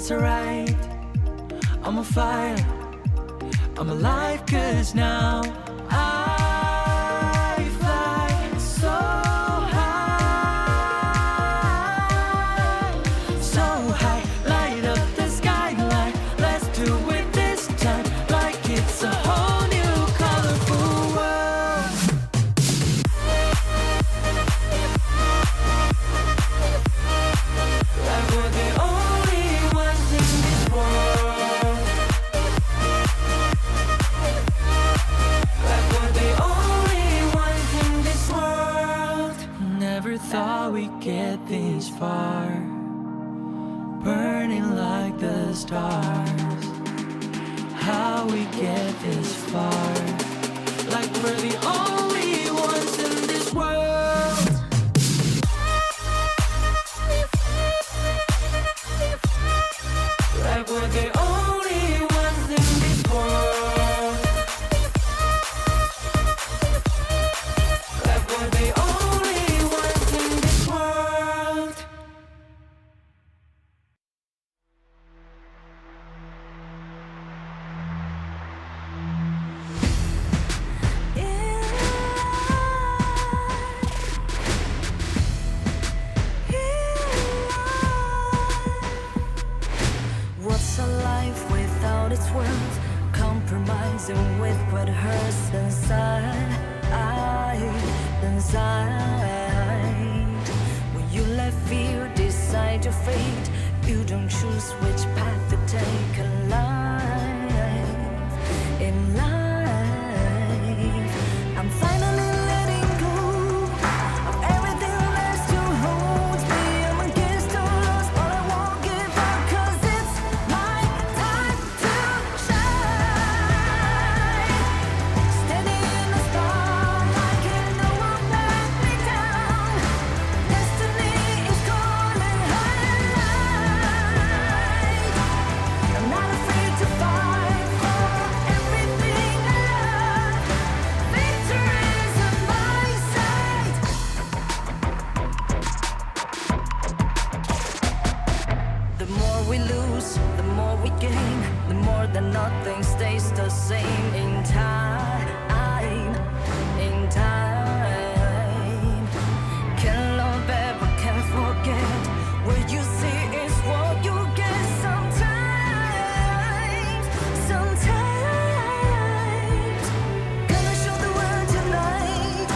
it's alright. I'm on fire, I'm alive, 'cause now I fly so high, so high. Light up the skyline, let's do it this time, like it's a whole new colorful world. Like we're the only ones in this world. Like we're the only ones in this world. Never thought we'd get this far, burning like the stars. How we get this far, like we're the only ones in this world. Like we're the only ones in this world. Like we're the only ones in this world. What's a life without its worth? Compromising with what hurts inside, inside. When you let fear decide your fate, you don't choose which path to take in life. In life, I'm finally letting go of everything that still holds me. I'm against the odds, but I won't give up, 'cause it's my time to shine. Standing in the spotlight, and no one let me down. Destiny is calling high. I'm not afraid to fight for everything I love. Victory is on my side. The more we lose, the more we gain. The more that nothing stays the same. In time, in time. Can't love ever, can't forget. What you see is what you get. Sometimes, sometimes. Gonna show the world tonight,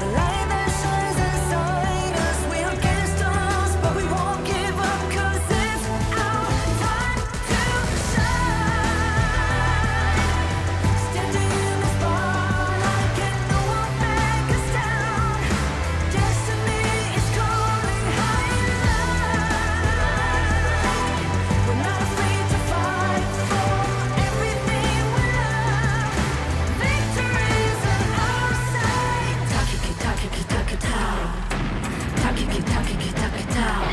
the light that shines inside us. We're against the odds, but we won't give up, 'cause it's our time to shine. Standing in the spotlight, can no one back us down. Destiny is calling high in light. We're not afraid to fight for everything we love. Victory is on our side. Takiki takiki takitao. Takiki takiki takitao.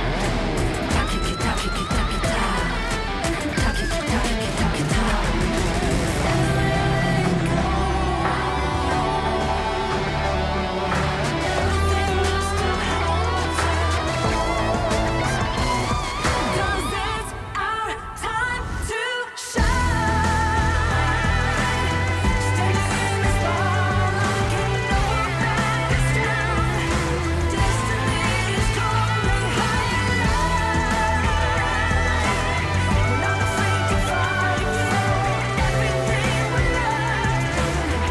Takiki takiki takitao. Takiki takiki takitao. Everything still holds us. 'Cause it's our time to shine. Standing in the spotlight, can no one back us down. Destiny is calling high in light. We're not afraid to fight for everything we love.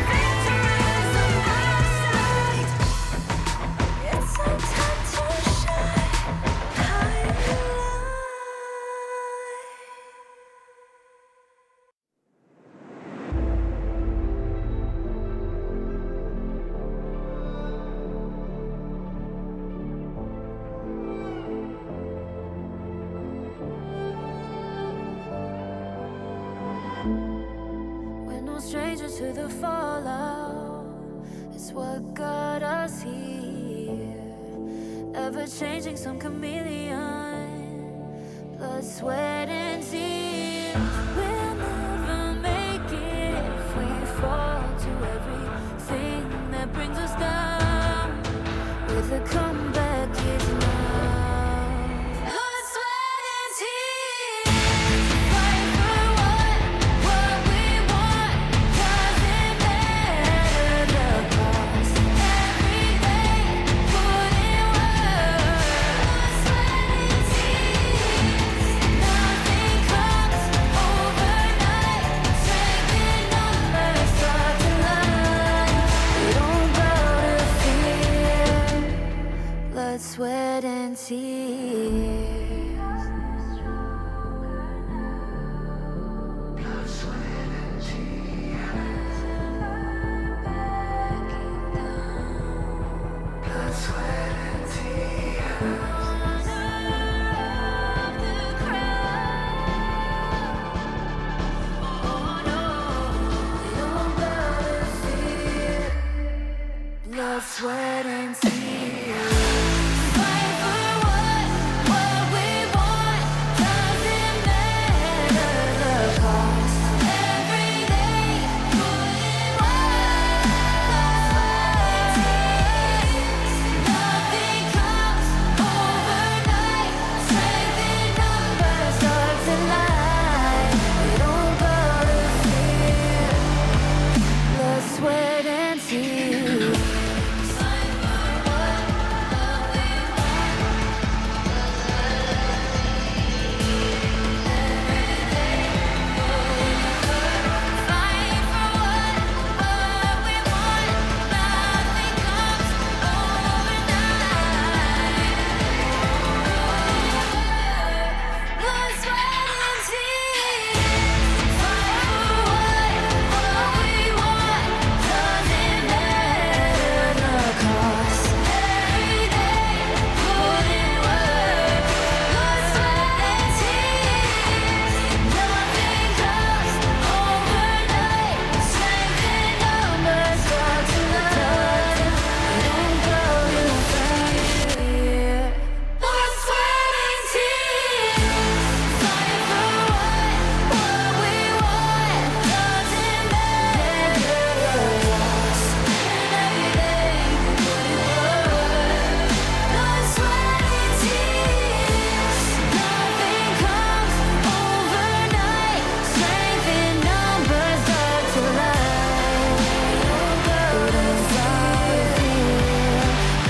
Victory is on our side. It's our time to shine high in light. We're no strangers to the fallout. It's what got us here. Ever changing, some chameleon. Blood, sweat, and tears. We'll never make it if we fall to everything that brings us down. With a comeback is now. Blood, sweat, and tears. sweat and tears. Fight for what we want. Doesn't matter the cost. Every day, put in work. Nothing comes overnight. Strength in numbers, starts in life. We don't bow to fear. Blood, sweat, and tears. Fight for what we want. Every day, fight for what we want. Nothing comes overnight. Blood, sweat, and tears. Fight for what we want. Doesn't matter the cost. Every day, put in work. Blood, sweat, and tears. Nothing comes overnight. Strength in numbers, start to learn. We don't go to fear. Blood, sweat, and tears. Fight for what we want. Doesn't matter the loss. Every day, put in work. Blood, sweat, and tears. Nothing comes overnight. Strength in numbers, start to learn. We don't go to fear.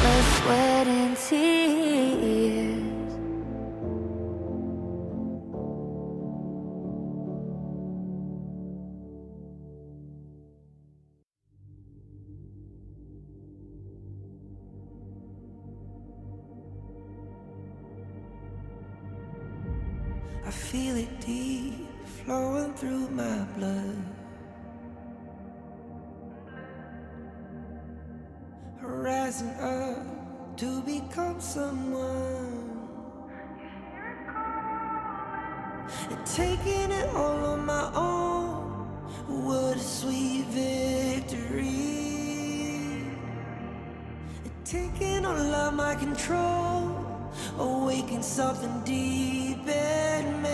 Blood, sweat, and tears. I feel it deep flowing through my blood. Rising up to become someone. And taking it all on my own. What a sweet victory. And taking all of my control. Awaken something deep in me.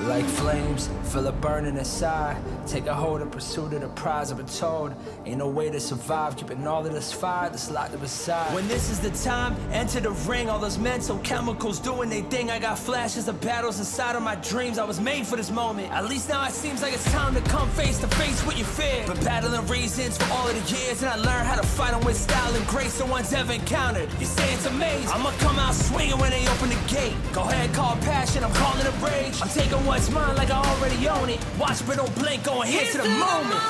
Like flames, feel it burning inside. Take a hold in pursuit of the prize. I've been told, ain't no way to survive. Keeping all of this fire that's locked up inside. When this is the time, enter the ring. All those mental chemicals doing their thing. I got flashes of battles inside of my dreams. I was made for this moment. At least now it seems like it's time to come face to face with your fear. Been battling reasons for all of the years, and I learned how to fight them with style and grace no one's ever encountered. You say it's amazing. I'ma come out swinging when they open the gate. Go ahead, call passion, I'm calling it rage. I'm taking what's mine like I already own it. Watch but don't blink, going here to the moment.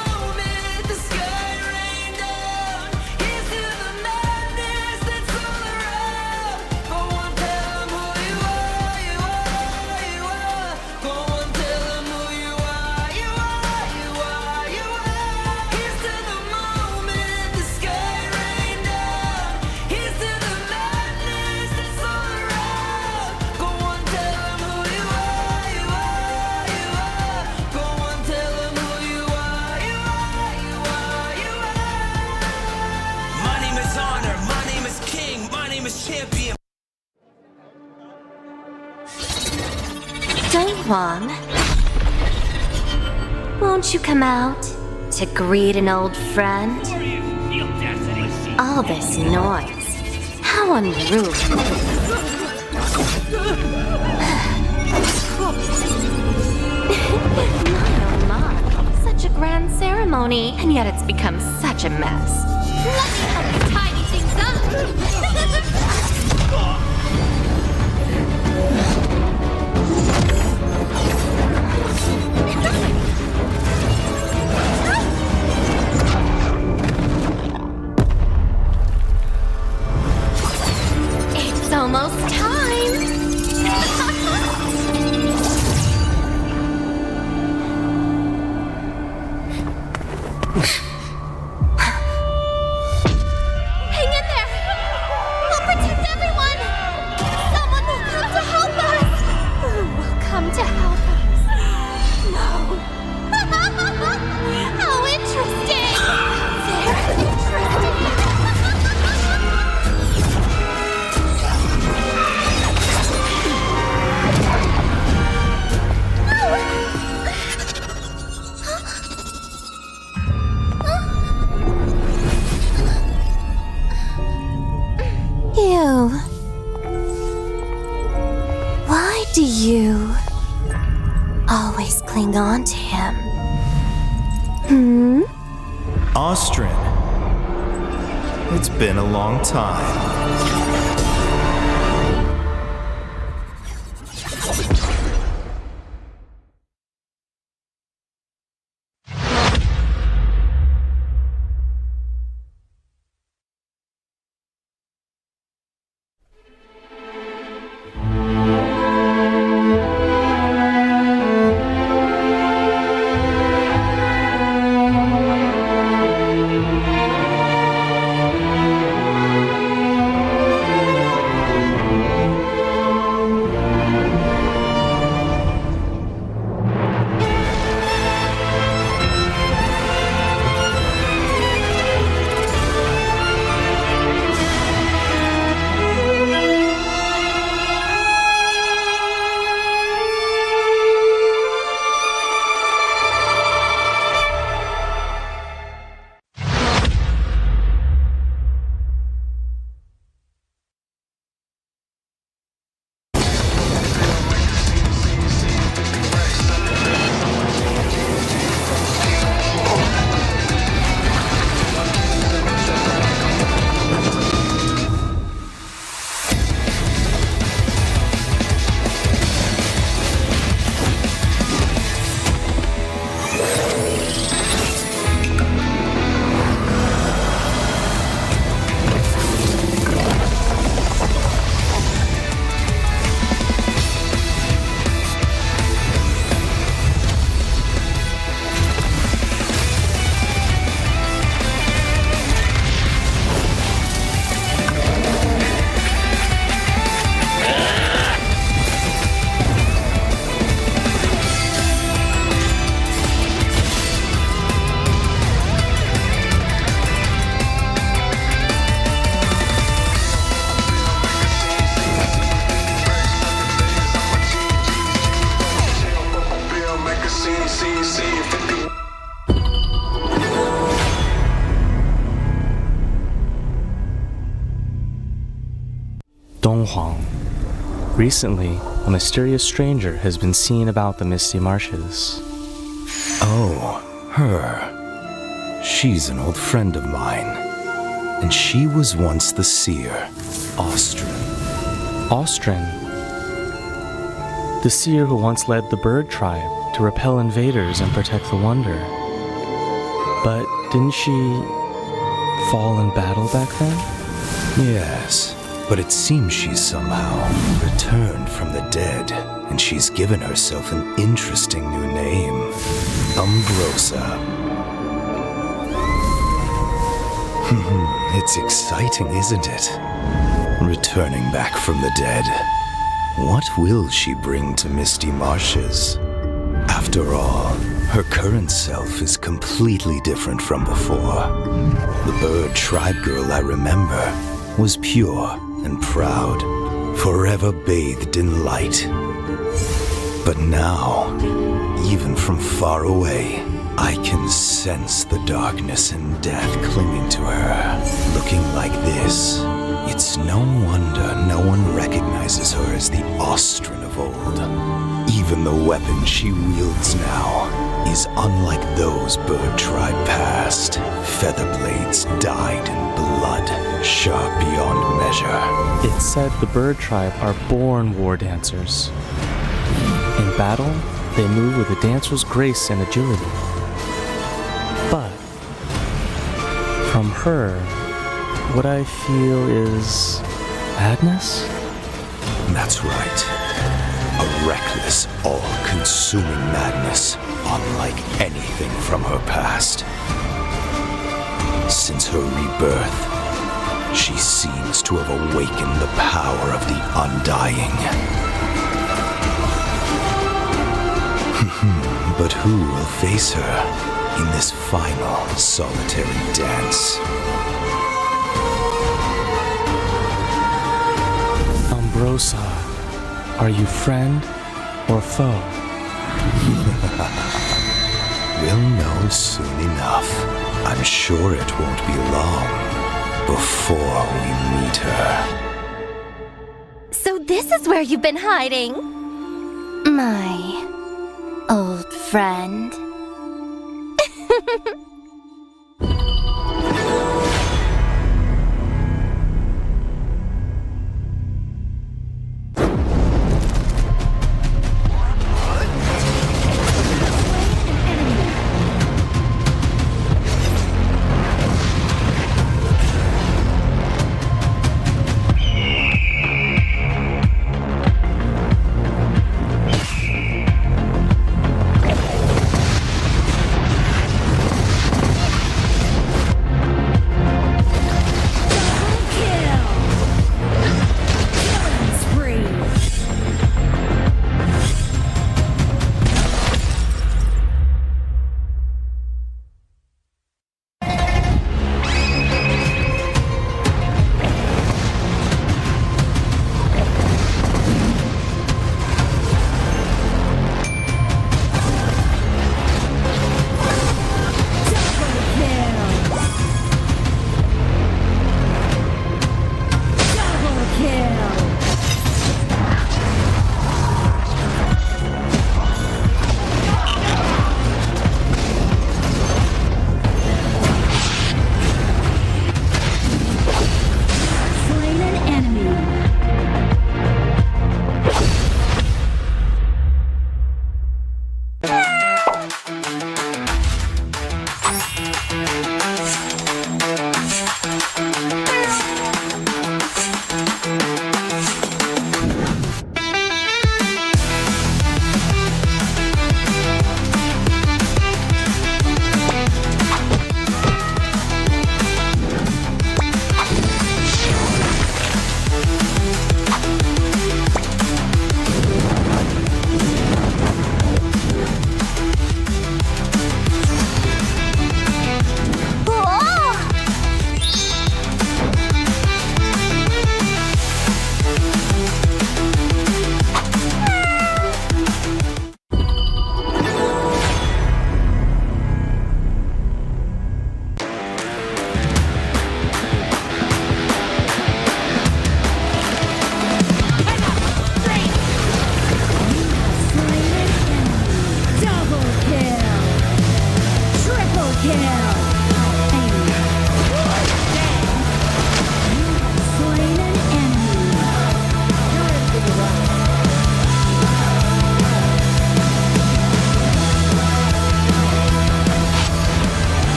The sky rained down. Here's to the madness that's all around. Go on, tell 'em who you are, you are, you are. Go on, tell 'em who you are, you are, you are, you are. Here's to the moment the sky rained down. Here's to the madness that's all around. Go on, tell 'em who you are, you are, you are. Go on, tell 'em who you are, you are, you are, you are. My name is Honor, my name is King, my name is Champion. Donghuang, won't you come out to greet an old friend? All this noise, how unruly. My, such a grand ceremony, and yet it's become such a mess. Let me help you tidy things up. It's almost time. Hang in there. We'll You always cling on to him. Hmm? Austrin. It's been a long time. Donghuang. Recently, a mysterious stranger has been seen about the Misty Marshes. Oh, her. She's an old friend of mine. And she was once the seer, Austrin. Austrin, the seer who once led the bird tribe to repel invaders and protect the Wonder. But didn't she fall in battle back then? Yes, but it seems she's somehow returned from the dead, and she's given herself an interesting new name, Umbrosa. It's exciting, isn't it? Returning back from the dead. What will she bring to Misty Marshes? After all, her current self is completely different from before. The bird tribe girl I remember was pure and proud, forever bathed in light. But now, even from far away, I can sense the darkness and death clinging to her. Looking like this, it's no wonder no one recognizes her as the Austrin of old. Even the weapon she wields now is unlike those bird tribe past. Feather blades dyed in blood, sharp beyond measure. It's said the bird tribe are born war dancers. In battle, they move with a dancer's grace and agility. But from her, what I feel is madness? That's right. A reckless, all-consuming madness, unlike anything from her past. Since her rebirth, she seems to have awakened the power of the Undying. But who will face her in this final solitary dance? Umbrosa, are you friend or foe? We'll know soon enough. I'm sure it won't be long before we meet her. So this is where you've been hiding? My old friend.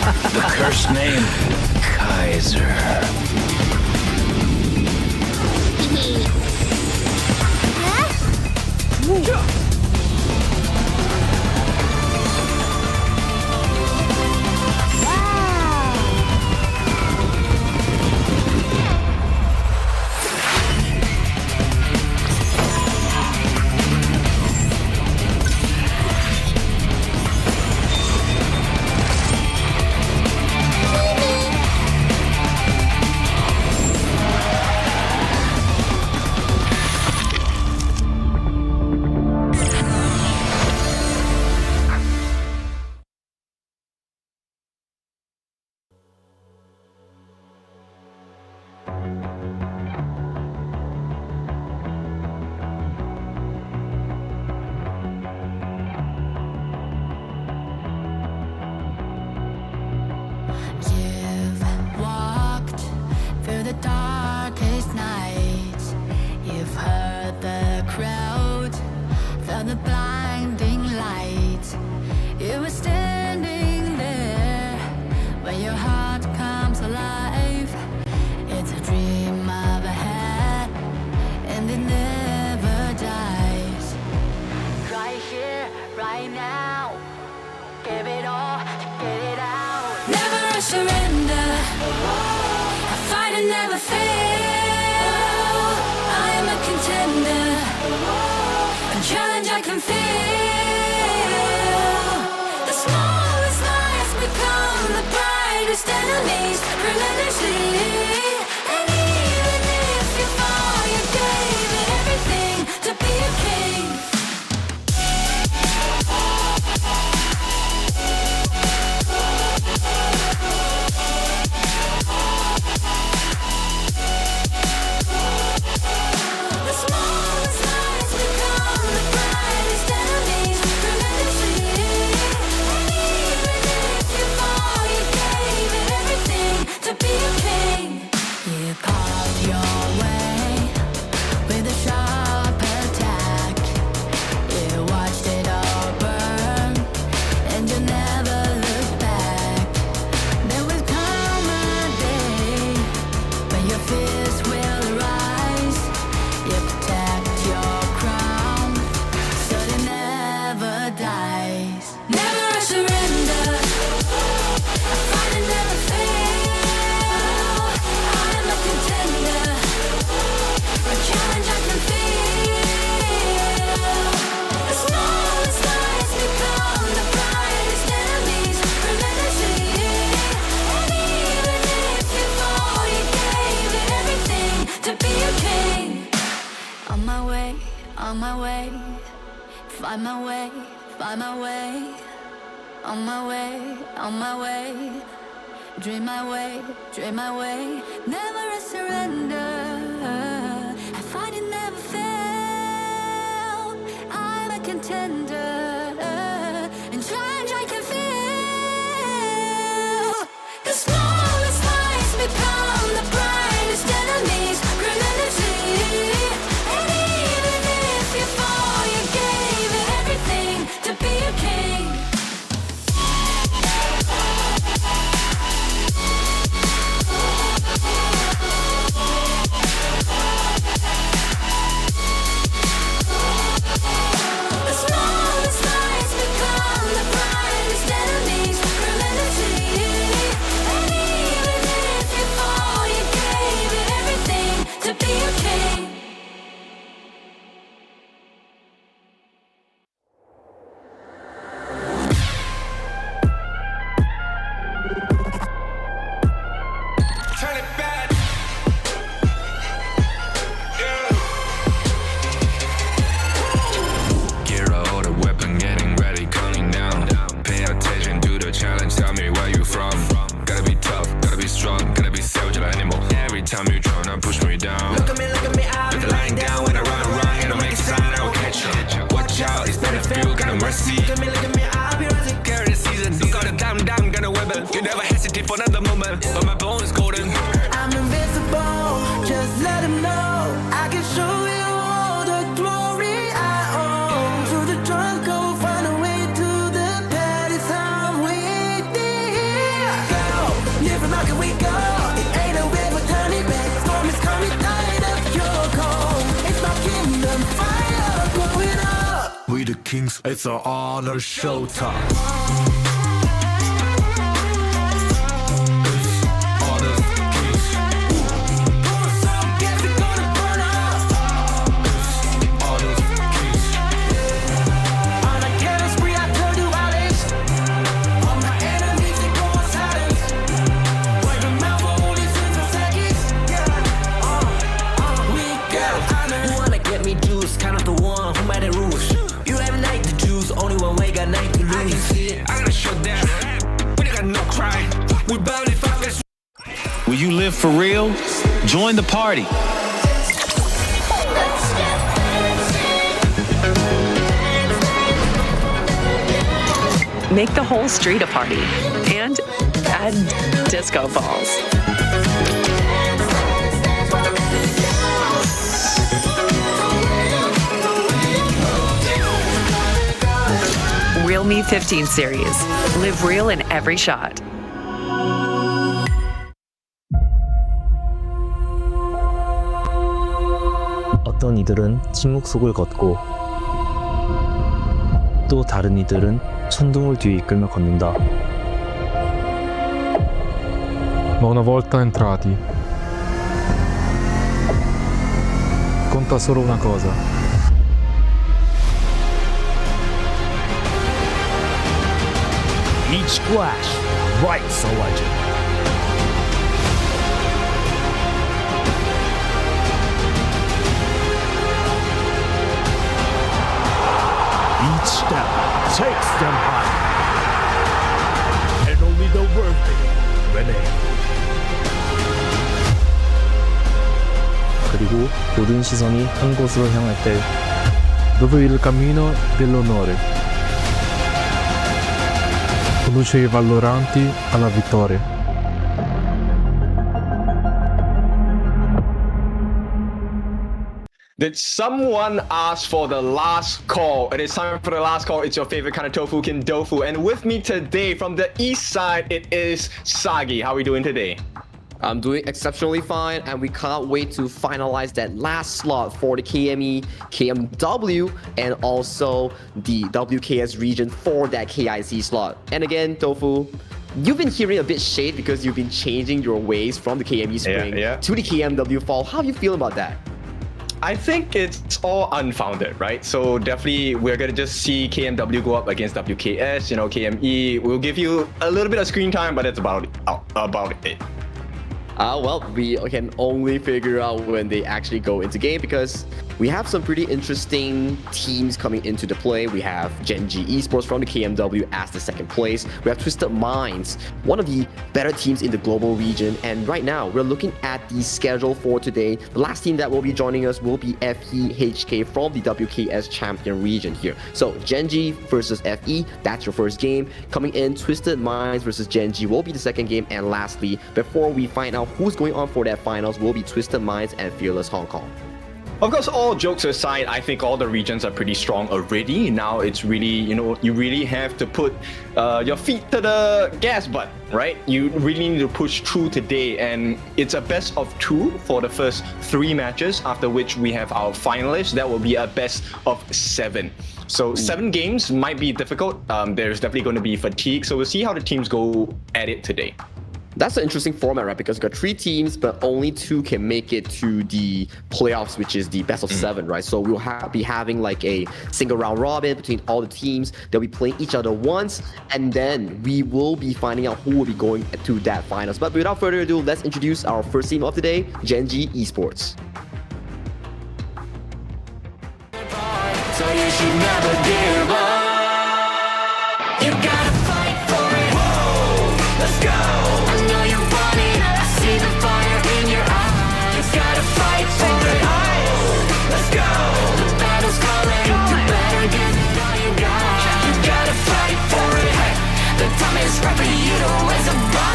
The cursed name, Kaiser. You've walked through the darkest nights. You've heard the crowd, felt the blinding light. You were standing there when your heart comes alive. It's a dream of a hat, and it never dies. Right here, right now, give it all, get it out. Never surrender. I fight and never fail. I am a contender. A challenge I can feel. The smallest lies become the brightest enemies. Relentlessly. And even if you fall, you gave it everything to be a king. The smallest lies become the brightest enemies. Relentlessly. And even if you fall, you gave it everything to be a king. You carved your way with a sharp attack. You watched it all burn, and you never looked back. There will come a day when your fears will rise. You protect your crown, so it never dies. Never surrender. I fight and never fail. I am a contender. A challenge I can feel. The smallest lies become the brightest enemies. Relentlessly. And even if you fall, you gave it everything to be a king. On my way, on my way. Find my way, find my way. On my way, on my way. Dream my way, dream my way. Never a surrender. I fight and never fail. I'm a contender. And challenge I can feel. The smallest lies become the brightest enemies. Relentlessly. And even if you fall, you gave it everything to be a king. The smallest lies become the brightest enemies. Relentlessly. And even if you fall, you gave it everything to be a king. Turn it back. Gear out the weapon, getting ready, counting down. Pay attention to the challenge, tell me where you from. Gotta be tough, gotta be strong, gotta be savage like animal. Every time you try to push me down. Look at me, I'll Put the line down when I run around, and I make a sign, I will catch you. Watch out, it's better feel, got no mercy. look at me, I'll be rising. Carry the season, you got a damn, got a weapon. You never hesitate for another moment, but my bone is golden. I'm invincible, just let him know. I can show you all the glory I own. Through the jungle, find a way to the palace. I'm waiting here. It's an honor showtime. Will you live for real? Join the party. Make the whole street a party and add disco balls. Real Me 15 series. Live real in every shot. 어떤 이들은 침묵 속을 걷고 또 다른 이들은 천둥을 뒤에 이끌며 걷는다. Ma una volta entrati, conta solo una cosa. Each splash writes a legend. Each step takes them higher, and only the worthy remain. 그리고 모든 시선이 한 곳으로 향할 때 Dove il cammino dell'onore conduce i valloranti alla vittoria. Did someone ask for the last call? It is time for the last call. It's your favorite kind of tofukin dofu. And with me today from the east side, it is Sagi. How are we doing today? I'm doing exceptionally fine, and we can't wait to finalize that last slot for the KME, KMW, and also the WKS region for that KIC slot. And again, Tofu, you've been hearing a bit shade because you've been changing your ways from the KME spring to the KMW fall. How do you feel about that? I think it's all unfounded, right? So definitely we're gonna just see KMW go up against WKS, you know, KME. We'll give you a little bit of screen time, but it's about it. Well, we can only figure out when they actually go into game because we have some pretty interesting teams coming into the play. We have Gen.G Esports from the KMW as the second place. We have Twisted Minds, one of the better teams in the global region. And right now, we're looking at the schedule for today. The last team that will be joining us will be FEHK from the WKS champion region here. So Gen.G versus FE, that's your first game. Coming in, Twisted Minds versus Gen.G will be the second game. And lastly, before we find out who's going on for that finals, will be Twisted Minds and Fearless Hong Kong. Of course, all jokes aside, I think all the regions are pretty strong already. Now it's really, you really have to put your feet to the gas button, right? You really need to push through today, and it's a best of 2 for the first 3 matches, after which we have our finalists. That will be a best of 7. So 7 games might be difficult. There's definitely going to be fatigue. So we'll see how the teams go at it today. That's an interesting format, right? Because we've got 3 teams, but only 2 can make it to the playoffs, which is the best of 7, right? So we'll be having like a single round robin between all the teams. They'll be playing each other once, and then we will be finding out who will be going to that finals. But without further ado, let's introduce our first team of the day, Gen.G Esports. So you should never give up. You gotta fight for it. Whoa, let's go. See the fire in your eyes. You gotta fight for it. Let's go. The battle's calling. You better give it all you got. You gotta fight for it. The time is right for you to raise a bar.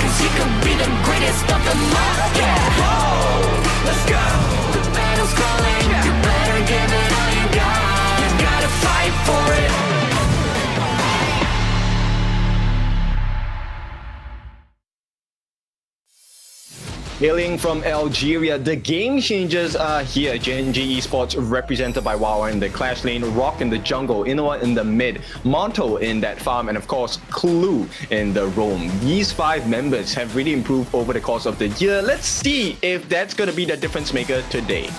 Cause you could be the greatest of them all. Hailing from Algeria, the Game Changers are here. Gen.G Esports represented by Wawa in the Clash lane, Rock in the jungle, Inoa in the mid, Monto in that farm, and of course Clue in the roam. These 5 members have really improved over the course of the year. Let's see if that's going to be the difference maker today.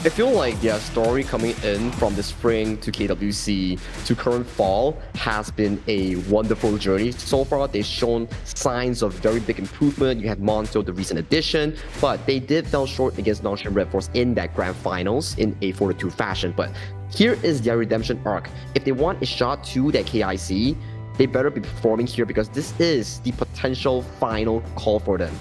I feel like their story coming in from the spring to KWC to current fall has been a wonderful journey. So far, they've shown signs of very big improvement. You had Monto, the recent addition, but they did fell short against Nangshan Red Force in that grand finals in a 4-2 fashion. But here is their redemption arc. If they want a shot to that KIC, they better be performing here because this is the potential final call for them.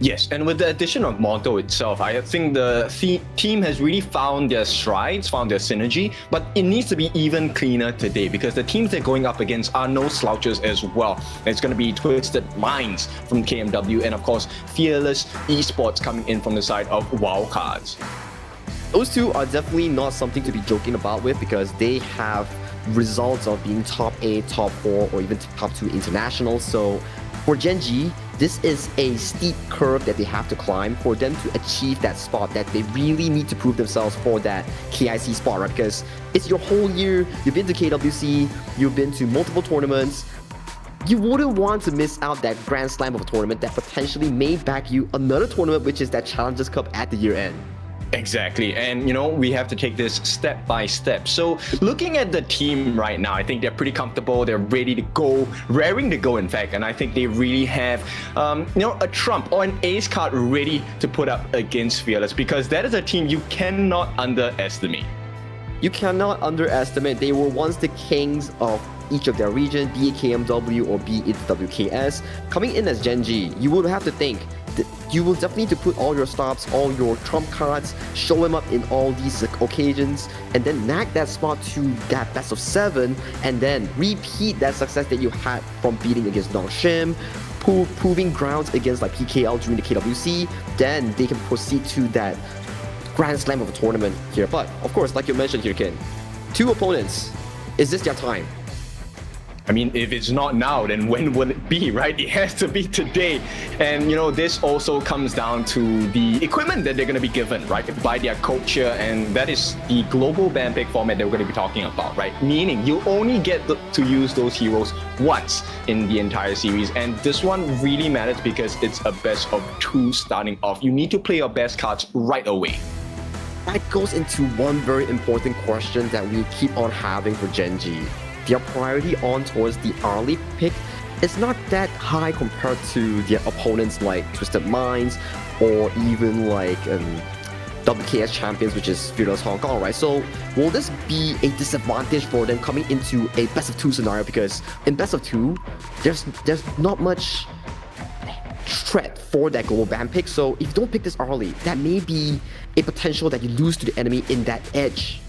Yes, and with the addition of Monto itself, I think the team has really found their strides, found their synergy, but it needs to be even cleaner today because the teams they're going up against are no slouches as well. It's going to be Twisted Minds from KMW and of course Fearless Esports coming in from the side of Wildcards. Those two are definitely not something to be joking about with because they have results of being top 8, top 4, or even top 2 international. So for Gen.G, this is a steep curve that they have to climb for them to achieve that spot that they really need to prove themselves for that KIC spot, right? Because it's your whole year, you've been to KWC, you've been to multiple tournaments. You wouldn't want to miss out that grand slam of a tournament that potentially may back you another tournament, which is that Challengers Cup at the year end. Exactly, and we have to take this step by step. So looking at the team right now, I think they're pretty comfortable, they're ready to go, raring to go in fact, and I think they really have a trump or an ace card ready to put up against Fearless because that is a team you cannot underestimate. You cannot underestimate. They were once the kings of each of their region, be it KMW or be it WKS. Coming in as Gen.G, you would have to think that you will definitely need to put all your stops, all your trump cards, show them up in all these occasions, and then nag that spot to that best of 7, and then repeat that success that you had from beating against Nongshim, proving grounds against like PKL during the KWC, then they can proceed to that grand slam of a tournament here. But of course, like you mentioned here, Ken, 2 opponents. Is this their time? I mean, if it's not now, then when will it be, right? It has to be today. And, this also comes down to the equipment that they're going to be given, right, by their coach here. And that is the global ban pick format that we're going to be talking about, right? Meaning you only get to use those heroes once in the entire series. And this one really matters because it's a best of 2 starting off. You need to play your best cards right away. That goes into one very important question that we keep on having for Gen.G. Their priority on towards the early pick is not that high compared to their opponents like Twisted Minds or even like WKS champions, which is Fearless Hong Kong, right? So will this be a disadvantage for them coming into a best of 2 scenario? Because in best of 2, there's not much threat for that global ban pick. So if you don't pick this early, that may be a potential that you lose to the enemy in that edge.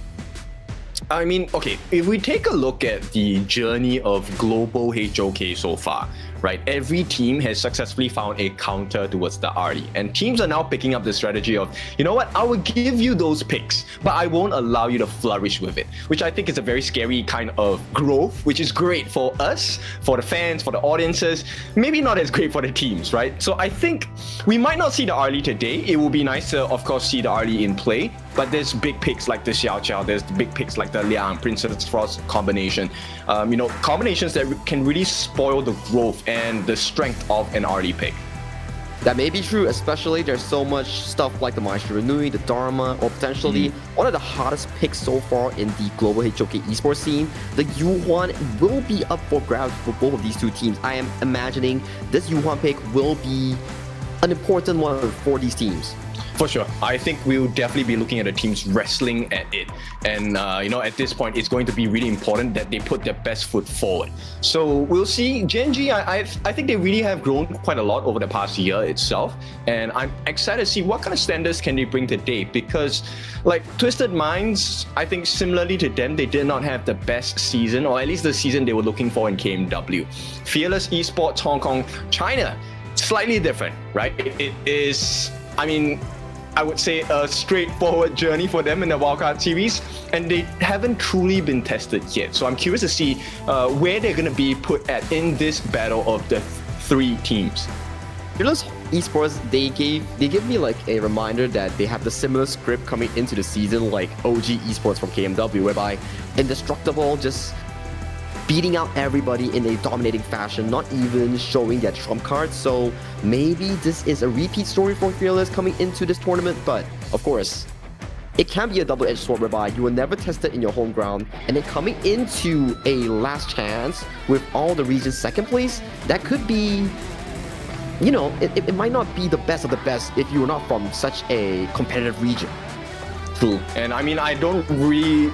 I mean, okay, if we take a look at the journey of global HOK so far, right, every team has successfully found a counter towards the RD. And teams are now picking up the strategy of, you know what, I will give you those picks, but I won't allow you to flourish with it, which I think is a very scary kind of growth, which is great for us, for the fans, for the audiences, maybe not as great for the teams, right? So I think we might not see the RD today. It will be nice to, of course, see the RD in play, but there's big picks like the Xiao Qiao, there's big picks like the Liang, Princess Frost combination, combinations that can really spoil the growth and the strength of an RD pick. That may be true, especially there's so much stuff like the Maestro Nui, the Dharma, or potentially one of the hottest picks so far in the global HOK esports scene. The Yuhuan will be up for grabs for both of these 2 teams. I am imagining this Yuhuan pick will be an important one for these teams. For sure. I think we'll definitely be looking at the teams wrestling at it. And, at this point, it's going to be really important that they put their best foot forward. So we'll see. Gen.G, I think they really have grown quite a lot over the past year itself. And I'm excited to see what kind of standards can they bring today. Because, like, Twisted Minds, I think similarly to them, they did not have the best season, or at least the season they were looking for in KMW. Fearless Esports, Hong Kong, China, slightly different, right? It is, I would say a straightforward journey for them in the Wildcard series, and they haven't truly been tested yet. So I'm curious to see where they're going to be put at in this battle of the 3 teams. Fearless Esports, they give me like a reminder that they have the similar script coming into the season like OG Esports from KMW, whereby Indestructible just beating out everybody in a dominating fashion, not even showing their trump cards. So maybe this is a repeat story for Fearless coming into this tournament, but of course, it can be a double-edged sword whereby you will never test it in your home ground, and then coming into a last chance with all the regions second place, that could be, you know, it might not be the best of the best if you are not from such a competitive region. True. And I mean, I don't really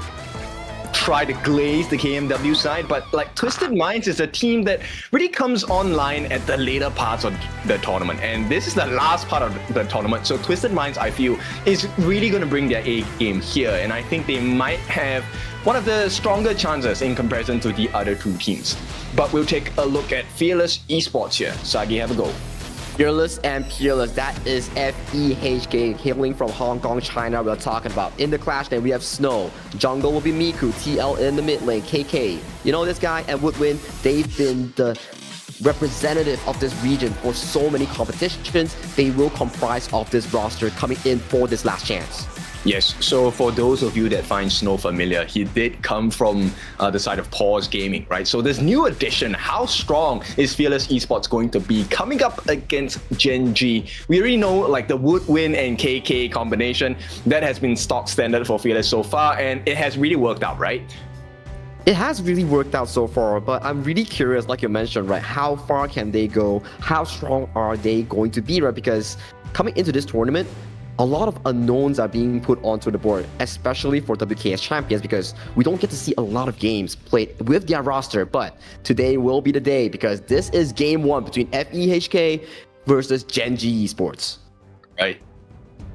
try to glaze the KMW side, but like Twisted Minds is a team that really comes online at the later parts of the tournament, and this is the last part of the tournament. So Twisted Minds, I feel, is really going to bring their A game here, and I think they might have one of the stronger chances in comparison to the other two teams. But we'll take a look at Fearless Esports here. Sagi, have a go. Fearless and Peerless, that is FEHK, hailing from Hong Kong, China. We're talking about in the clash. Then we have Snow, jungle will be Miku, TL in the mid lane, KK. You know this guy and Woodwind, they've been the representative of this region for so many competitions. They will comprise of this roster coming in for this last chance. Yes, so for those of you that find Snow familiar, he did come from the side of Pause Gaming, right? So this new addition, how strong is Fearless Esports going to be coming up against Gen.G? We already know like the Woodwind and KK combination, that has been stock standard for Fearless so far, and it has really worked out, right? It has really worked out so far, but I'm really curious, like you mentioned, right? How far can they go? How strong are they going to be, right? Because coming into this tournament, a lot of unknowns are being put onto the board, especially for WKS champions, because we don't get to see a lot of games played with their roster. But today will be the day, because this is game one between FEHK versus Gen.G Esports. Right.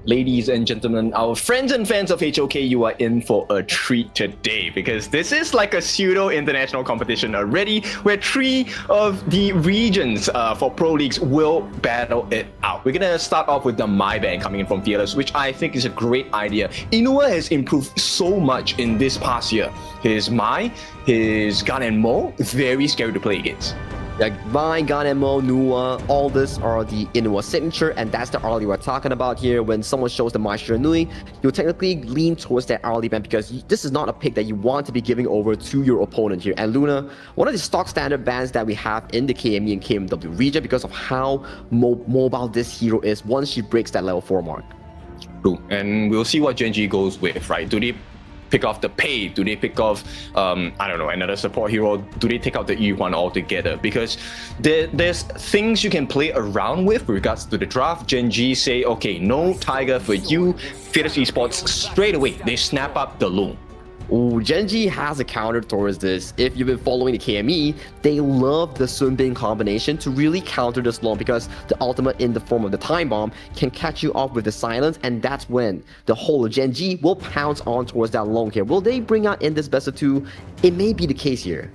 Ladies and gentlemen, our friends and fans of HOK, you are in for a treat today, because this is like a pseudo international competition already, where 3 of the regions for pro leagues will battle it out. We're gonna start off with the My Band coming in from Fearless, which I think is a great idea. Inua has improved so much in this past year. His Mai, his Gun and Mo, very scary to play against. Like Vine, Gun and Mo, Nua, all this are the Inua signature, and that's the early we're talking about here. When someone shows the Maestro Nui, you'll technically lean towards that early band, because this is not a pick that you want to be giving over to your opponent here. And Luna, one of the stock standard bands that we have in the KME and KMW region, because of how mobile this hero is once she breaks that level 4 mark. True, and we'll see what Gen.G goes with, right? Do they pick off the Pei? Do they pick off, I don't know, another support hero? Do they take out the E1 altogether? Because there's things you can play around with regards to the draft. Gen.G say, okay, no Tiger for you. Fearless Esports, straight away, they snap up the Loom. Ooh, Gen.G has a counter towards this. If you've been following the KME, they love the Sun Bin combination to really counter this long, because the ultimate in the form of the Time Bomb can catch you off with the silence, and that's when the whole Gen.G will pounce on towards that long here. Will they bring out in this best of 2? It may be the case here.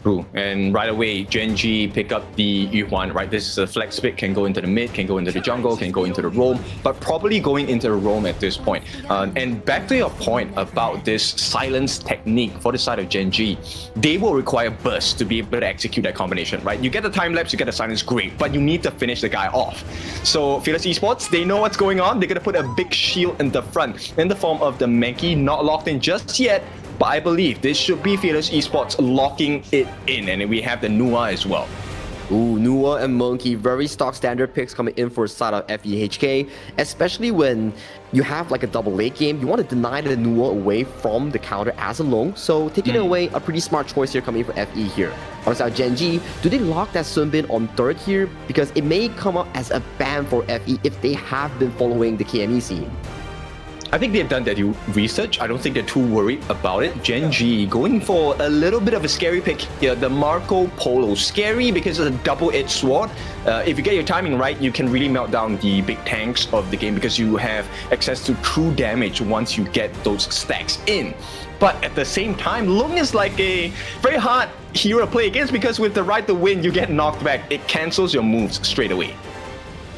True, and right away, Gen.G pick up the Yuan, right? This is a flex pick, can go into the mid, can go into the jungle, can go into the roam, but probably going into the roam at this point. And back to your point about this silence technique for the side of Gen.G, they will require burst to be able to execute that combination, right? You get the time lapse, you get the silence, great, but you need to finish the guy off. So Fearless Esports, they know what's going on. They're gonna put a big shield in the front in the form of the Mankey, not locked in just yet. But I believe this should be Fearless Esports locking it in, and we have the Nua as well. Ooh, Nua and Monkey, very stock standard picks coming in for a side of FEHK, especially when you have like a double late game. You want to deny the Nua away from the counter as a long, so taking it away, a pretty smart choice here coming in for FE here. On side Gen.G, do they lock that Sunbin on 3rd here? Because it may come up as a ban for FE if they have been following the KME scene. I think they've done their due research. I don't think they're too worried about it. Gen.G going for a little bit of a scary pick here. The Marco Polo. Scary because it's a double-edged sword. If you get your timing right, you can really melt down the big tanks of the game, because you have access to true damage once you get those stacks in. But at the same time, Lung is like a very hard hero to play against, because with the right to win, you get knocked back. It cancels your moves straight away.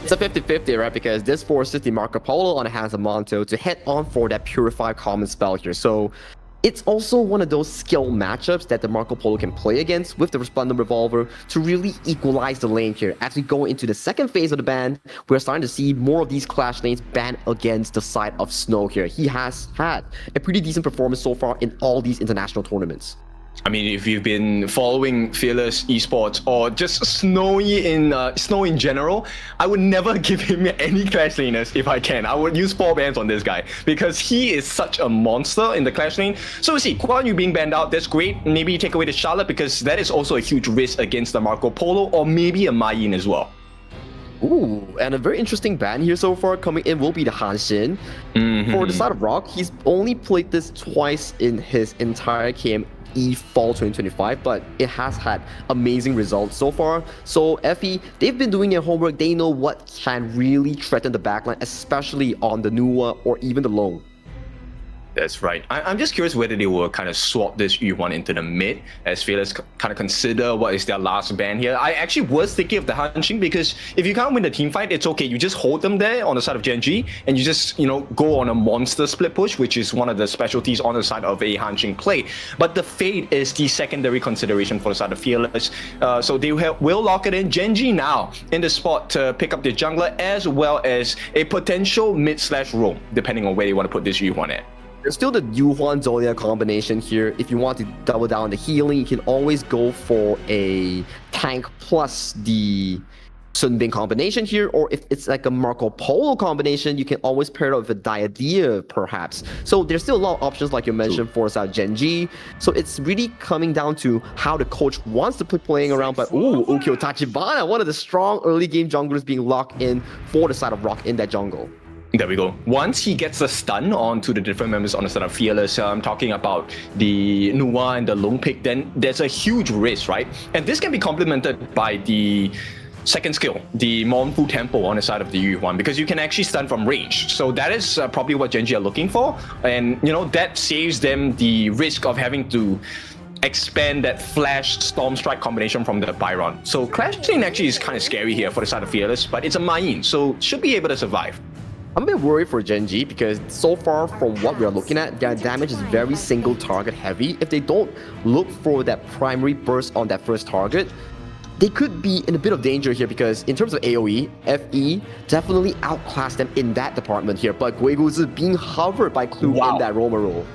It's a 50-50, right? Because this forces the Marco Polo on the hands of Monto to head on for that Purify common spell here. So it's also one of those skill matchups that the Marco Polo can play against with the Resplendent Revolver to really equalize the lane here. As we go into the second phase of the ban, we're starting to see more of these clash lanes ban against the side of Snow here. He has had a pretty decent performance so far in all these international tournaments. I mean, if you've been following Fearless Esports or just Snow in general, I would never give him any Clash laners if I can. I would use 4 bans on this guy because he is such a monster in the Clash lane. So we see Guan Yu being banned out, that's great. Maybe take away the Charlotte because that is also a huge risk against the Marco Polo or maybe a Ma Yin as well. Ooh, and a very interesting ban here so far coming in will be the Han Xin. For the side of Rock, he's only played this twice in his entire KME Fall 2025, but it has had amazing results so far. So FE, they've been doing their homework. They know what can really threaten the backline, especially on the Nuwa or even the Long. That's right. I'm just curious whether they will kind of swap this Yu1 into the mid as Fearless kind of consider what is their last ban here. I actually was thinking of the Hanxing because if you can't win the team fight, it's okay. You just hold them there on the side of Gen.G and you just, go on a monster split push, which is one of the specialties on the side of a Hanxing play. But the Fade is the secondary consideration for the side of Fearless. So they will lock it in. Gen.G now in the spot to pick up the jungler as well as a potential mid/roam, depending on where they want to put this Yu1 at. There's still the Yu-Huan Zolia combination here. If you want to double down the healing, you can always go for a tank plus the Sun Bin combination here, or if it's like a Marco Polo combination, you can always pair it up with a Diadea perhaps. So there's still a lot of options like you mentioned for Gen.G. So it's really coming down to how the coach wants to put playing around. But Ukyo Tachibana, one of the strong early game junglers being locked in for the side of Rock in that jungle. There we go. Once he gets a stun onto the different members on the side of Fearless, I'm talking about the Nuwa and the Long Pick, then there's a huge risk, right? And this can be complemented by the second skill, the Monfu Tempo on the side of the Yu1, because you can actually stun from range. So that is probably what Gen.G are looking for. And, that saves them the risk of having to expand that Flash Storm Strike combination from the Byron. So Clash Lane actually is kind of scary here for the side of Fearless, but it's a Ma Yin, so should be able to survive. I'm a bit worried for Gen.G because so far from what we are looking at, their damage is very single target heavy. If they don't look for that primary burst on that first target, they could be in a bit of danger here because in terms of AoE, FE definitely outclassed them in that department here. But Guiguzi being hovered by Clue in that roamer role.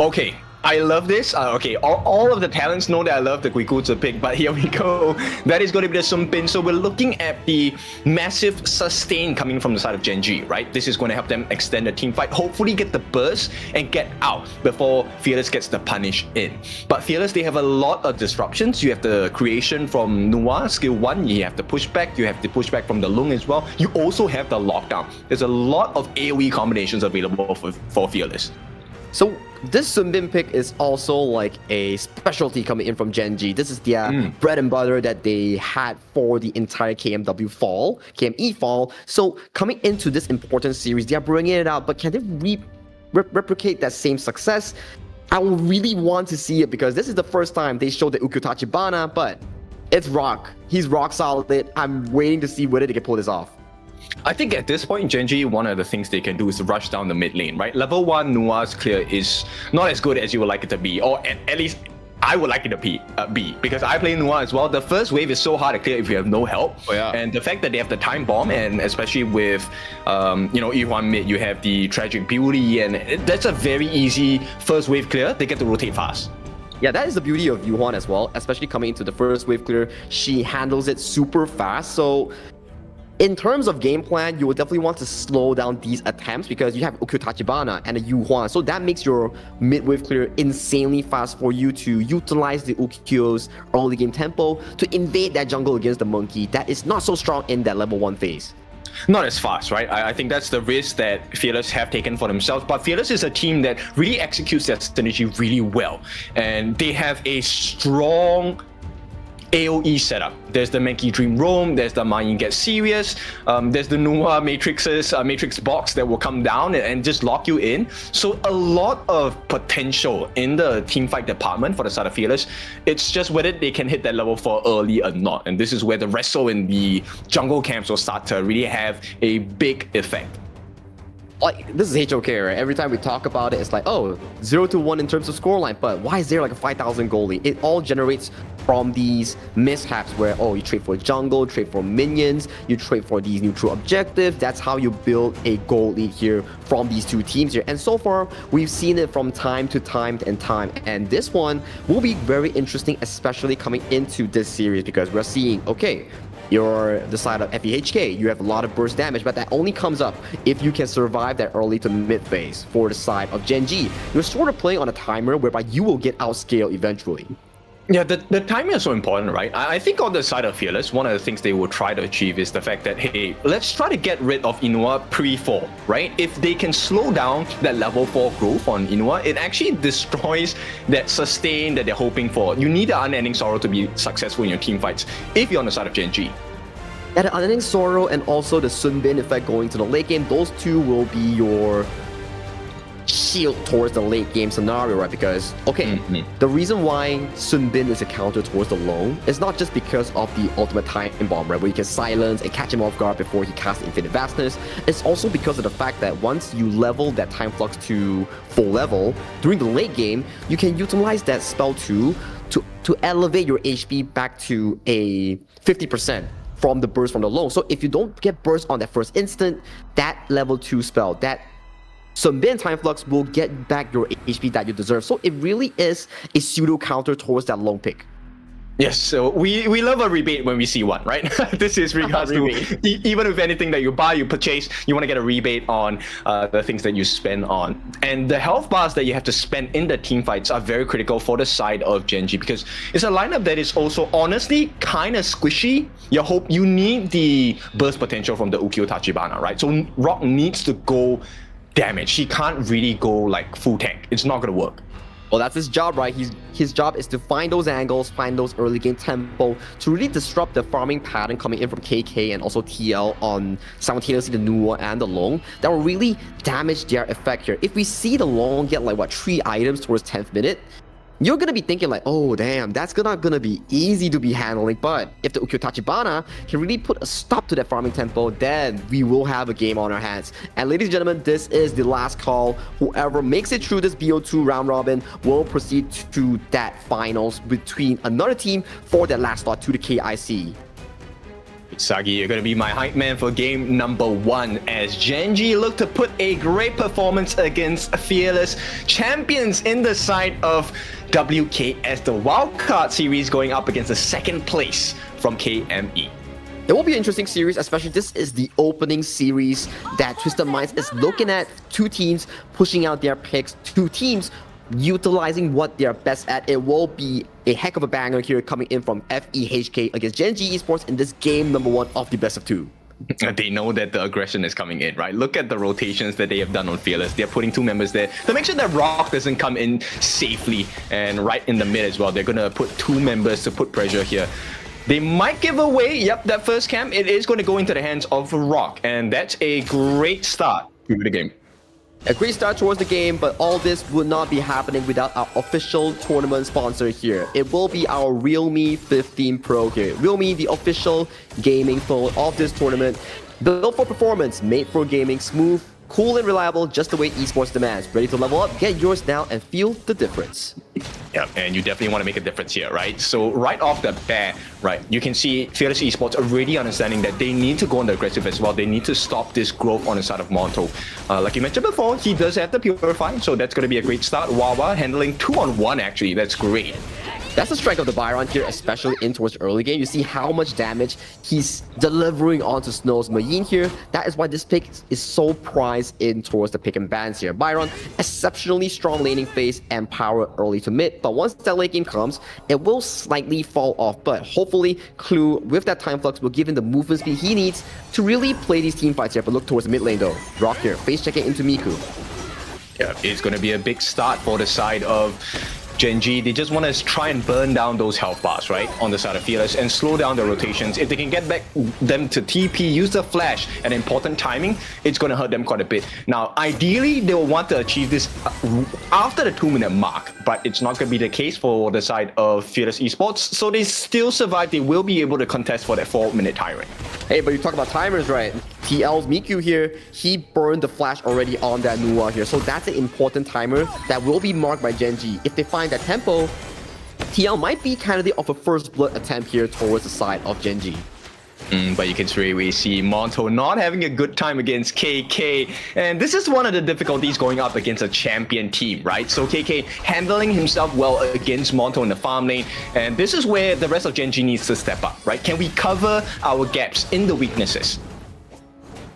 Okay. I love this. Okay, all of the talents know that I love the Guiguzi pick, but here we go. That is going to be the Sun Bin. So we're looking at the massive sustain coming from the side of Gen.G, right? This is going to help them extend the team fight, hopefully get the burst and get out before Fearless gets the punish in. But Fearless, they have a lot of disruptions. You have the creation from Nuwa, skill 1. You have the pushback. You have the pushback from the Lung as well. You also have the lockdown. There's a lot of AoE combinations available for Fearless. So this Sun Bin pick is also like a specialty coming in from Gen.G. This is their bread and butter that they had for the entire KME Fall. So coming into this important series, they are bringing it out, but can they replicate that same success? I will really want to see it because this is the first time they showed the Ukyo Tachibana, but it's Rock. He's rock solid. I'm waiting to see whether they can pull this off. I think at this point in Gen.G, one of the things they can do is rush down the mid lane, right? Level 1 Nua's clear is not as good as you would like it to be, or at least I would like it to be, because I play Nuwa as well. The first wave is so hard to clear if you have no help. And the fact that they have the time bomb, and especially with, E1 mid, you have the Tragic Beauty, and that's a very easy first wave clear. They get to rotate fast. Yeah, that is the beauty of Yuhan as well, especially coming into the first wave clear. She handles it super fast, so in terms of game plan, you would definitely want to slow down these attempts because you have Ukyo Tachibana and a Yuhuan. So that makes your mid-wave clear insanely fast for you to utilize the Ukyo's early game tempo to invade that jungle against the monkey that is not so strong in that level 1 phase. Not as fast, right? I think that's the risk that Fearless have taken for themselves. But Fearless is a team that really executes their synergy really well. And they have a strong AoE setup. There's the Menki Dream Roam, there's the Ma Yin Get Serious, there's the Nuwa Matrix box that will come down and just lock you in. So a lot of potential in the teamfight department for the side of Fearless. It's just whether they can hit that level 4 early or not. And this is where the wrestle in the jungle camps will start to really have a big effect. like this is HOK, right? Every time we talk about it, it's like, oh, 0-1 in terms of scoreline, but why is there like a 5,000 goalie? It all generates from these mishaps where, oh, you trade for jungle, trade for minions, you trade for these neutral objectives. That's how you build a goal lead here from these two teams here. And so far, we've seen it from time to time and time. And this one will be very interesting, especially coming into this series, because we're seeing, okay, you're the side of FEHK, you have a lot of burst damage, but that only comes up if you can survive that early to mid phase. For the side of Gen.G, you're sort of playing on a timer whereby you will get outscaled eventually. Yeah, the timing is so important, right? I think on the side of Fearless, one of the things they will try to achieve is the fact that, hey, let's try to get rid of Inua pre-fall, right? If they can slow down that level 4 growth on Inua, it actually destroys that sustain that they're hoping for. You need the Unending Sorrow to be successful in your team fights if you're on the side of Gen.G. Yeah, the Unending Sorrow and also the Sun Bin effect going to the late game, those two will be your shield towards the late game scenario, right? Because, okay, the reason why Sun Bin is a counter towards the Long is not just because of the ultimate time bomb, right? Where you can silence and catch him off guard before he casts Infinite Vastness. It's also because of the fact that once you level that Time Flux to full level, during the late game, you can utilize that spell to elevate your HP back to a 50%. From the burst from the Long. So if you don't get burst on that first instant, that level 2 spell, that Sun Bin Time Flux will get back your HP that you deserve. So it really is a pseudo counter towards that Long pick. Yes, so we love a rebate when we see one, right? This is regards to even with anything that you buy, you purchase, you want to get a rebate on the things that you spend on. And the health bars that you have to spend in the team fights are very critical for the side of Gen.G because it's a lineup that is also honestly kind of squishy. You need the burst potential from the Ukiyo Tachibana, right? So Rock needs to go damage. He can't really go like full tank. It's not going to work. Well, that's his job, right? His job is to find those angles, find those early game tempo to really disrupt the farming pattern coming in from KK and also TL on simultaneously the Nuwa and the Long that will really damage their effect here. If we see the Long get like, 3 items towards 10th minute, you're gonna be thinking like, oh damn, that's not gonna be easy to be handling. But if the Ukiyo Tachibana can really put a stop to that farming tempo, then we will have a game on our hands. And ladies and gentlemen, this is the last call. Whoever makes it through this BO2 round robin will proceed to that finals between another team for that last slot to the KIC. Sagi, you're going to be my hype man for game number 1 as Gen.G look to put a great performance against Fearless, champions in the side of WKS, the wildcard series going up against the 2nd place from KME. It will be an interesting series, especially this is the opening series that Twisted Minds is looking at. 2 teams pushing out their picks, 2 teams utilizing what they're best at. It will be a heck of a banger here coming in from FEHK against Gen.G Esports in this game number 1 of the best of 2. They know that the aggression is coming in, right? Look at the rotations that they have done on Fearless. They're putting 2 members there to make sure that Rock doesn't come in safely, and right in the mid as well. They're going to put 2 members to put pressure here. They might give away, that first camp. It is going to go into the hands of Rock, and that's a great start to the game. A great start towards the game, but all this would not be happening without our official tournament sponsor here. It will be our Realme 15 Pro here. Realme, the official gaming phone of this tournament. Built for performance, made for gaming, smooth, cool and reliable, just the way esports demands. Ready to level up? Get yours now and feel the difference. Yeah, and you definitely want to make a difference here, right? So right off the bat, right, you can see Fearless Esports already understanding that they need to go on the aggressive as well. They need to stop this growth on the side of Monto. Like you mentioned before, he does have the Purify, so that's going to be a great start. Wawa handling 2-on-1 actually, that's great. That's the strength of the Byron here, especially in towards the early game. You see how much damage he's delivering onto Snow's Mayin here. That is why this pick is so prized in towards the pick and bans here. Byron, exceptionally strong laning phase and power early to mid, but once that late game comes, it will slightly fall off. But hopefully, Clue, with that time flux, will give him the movement speed he needs to really play these team fights here. But look towards the mid lane though. Rock here, face checking into Miku. Yeah, it's going to be a big start for the side of Gen.G. They just want to try and burn down those health bars, right, on the side of Fearless and slow down the rotations. If they can get back them to TP, use the flash and important timing, it's going to hurt them quite a bit. Now, ideally, they will want to achieve this after the 2-minute mark, but it's not going to be the case for the side of Fearless Esports. So they still survive. They will be able to contest for that 4-minute time. Hey, but you talk about timers, right? TL's Miku here, he burned the flash already on that Nua here. So that's an important timer that will be marked by Gen.G. If they find that tempo, TL might be candidate of a first blood attempt here towards the side of Gen.G. But you can straight away see Monto not having a good time against KK. And this is one of the difficulties going up against a champion team, right? So KK handling himself well against Monto in the farm lane. And this is where the rest of Gen.G needs to step up, right? Can we cover our gaps in the weaknesses?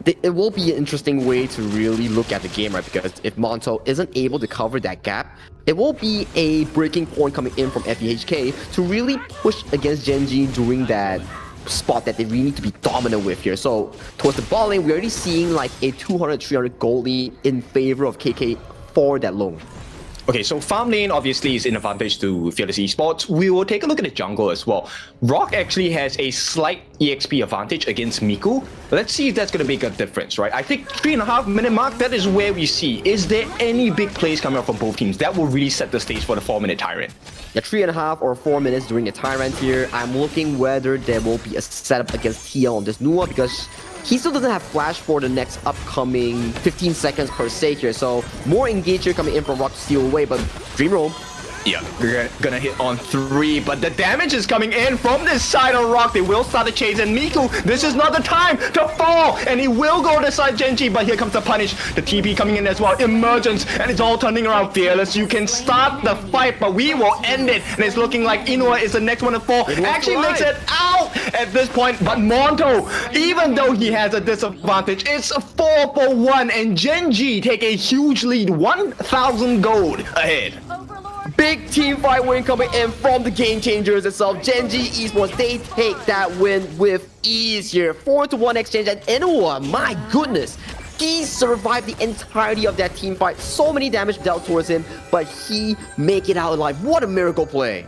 It will be an interesting way to really look at the game, right? Because if Monto isn't able to cover that gap, it will be a breaking point coming in from FEHK to really push against Gen.G during that spot that they really need to be dominant with here. So towards the ball lane, we're already seeing like a 200-300 gold lead in favor of KK for that long. Okay, so farm lane obviously is an advantage to Fearless Esports. We will take a look at the jungle as well. Rock actually has a slight EXP advantage against Miku. Let's see if that's going to make a difference, right? I think 3.5 minute mark, that is where we see. Is there any big plays coming up from both teams? That will really set the stage for the 4-minute Tyrant. Yeah, 3.5 or 4 minutes during the Tyrant here. I'm looking whether there will be a setup against TL on this Nua because he still doesn't have flash for the next upcoming 15 seconds per se here. So more engage here coming in from Rock to steal away, but Dream Roam. Yeah, we're gonna hit on 3, but the damage is coming in from this side of Rock. They will start the chase, and Miku, this is not the time to fall, and he will go to side Gen.G, but here comes the punish. The TP coming in as well, Emergence, and it's all turning around. Fearless, you can start the fight, but we will end it, and it's looking like Inoue is the next one to fall. Actually makes it out at this point, but Monto, even though he has a disadvantage, it's a 4-for-1, and Gen.G take a huge lead, 1,000 gold ahead. Big team fight win coming in from the Game Changers itself. Gen.G Esports, they take that win with ease here. 4-1 exchange, and Inoue, my goodness, he survived the entirety of that team fight. So many damage dealt towards him, but he make it out alive. What a miracle play.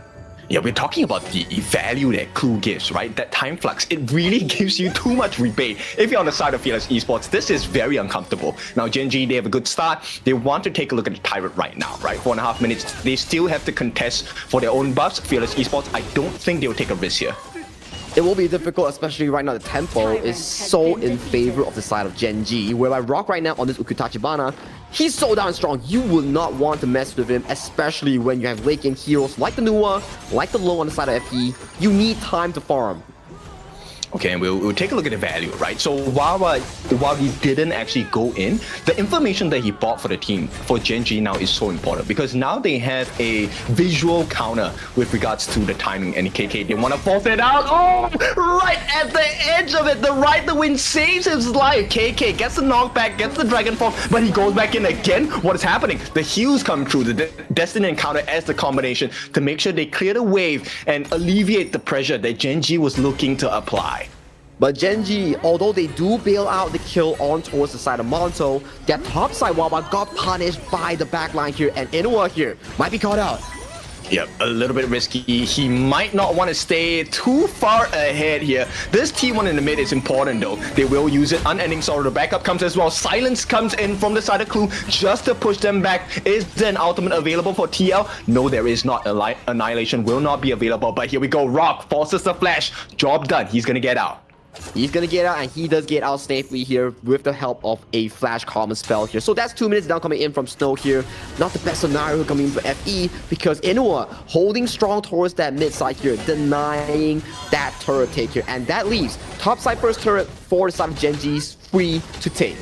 Yeah, we're talking about the value that Clue gives, right? That time flux, it really gives you too much rebate. If you're on the side of Fearless Esports, this is very uncomfortable. Now, Gen.G, they have a good start. They want to take a look at the Tyrant right now, right? 4.5 minutes. They still have to contest for their own buffs. Fearless Esports, I don't think they'll take a risk here. It will be difficult, especially right now the tempo is so in favor of the side of Gen.G, whereby Rock right now on this Ukutachibana, he's so down strong, you will not want to mess with him, especially when you have late game heroes like the Nua, like the Low on the side of FE. You need time to farm. Okay, and we'll take a look at the value, right? So while he didn't actually go in, the information that he bought for the team, for Gen.G now is so important because now they have a visual counter with regards to the timing, and KK, they want to force it out. Oh, right at the edge of it, the Right the Wind saves his life. KK gets the knockback, gets the Dragon Fall, but he goes back in again. What is happening? The heals come through, the Destiny encounter as the combination to make sure they clear the wave and alleviate the pressure that Gen.G was looking to apply. But Gen.G, although they do bail out the kill on towards the side of Monto, that top side Wawa got punished by the backline here, and Inoue here might be caught out. Yep, a little bit risky. He might not want to stay too far ahead here. This T1 in the mid is important though. They will use it. Unending Sorrow, the backup comes as well. Silence comes in from the side of Clue just to push them back. Is there an ultimate available for TL? No, there is not. Annihilation will not be available, but here we go. Rock forces the flash. Job done. He's gonna get out. He's gonna get out, and he does get out safely here with the help of a flash common spell here. So that's 2 minutes down coming in from Snow here. Not the best scenario coming in for FE because Inoue holding strong towards that mid side here, denying that turret take here. And that leaves top side first turret for the side of Gen.G's free to take.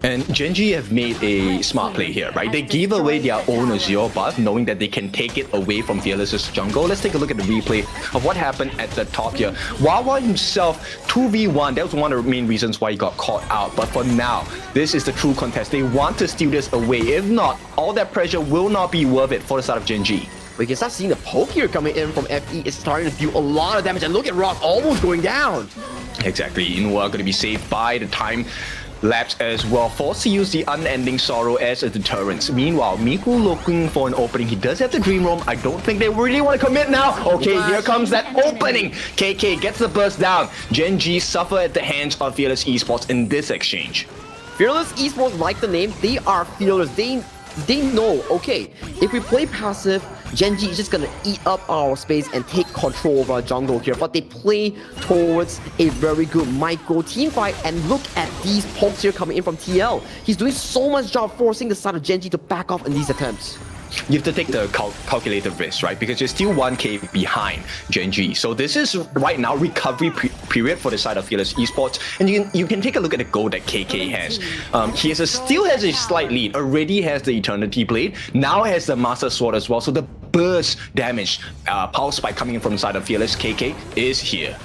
And Gen.G have made a smart play here, right? They give away their own Azure buff, knowing that they can take it away from Fearless's jungle. Let's take a look at the replay of what happened at the top here. Wawa himself, 2v1, that was one of the main reasons why he got caught out. But for now, this is the true contest. They want to steal this away. If not, all that pressure will not be worth it for the side of Gen.G. We can start seeing the poke here coming in from FE. It's starting to do a lot of damage. And look at Rock almost going down. Exactly. Inoue going to be saved by the time lapse as well, forced to use the Unending Sorrow as a deterrent. Meanwhile, Miku looking for an opening. He does have the Dream Roam. I don't think they really want to commit now. Okay, here comes that opening. KK gets the burst down. Gen.G suffer at the hands of Fearless Esports in this exchange. Fearless Esports, like the name, they are fearless. They know, okay, if we play passive, Gen.G is just gonna eat up our space and take control of our jungle here, but they play towards a very good micro team fight, and look at these pokes here coming in from TL. He's doing so much job forcing the side of Gen.G to back off in these attempts. You have to take the calculated risk, right? Because you're still 1k behind Gen.G. So this is right now recovery period for the side of Fearless Esports, and you can take a look at the goal that KK has. He still has a slight lead. Already has the Eternity Blade. Now has the Master Sword as well. So the burst damage, pulse spike coming in from the side of Fearless. KK is here.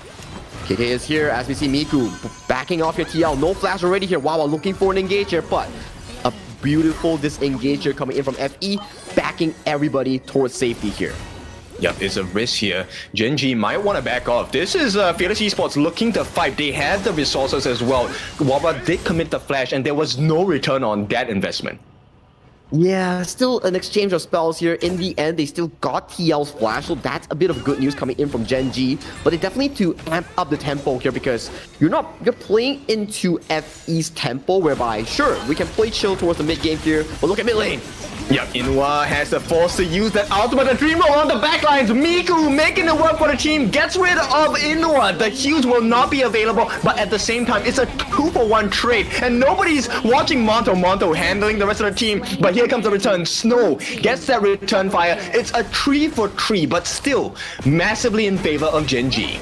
KK is here as we see Miku backing off your TL. No flash already here. Wow, looking for an engage here, but a beautiful disengage here coming in from FE, backing everybody towards safety here. Yep, it's a risk here. Gen.G might want to back off. This is Fearless Esports looking to fight. They have the resources as well. Wawa did commit the flash, and there was no return on that investment. Yeah, still an exchange of spells here. In the end, they still got TL's flash, so that's a bit of good news coming in from Gen.G. But they definitely need to amp up the tempo here, because you're playing into FE's tempo, whereby sure, we can play chill towards the mid game here, but look at mid lane. Yep, Inwa has the force to use that ultimate. The Dream Roll on the backlines. Miku making it work for the team. Gets rid of Inwa. The heals will not be available, but at the same time, it's a 2-for-1 trade. And nobody's watching Monto handling the rest of the team. But here comes the return. Snow gets that return fire. It's a 3-for-3, but still massively in favor of Gen.G.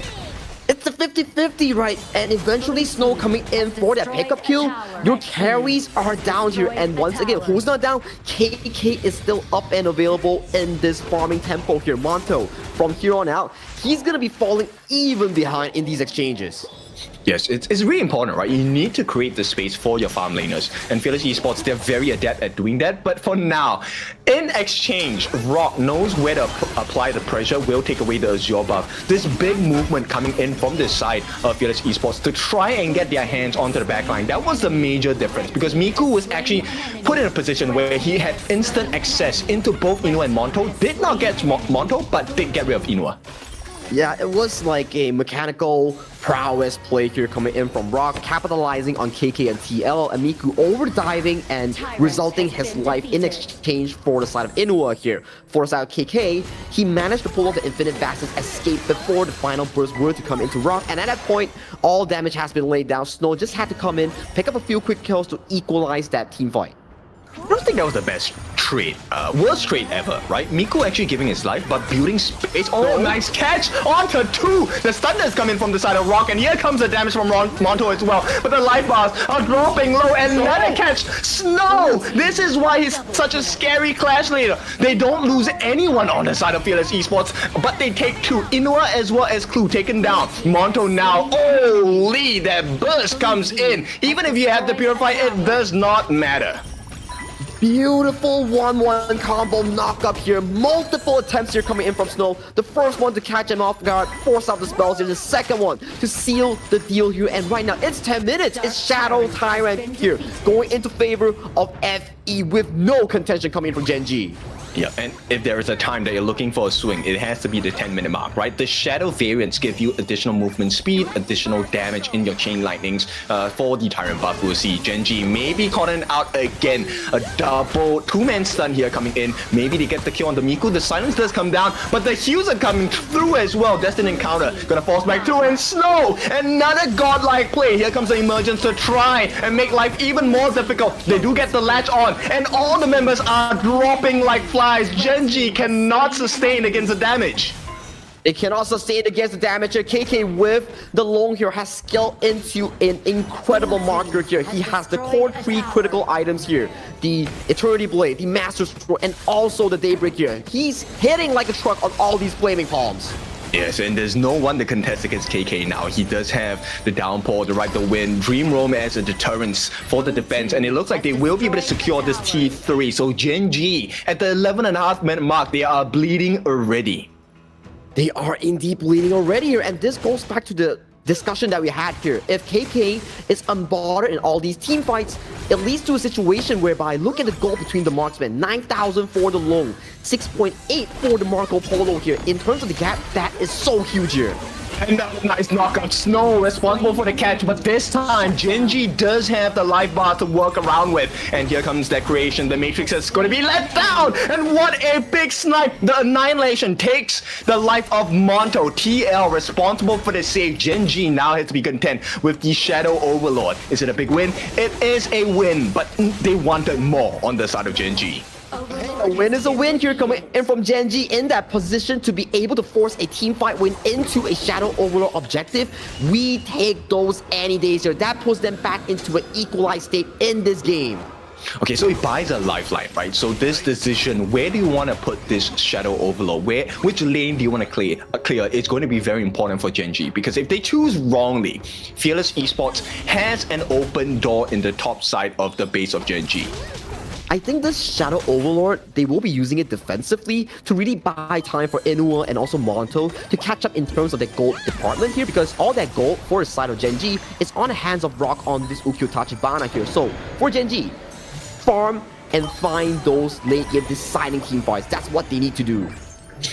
It's a 50-50, right? And eventually Snow coming in for that pickup kill. Your carries are down here, and once again, who's not down? KK is still up and available in this farming tempo here. Monto, from here on out, he's gonna be falling even behind in these exchanges. Yes, it's really important, right? You need to create the space for your farm laners. And Fearless Esports, they're very adept at doing that. But for now, in exchange, Rock knows where to apply the pressure, will take away the Azure buff. This big movement coming in from this side of Fearless Esports to try and get their hands onto the backline. That was the major difference, because Miku was actually put in a position where he had instant access into both Inua and Monto. Did not get Monto, but did get rid of Inua. Yeah, it was like a mechanical prowess play here coming in from Rock, capitalizing on KK and TL, and Miku overdiving and resulting his life in exchange for the side of Inua here. For the side of KK, he managed to pull off the Infinite Vastness escape before the final burst were to come into Rock, and at that point, all damage has been laid down. Snow just had to come in, pick up a few quick kills to equalize that team fight. I don't think that was the best trade, worst trade ever, right? Miku actually giving his life, but building space. Oh, nice catch onto 2. The stun is coming from the side of Rock, and here comes the damage from Monto as well. But the life bars are dropping low, and another catch. Snow! This is why he's such a scary clash leader. They don't lose anyone on the side of Fearless Esports, but they take 2. Inua as well as Clue taken down. Monto now, holy, that burst comes in. Even if you have the Purify, it does not matter. Beautiful 1-1 combo knock-up here. Multiple attempts here coming in from Snow. The first one to catch him off guard, force out the spells here. The second one to seal the deal here. And right now, it's 10 minutes. It's Shadow Tyrant here, going into favor of FE with no contention coming in from Gen.G. Yeah, and if there is a time that you're looking for a swing, it has to be the 10-minute mark, right? The Shadow variants give you additional movement speed, additional damage in your chain lightnings. For the Tyrant buff, we'll see Gen.G maybe calling out again. A double 2-man stun here coming in. Maybe they get the kill on the Miku. The silence does come down, but the heals are coming through as well. Destined Encounter gonna force back through, and Snow! Another godlike play. Here comes the Emergence to try and make life even more difficult. They do get the latch on, and all the members are dropping like flies. Gen.G cannot sustain against the damage. It cannot sustain against the damage here. KK with the long here has scaled into an incredible marker here. He has the core 3 critical items here. The Eternity Blade, the Master Sword, and also the Daybreak here. He's hitting like a truck on all these flaming palms. Yes, and there's no one to contest against KK now. He does have the Downpour, the Right to Win, Dream Roam as a deterrence for the defense, and it looks like they will be able to secure this T3. So Gen.G, at the 11.5-minute mark, they are bleeding already. They are indeed bleeding already here, and this goes back to the discussion that we had here. If KK is unbothered in all these team fights, it leads to a situation whereby, look at the goal between the marksmen, 9,000 for the Long, 6.8 for the Marco Polo here. In terms of the gap, that is so huge here. And nice knockout. Snow responsible for the catch, but this time Gen.G does have the life bar to work around with. And here comes that creation. The Matrix is going to be let down. And what a big snipe. The Annihilation takes the life of Monto. TL responsible for the save. Gen.G now has to be content with the Shadow Overlord. Is it a big win? It is a win, but they wanted more on the side of Gen.G. A win is a win here coming in from Gen.G in that position to be able to force a team fight win into a Shadow Overlord objective. We take those any days here. That puts them back into an equalized state in this game. Okay, so it buys a lifeline, right? So this decision, where do you want to put this Shadow Overlord? Which lane do you want to clear? It's going to be very important for Gen.G, because if they choose wrongly, Fearless Esports has an open door in the top side of the base of Gen.G. I think this Shadow Overlord, they will be using it defensively to really buy time for Inua and also Monto to catch up in terms of the gold department here, because all that gold for the side of Gen.G is on the hands of Rock on this Ukkyo Tachibana here. So for Gen.G, farm and find those late game deciding team fights. That's what they need to do.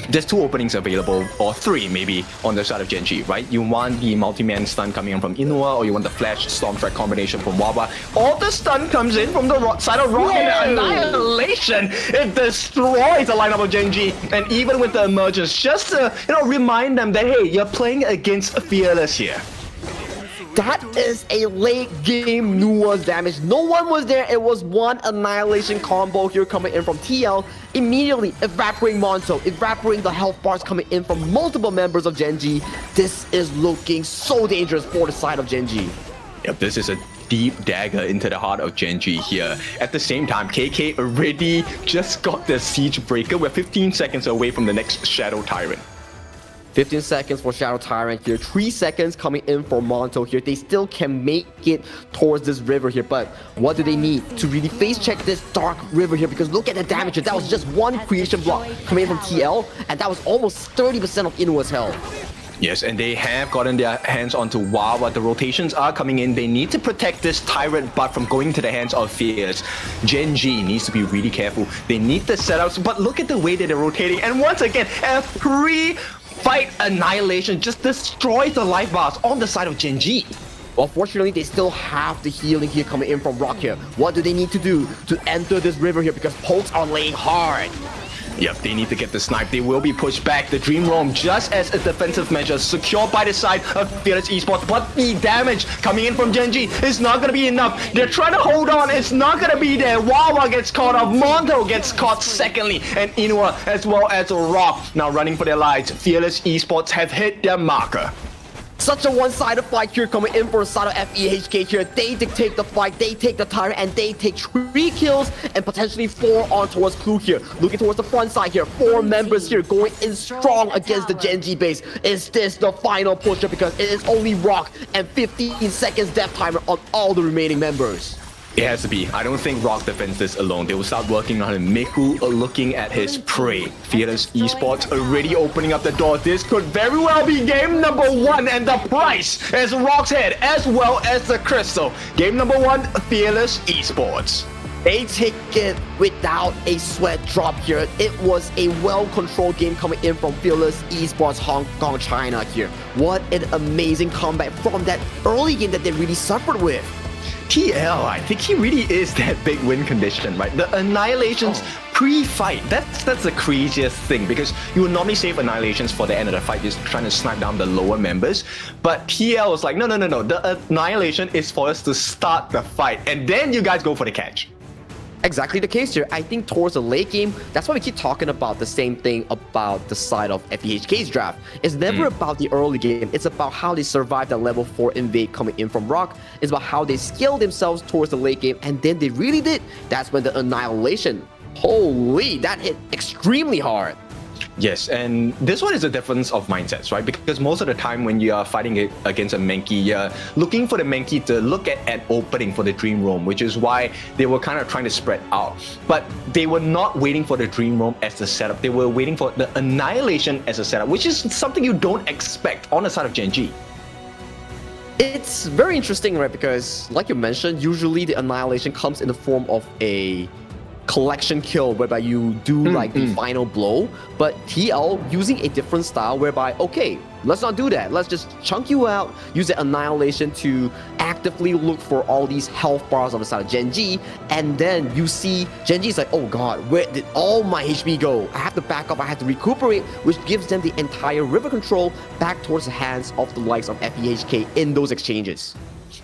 There's 2 openings available, or 3 maybe, on the side of Gen.G, right? You want the multi-man stun coming in from Inua, or you want the flash storm strike combination from Wawa. All the stun comes in from the side of Rock, and Annihilation! It destroys the lineup of Gen.G, and even with the emergence, just to remind them that, hey, you're playing against Fearless here. That is a late game Nua's damage. No one was there. It was one Annihilation combo here coming in from TL. Immediately evaporating Monto, evaporating the health bars coming in from multiple members of Gen.G. This is looking so dangerous for the side of Gen.G. Yep, this is a deep dagger into the heart of Gen.G here. At the same time, KK already just got the Siege Breaker. We're 15 seconds away from the next Shadow Tyrant. 15 seconds for Shadow Tyrant here, 3 seconds coming in for Monto here. They still can make it towards this river here, but what do they need to really face check this dark river here? Because look at the damage here. That was just one creation block coming in from TL, and that was almost 30% of Inua's health. Yes, and they have gotten their hands onto Wawa. The rotations are coming in. They need to protect this Tyrant butt from going to the hands of Fears. Gen.G needs to be really careful. They need the setups, but look at the way that they're rotating. And once again, a pre-fight Annihilation just destroys the life bars on the side of Gen.G. Well, fortunately, they still have the healing here coming in from Rock here. What do they need to do to enter this river here? Because pokes are laying hard. Yep, they need to get the snipe. They will be pushed back. The Dream Roam just as a defensive measure, secured by the side of Fearless Esports. But the damage coming in from Gen.G is not going to be enough. They're trying to hold on. It's not going to be there. Wawa gets caught off. Monto gets caught secondly. And Inua as well as Rock now running for their lives. Fearless Esports have hit their marker. Such a one-sided fight here coming in for the side of FEHK here. They dictate the fight, they take the tyrant, and they take 3 kills and potentially 4 on towards Clue here. Looking towards the front side here. 4 members here going in strong against the Gen.G base. Is this the final pusher? Because it is only Rock and 15 seconds death timer on all the remaining members. It has to be. I don't think Rock defends this alone. They will start working on him. Miku looking at his prey. Fearless Esports already opening up the door. This could very well be game number 1, and the price is Rock's head as well as the crystal. Game number 1, Fearless Esports. They take it without a sweat drop here. It was a well-controlled game coming in from Fearless Esports Hong Kong, China here. What an amazing comeback from that early game that they really suffered with. TL, I think he really is that big win condition, right? The Annihilations pre-fight, that's the craziest thing, because you would normally save Annihilations for the end of the fight, just trying to snipe down the lower members. But TL was like, no, the Annihilation is for us to start the fight, and then you guys go for the catch. Exactly the case here. I think towards the late game, that's why we keep talking about the same thing about the side of FEHK's draft. It's never about the early game. It's about how they survived that level 4 invade coming in from Rock. It's about how they scaled themselves towards the late game, and then they really did. That's when the Annihilation, holy, that hit extremely hard. Yes, and this one is a difference of mindsets, right? Because most of the time when you are fighting against a Mankey, you're looking for the Mankey to look at an opening for the Dream Roam, which is why they were kind of trying to spread out. But they were not waiting for the Dream Roam as the setup. They were waiting for the Annihilation as a setup, which is something you don't expect on the side of Gen.G. It's very interesting, right? Because like you mentioned, usually the Annihilation comes in the form of a collection kill whereby you do like the final blow, but TL using a different style whereby, okay, let's not do that. Let's just chunk you out, use the annihilation to actively look for all these health bars on the side of Gen.G, and then you see Gen.G is like, oh god, where did all my HP go? I have to back up, I have to recuperate, which gives them the entire river control back towards the hands of the likes of FEHK in those exchanges.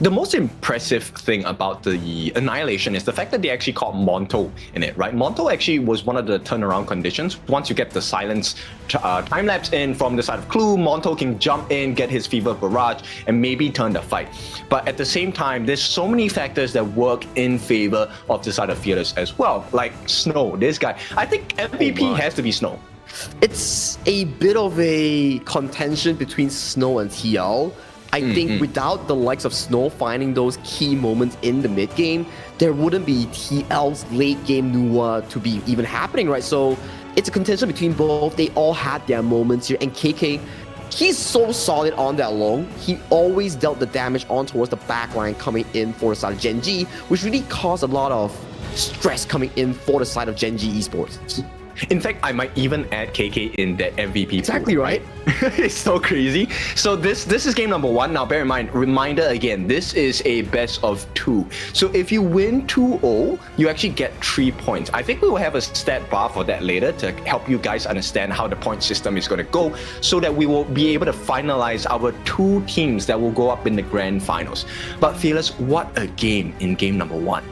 The most impressive thing about the Annihilation is the fact that they actually called Monto in it, right? Monto actually was one of the turnaround conditions. Once you get the silence time-lapse in from the side of Clue, Monto can jump in, get his Fever Barrage, and maybe turn the fight. But at the same time, there's so many factors that work in favor of the side of Fearless as well. Like Snow, this guy. I think MVP has to be Snow. It's a bit of a contention between Snow and TL. I think without the likes of Snow finding those key moments in the mid game, there wouldn't be TL's late game Nuwa to be even happening, right? So it's a contention between both. They all had their moments here, and KK, he's so solid on that long. He always dealt the damage on towards the backline coming in for the side of Gen.G, which really caused a lot of stress coming in for the side of Gen.G Esports. In fact, I might even add KK in that MVP Exactly pool, right. It's so crazy. So this is game number 1. Now bear in mind, reminder again, this is a best of 2. So if you win 2-0, you actually get 3 points. I think we will have a stat bar for that later to help you guys understand how the point system is going to go, so that we will be able to finalize our 2 teams that will go up in the grand finals. But Fearless, what a game in game number 1.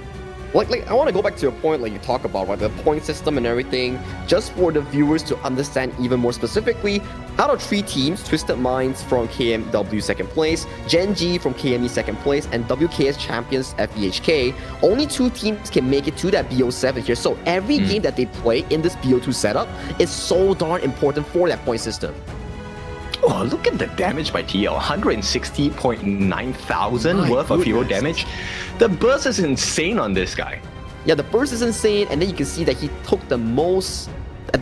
Like I want to go back to your point, like you talk about, right, the point system and everything, just for the viewers to understand even more specifically. Out of 3 teams, Twisted Minds from KMW second place, Gen.G from KME second place, and WKS champions FEHK, only 2 teams can make it to that BO7 here. So every game that they play in this BO2 setup is so darn important for that point system. Oh, look at the damage by TL, 160.9 thousand worth of hero damage. The burst is insane on this guy. Yeah, the burst is insane, and then you can see that he took the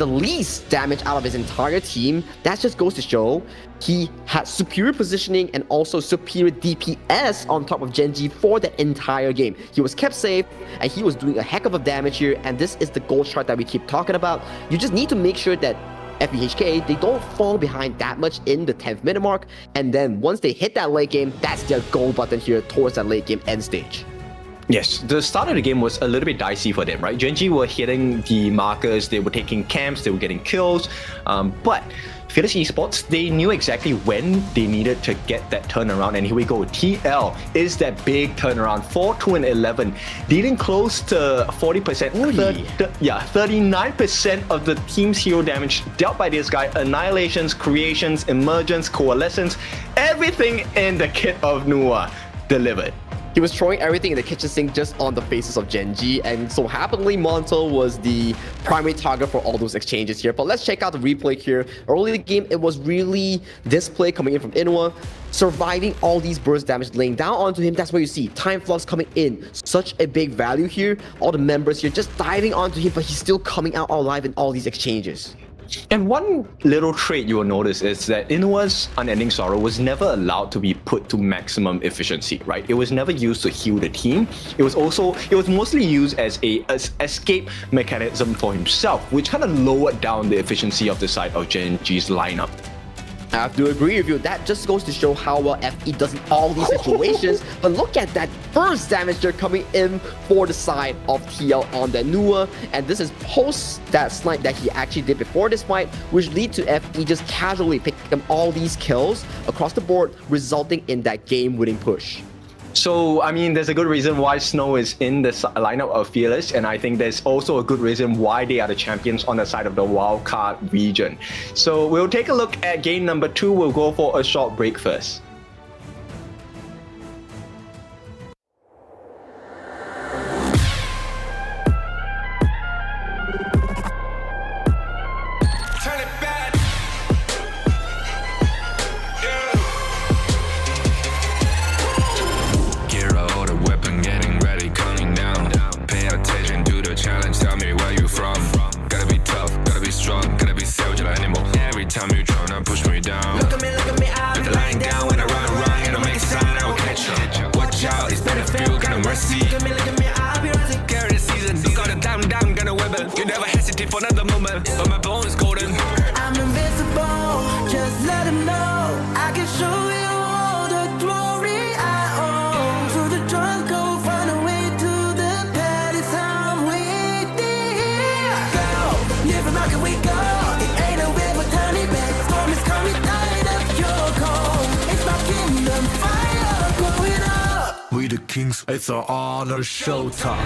least damage out of his entire team. That just goes to show he had superior positioning and also superior DPS on top of Gen.G for the entire game. He was kept safe, and he was doing a heck of a damage here, and this is the gold chart that we keep talking about. You just need to make sure that FEHK, they don't fall behind that much in the 10th minute mark, and then once they hit that late game, that's their goal button here towards that late game end stage. Yes, the start of the game was a little bit dicey for them, right? Gen.G were hitting the markers, they were taking camps, they were getting kills, but Fearless Esports, they knew exactly when they needed to get that turnaround, and here we go. TL is that big turnaround, 4-2-11, dealing close to 40%, 39% of the team's hero damage dealt by this guy. Annihilations, creations, emergence, coalescence, everything in the kit of Nuwa delivered. He was throwing everything in the kitchen sink just on the faces of Gen.G, and so happily Monto was the primary target for all those exchanges here. But let's check out the replay here. Early in the game, it was really this play coming in from Inwa, surviving all these burst damage, laying down onto him. That's where you see Time Flux coming in. Such a big value here. All the members here just diving onto him, but he's still coming out alive in all these exchanges. And one little trait you will notice is that Inua's Unending Sorrow was never allowed to be put to maximum efficiency, right? It was never used to heal the team. It was mostly used as a escape mechanism for himself, which kind of lowered down the efficiency of the side of Gen.G's lineup. I have to agree with you. That just goes to show how well FE does in all these situations. But look at that first damage there coming in for the side of TL on that Nuwa. And this is post that snipe that he actually did before this fight, which lead to FE just casually picking up all these kills across the board, resulting in that game-winning push. So, I mean, there's a good reason why Snow is in the lineup of Fearless, and I think there's also a good reason why they are the champions on the side of the wildcard region. So, we'll take a look at game number 2. We'll go for a short break first. Time you tryna push me down. Look at me, I'll be lying down. When I run, it'll make a sign, I will catch you. Watch out, it's better feel, got no mercy. Look at me, I'll be rising. Carry the season, you got a damn, gonna but my bone is golden. I'm invincible, just let them know I can show you all the glory I own. To the drunk, go find a way to the palace. I'm waiting. Go, live rock and we go. It ain't a river, tiny bed. Storm is coming, light up your cold. It's my kingdom, fire going up. We the kings, it's an honor showtime.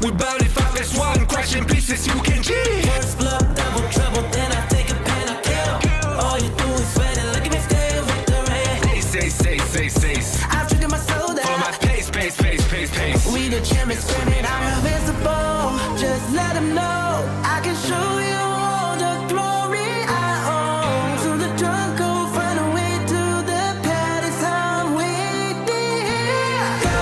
We burn it up as one, crash in pieces, you can G. First blood, double trouble, then I take a pen, I kill. All you do is sweat and look at me stay with the rain. Say. I've triggered my soul down. For my pace. We the champions screaming, I'm invincible. Just let them know I can show you all the glory I own. To the drunk, go find a way to the palace. I'm waiting. Go,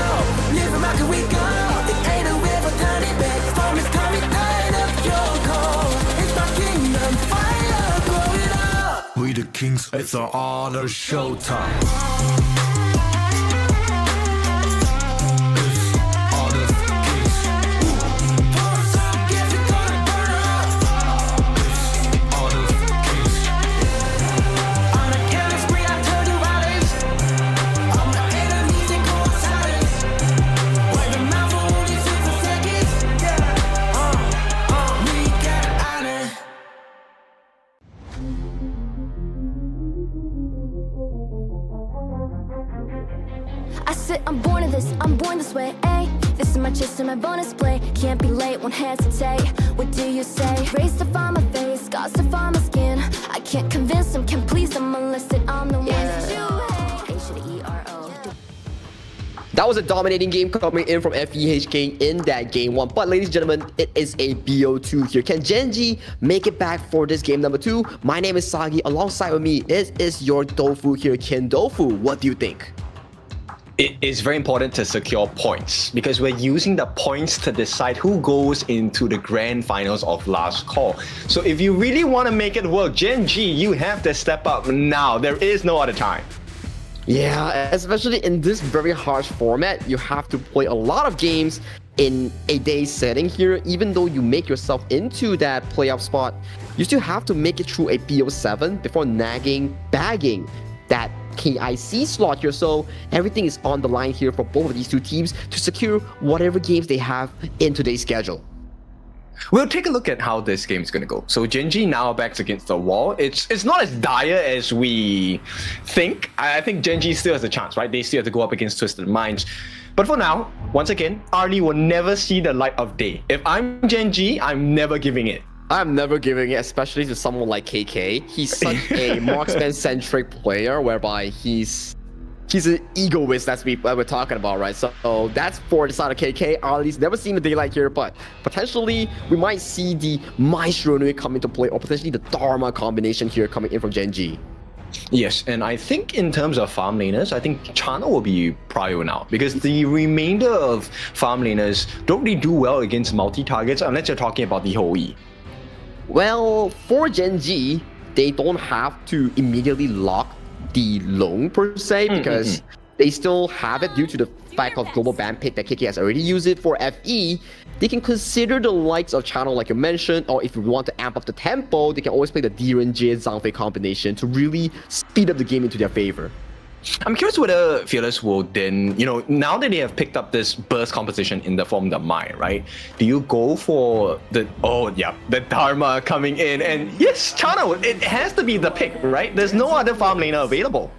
live and rock and we go. It ain't a river, tiny bed. Storm is coming, light up your cold. It's my kingdom, fire growing up. We the kings, it's an honor showtime. I'm born of this, I'm born this way, ayy. This is my chest and my bonus play. Can't be late, won't hesitate. What do you say? Race to find my face, scars to find my skin. I can't convince them, can't please them unless that I'm the one that you hate. That was a dominating game coming in from FEHK in that game 1. But ladies and gentlemen, it is a BO2 here. Can Gen.G make it back for this game number 2? My name is Sagi. Alongside with me is your Dofu here, Ken Dofu. What do you think? It is very important to secure points because we're using the points to decide who goes into the grand finals of Last Call. So if you really want to make it work, Gen.G, you have to step up now. There is no other time. Yeah, especially in this very harsh format, you have to play a lot of games in a day setting here. Even though you make yourself into that playoff spot, you still have to make it through a BO7 before bagging that KIC slot here. So everything is on the line here for both of these two teams to secure whatever games they have in today's schedule. We'll take a look at how this game is going to go. So Gen.G now backs against the wall. It's not as dire as we think. I think Gen.G still has a chance, right? They still have to go up against Twisted Minds. But for now, once again, Arlie will never see the light of day. If I'm Gen.G, I'm never giving it. I'm never giving it, especially to someone like KK. He's such a marksman-centric player, whereby he's an egoist that we're talking about, right? So that's for the side of KK. Arlie's never seen the daylight here, but potentially we might see the Maestro Nui come into play, or potentially the Dharma combination here coming in from Gen.G. Yes, and I think in terms of farm laners, I think Chana will be prio now because the remainder of farm laners don't really do well against multi-targets unless you're talking about the Hoi. Well, for Gen.G, they don't have to immediately lock the Long per se because they still have it due to the fact of global ban pick that KK has already used it. For FE, they can consider the likes of Channel like you mentioned, or if you want to amp up the tempo, they can always play the Gen.G Zhangfei combination to really speed up the game into their favor. I'm curious whether Fearless will then, now that they have picked up this burst composition in the form of the Mai, right? Do you go for the Dharma coming in? And yes, Chana, it has to be the pick, right? There's no other farm laner available.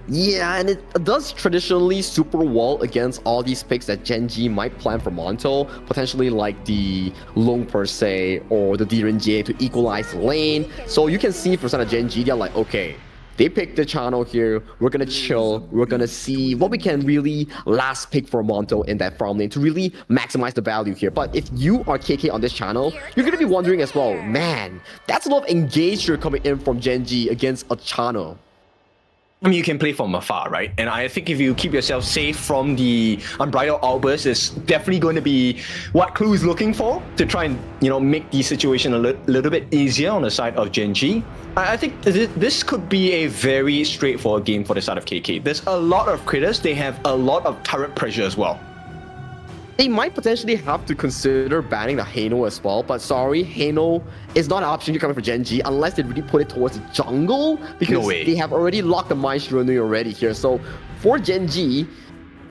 Yeah, and it does traditionally super wall against all these picks that Gen.G might plan for Monto, potentially like the Long per se or the Gen.G to equalize the lane. So you can see for some of Gen.G, they're like, okay, They picked the channel here. We're gonna chill. We're gonna see what we can really last pick for Monto in that farm lane to really maximize the value here. But if you are KK on this channel, you're gonna be wondering as well, man, that's a lot of engagement coming in from Gen.G against a channel. I mean, you can play from afar, right? And I think if you keep yourself safe from the unbridled outburst, it's definitely going to be what Clue is looking for to try and, make the situation a little bit easier on the side of Gen.G. I think this could be a very straightforward game for the side of KK. There's a lot of critters. They have a lot of turret pressure as well. They might potentially have to consider banning the Hano as well, but sorry, Hano is not an option here coming for Gen.G unless they really put it towards the jungle, because they have already locked the Maestro Nui already here. So for Gen.G,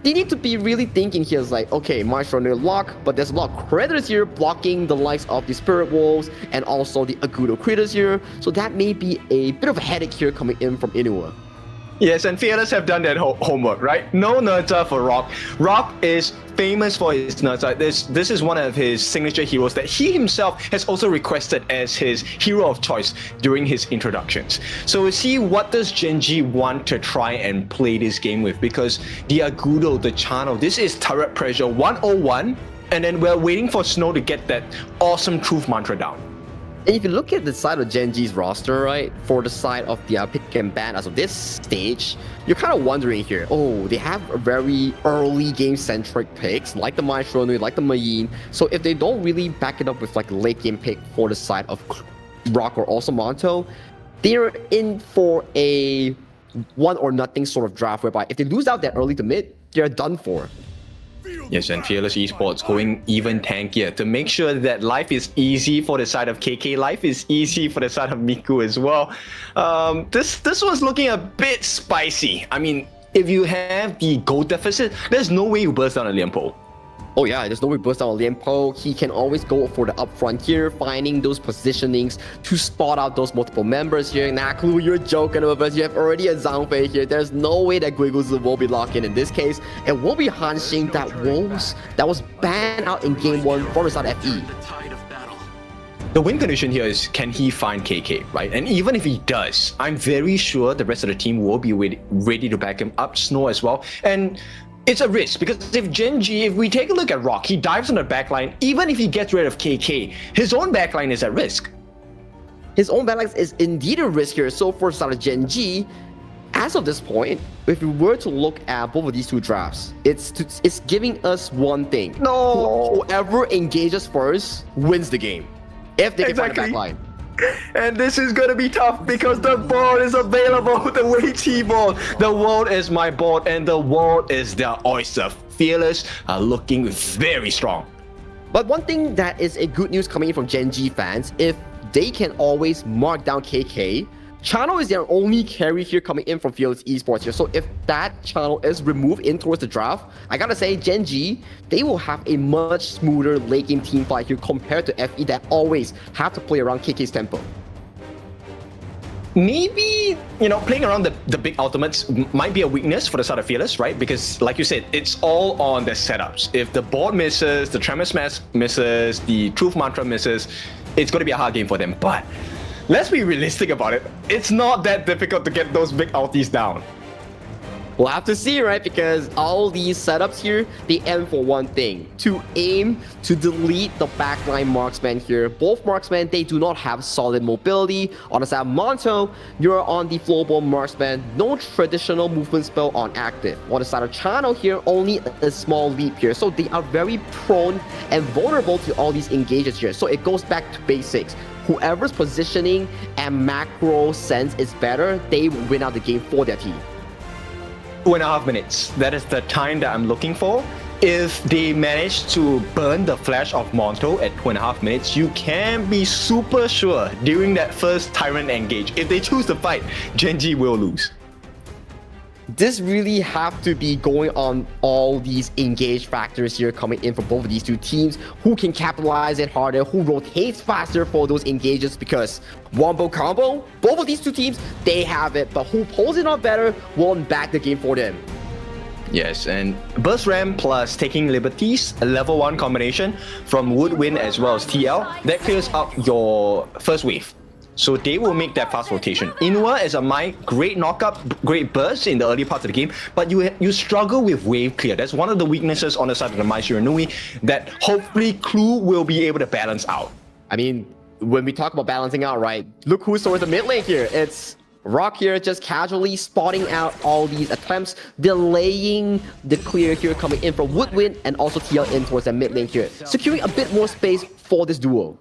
they need to be really thinking here is like, okay, Maestro Nui lock, but there's a lot of critters here blocking the likes of the Spirit Wolves and also the Agudo critters here. So that may be a bit of a headache here coming in from Inua. Yes, and Fearless have done that homework, right? No Nurta for Rock. Rock is famous for his Nurta. This is one of his signature heroes that he himself has also requested as his hero of choice during his introductions. So we'll see what does Gen.G want to try and play this game with, because the Agudo, the channel, this is turret pressure 101, and then we're waiting for Snow to get that awesome truth mantra down. And if you look at the side of Gen.G's roster, right, for the side of the pick and ban as of this stage, you're kind of wondering here, oh, they have a very early game-centric picks, like the Maestro Nui, like the Mayin. So if they don't really back it up with like a late game pick for the side of Rock or also Monto, they're in for a one or nothing sort of draft, whereby if they lose out that early to mid, they're done for. Yes, and Fearless Esports going even tankier to make sure that life is easy for the side of KK, life is easy for the side of Miku as well. This was looking a bit spicy. I mean, if you have the gold deficit, there's no way you burst down a Liempo. Oh yeah, there's no way burst down on Liempo. He can always go for the upfront here, finding those positionings to spot out those multiple members here. Nah, Clue, you're joking with us. You have already a Zhangfei here. There's no way that Guiguzi will be locked in this case. It will be Hanxing that was banned out in game 1 for the side FE. The win condition here is, can he find KK, right? And even if he does, I'm very sure the rest of the team will be ready to back him up, Snow as well. And it's a risk, because if Gen.G, if we take a look at Rock, he dives on the backline. Even if he gets rid of KK, his own backline is at risk. His own backline is indeed a risk here. So for side of Gen.G, as of this point, if we were to look at both of these two drafts, it's giving us one thing. No! Whoever engages first wins the game, if they can find the backline. And this is going to be tough because the board is available, the Wei-Chi board. The world is my board and the world is their oyster. Fearless are looking very strong. But one thing that is a good news coming in from Gen.G fans, if they can always mark down KK, Channel is their only carry here coming in from Fearless Esports here. So if that channel is removed in towards the draft, I gotta say Gen.G, they will have a much smoother late game team fight here compared to FE that always have to play around KK's tempo. Maybe, playing around the big ultimates might be a weakness for the side of Fearless, right? Because like you said, it's all on the setups. If the board misses, the Tremor Smash misses, the Truth Mantra misses, it's going to be a hard game for them. But let's be realistic about it. It's not that difficult to get those big ultis down. We'll have to see, right? Because all these setups here, they aim for one thing, to aim to delete the backline marksman here. Both marksmen, they do not have solid mobility. On the side of Monto, you're on the flowball marksman, no traditional movement spell on active. On the side of Channel here, only a small leap here. So they are very prone and vulnerable to all these engages here. So it goes back to basics. Whoever's positioning and macro sense is better, they will win out the game for their team. 2.5 minutes. That is the time that I'm looking for. If they manage to burn the flash of Monto at 2.5 minutes, you can be super sure during that first Tyrant engage, if they choose to fight, Gen.G will lose. This really have to be going on all these engage factors here coming in for both of these two teams. Who can capitalize it harder, who rotates faster for those engages, because wombo combo, both of these two teams, they have it, but who pulls it off better won't back the game for them. Yes, and Burst Ram plus Taking Liberties, a level 1 combination from Woodwind as well as TL, that clears up your first wave. So they will make that fast rotation. Inua as a Mai, great knockup, great burst in the early parts of the game, but you struggle with wave clear. That's one of the weaknesses on the side of the Mai Shiranui that hopefully Clue will be able to balance out. I mean, when we talk about balancing out, right? Look who's towards the mid lane here. It's Rock here just casually spotting out all these attempts, delaying the clear here coming in from Woodwind and also TL in towards the mid lane here, securing a bit more space for this duo.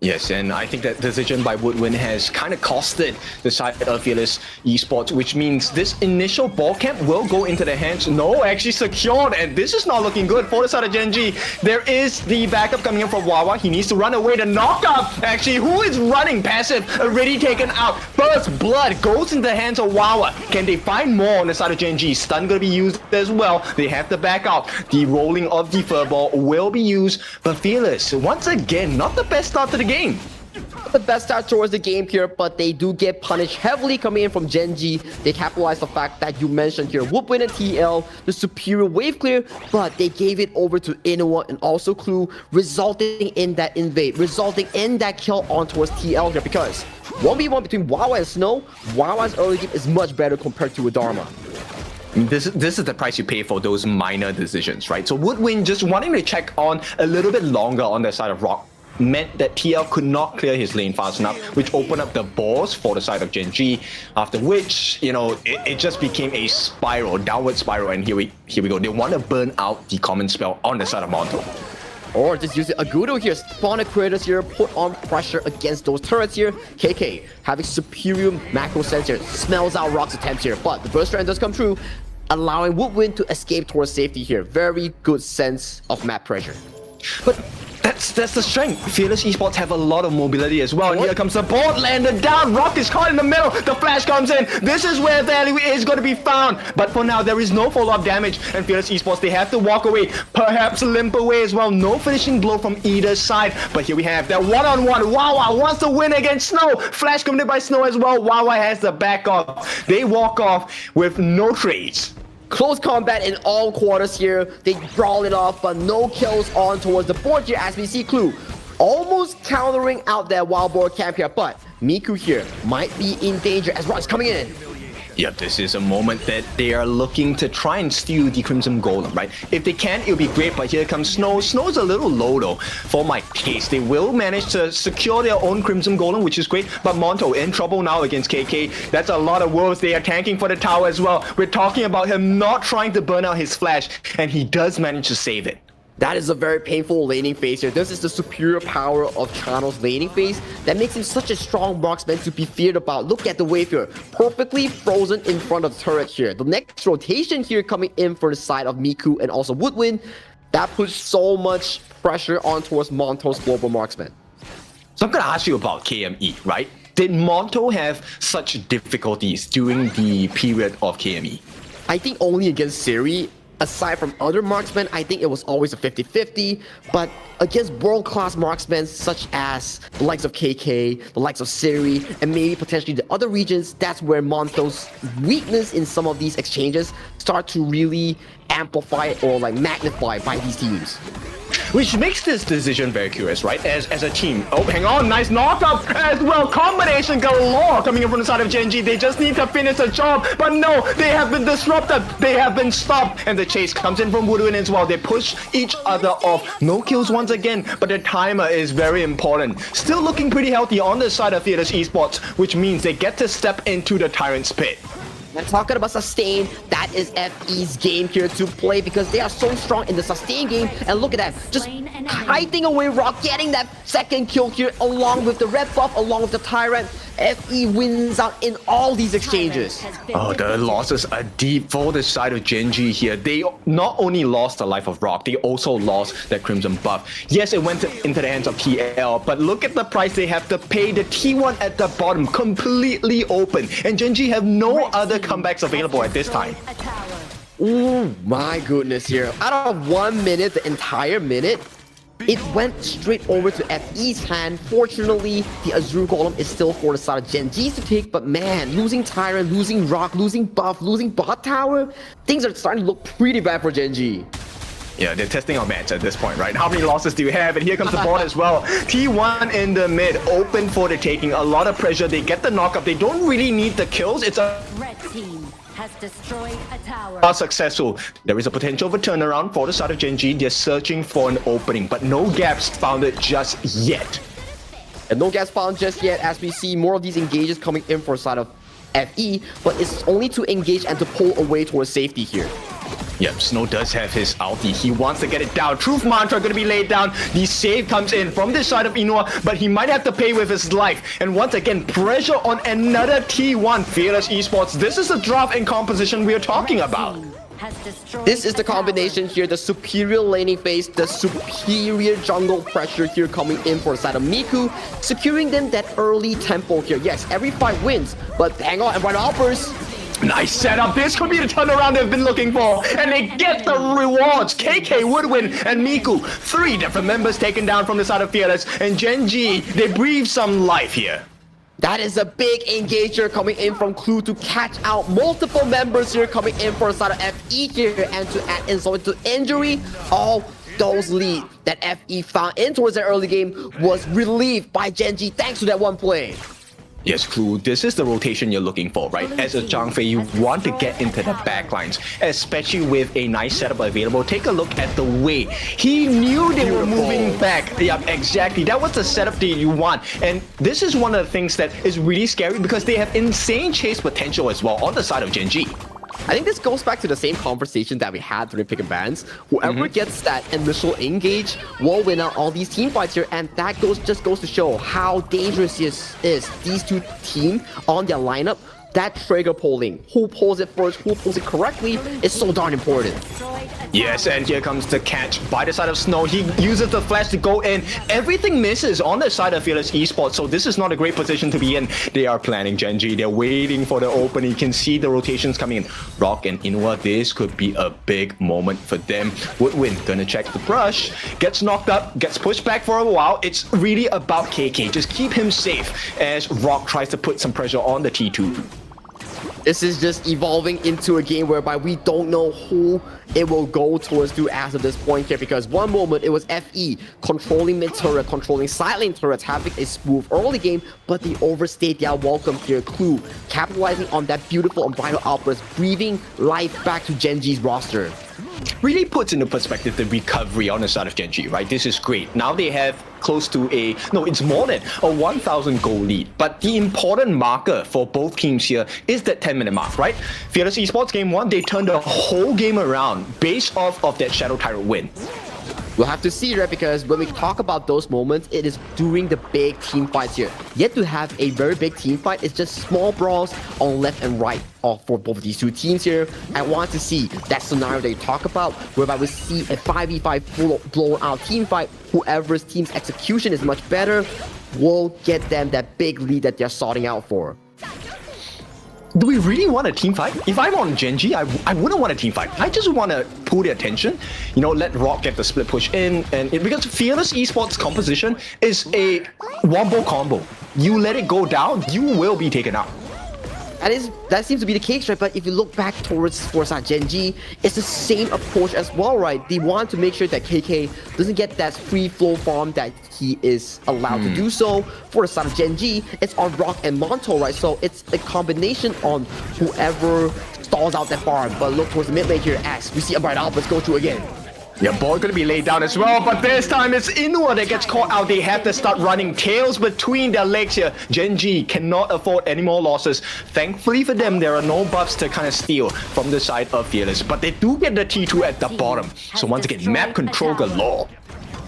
Yes, and I think that decision by Woodwind has kind of costed the side of Fearless Esports, which means this initial ball camp will go into their hands. No, actually secured, and this is not looking good for the side of Gen.G. There is the backup coming in from Wawa. He needs to run away. The knockup, actually, who is running? Passive, already taken out. First blood goes into the hands of Wawa. Can they find more on the side of Gen.G? Stun going to be used as well. They have the backup. The rolling of the furball will be used, but Fearless, once again, not the best start to the game. The best start towards the game here, but they do get punished heavily coming in from Gen.G. They capitalize the fact that you mentioned here, Woodwind and TL, the superior wave clear, but they gave it over to Inua and also Clue, resulting in that invade, resulting in that kill on towards TL here, because 1v1 between Wawa and Snow, Wawa's early game is much better compared to Adama. This is the price you pay for those minor decisions, right? So Woodwind just wanting to check on a little bit longer on the side of Rock meant that TL could not clear his lane fast enough, which opened up the balls for the side of Gen.G, after which, you know, it just became a spiral, downward spiral, and here we go. They want to burn out the common spell on the side of Monto. Or just use Agudo here, spawn a creators here, put on pressure against those turrets here. KK having superior macro sense here, smells out Rock's attempts here, but the burst strand does come true, allowing Woodwind to escape towards safety here. Very good sense of map pressure. But that's the strength. Fearless Esports have a lot of mobility as well. And here comes the board landed down. Rock is caught in the middle. The flash comes in. This is where value is going to be found. But for now, there is no follow-up damage. And Fearless Esports, they have to walk away. Perhaps limp away as well. No finishing blow from either side. But here we have that one-on-one. Wawa wants to win against Snow. Flash committed by Snow as well. Wawa has the back off. They walk off with no trades. Close combat in all quarters here. They brawl it off, but no kills on towards the board here as we see Clue almost countering out that wild board camp here. But Miku here might be in danger as Rock's coming in. Yep, this is a moment that they are looking to try and steal the Crimson Golem, right? If they can, it'll be great, but here comes Snow. Snow's a little low, though, for my case. They will manage to secure their own Crimson Golem, which is great, but Monto in trouble now against KK. That's a lot of wolves. They are tanking for the tower as well. We're talking about him not trying to burn out his flash, and he does manage to save it. That is a very painful laning phase here. This is the superior power of Chano's laning phase that makes him such a strong marksman to be feared about. Look at the wave here. Perfectly frozen in front of the turret here. The next rotation here coming in for the side of Miku and also Woodwind. That puts so much pressure on towards Monto's global marksman. So I'm going to ask you about KME, right? Did Monto have such difficulties during the period of KME? I think only against Siri. Aside from other marksmen, I think it was always a 50-50, but against world-class marksmen such as the likes of KK, the likes of Siri, and maybe potentially the other regions, that's where Monto's weakness in some of these exchanges start to really amplify or like magnify by these teams. Which makes this decision very curious, right? As a team. Oh, hang on, nice knockup as well. Combination galore coming in from the side of Gen.G. They just need to finish the job, but no, they have been disrupted. They have been stopped, and the chase comes in from Woodwind as well. They push each other off. No kills once again, but the timer is very important. Still looking pretty healthy on the side of Fearless Esports, which means they get to step into the Tyrant's pit. And talking about sustain, that is FE's game here to play because they are so strong in the sustain game. And look at that, just hiding away Rock, getting that second kill here along with the red buff, along with the Tyrant. FE wins out in all these exchanges. Oh, the losses are deep for the side of Gen.G here. They not only lost the life of Rock, they also lost that Crimson buff. Yes, it went into the hands of TL, but look at the price they have to pay. The T1 at the bottom, completely open. And Gen.G have no other comebacks available at this time. Ooh, my goodness here. Out of 1 minute, the entire minute, it went straight over to FE's hand. Fortunately, the Azure Golem is still for the side of Gen.G's to take, but man, losing Tyrant, losing Rock, losing buff, losing bot tower, things are starting to look pretty bad for Gen.G. Yeah, they're testing our match at this point, right? How many losses do you have? And here comes the board as well. T1 in the mid, open for the taking. A lot of pressure. They get the knockup. They don't really need the kills. It's a Red team has destroyed a tower. are successful. There is a potential of a turnaround for the side of Gen.G. They're searching for an opening, but no gaps found just yet. And no gaps found just yet as we see more of these engages coming in for side of FE, but it's only to engage and to pull away towards safety here. Yep, Snow does have his ulti. He wants to get it down. Truth Mantra going to be laid down. The save comes in from this side of Inua, but he might have to pay with his life. And once again, pressure on another T1. Fearless Esports. This is the draft and composition we are talking about. This is the combination here, the superior laning phase, the superior jungle pressure here coming in for the side of Miku, securing them that early tempo here. Yes, every fight wins, but hang on, and right offers. Nice setup. This could be the turnaround they've been looking for. And they get the rewards. KK would win. And Miku, 3 different members taken down from the side of Fearless. And Gen.G, they breathe some life here. That is a big engager coming in from Clue to catch out multiple members here coming in for the side of FE here. And to add insult to injury, all those lead that FE found in towards the early game was relieved by Gen.G thanks to that one play. Yes, Clue, this is the rotation you're looking for, right? As a Zhang Fei, you want to get into the backlines, especially with a nice setup available. Take a look at the way he knew they were moving back. Yep, exactly. That was the setup that you want. And this is one of the things that is really scary because they have insane chase potential as well on the side of Gen.G. I think this goes back to the same conversation that we had during pick and bans. Whoever gets that initial engage will win out all these team fights here, and that just goes to show how dangerous is these two teams on their lineup. That trigger polling, who pulls it first, who pulls it correctly, is so darn important. Yes, and here comes the catch by the side of Snow. He uses the flash to go in. Everything misses on the side of Fearless Esports, so this is not a great position to be in. They are planning Gen.G. They're waiting for the open. You can see the rotations coming in. Rock and Inua, this could be a big moment for them. Woodwind gonna check the brush. Gets knocked up, gets pushed back for a while. It's really about KK. Just keep him safe as Rock tries to put some pressure on the T2. This is just evolving into a game whereby we don't know who it will go towards to as of this point here, because one moment it was FE controlling mid turret, controlling side lane turrets, having a smooth early game, but they overstayed their welcome here. Clue capitalizing on that beautiful unbridled outburst, breathing life back to Gen.G's roster. Really puts into perspective the recovery on the side of Gen.G, right? This is great. Now they have close to it's more than a 1,000 goal lead. But the important marker for both teams here is that 10-minute mark, right? Fearless Esports game 1, they turned the whole game around based off of that Shadow Tyrant win. We'll have to see, right? Because when we talk about those moments, it is during the big team fights here. Yet to have a very big team fight, it's just small brawls on left and right for both of these two teams here. I want to see that scenario that you talk about, whereby we see a 5v5 full blown out team fight. Whoever's team's execution is much better will get them that big lead that they're sorting out for. Do we really want a team fight? If I'm on Gen.G, I wouldn't want a team fight. I just want to pull the attention, let Rock get the split push in, and because Fearless Esports composition is a wombo combo. You let it go down, you will be taken out. That seems to be the case, right? But if you look back towards Forza Gen.G, it's the same approach as well, right? They want to make sure that KK doesn't get that free flow farm that he is allowed to do so. For the side of Gen.G, it's on Rock and Monto, right? So it's a combination on whoever stalls out that farm. But look towards the mid lane here as we see a bright outburst go through again. Yeah, ball gonna be laid down as well, but this time it's Inua that gets caught out. They have to start running tails between their legs here. Gen.G cannot afford any more losses. Thankfully for them, there are no buffs to kind of steal from the side of Fearless, but they do get the T2 at the bottom. So once again, map control galore.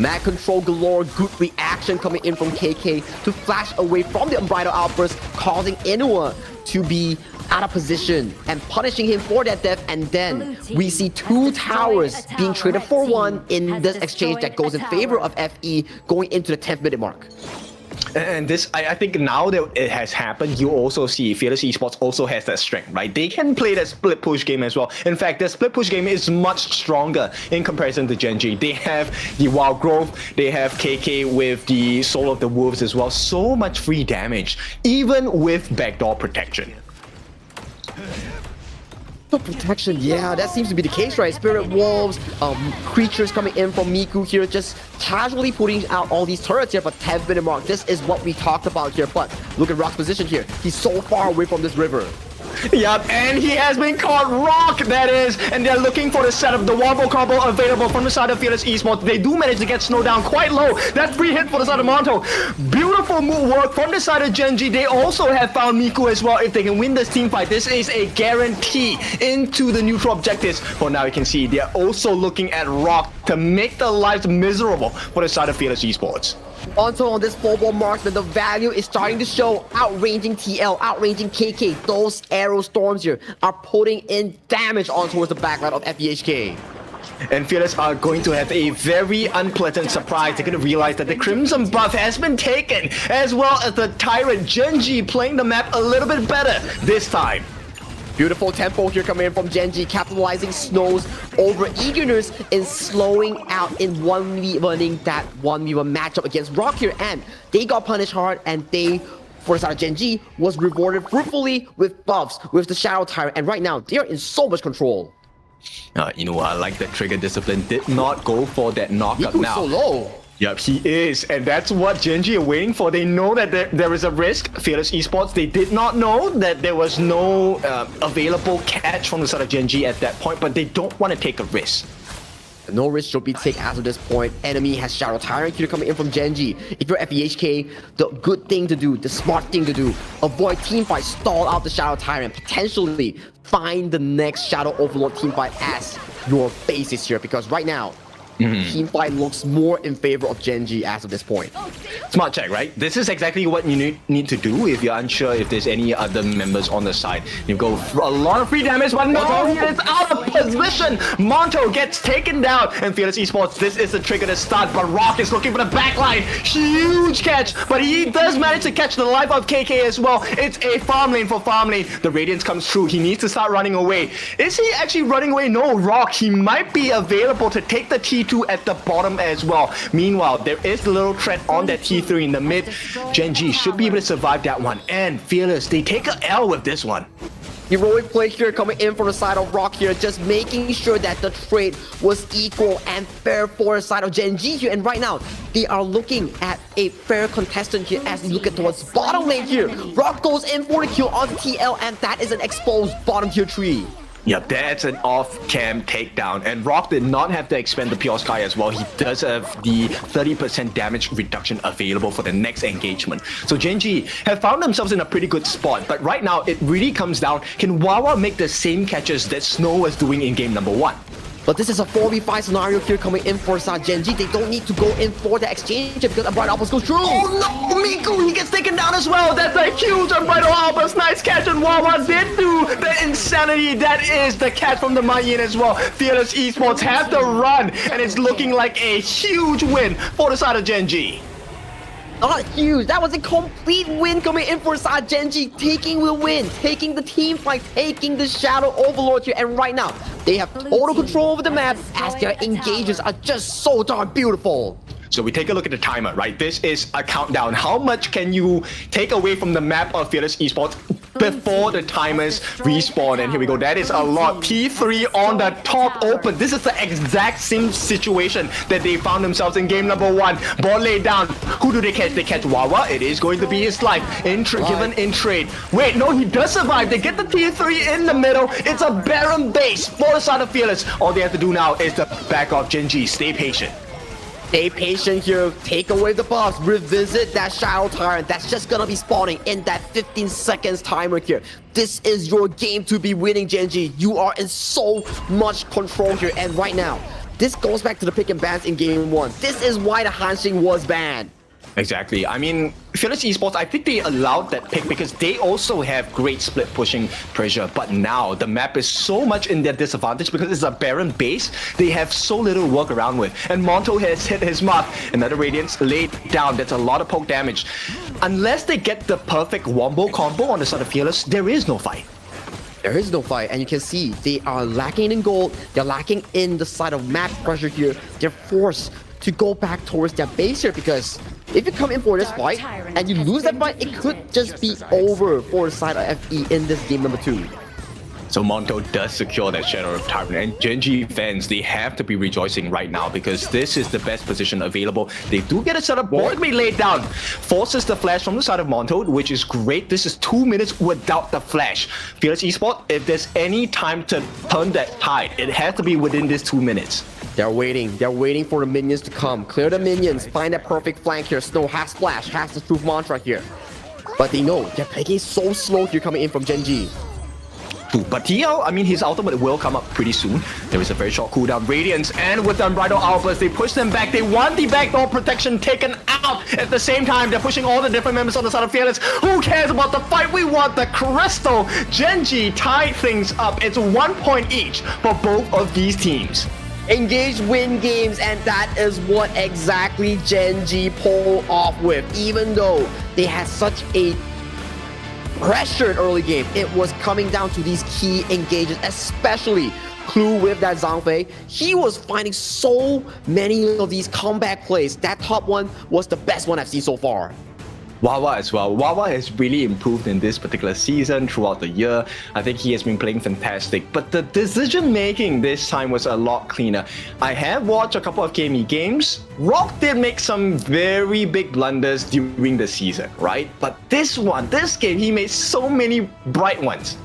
Map control galore, good reaction coming in from KK to flash away from the unbridled outburst, causing Inua to be out of position and punishing him for that death. And then we see 2 towers being traded for 1 in this exchange that goes in favor of FE going into the 10th minute mark. And this, I think now that it has happened, you also see Fearless Esports also has that strength, right? They can play that split push game as well. In fact, the split push game is much stronger in comparison to Gen.G. They have the Wild Growth, they have KK with the Soul of the Wolves as well. So much free damage, even with backdoor protection. of protection, yeah, that seems to be the case, right? Spirit Wolves, creatures coming in from Miku here, just casually putting out all these turrets here, but 10-minute mark, this is what we talked about here, but look at Rock's position here. He's so far away from this river. Yep, and he has been caught. Rock, that is, and they're looking for the setup. The wombo combo available from the side of Fearless Esports. They do manage to get Snow down quite low. That free hit for the side of Monto. Beautiful move work from the side of Gen.G. They also have found Miku as well. If they can win this team fight, this is a guarantee into the neutral objectives. For now, you can see they're also looking at Rock to make the lives miserable for the side of Fearless Esports. Also on this full-ball marksman, the value is starting to show, outranging TL, outranging KK. Those arrow storms here are putting in damage on towards the backline of FEHK. And Fearless are going to have a very unpleasant surprise. They're going to realize that the Crimson buff has been taken, as well as the Tyrant Gen.G playing the map a little bit better this time. Beautiful tempo here coming in from Gen.G, capitalizing Snow's over eagerness in slowing out in 1v1ing that 1v1 matchup against Rock here, and they got punished hard, and they, for the side of Gen.G, was rewarded fruitfully with buffs with the Shadow Tyrant, and right now they are in so much control. You know what, I like that Trigger Discipline did not go for that knockup now. So low. Yep, he is, and that's what Gen.G are waiting for. They know that there is a risk. Fearless Esports, they did not know that there was no available catch from the side of Gen.G at that point, but they don't want to take a risk. No risk should be taken as of this point. Enemy has Shadow Tyrant here coming in from Gen.G. If you're FEHK, the good thing to do, the smart thing to do, avoid teamfight, stall out the Shadow Tyrant, potentially find the next Shadow Overlord teamfight as your basis here, because right now, teamfight looks more in favor of Gen.G as of this point. Smart check, right? This is exactly what you need to do if you're unsure if there's any other members on the side. You go for a lot of free damage, but no, he is out of position. Monto gets taken down, and Fearless Esports, this is the trigger to start, but Rock is looking for the backline. Huge catch, but he does manage to catch the life of KK as well. It's a farm lane for farm lane. The Radiance comes through. He needs to start running away. Is he actually running away? No, Rock, he might be available to take the T2 at the bottom as well. Meanwhile, there is a little threat on that T3 in the mid. Gen.G should be able to survive that one, and Fearless, they take a L with this one. Heroic play here coming in from the side of Rock here, just making sure that the trade was equal and fair for the side of Gen.G here. And right now, they are looking at a fair contestant here as we look at towards bottom lane here. Rock goes in for the kill on TL, and that is an exposed bottom tier tree. Yep, that's an off-cam takedown, and Rock did not have to expend the Pure Sky as well. He does have the 30% damage reduction available for the next engagement. So Gen.G have found themselves in a pretty good spot, but right now it really comes down, can Wawa make the same catches that Snow was doing in game number 1? But this is a 4v5 scenario here coming in for Gen.G. They don't need to go in for the exchange because Unbridled Albus goes through. Oh no, Miku, he gets taken down as well. That's a huge Unbridled Albus. Nice catch, and Wawa did do the insanity. That is the catch from the Mayan as well. Fearless Esports have to run, and it's looking like a huge win for the side of Gen.G. Not huge. That was a complete win coming in for Gen.G, taking the win, taking the team fight, taking the Shadow Overlord here. And right now, they have total control over the map as their engages are just so darn beautiful. So we take a look at the timer, right? This is a countdown. How much can you take away from the map of Fearless Esports before the timers respawn? And here we go. That is a lot. T3 on the top open. This is the exact same situation that they found themselves in game number 1. Ball laid down. Who do they catch? They catch Wawa. It is going to be his life. Given in trade. Wait, no, he does survive. They get the T3 in the middle. It's a barren base for the side of Fearless. All they have to do now is to back off Gen.G. Stay patient. Stay patient here, take away the buffs, revisit that Shadow Tyrant that's just gonna be spawning in that 15 seconds timer here. This is your game to be winning, Gen.G. You are in so much control here, and right now, this goes back to the pick and bans in game 1. This is why the Hanshin was banned. Exactly. I mean, Fearless Esports, I think they allowed that pick because they also have great split pushing pressure. But now the map is so much in their disadvantage because it's a barren base. They have so little to work around with. And Monto has hit his mark. Another Radiance laid down. That's a lot of poke damage. Unless they get the perfect wombo combo on the side of Fearless, there is no fight. There is no fight, and you can see they are lacking in gold. They're lacking in the side of map pressure here. They're forced to go back towards their base here because if you come in for this fight and you lose that fight, it could just be over for the side of FE in this game number 2. So Monto does secure that Shadow of Tyrant, and Gen.G fans, they have to be rejoicing right now because this is the best position available. They do get a setup, board be laid down, forces the flash from the side of Monto, which is great. This is 2 minutes without the flash. Fearless Esports, if there's any time to turn that tide, it has to be within this 2 minutes. They're waiting for the minions to come. Clear the minions, find that perfect flank here. Snow has splash, has the truth mantra here. But they know they're playing so slow here coming in from Gen.G. But TL, I mean, his ultimate will come up pretty soon. There is a very short cooldown. Radiance, and with the Unbridled Outburst, they push them back. They want the backdoor protection taken out. At the same time, they're pushing all the different members on the side of Fearless. Who cares about the fight? We want the crystal. Gen.G tied things up. It's 1 point each for both of these teams. Engage, win games, and that is what exactly Gen.G pulled off with. Even though they had such a pressured early game, it was coming down to these key engages, especially Clue with that Zhangfei. He was finding so many of these comeback plays. That top one was the best one I've seen so far. Wawa as well. Wawa has really improved in this particular season throughout the year. I think he has been playing fantastic, but the decision making this time was a lot cleaner. I have watched a couple of KME games. Rock did make some very big blunders during the season, right? But this game, he made so many bright ones.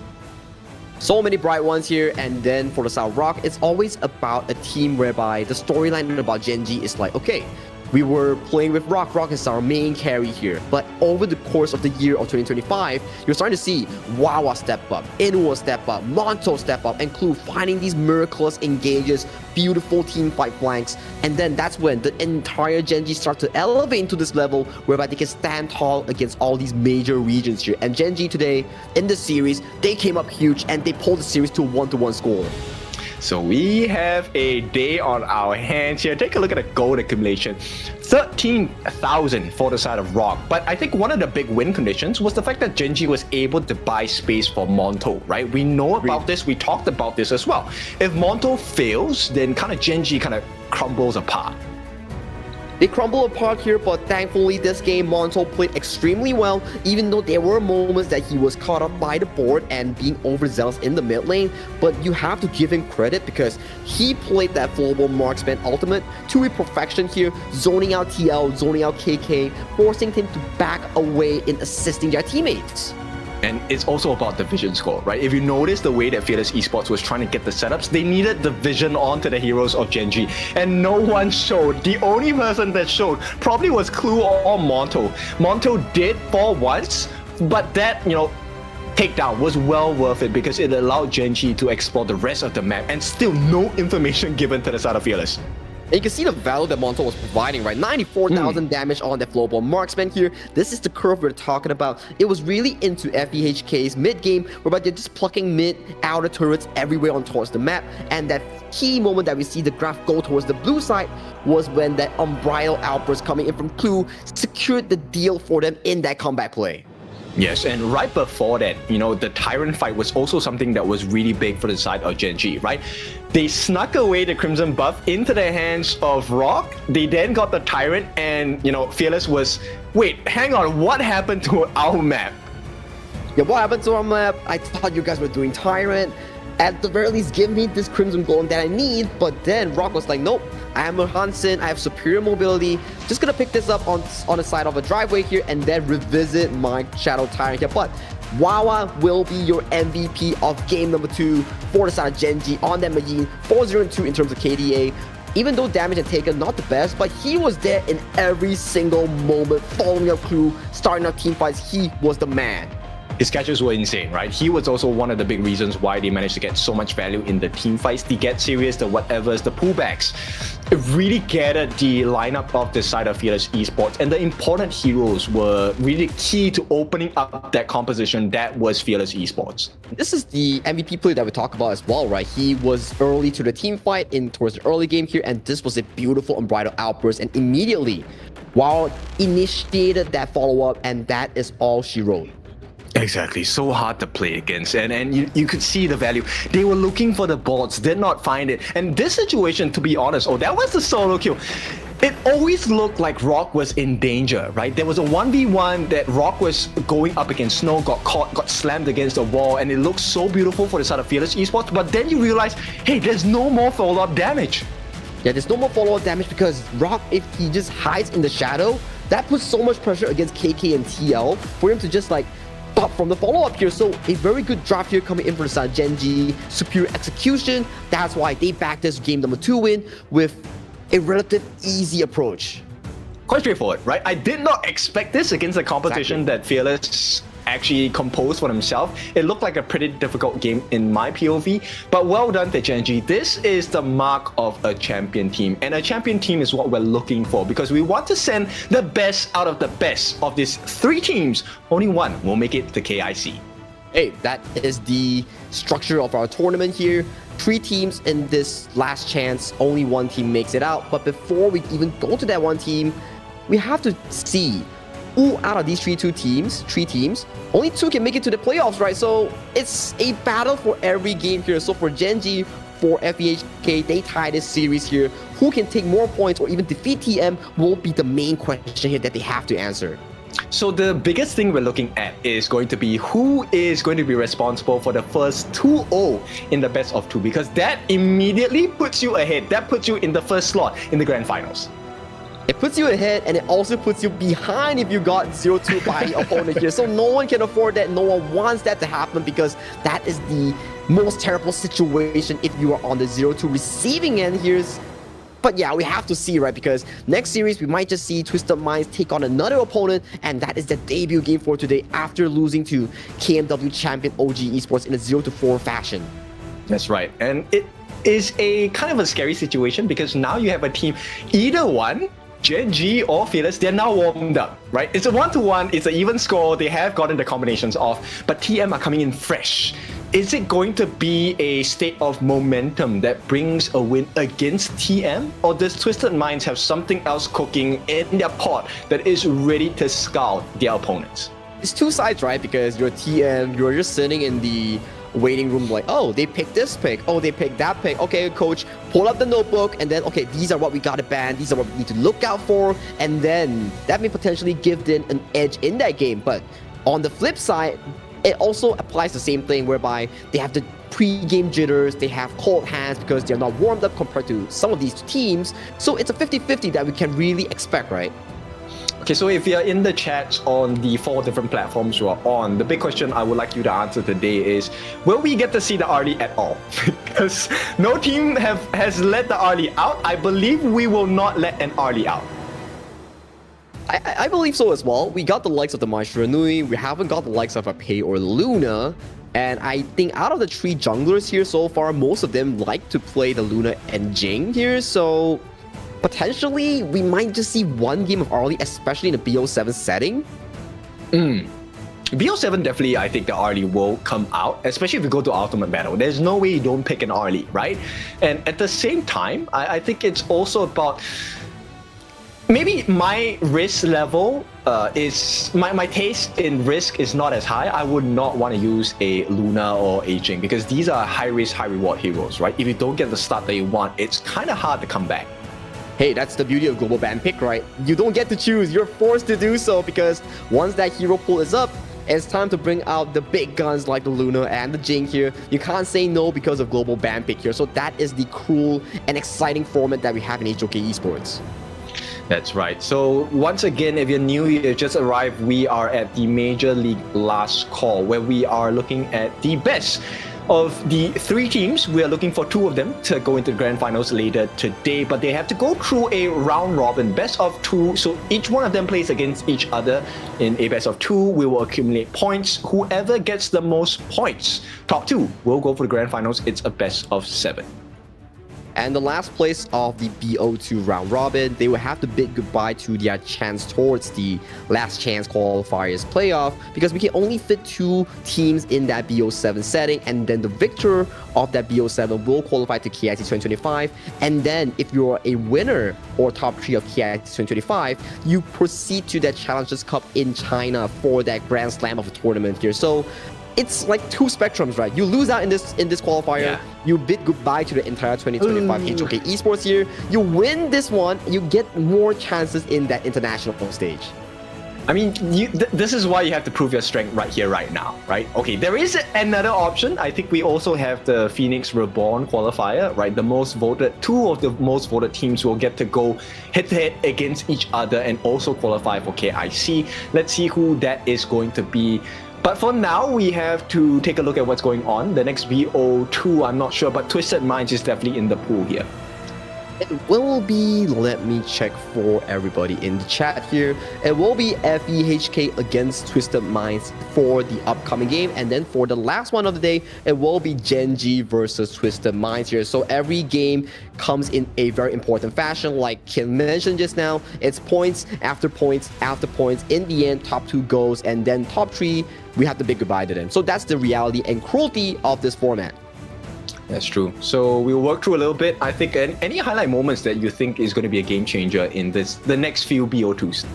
So many bright ones here, and then for the South Rock, it's always about a team whereby the storyline about Gen.G is like, okay, we were playing with Rock. Rock is our main carry here. But over the course of the year of 2025, you're starting to see Wawa step up, Inwa step up, Monto step up, and Clue finding these miraculous engages, beautiful team fight flanks. And then that's when the entire Gen.G start to elevate into this level whereby they can stand tall against all these major regions here. And Gen.G today, in the series, they came up huge and they pulled the series to a 1-1 score. So we have a day on our hands here. Take a look at the gold accumulation. 13,000 for the side of Rock. But I think one of the big win conditions was the fact that Gen.G was able to buy space for Monto, right? We know about this. We talked about this as well. If Monto fails, then kind of Gen.G kind of crumbles apart. They crumble apart here, but thankfully this game Monto played extremely well, even though there were moments that he was caught up by the board and being overzealous in the mid lane. But you have to give him credit because he played that flowable marksman ultimate to a perfection here, zoning out TL, zoning out KK, forcing him to back away in assisting their teammates. And it's also about the vision score, right? If you notice the way that Fearless Esports was trying to get the setups, they needed the vision onto the heroes of Gen.G. And no one showed. The only person that showed probably was Clue or Monto. Monto did fall once, but that, takedown was well worth it because it allowed Gen.G to explore the rest of the map and still no information given to the side of Fearless. And you can see the value that Monto was providing, right? 94,000 damage on that flowable marksman here. This is the curve we're talking about. It was really into FEHK's mid game, whereby they're just plucking mid, outer turrets everywhere on towards the map. And that key moment that we see the graph go towards the blue side was when that Unbridled Outburst coming in from Clue secured the deal for them in that comeback play. Yes, and right before that, the Tyrant fight was also something that was really big for the side of Gen.G, right? They snuck away the Crimson buff into the hands of Rock. They then got the Tyrant and, Fearless was, wait, hang on, what happened to our map? Yeah, what happened to our map? I thought you guys were doing Tyrant. At the very least, give me this Crimson Golem that I need. But then Rock was like, nope, I am a Hansen, I have superior mobility. Just gonna pick this up on the side of a driveway here and then revisit my Shadow Tyrant here. But Wawa will be your MVP of game number 2 for the side of Gen.G on that Majin. 4-0-2 in terms of KDA. Even though damage and taken not the best, but he was there in every single moment, following up Clue, starting up team fights. He was the man. His catches were insane, right? He was also one of the big reasons why they managed to get so much value in the team fights, the get serious, the whatevers, the pullbacks. It really gathered the lineup of the side of Fearless Esports, and the important heroes were really key to opening up that composition that was Fearless Esports. This is the MVP play that we talk about as well, right? He was early to the team fight towards the early game here, and this was a beautiful Unbridled Outburst, and immediately, Wow initiated that follow-up, and that is all she wrote. Exactly, so hard to play against, and you could see the value. They were looking for the bots, did not find it. And this situation, to be honest, that was the solo kill. It always looked like Rock was in danger, right? There was a 1v1 that Rock was going up against Snow, got caught, got slammed against the wall, and it looked so beautiful for the side of Fearless Esports. But then you realize, hey, there's no more follow-up damage. Yeah, there's no more follow-up damage because Rock, if he just hides in the shadow, that puts so much pressure against KK and TL for him to just like stop from the follow-up here. So a very good draft here coming in for the side of Gen.G. Superior execution. That's why they backed this game number 2 win with a relative easy approach. Quite straightforward, right? I did not expect this against the competition that Fearless actually composed for himself. It looked like a pretty difficult game in my POV, but well done to Gen.G. This is the mark of a champion team, and a champion team is what we're looking for because we want to send the best out of the best of these 3 teams. Only one will make it to KIC. Hey, that is the structure of our tournament here. 3 teams in this last chance, only 1 team makes it out. But before we even go to that 1 team, we have to see who out of these 3 teams, only 2 can make it to the playoffs, right? So it's a battle for every game here. So for Gen.G, for FEHK, they tie this series here. Who can take more points or even defeat TM will be the main question here that they have to answer. So the biggest thing we're looking at is going to be who is going to be responsible for the first 2-0 in the best of 2, because that immediately puts you ahead. That puts you in the first slot in the grand finals. It puts you ahead and it also puts you behind if you got 0-2 by the opponent here. So no one can afford that. No one wants that to happen because that is the most terrible situation if you are on the 0-2 receiving end here. But yeah, we have to see, right? Because next series, we might just see Twisted Minds take on another opponent, and that is the debut game for today after losing to KMW champion OG Esports in a 0-4 fashion. That's right. And it is a kind of a scary situation because now you have a team, either one, Gen.G or Fearless, they're now warmed up, right? It's a 1-1, it's an even score, they have gotten the combinations off, but TM are coming in fresh. Is it going to be a state of momentum that brings a win against TM? Or does Twisted Minds have something else cooking in their pot that is ready to scout their opponents? It's 2 sides, right? Because you're TM, you're just sitting in the waiting room like, oh, they picked this pick, oh, they picked that pick. Okay, coach, pull up the notebook and then, okay, these are what we gotta ban, these are what we need to look out for, and then that may potentially give them an edge in that game. But on the flip side, it also applies the same thing whereby they have the pre-game jitters, they have cold hands because they're not warmed up compared to some of these teams. So it's a 50-50 that we can really expect, right? Okay, so if you're in the chat on the 4 different platforms you are on, the big question I would like you to answer today is, will we get to see the early at all? Because no team has let the early out. I believe we will not let an early out. I believe so as well. We got the likes of the Maestro Nui, we haven't got the likes of a Pei or Luna, and I think out of the 3 junglers here so far, most of them like to play the Luna and Jing here, so potentially we might just see 1 game of early, especially in the BO7 setting. BO7 definitely, I think the early will come out, especially if you go to Ultimate Battle. There's no way you don't pick an early, right? And at the same time, I think it's also about maybe my risk level is my taste in risk is not as high. I would not want to use a Luna or a Jing because these are high risk, high reward heroes, right? If you don't get the start that you want, it's kind of hard to come back. Hey, that's the beauty of global ban pick, right? You don't get to choose, you're forced to do so because once that hero pool is up, it's time to bring out the big guns like the Luna and the Jing here. You can't say no because of global ban pick here. So that is the cool and exciting format that we have in HOK Esports. That's right. So once again, if you're new, you just arrived, we are at the Major League Last Call, where we are looking at the best of the 3 teams. We are looking for 2 of them to go into the grand finals later today, but they have to go through a round robin, best of 2. So each one of them plays against each other in a best of 2. We will accumulate points. Whoever gets the most points, top 2, will go for the grand finals. It's a best of 7. And the last place of the BO2 round robin, they will have to bid goodbye to their chance towards the last chance qualifiers playoff because we can only fit 2 teams in that BO7 setting, and then the victor of that BO7 will qualify to KIC 2025. And then if you're a winner or top 3 of KIC 2025, you proceed to that Challengers Cup in China for that Grand Slam of a tournament here. So it's like two spectrums, right? You lose out in this qualifier, you bid goodbye to the entire 2025 HOK Esports year. You win this one, you get more chances in that international stage. I mean, this is why you have to prove your strength right here, right now, right? Okay, there is another option. I think we also have the Phoenix Reborn qualifier, right? Two of the most voted teams will get to go head-to-head against each other and also qualify for KIC. Let's see who that is going to be. But for now, we have to take a look at what's going on. The next VO2, I'm not sure, but Twisted Minds is definitely in the pool here. It will be, let me check for everybody in the chat here. It will be FEHK against Twisted Minds for the upcoming game. And then for the last one of the day, it will be Gen.G versus Twisted Minds here. So every game comes in a very important fashion. Like Kim mentioned just now, it's points after points after points. In the end, top 2 goes, and then top 3, we have to bid goodbye to them. So that's the reality and cruelty of this format. That's true. So we'll work through a little bit. I think any highlight moments that you think is going to be a game changer in the next few BO2s.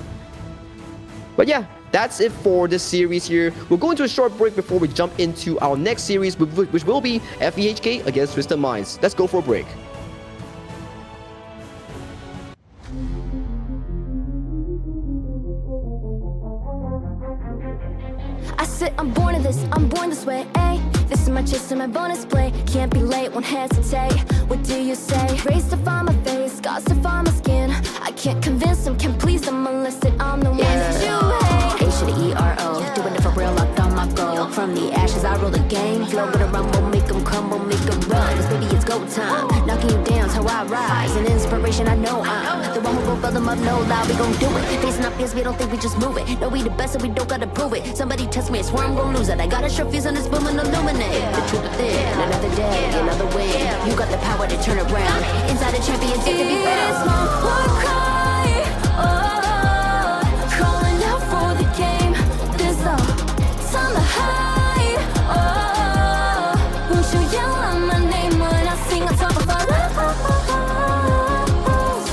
But yeah, that's it for this series here. We'll go into a short break before we jump into our next series, which will be FEHK against Twisted Minds. Let's go for a break. I said I'm born of this, I'm born this way, ayy. This is my chest and my bonus play. Can't be late, won't hesitate. What do you say? Rays to find my face, scars to find my skin. I can't convince them, can't please them unless that I'm the one that you hate. H to the E-R-O, doing it for real, locked on my goal. From the ashes, I roll the game. Flow with a rumble, make them crumble, make them run. Cause baby, it's go time. Knocking you down's how I rise. An inspiration, I know I'm the one who gon' fill them up, no lie, we gon' do it. Facing up fears, we don't think we just move it. No, we the best and we don't gotta prove it. Somebody test me, I swear I'm gon' lose it. I got a sure fuse on this boom and illuminate the truth within. Another day, another win. You got the power to turn around. Inside a champion, yet to be found. It's my war cry. Oh, calling out for the game. There's no time to hide. Oh, won't you yell out my name when I sing on top of our lungs?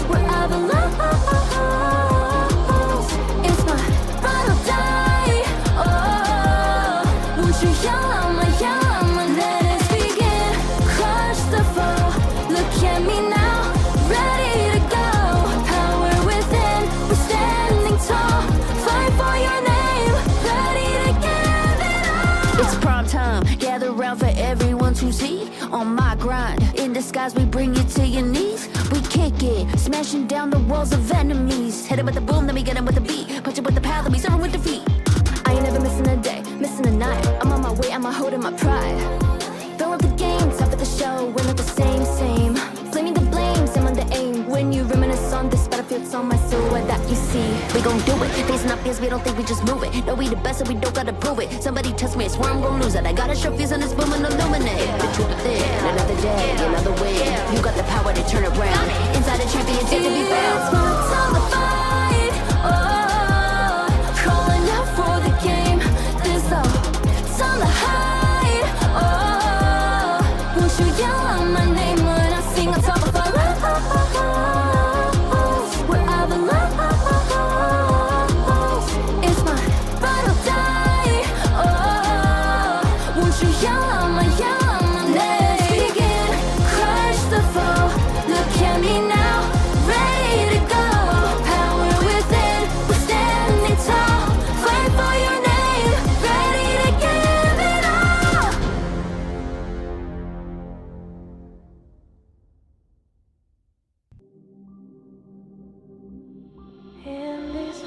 Wherever lost. It's my ride or die. Oh, won't you yell out my let us begin. Crush the foe. Look at me now, ready to go. Power within, we're standing tall. Fight for your name, ready to give it all. It's prime time, gather around for everyone to see. On my grind, in disguise we bring you to your knees. We kick it, smashing down the walls of enemies. Hit it with the boom, then we get him with the beat. Punch it with the power, then we serve him with defeat. I ain't never missing a day, missing a night. I'm on my way, I'm holding my pride. Fill up the game, top of the show, we're not the same. Blaming the blame, same on the aim. When you reminisce on this battlefield, it's on my silhouette that you see. We gon' do it, facing up fears, we don't think we just move it. No, we the best and we don't gotta prove it. Somebody test me, I swear I'm gon' lose it. I got a sure fuse on this boom and illuminate the truth within. Another day, another win. You got the power to turn around. Inside a champion, yet to be found. It's my time to fight. Oh, calling out for the game. There's no time to hide. Oh, won't you yell out my name when I sing on top of our lungs? Wherever lost. It's my ride or die. Oh, won't you yell out my let's begin. Crush the foe. Look at me now, ready to go. Power within, we're standing tall. Fight for your name, ready to give it all. In this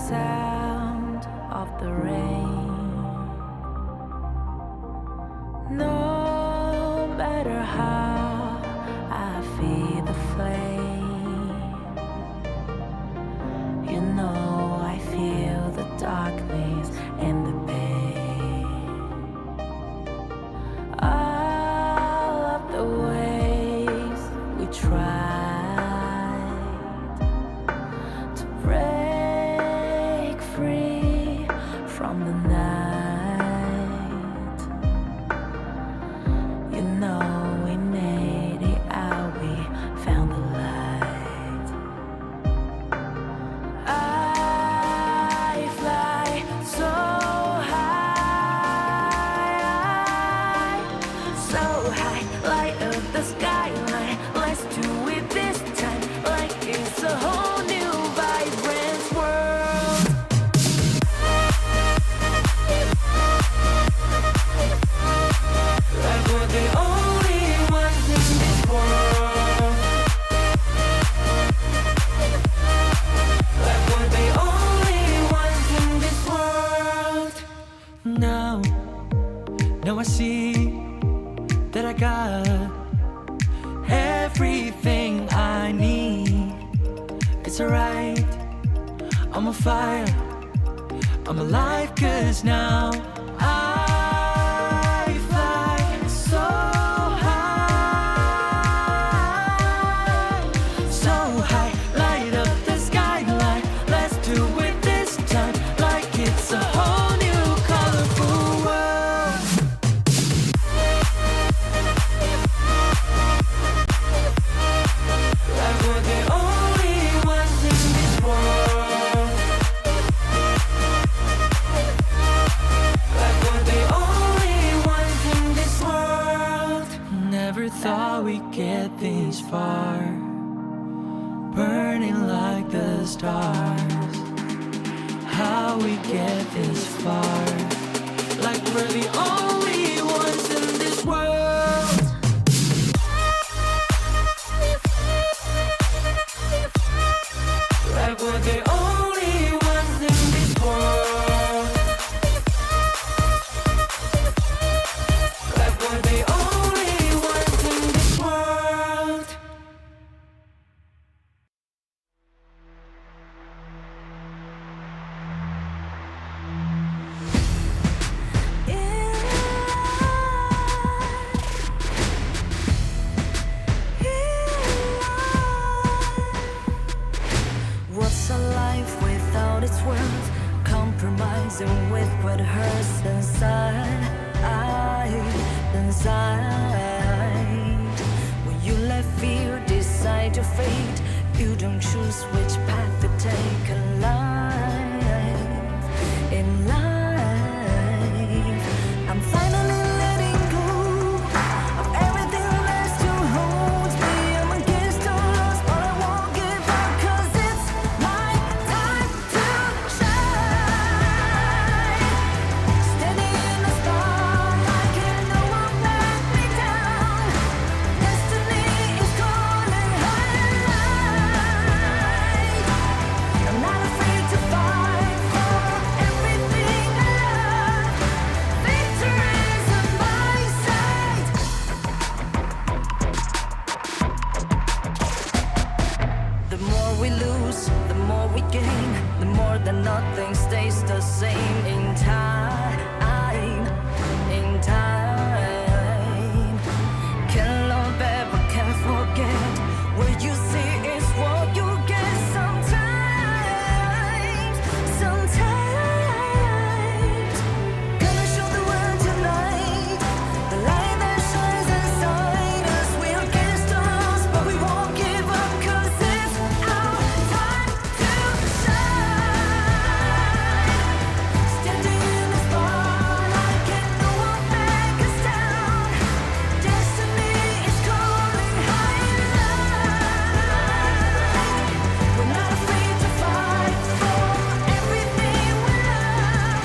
sound of the rain. No matter how I feed the flame, you know I feel the darkness and the pain. All of the ways we try everything I need. It's alright, I'm on fire, I'm alive, 'cause now I fly so high, so high. Light up the skyline, let's do it this time, like it's a whole new colorful world. Like we're the only ones in this world. Like we're the only ones in this world. Never thought we'd get this far, burning like the stars. How we get this far, like we're the only ones in this world. Like we're the only ones in this world. Like we're the only ones in this world. What's a life without its worth? Compromising with what hurts inside, inside. When you let fear decide your fate, you don't choose which path to take in life. In life, I'm finally letting go of everything that still holds me. I'm against all odds, but I won't give up, 'cause it's my time to shine. Standing in the spotlight, and no one let me down. Destiny is calling high. I'm not afraid to fight for everything I love. Victory is on my side. The more we lose, the more we gain. The more that nothing stays the same. In time, in time. Can't love ever, can't forget. What you see is what you get. Sometimes, sometimes. Gonna show the world tonight the light that shines inside us. We're against the odds, but we won't give up, 'cause it's our time to shine. Standing in the spotlight, can no one back us down. Destiny is calling high in light. We're not afraid to fight for everything we love.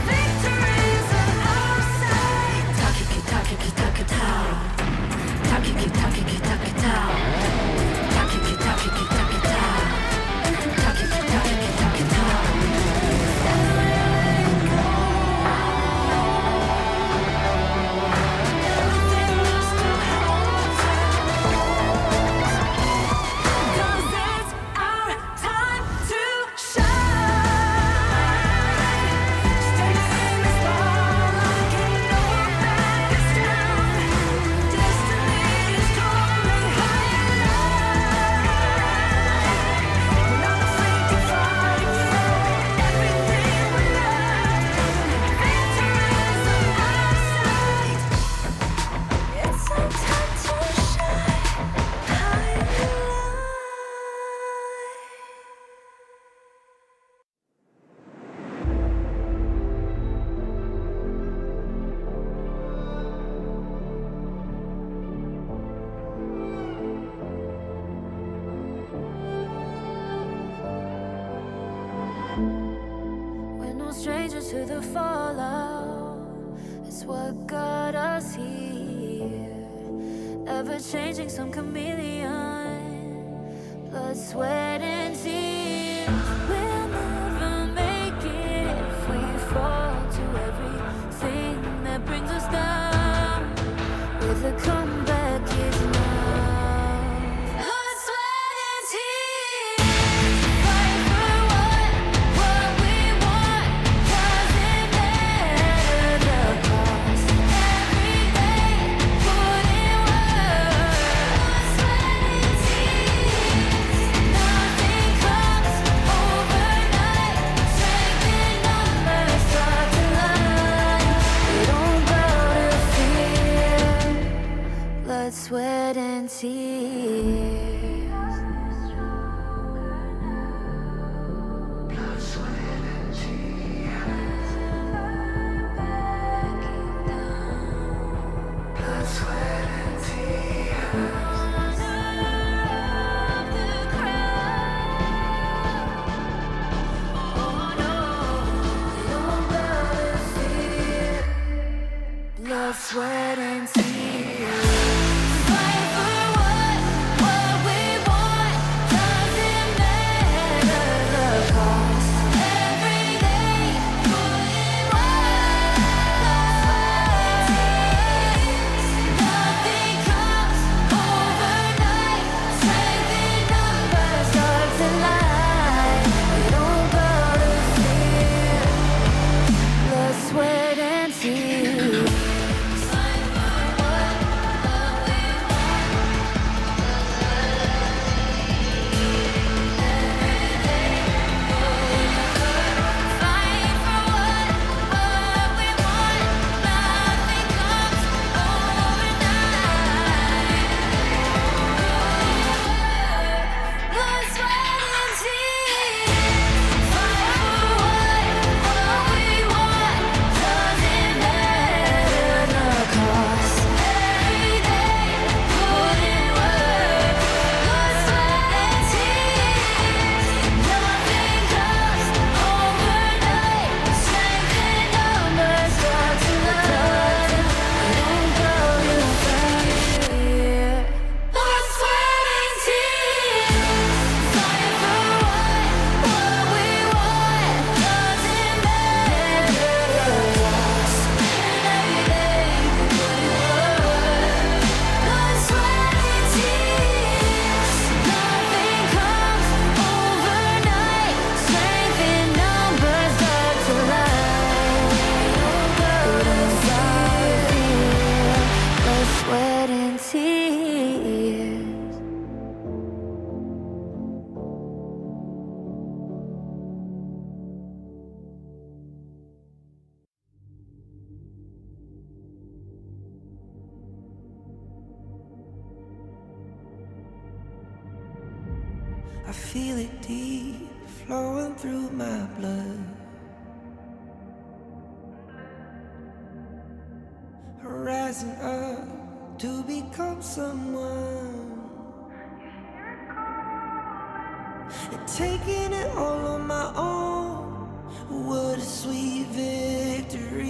Victory is on our side. Takiki takiki takitao. Takiki takiki takitao. Takiki takiki takitao. Takiki takiki takitao. Everything that still holds us. 'Cause it's our time to shine. Standing in the spotlight, can no one back us down. Destiny is calling high in light. We're not afraid to fight for everything we love. Victory is on our side. It's our time to shine high in light. We're no strangers to the fallout. It's what got us here. Ever changing, some chameleon. Blood, sweat, and tears. We'll never make it if we fall to everything that brings us down. With a comeback is now. I feel it deep flowing through my blood. Rising up to become someone, and taking it all on my own. What a sweet victory.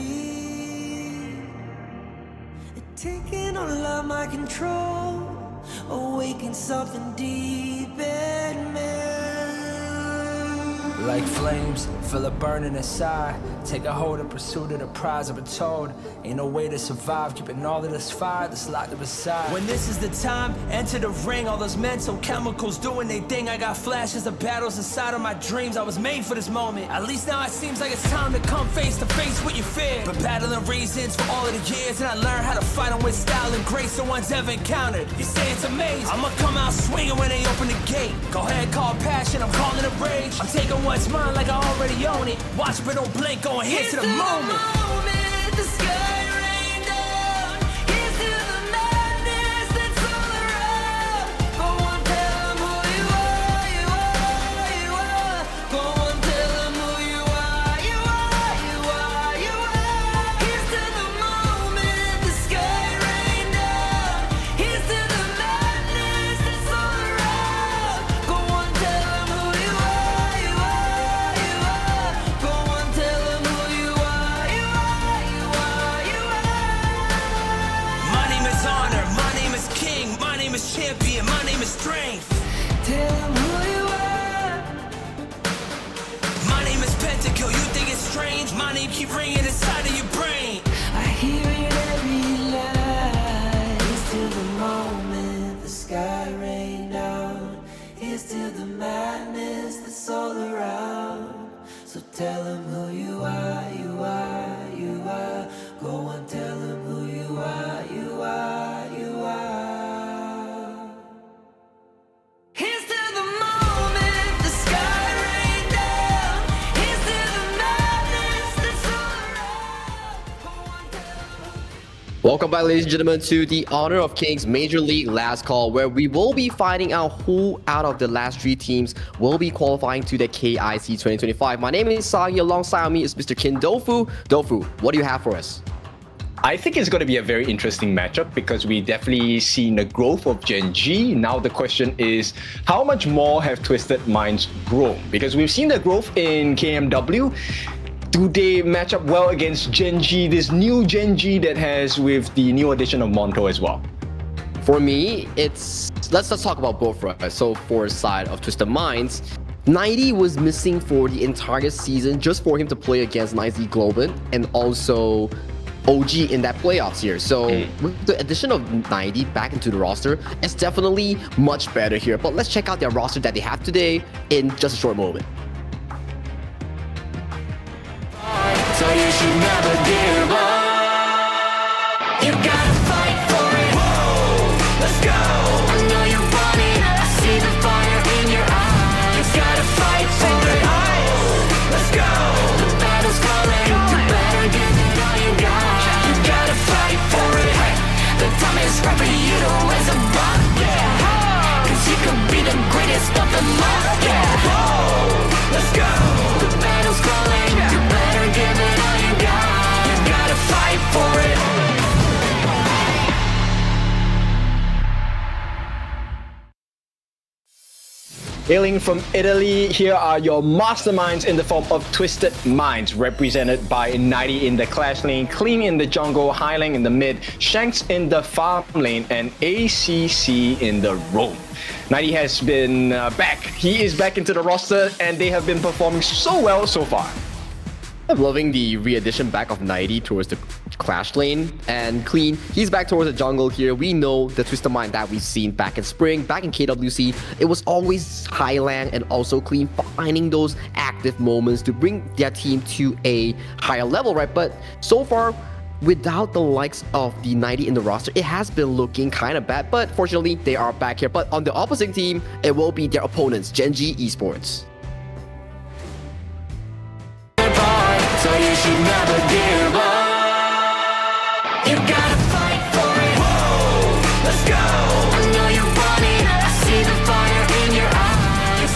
And taking all of my control, awaken something deep in me. Like flames, feel it burning inside. Take a hold of pursuit of the prize. I've been told ain't no way to survive, keeping all of this fire that's locked up inside. When this is the time, enter the ring. All those mental chemicals doing their thing. I got flashes of battles inside of my dreams. I was made for this moment. At least now it seems like it's time to come face to face with your fear. But battling reasons for all of the years, and I learned how to fight them with style and grace no one's ever encountered. You say it's amazing, I'ma come out swinging when they open the gate. Go ahead, call passion, I'm calling it rage. I'm taking what's mine like I already own it. Watch but don't blink, going here to the moment. The sky rained down. Here's to the madness that's all around. Go on, tell them who you are, you are, you are. Go on, tell them who you are, you are, you are, you are. Here's to the moment. The sky rained down. Here's to the madness that's all around. Go on, tell them who you are, you are, you are. Go on, tell them who you are, you are, you are, you are. My name is honor, my name is king, my name is champion, my name is strength. Tell them who you are. My name is Pentakill, you think it's strange? My name keep ringing inside of your brain. I hear it every night. Here's to the moment the sky rained down. Here's to the madness that's all around. So tell them who you are, you are, you are. Go and tell them who you are, you are, you are. Here's to the moment the sky rained down. Here's to the madness that's all around. Welcome back, ladies and gentlemen, to the Honor of Kings Major League Last Call, where we will be finding out who out of the last 3 teams will be qualifying to the KIC 2025. My name is Sagi. Alongside me is Mr. Kin Dofu. Dofu, what do you have for us? I think it's going to be a very interesting matchup because we definitely seen the growth of Gen.G. Now the question is, how much more have Twisted Minds grown? Because we've seen the growth in KMW. Do they match up well against Gen.G, this new Gen.G that has with the new addition of Monto as well? For me, let's talk about both, right? So for the side of Twisted Minds, 90 was missing for the entire season just for him to play against 90 Globan and also OG in that playoffs here. So with the addition of 90 back into the roster, it's definitely much better here. But let's check out their roster that they have today in just a short moment. So you should never give up. You gotta fight for it. Whoa, let's go. I know you're running. I see the fire in your eyes. You gotta fight for it. Let's go. The battle's calling. You better give it all you got. You gotta fight for it. The time is right for you to raise a bar. Yeah. Cause you could be the greatest of them all. Yeah. Whoa, let's go. The battle's calling. You better give it all you got. You gotta fight for it. Hailing from Italy, here are your masterminds in the form of Twisted Minds, represented by 90 in the Clash lane, Clean in the jungle, High lane in the mid, Shanks in the farm lane, and ACC in the roam. 90 has been back. He is back into the roster, and they have been performing so well so far. I'm loving the re-addition back of 90 towards the Clash lane, and Clean, he's back towards the jungle here. We know the Twisted Mind that we've seen back in spring, back in KWC. It was always Highland and also Clean finding those active moments to bring their team to a higher level, right? But so far, without the likes of the 90 in the roster, it has been looking kind of bad, but fortunately, they are back here. But on the opposite team, it will be their opponents, Gen.G Esports. So you should never give up. You gotta fight for it. Whoa, let's go. I know you're running. I see the fire in your eyes. You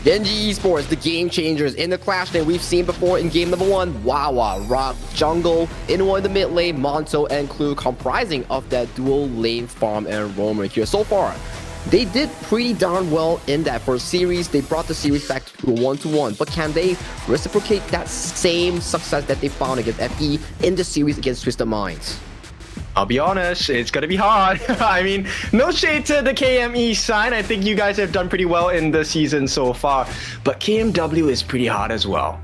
Gen.G Esports, the game changers in the clash lane we've seen before in game number 1. Wawa, Rock, Jungle, Inwo in the mid lane, Monto and Clue comprising of that dual lane farm and roamer here. So far, they did pretty darn well in that first series. They brought the series back to a 1-1, but can they reciprocate that same success that they found against FE in the series against Twisted Minds? I'll be honest, it's gonna be hard. I mean, no shade to the KME side. I think you guys have done pretty well in the season so far, but KMW is pretty hard as well.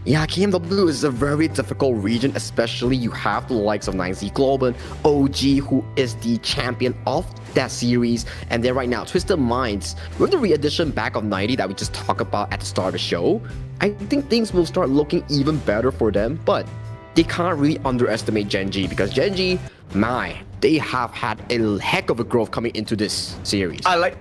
Yeah, KMW is a very difficult region, especially you have the likes of 9Z Global, OG, who is the champion of that series, and then right now, Twisted Minds, with the re-addition back of 90 that we just talked about at the start of the show, I think things will start looking even better for them, but they can't really underestimate Gen.G because Gen.G, they have had a heck of a growth coming into this series. I like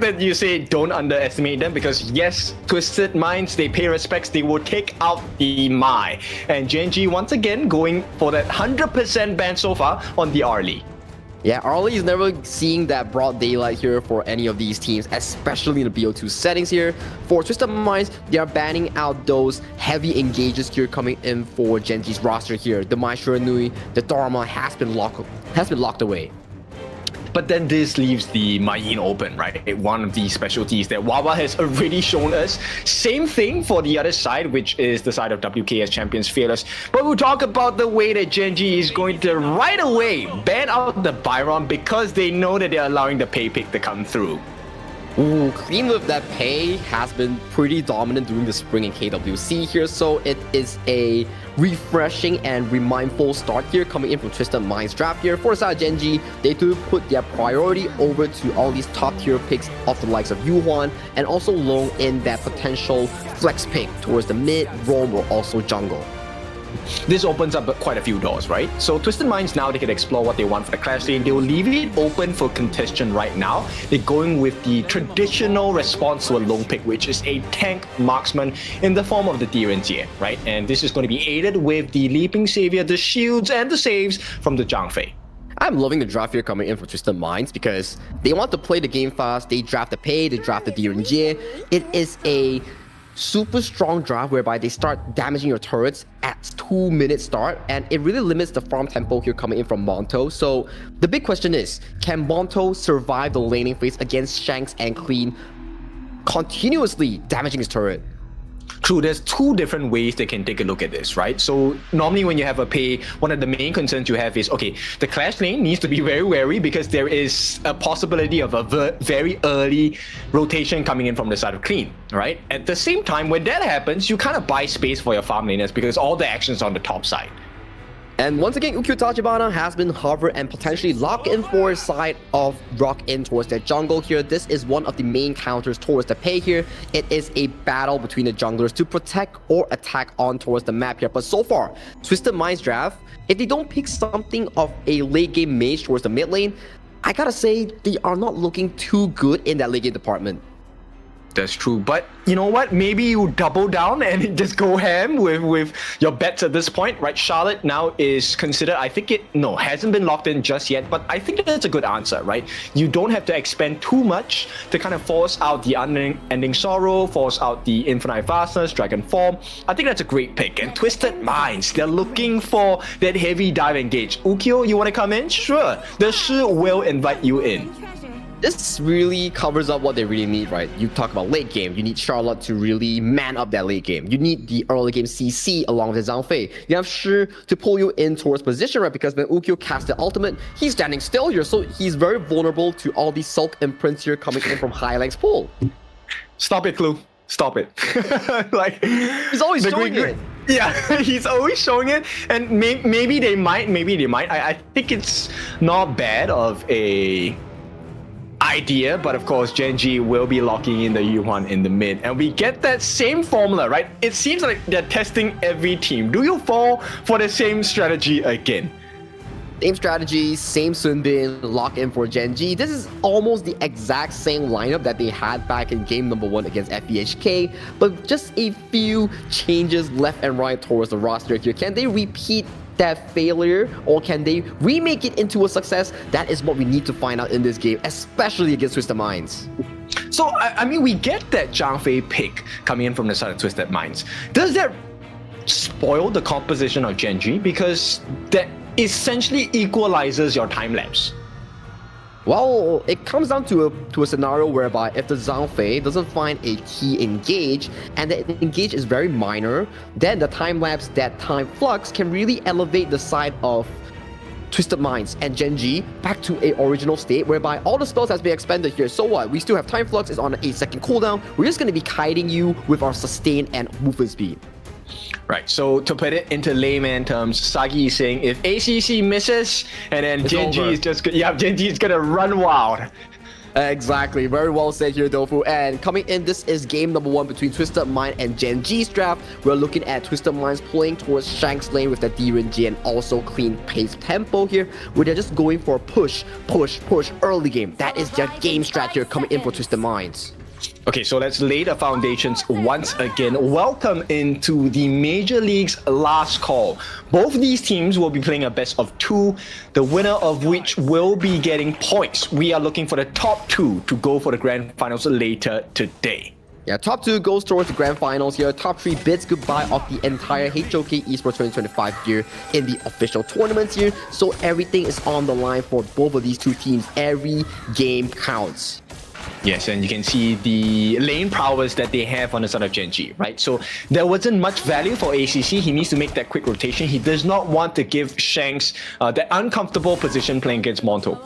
that you say don't underestimate them because yes, Twisted Minds, they pay respects, they will take out the Mai. And Gen.G once again going for that 100% ban so far on the Arlie. Yeah, Arlie is never seeing that broad daylight here for any of these teams, especially in the BO2 settings here. For Twisted Minds, they are banning out those heavy engages here coming in for Gen.G's roster here. The Mai Nui, the Dharma has been locked away. But then this leaves the Mayin open, right? One of the specialties that Wawa has already shown us. Same thing for the other side, which is the side of WKS champions Fearless. But we'll talk about the way that Gen.G is going to right away ban out the Byron because they know that they're allowing the pay pick to come through. Ooh, Clean with that pay has been pretty dominant during the spring in KWC here, so it is a refreshing and remindful start here coming in from Twisted Minds draft here. For the side of Gen.G, they do put their priority over to all these top tier picks of the likes of Yuhuan and also loan in that potential flex pick towards the mid, roam, or also jungle. This opens up quite a few doors, right? So Twisted Minds now, they can explore what they want for the clash lane. They will leave it open for contention right now. They're going with the traditional response to a lone pick, which is a tank marksman in the form of the Direnjie, right? And this is going to be aided with the Leaping Savior, the shields, and the saves from the Zhang Fei. I'm loving the draft here coming in for Twisted Minds because they want to play the game fast. They draft the pay, they draft the Direnjie. It is a super strong draft whereby they start damaging your turrets at 2-minute start, and it really limits the farm tempo here coming in from Monto. So the big question is, can Monto survive the laning phase against Shanks and Clean continuously damaging his turret? True, there's two different ways they can take a look at this, right? So normally when you have a pay, one of the main concerns you have is, okay, the clash lane needs to be very wary because there is a possibility of a very early rotation coming in from the side of Clean, right? At the same time, when that happens, you kind of buy space for your farm laners because all the action's on the top side. And once again, Ukyo Tachibana has been hover and potentially lock in for his side of rock in towards their jungle here. This is one of the main counters towards the pay here. It is a battle between the junglers to protect or attack on towards the map here. But so far, Twisted Minds draft, if they don't pick something of a late game mage towards the mid lane, I gotta say they are not looking too good in that late game department. That's true, but you know what? Maybe you double down and just go ham with your bets at this point, right? Charlotte now is considered, I think hasn't been locked in just yet, but I think that's a good answer, right? You don't have to expend too much to kind of force out the unending sorrow, force out the infinite fastness, dragon form. I think that's a great pick. And Twisted Minds, they're looking for that heavy dive engage. Ukyo, you want to come in? Sure, the Shi will invite you in. This really covers up what they really need, right? You talk about late game, you need Charlotte to really man up that late game. You need the early game CC along with Zhang Fei. You have Shi to pull you in towards position, right? Because when Ukyo casts the ultimate, he's standing still here, so he's very vulnerable to all these Sulk imprints here coming in from high length pull. Stop it, Clue. Stop it. Like, he's always showing it. Yeah, he's always showing it, and maybe they might. I think it's not bad of a idea, but of course Gen.G will be locking in the Yuhuan in the mid, and we get that same formula, right? It seems like they're testing every team. Do you fall for the same strategy again? Same strategy, same Sunbin, lock in for Gen.G. This is almost the exact same lineup that they had back in game number 1 against FEHK, but just a few changes left and right towards the roster here. Can they repeat that failure, or can they remake it into a success? That is what we need to find out in this game, especially against Twisted Minds. So, I mean, we get that Zhang Fei pick coming in from the side of Twisted Minds. Does that spoil the composition of Gen.G? Because that essentially equalizes your time lapse. Well, it comes down to a scenario whereby if the Zhang Fei doesn't find a key engage, and the engage is very minor, then the time lapse, that time flux, can really elevate the side of Twisted Minds and Gen.G back to a original state whereby all the spells has been expended here. So what? We still have time flux, is on an 8-second cooldown. We're just going to be kiting you with our sustain and movement speed. Right, so to put it into layman terms, Sagi is saying if ACC misses, and then Gen.G is just, Gen.G is gonna run wild. Exactly, very well said here, Dofu. And coming in, this is game number 1 between Twisted Mind and Gen.G's draft. We're looking at Twisted Minds playing towards Shanks lane with the Gen.G and also clean pace tempo here, where they're just going for a push early game. That is their game strat here coming in for Twisted Minds. Okay, so let's lay the foundations once again. Welcome into the Major League's last call. Both of these teams will be playing a best of 2, the winner of which will be getting points. We are looking for the top 2 to go for the grand finals later today. Yeah, top 2 goes towards the grand finals here. Top 3 bids goodbye of the entire HOK Esports 2025 year in the official tournaments here. So everything is on the line for both of these two teams. Every game counts. Yes, and you can see the lane prowess that they have on the side of Gen.G, right? So there wasn't much value for ACC. He needs to make that quick rotation. He does not want to give Shanks that uncomfortable position playing against Monto.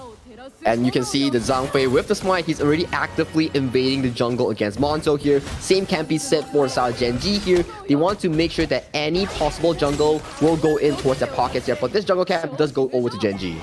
And you can see the Zhang Fei with the smite, he's already actively invading the jungle against Monto here. Same can be said for South Gen.G here. They want to make sure that any possible jungle will go in towards their pockets here, but this jungle camp does go over to Gen.G.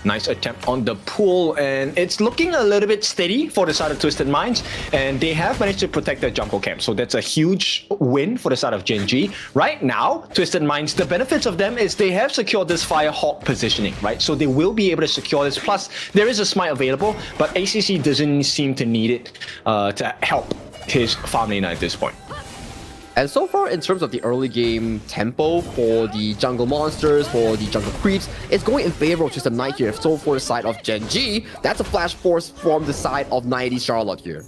Nice attempt on the pull, and it's looking a little bit steady for the side of Twisted Minds, and they have managed to protect their jungle camp, so that's a huge win for the side of Gen.G. Right now, Twisted Minds, the benefits of them is they have secured this Firehawk positioning, right? So they will be able to secure this, plus there is a smite available, but ACC doesn't seem to need it to help his farm laner at this point. And so far, in terms of the early game tempo for the jungle monsters, for the jungle creeps, it's going in favor of Twisted Knight here. So for the side of Gen.G, that's a flash force from the side of 90 Charlotte here.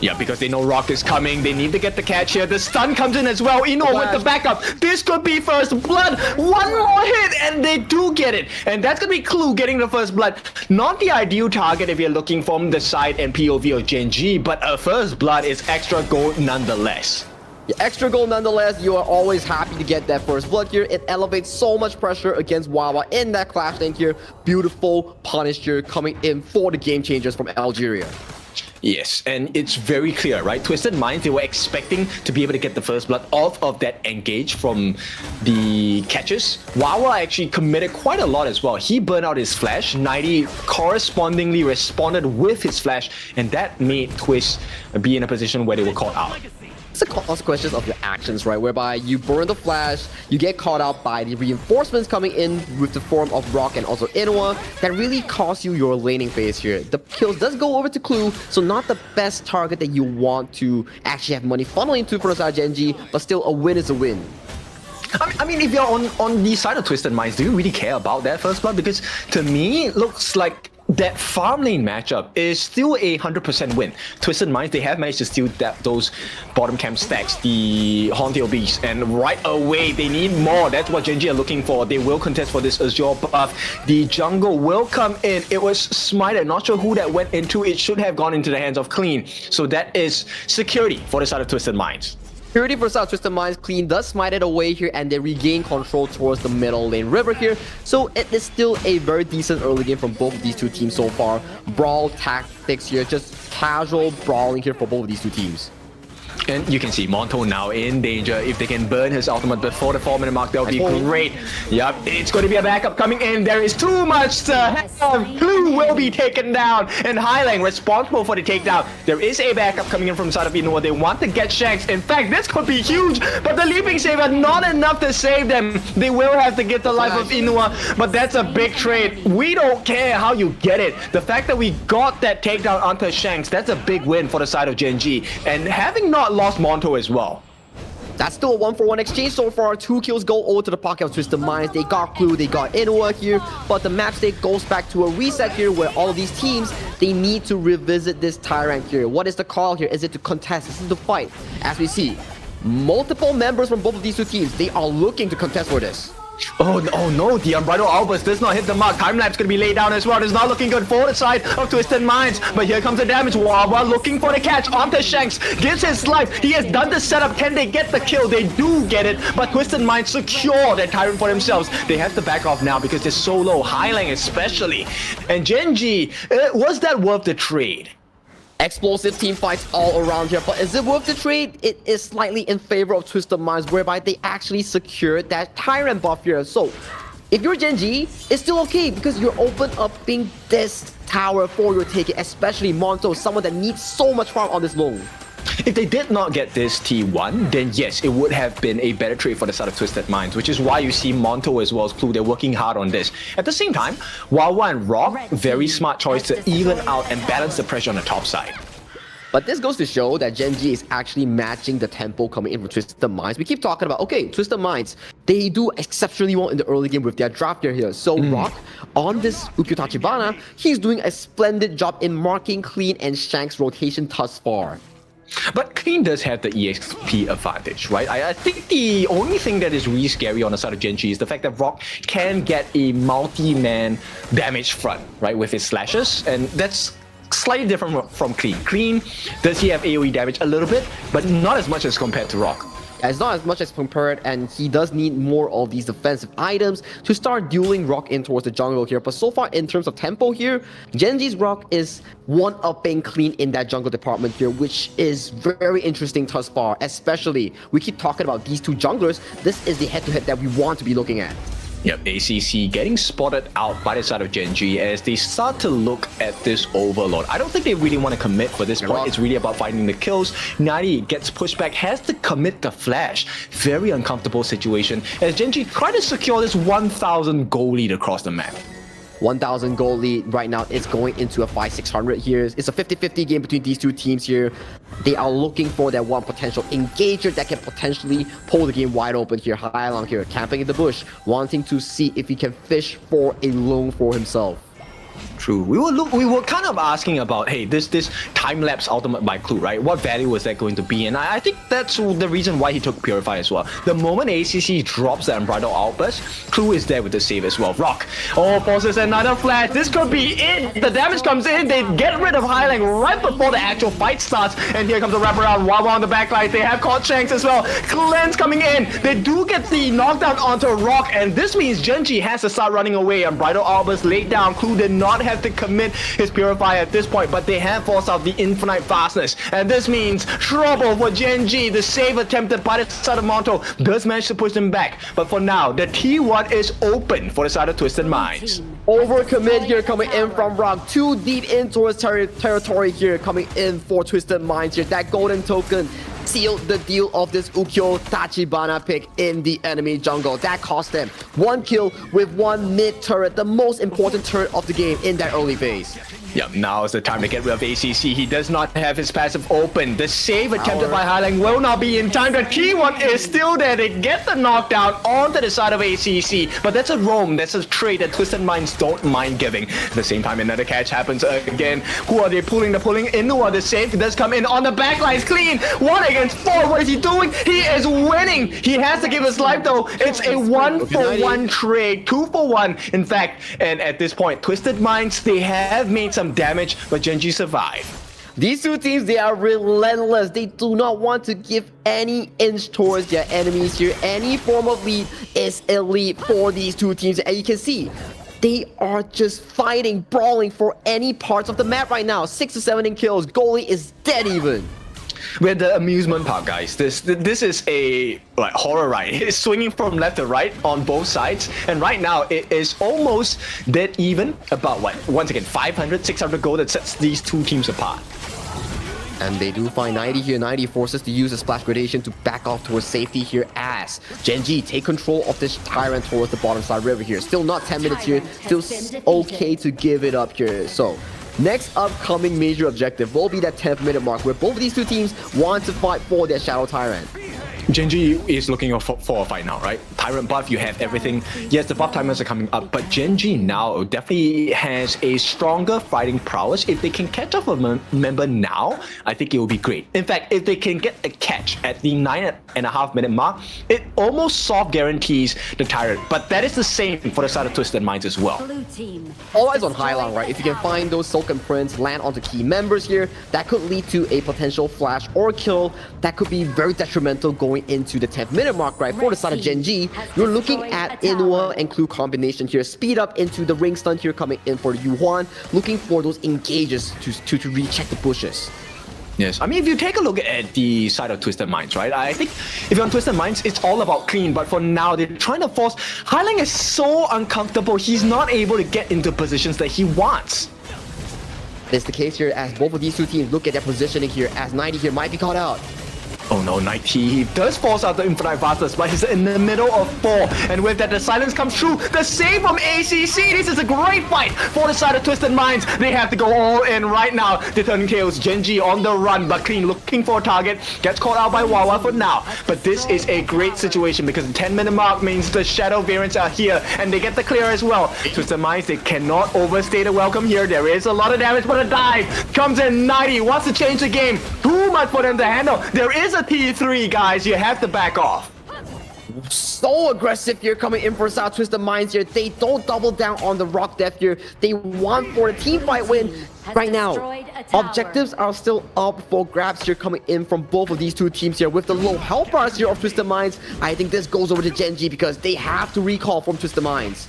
Yeah, because they know Rock is coming. They need to get the catch here. The stun comes in as well. Ino with the backup. This could be first blood. One more hit, and they do get it. And that's going to be Clue getting the first blood. Not the ideal target if you're looking from the side and POV of Gen.G, but a first blood is extra gold nonetheless. Yeah, extra gold nonetheless, you are always happy to get that first blood here. It elevates so much pressure against Wawa in that clash lane here. Beautiful punish here coming in for the game changers from Algeria. Yes, and it's very clear, right? Twisted Minds, they were expecting to be able to get the first blood off of that engage from the catches. Wawa actually committed quite a lot as well. He burned out his flash. 90 correspondingly responded with his flash, and that made Twist be in a position where they were caught out. It's the consequences of your actions, right? Whereby you burn the flash, you get caught out by the reinforcements coming in with the form of Rock and also Inoa that really cost you your laning phase here. The kills does go over to Clue, so not the best target that you want to actually have money funneling to for the side of Gen.G, but still a win is a win. I mean, if you're on the side of Twisted Minds, do you really care about that first blood? Because to me, it looks like that farm lane matchup is still a 100% win. Twisted Minds, they have managed to steal those bottom camp stacks, the Horntail Beast, and right away they need more. That's what Gen.G are looking for. They will contest for this Azure buff. The jungle will come in. It was smited. Not sure who that went into. It should have gone into the hands of Clean. So that is security for the side of Twisted Minds. Security for South Twisted Minds. Clean does smite it away here, and they regain control towards the middle lane river here. So it is still a very decent early game from both of these two teams so far. Brawl tactics here, just casual brawling here for both of these two teams. And you can see Monto now in danger. If they can burn his ultimate before the 4-minute mark, that would be great. Yep, it's going to be a backup coming in. There is too much to have. Clue will be taken down. And Highlang responsible for the takedown. There is a backup coming in from the side of Inoa. They want to get Shanks. In fact, this could be huge. But the Leaping Saber, not enough to save them. They will have to get the life of Inoa. But that's a big trade. We don't care how you get it. The fact that we got that takedown onto Shanks, that's a big win for the side of Gen.G. And having not lost Monto as well. That's still a 1-for-1 exchange so far. 2 kills go over to the pocket of Twisted Minds. They got Clue, they got Inuwa here, but the match state goes back to a reset here where all of these teams, they need to revisit this Tyrant here. What is the call here? Is it to contest? Is it to fight? As we see, multiple members from both of these two teams, they are looking to contest for this. Oh no, the Unbridled Outburst does not hit the mark. Time lapse gonna be laid down as well. It's not looking good for the side of Twisted Minds. But here comes the damage. Wawa looking for the catch onto Shanks. Gives his life. He has done the setup. Can they get the kill? They do get it. But Twisted Minds secure their Tyrant for themselves. They have to back off now because they're so low. Highline especially. And Gen.G, was that worth the trade? Explosive team fights all around here, but is it worth the trade? It is slightly in favor of Twisted Minds, whereby they actually secured that Tyrant buff here. So if you're Gen.G, it's still okay because you're open upping this tower for your taking, especially Monto, someone that needs so much farm on this lone. If they did not get this T1, then yes, it would have been a better trade for the side of Twisted Minds, which is why you see Monto as well as Clue, they're working hard on this. At the same time, Wawa and Rock, very smart choice to even out and balance the pressure on the top side. But this goes to show that Gen.G is actually matching the tempo coming in from Twisted Minds. We keep talking about, okay, Twisted Minds, they do exceptionally well in the early game with their draft gear here. So Rock, on this Ukyo Tachibana, he's doing a splendid job in marking Clean and Shank's rotation thus far. But Clean does have the EXP advantage, right? I think the only thing that is really scary on the side of Gen.G is the fact that Rock can get a multi-man damage front, right, with his slashes, and that's slightly different from Clean. Clean, does he have AoE damage? A little bit, but not as much as compared to Rock. It's not as much as compared, and he does need more of these defensive items to start dueling Rock in towards the jungle here. But so far, in terms of tempo here, Gen.G's Rock is one-upping Clean in that jungle department here, which is very interesting thus far. Especially, we keep talking about these two junglers. This is the head-to-head that we want to be looking at. Yep, ACC getting spotted out by the side of Gen.G as they start to look at this overload. I don't think they really want to commit for this point. It's really about finding the kills. 90 gets pushed back, has to commit the flash. Very uncomfortable situation as Gen.G try to secure this 1,000 goal lead across the map. 1,000 goal lead right now. It's going into a 5-600 here. It's a 50-50 game between these two teams here. They are looking for that one potential engager that can potentially pull the game wide open here. Hai Long here, camping in the bush, wanting to see if he can fish for a lone for himself. True. We were kind of asking about, hey, this time-lapse ultimate by Clue, right? What value was that going to be? And I think that's the reason why he took Purify as well. The moment ACC drops the Unbridled Outburst, Clue is there with the save as well. Rock, forces another flash. This could be it. The damage comes in. They get rid of Highline right before the actual fight starts. And here comes the wraparound. Wawa on the backline. They have caught Shanks as well. Cleanse coming in. They do get the knockdown onto Rock, and this means Gen.G has to start running away. Unbridled Outburst laid down. Clue did not have to commit his Purify at this point, but they have forced out the infinite fastness, and this means trouble for Gen.G. The save attempted by the side of Monto does manage to push them back, but for now the T1 is open for the side of Twisted Minds. Overcommit here coming in from Rock, too deep in towards territory here coming in for Twisted Minds here. That golden token sealed the deal of this Ukyo Tachibana pick in the enemy jungle. That cost them 1 kill with 1 mid turret, the most important turret of the game in that early phase. Yep, now is the time to get rid of ACC. He does not have his passive open. The save attempted by Highline will not be in time. The T1 is still there. They get the knockdown onto the side of ACC, but that's a roam. That's a trade that Twisted Minds don't mind giving. At the same time, another catch happens again. Who are they pulling? They're pulling Inuwa. The save does come in on the backlines. Clean. 1 against 4. What is he doing? He is winning. He has to give his life though. It's a 1-for-1 trade. 2-for-1, in fact. And at this point, Twisted Minds, they have made some damage, but Gen.G survived. These two teams, they are relentless. They do not want to give any inch towards their enemies here. Any form of lead is elite for these two teams, and you can see they are just fighting, brawling for any parts of the map right now. 6 to 7 in kills. Goalie is dead even. We're the amusement park, guys. This is a horror ride. It's swinging from left to right on both sides, and right now it is almost dead even. About what? Once again, 500, 600 gold that sets these two teams apart. And they do find 90 here. 90 forces to use a splash gradation to back off towards safety here as Gen.G take control of this Tyrant towards the bottom side river here. Still not 10 minutes here. Still okay to give it up here. So next upcoming major objective will be that 10th minute mark where both of these two teams want to fight for their Shadow Tyrant. Gen.G is looking for a fight now, right? Tyrant buff, you have everything. Yes, the buff timers are coming up, but Gen.G now definitely has a stronger fighting prowess. If they can catch up a member now, I think it will be great. In fact, if they can get a catch at the 9.5 minute mark, it almost soft guarantees the Tyrant. But that is the same for the side of Twisted Minds as well. All eyes on Highline, right? If you can find those Silken Prints, land onto key members here, that could lead to a potential flash or kill that could be very detrimental going into the 10th minute mark, right? For the side of Gen.G, you're looking at Inua and Clue combination here, speed up into the ring stun here coming in for Yuhuan, looking for those engages to recheck the bushes. Yes, I mean, if you take a look at the side of Twisted Minds, right? I think if you're on Twisted Minds, it's all about clean, but for now, they're trying to force... Highline is so uncomfortable, he's not able to get into positions that he wants. It's the case here as both of these two teams look at their positioning here, as 90 here might be caught out. Oh no, 90, he does force out the Infinite Vastus, but he's in the middle of 4. And with that, the silence comes through. The save from ACC. This is a great fight for the side of Twisted Minds. They have to go all in right now. The turning tails, Gen.G on the run, but Clean looking for a target. Gets caught out by Wawa for now. But this is a great situation because the 10-minute mark means the Shadow variants are here and they get the clear as well. Twisted Minds, they cannot overstay the welcome here. There is a lot of damage, but a dive comes in. 90 wants to change the game. Too much for them to handle. There is a T3, guys. You have to back off. So aggressive here coming in for South Twisted Minds here. They don't double down on the rock death here. They want for a team fight win right now. Objectives are still up for grabs here coming in from both of these two teams here. With the low health bars here of Twisted Minds, I think this goes over to Gen.G because they have to recall from Twisted Minds.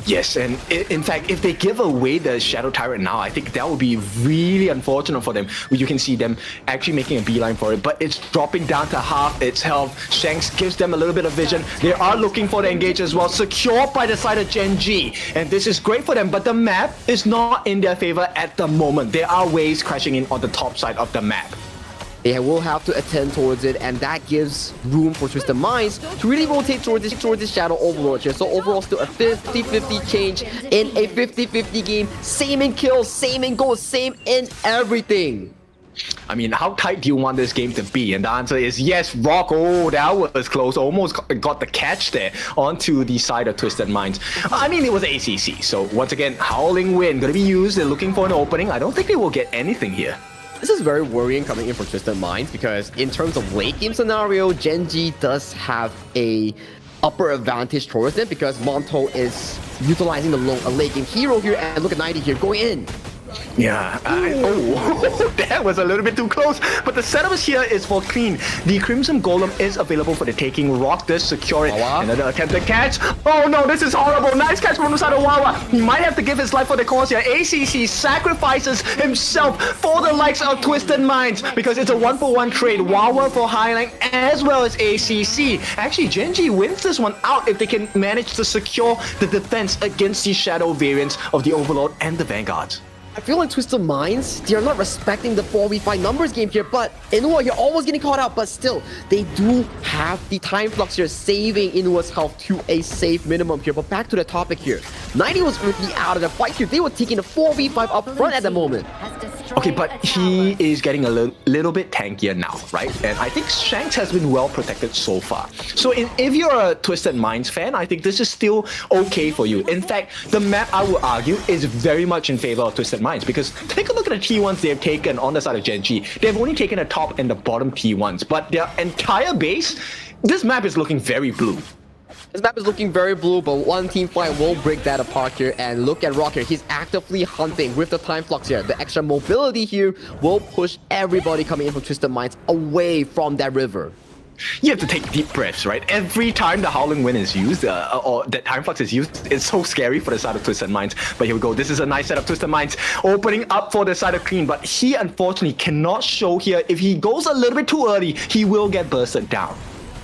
Yes, and in fact, if they give away the Shadow Tyrant now, I think that would be really unfortunate for them. You can see them actually making a beeline for it, but it's dropping down to half its health. Shanks gives them a little bit of vision. They are looking for the engage as well, secured by the side of Gen.G. And this is great for them, but the map is not in their favor at the moment. There are waves crashing in on the top side of the map. They will have to attend towards it, and that gives room for Twisted Minds to really rotate towards this Shadow Overlord here. So overall, still a 50-50 change in a 50-50 game. Same in kills, same in goals, same in everything. I mean, how tight do you want this game to be? And the answer is yes, Rock. Oh, that was close. Almost got the catch there onto the side of Twisted Minds. I mean, it was ACC. So once again, Howling Wind going to be used. They're looking for an opening. I don't think they will get anything here. This is very worrying coming in for Twisted Minds because in terms of late game scenario, Gen.G does have a upper advantage towards them because Monto is utilizing the late game hero here, and look at 90 here going in. Yeah, oh, that was a little bit too close. But the setup here is for Clean. The Crimson Golem is available for the taking. Rock does secure it. Wawa. Another attempted catch. Oh no, this is horrible. Nice catch from the side of Wawa. He might have to give his life for the cause here. ACC sacrifices himself for the likes of Twisted Minds because it's a 1-for-1 trade. Wawa for Highline as well as ACC. Actually, Gen.G wins this one out if they can manage to secure the defense against the Shadow variants of the Overlord and the Vanguards. I feel like Twisted Minds, they are not respecting the 4v5 numbers game here, but Inua, you're always getting caught out, but still, they do have the time flux here, saving Inua's health to a safe minimum here. But back to the topic here. 90 was really out of the fight here. They were taking a 4v5 up front at the moment. Okay, but he is getting a little bit tankier now, right? And I think Shanks has been well protected so far. So if you're a Twisted Minds fan, I think this is still okay for you. In fact, the map, I would argue, is very much in favor of Twisted Minds because take a look at the T1s they've taken on the side of Gen.G. They've only taken the top and the bottom T1s, but their entire base, this map is looking very blue. This map is looking very blue, but one team fight will break that apart here. And look at Rock here. He's actively hunting with the time flux here. The extra mobility here will push everybody coming in from Twisted Minds away from that river. You have to take deep breaths, right? Every time the Howling Wind is used, or that time flux is used, it's so scary for the side of Twisted Minds. But here we go. This is a nice setup. Twisted Minds opening up for the side of Clean, but he unfortunately cannot show here. If he goes a little bit too early, he will get bursted down.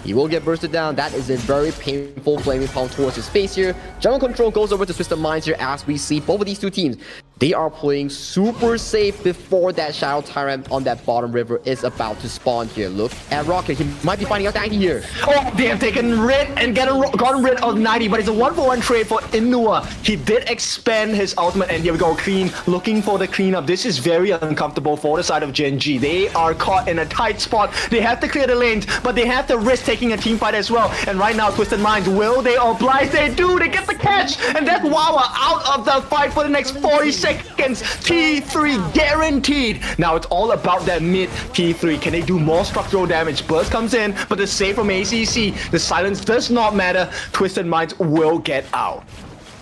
He will get bursted down. That is a very painful flaming palm towards his face here. Jungle control goes over to Twisted Minds here as we see both of these two teams They are playing super safe before that Shadow Tyrant on that bottom river is about to spawn here. Look at Rocket. He might be finding out 90 here. Oh, they have taken rid and gotten rid of 90, but it's a 1-for-1 trade for Inua. He did expand his ultimate, and here we go, Clean, looking for the cleanup. This is very uncomfortable for the side of Gen.G. They are caught in a tight spot. They have to clear the lanes, but they have to risk taking a team fight as well. And right now, Twisted Minds, will they oblige? They do. They get the catch, and that's Wawa out of the fight for the next 40 seconds. T3 guaranteed. Now it's all about that mid T3. Can they do more structural damage? Burst comes in, but the save from ACC, the silence does not matter. Twisted Minds will get out.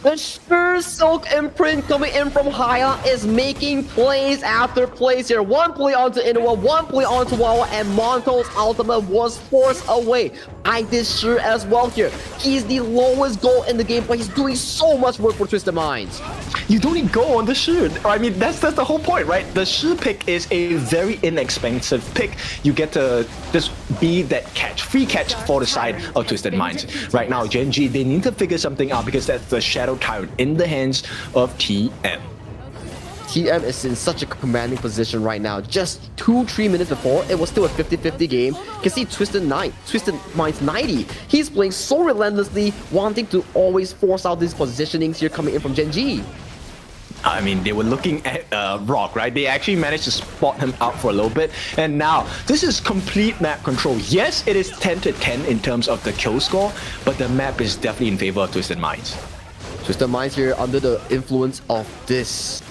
The Sure Silk imprint coming in from Haya is making plays after plays here. One play onto Inua, one play onto Wawa, and Monto's ultimate was forced away. I did Sure as well here. He's the lowest goal in the game, but he's doing so much work for Twisted Minds. You don't need go on the Sure. I mean, that's the whole point, right? The Sure pick is a very inexpensive pick. You get to just be that catch, free catch for the side of Twisted Minds. Right now, Gen.G, they need to figure something out because that's the Shadow Tyrant in the hands of TM. TM is in such a commanding position right now. Just 2-3 minutes before, it was still a 50-50 game. You can see Twisted Minds 90. He's playing so relentlessly, wanting to always force out these positionings here coming in from Gen.G. I mean, they were looking at Rock, right? They actually managed to spot him out for a little bit. And now, this is complete map control. Yes, it is 10-10 in terms of the kill score, but the map is definitely in favor of Twisted Minds. Twisted Minds here under the influence of this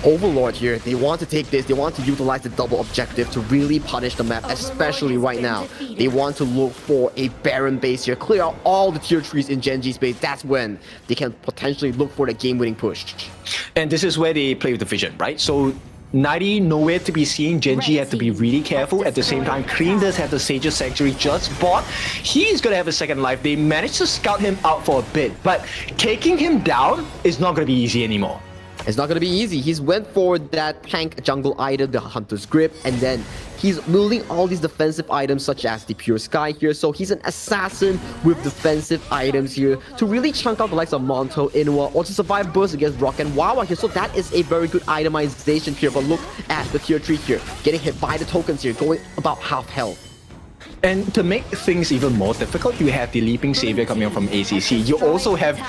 Overlord here. They want to take this. They want to utilize the double objective to really punish the map, especially right now. They want to look for a Baron base here, clear out all the tier 3s in Gen.G space. That's when they can potentially look for the game-winning push. And this is where they play with the vision, right? So 90 nowhere to be seen. Gen.G have to be really careful. At the same time, Clean does have the Sage's Sanctuary just bought. He's gonna have a second life. They managed to scout him out for a bit, but taking him down is not gonna be easy anymore. It's not going to be easy. He's went for that tank jungle item, the Hunter's Grip, and then he's building all these defensive items such as the Pure Sky here. So he's an assassin with defensive items here to really chunk out the likes of Monto, Inua, or to survive burst against Rock and Wawa here. So that is a very good itemization here. But look at the tier 3 here, getting hit by the tokens here, going about half health. And to make things even more difficult, you have the Leaping Savior coming out from ACC. You also have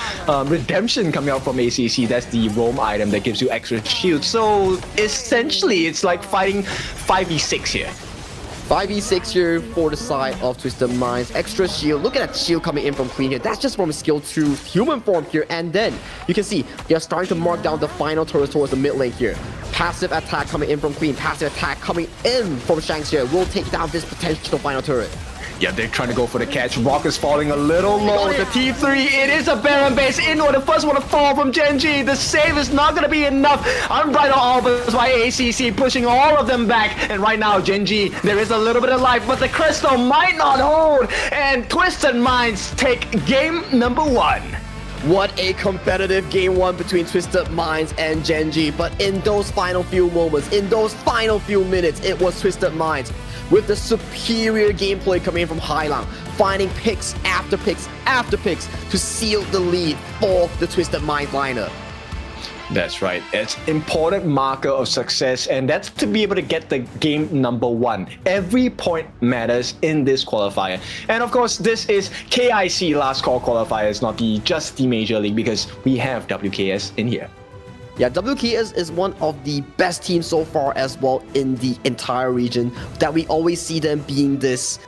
Redemption coming out from ACC. That's the roam item that gives you extra shield. So essentially, it's like fighting 5v6 here. 5v6 here for the side of Twisted Minds. Extra shield. Look at that shield coming in from Clean here. That's just from skill 2 human form here. And then you can see they're starting to mark down the final turrets towards the mid lane here. Passive attack coming in from Queen. Passive attack coming in from Shanks here. Will take down this potential final turret. Yeah, they're trying to go for the catch. Rock is falling a little low with the T3. It is a Baron base. Inward, the first one to fall from Gen.G. The save is not going to be enough. Unbridled Albus by ACC, pushing all of them back. And right now, Gen.G, there is a little bit of life, but the crystal might not hold. And Twisted Minds take game number 1. What a competitive game 1 between Twisted Minds and Gen.G. But in those final few moments, in those final few minutes, it was Twisted Minds with the superior gameplay coming in from Hailang, finding picks after picks after picks to seal the lead for the Twisted Minds lineup. That's right. It's important marker of success, and that's to be able to get the game number 1. Every point matters in this qualifier. And of course, this is KIC last call qualifier. It's not just the Major League because we have WKS in here. Yeah, WKS is one of the best teams so far as well in the entire region, that we always see them being this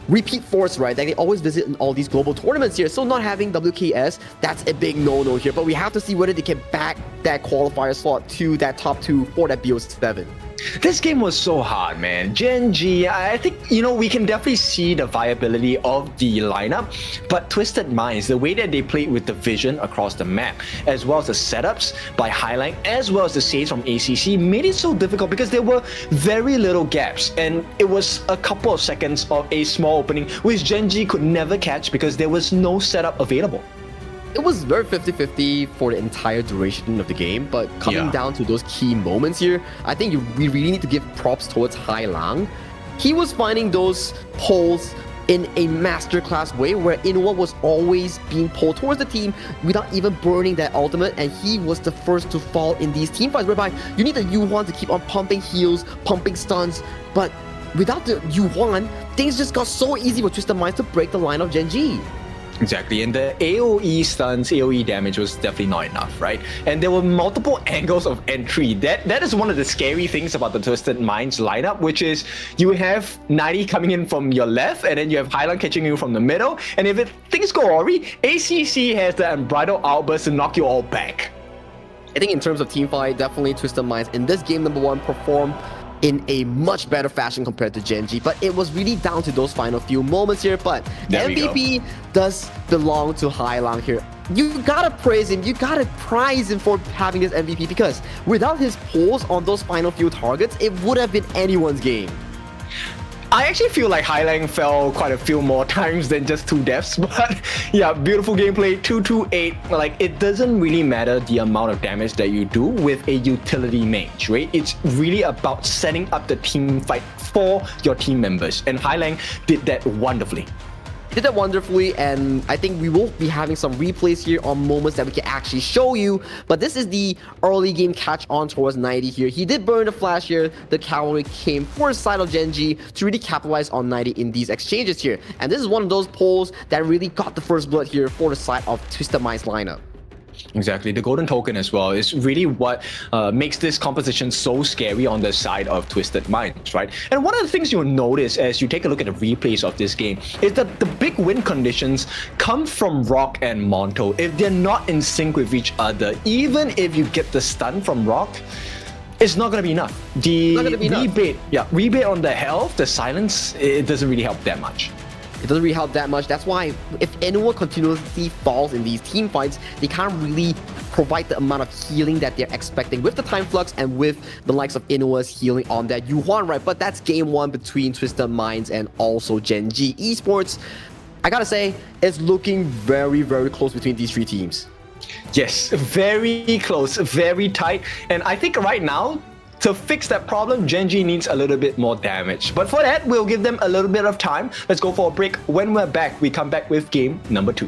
repeat force, right? That they always visit in all these global tournaments here. So not having WKS, that's a big no-no here. But we have to see whether they can back that qualifier slot to that top 2 for that BO7. This game was so hard, man. Gen.G, I think, we can definitely see the viability of the lineup, but Twisted Minds, the way that they played with the vision across the map, as well as the setups by Highlight, as well as the saves from ACC, made it so difficult because there were very little gaps, and it was a couple of seconds of a small opening, which Gen.G could never catch because there was no setup available. It was very 50-50 for the entire duration of the game, but coming down to those key moments here, I think we really need to give props towards Hailang. He was finding those holes in a masterclass way where Inuwa was always being pulled towards the team without even burning that ultimate, and he was the first to fall in these team fights whereby you need the Yuan to keep on pumping heals, pumping stuns, but without the Yuan, things just got so easy for Twisted Minds to break the line of Gen.G. Exactly, and the AoE stuns, AoE damage was definitely not enough, right? And there were multiple angles of entry. That is one of the scary things about the Twisted Minds lineup, which is you have 90 coming in from your left, and then you have Highland catching you from the middle. And if things go awry, ACC has the Unbridled Outburst to knock you all back. I think in terms of teamfight, definitely Twisted Minds in this game number 1 performed in a much better fashion compared to Gen.G, but it was really down to those final few moments here. But MVP does belong to Highlang here. You gotta praise him, you gotta prize him for having this MVP, because without his pulls on those final few targets, it would have been anyone's game. I actually feel like Highlang fell quite a few more times than just 2 deaths, but yeah, beautiful gameplay, 228. Like, it doesn't really matter the amount of damage that you do with a utility mage, right? It's really about setting up the team fight for your team members, and Highlang did that wonderfully. Did that wonderfully, and I think we will be having some replays here on moments that we can actually show you. But this is the early game catch on towards 90 here. He did burn the flash here. The cavalry came for the side of Gen.G to really capitalize on 90 in these exchanges here. And this is one of those pulls that really got the first blood here for the side of Twisted Minds lineup. Exactly, the golden token as well is really what makes this composition so scary on the side of Twisted Minds, right? And one of the things you'll notice as you take a look at the replays of this game is that the big win conditions come from Rock and Monto. If they're not in sync with each other, even if you get the stun from Rock, it's not going to be enough. The rebate on the health, the silence, it doesn't really help that much. It doesn't really help that much. That's why if anyone continuously falls in these team fights, they can't really provide the amount of healing that they're expecting with the time flux and with the likes of Inua's healing on that Yuan, right? But that's game 1 between Twisted Minds and also Gen.G Esports. I gotta say, it's looking very, very close between these 3 teams. Yes, very close, very tight. And I think right now, to fix that problem, Gen.G needs a little bit more damage. But for that, we'll give them a little bit of time. Let's go for a break. When we're back, we come back with game number 2.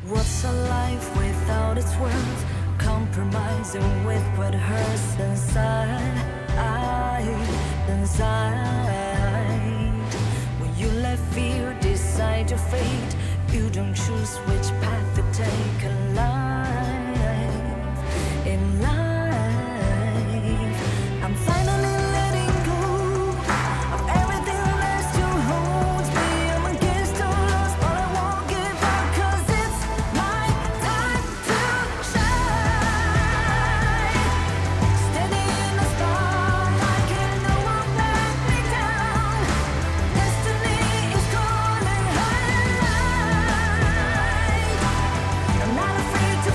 What's a life without its worth? Compromising with what hurts inside. When you let fear decide your fate, you don't choose which path to take in life. In life, I'm finally letting go of everything that still holds me. I'm against all odds, but I won't give up, 'cause it's my time to shine. Standing in the spotlight, can no one let me down. Destiny is calling high. I'm not afraid to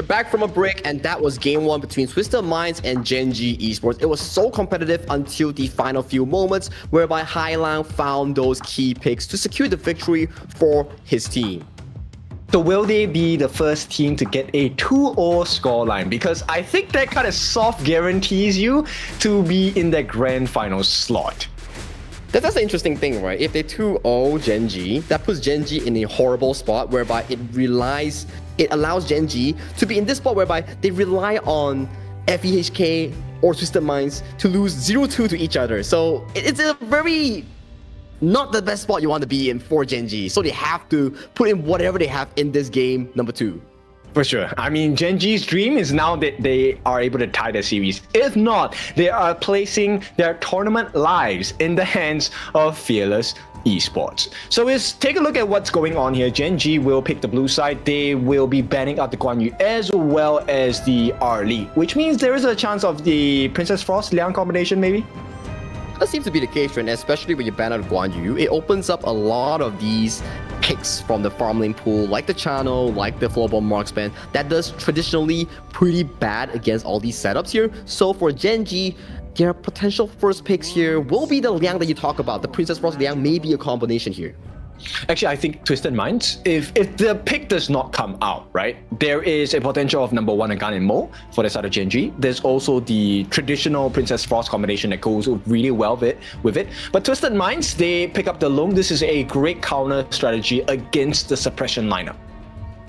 We're back from a break, and that was game one between Twisted Minds and Gen.G Esports. It was so competitive until the final few moments, whereby Hailang found those key picks to secure the victory for his team. So will they be the first team to get a 2-0 scoreline? Because I think that kind of soft guarantees you to be in the grand final slot. That's the interesting thing, right? If they 2-0 Gen.G, that puts Gen.G in a horrible spot whereby it allows Gen.G to be in this spot whereby they rely on FEHK or Twisted Minds to lose 0-2 to each other. So it's a very not the best spot you want to be in for Gen.G. So they have to put in whatever they have in this game number 2. For sure. I mean, Gen.G's dream is now that they are able to tie the series. If not, they are placing their tournament lives in the hands of Fearless Esports. So let's take a look at what's going on here. Gen.G will pick the blue side. They will be banning out the Guan Yu as well as the R-Li, which means there is a chance of the Princess Frost Liang combination maybe? That seems to be the case, and especially when you ban out Guan Yu, it opens up a lot of these picks from the farm lane pool, like the Channel, like the Flowball Marksman, that does traditionally pretty bad against all these setups here. So for Gen.G, their potential first picks here will be the Liang that you talk about. The Princess Frost Liang may be a combination here. Actually, I think Twisted Minds, if the pick does not come out, right, there is a potential of number 1 Agan and Mo for the side of Gen.G. There's also the traditional Princess Frost combination that goes really well with it. But Twisted Minds, they pick up the Long. This is a great counter strategy against the suppression lineup.